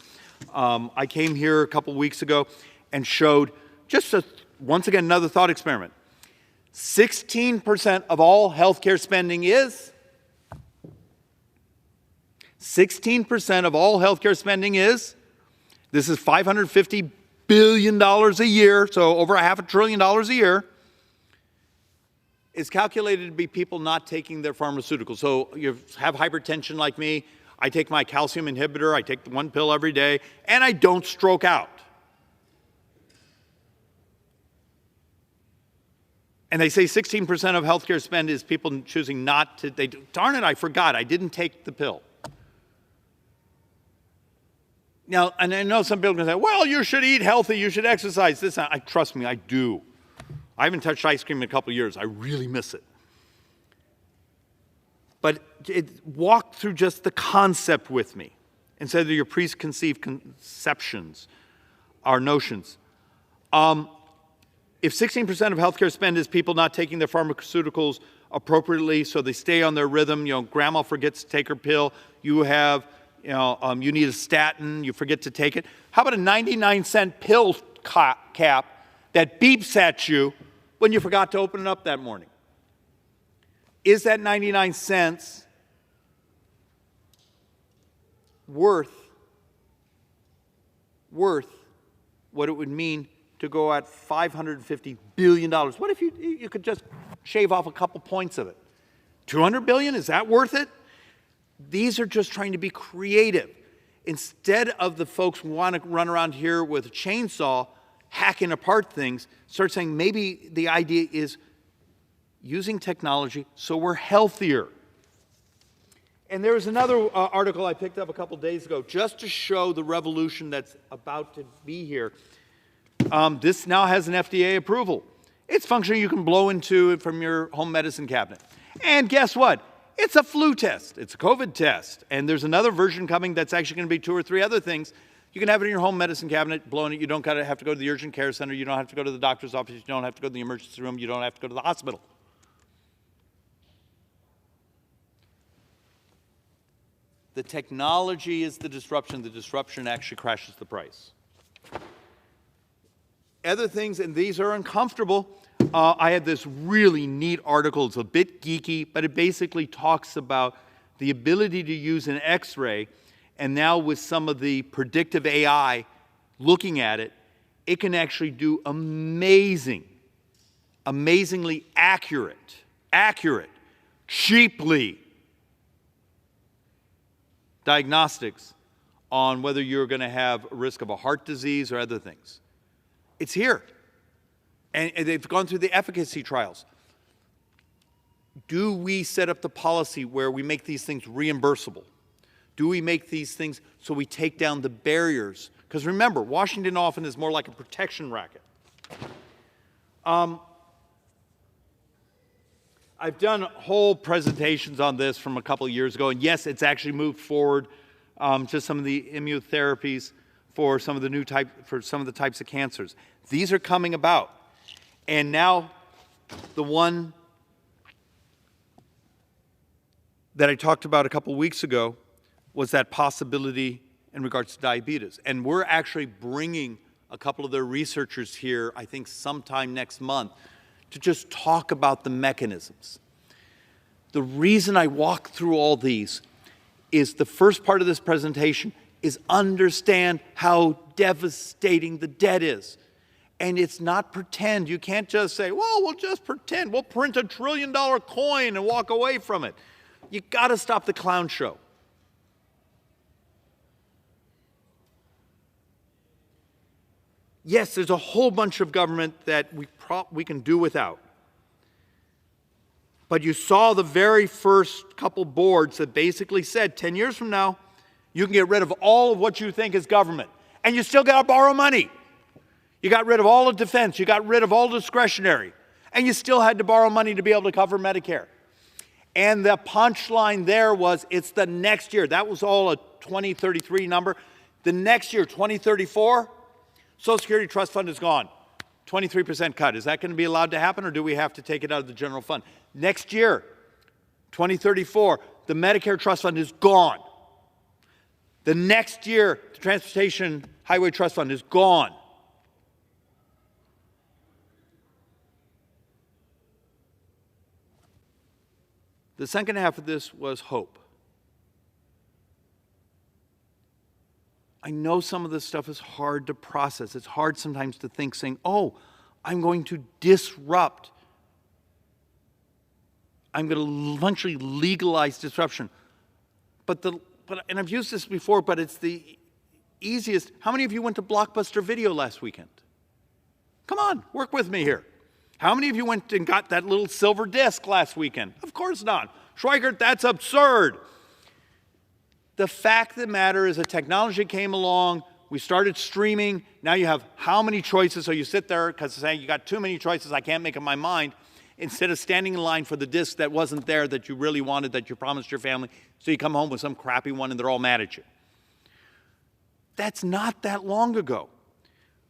I came here a couple weeks ago and showed once again, another thought experiment. 16% of all healthcare spending is 16% of all healthcare spending is, this is $550 billion a year, so over $500 billion a year, is calculated to be people not taking their pharmaceuticals. So you have hypertension like me, I take my calcium inhibitor, I take one pill every day, and I don't stroke out. And they say 16% of healthcare spend is people choosing not to, darn it, I forgot, I didn't take the pill. Now, and I know some people are going to say, well, you should eat healthy, you should exercise. Trust me, I do. I haven't touched ice cream in a couple of years. I really miss it. But walk through just the concept with me instead of your preconceived conceptions or notions. If 16% of healthcare spend is people not taking their pharmaceuticals appropriately so they stay on their rhythm, grandma forgets to take her pill, you need a statin, you forget to take it. How about a 99-cent pill cap that beeps at you when you forgot to open it up that morning? Is that 99 cents worth what it would mean to go at $550 billion. What if you could just shave off a couple points of it? $200 billion, is that worth it? These are just trying to be creative. Instead of the folks who want to run around here with a chainsaw, hacking apart things, start saying maybe the idea is using technology so we're healthier. And there was another article I picked up a couple days ago just to show the revolution that's about to be here. This now has an FDA approval. It's functioning. You can blow into it from your home medicine cabinet. And guess what? It's a flu test. It's a COVID test. And there's another version coming that's actually going to be 2 or 3 other things. You can have it in your home medicine cabinet, blowing it. You don't have to go to the urgent care center. You don't have to go to the doctor's office. You don't have to go to the emergency room. You don't have to go to the hospital. The technology is the disruption. The disruption actually crashes the price. Other things, and these are uncomfortable. I had this really neat article. It's a bit geeky, but it basically talks about the ability to use an X-ray, and now with some of the predictive AI looking at it, it can actually do amazingly accurate, cheaply diagnostics on whether you're going to have a risk of a heart disease or other things. It's here. And they've gone through the efficacy trials. Do we set up the policy where we make these things reimbursable? Do we make these things so we take down the barriers? Because remember, Washington often is more like a protection racket. I've done whole presentations on this from a couple of years ago, and yes, it's actually moved forward to some of the immunotherapies for some of the types of cancers. These are coming about. And now the one that I talked about a couple weeks ago was that possibility in regards to diabetes. And we're actually bringing a couple of their researchers here, I think sometime next month, to just talk about the mechanisms. The reason I walk through all these is the first part of this presentation is understand how devastating the debt is. And it's not pretend. You can't just say, well, we'll just pretend. We'll print $1 trillion coin and walk away from it. You got to stop the clown show. Yes, there's a whole bunch of government that we can do without. But you saw the very first couple boards that basically said 10 years from now, you can get rid of all of what you think is government. And you still got to borrow money. You got rid of all of defense. You got rid of all discretionary. And you still had to borrow money to be able to cover Medicare. And the punchline there was, it's the next year. That was all a 2033 number. The next year, 2034, Social Security Trust Fund is gone. 23% cut. Is that going to be allowed to happen, or do we have to take it out of the general fund? Next year, 2034, the Medicare Trust Fund is gone. The next year, the Transportation Highway Trust Fund is gone. The second half of this was hope. I know some of this stuff is hard to process. It's hard sometimes to think, saying, oh, I'm going to disrupt. I'm going to eventually legalize disruption. And I've used this before, but it's the easiest. How many of you went to Blockbuster Video last weekend? Come on, work with me here. How many of you went and got that little silver disc last weekend? Of course not. Schweikert, that's absurd. The fact of the matter is that technology came along, we started streaming, now you have how many choices, so you sit there because saying you got too many choices, I can't make up my mind, instead of standing in line for the disc that wasn't there, that you really wanted, that you promised your family, so you come home with some crappy one and they're all mad at you. That's not that long ago.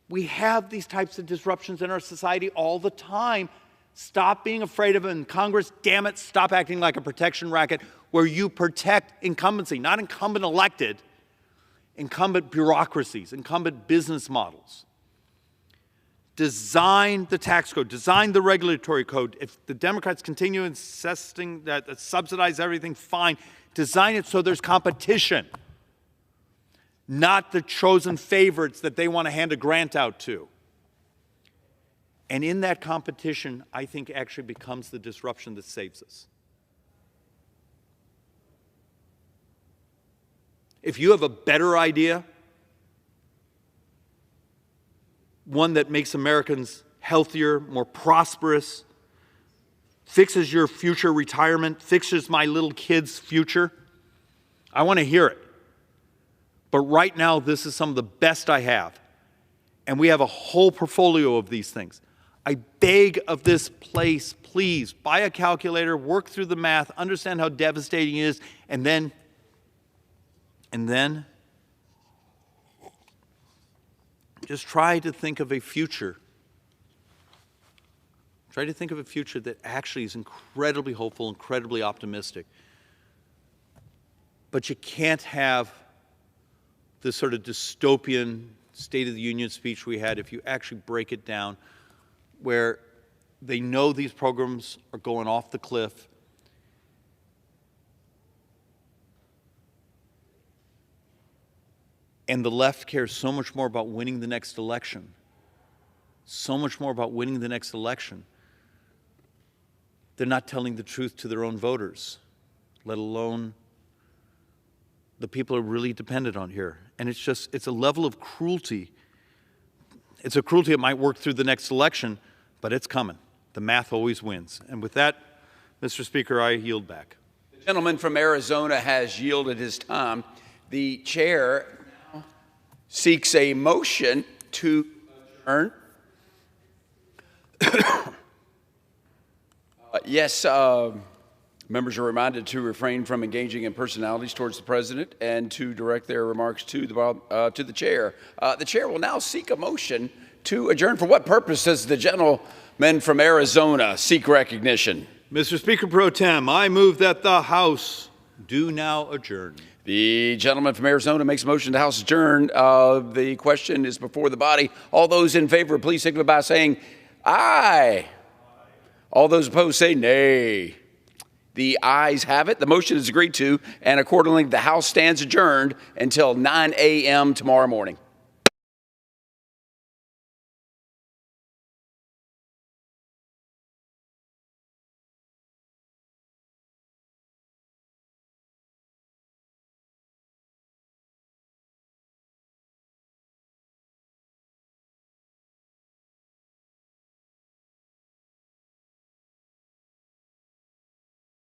We have these types of disruptions in our society all the time. Stop being afraid of it. And Congress, damn it, stop acting like a protection racket where you protect incumbency, not incumbent elected, incumbent bureaucracies, incumbent business models. Design the tax code, design the regulatory code. If the Democrats continue insisting that subsidize everything, fine. Design it so there's competition, not the chosen favorites that they want to hand a grant out to. And in that competition, I think actually becomes the disruption that saves us. If you have a better idea, one that makes Americans healthier, more prosperous, fixes your future retirement, fixes my little kid's future, I want to hear it. But right now, this is some of the best I have. And we have a whole portfolio of these things. I beg of this place, please, buy a calculator, work through the math, understand how devastating it is, and then just try to think of a future. Try to think of a future that actually is incredibly hopeful, incredibly optimistic. But you can't have this sort of dystopian State of the Union speech we had if you actually break it down, where they know these programs are going off the cliff. And the left cares so much more about winning the next election. So much more about winning the next election. They're not telling the truth to their own voters, let alone the people who are really dependent on here. And it's a level of cruelty. It's a cruelty that might work through the next election, but it's coming. The math always wins. And with that, Mr. Speaker, I yield back. The gentleman from Arizona has yielded his time. The chair now seeks a motion to adjourn. Yes, members are reminded to refrain from engaging in personalities towards the president and to direct their remarks to the chair. The chair will now seek a motion to adjourn. For what purpose does the gentleman from Arizona seek recognition? Mr. Speaker Pro Tem, I move that the House do now adjourn. The gentleman from Arizona makes a motion to House adjourn. The question is before the body. All those in favor, please signify by saying aye. All those opposed say nay. The ayes have it. The motion is agreed to, and accordingly, the House stands adjourned until 9 a.m. tomorrow morning.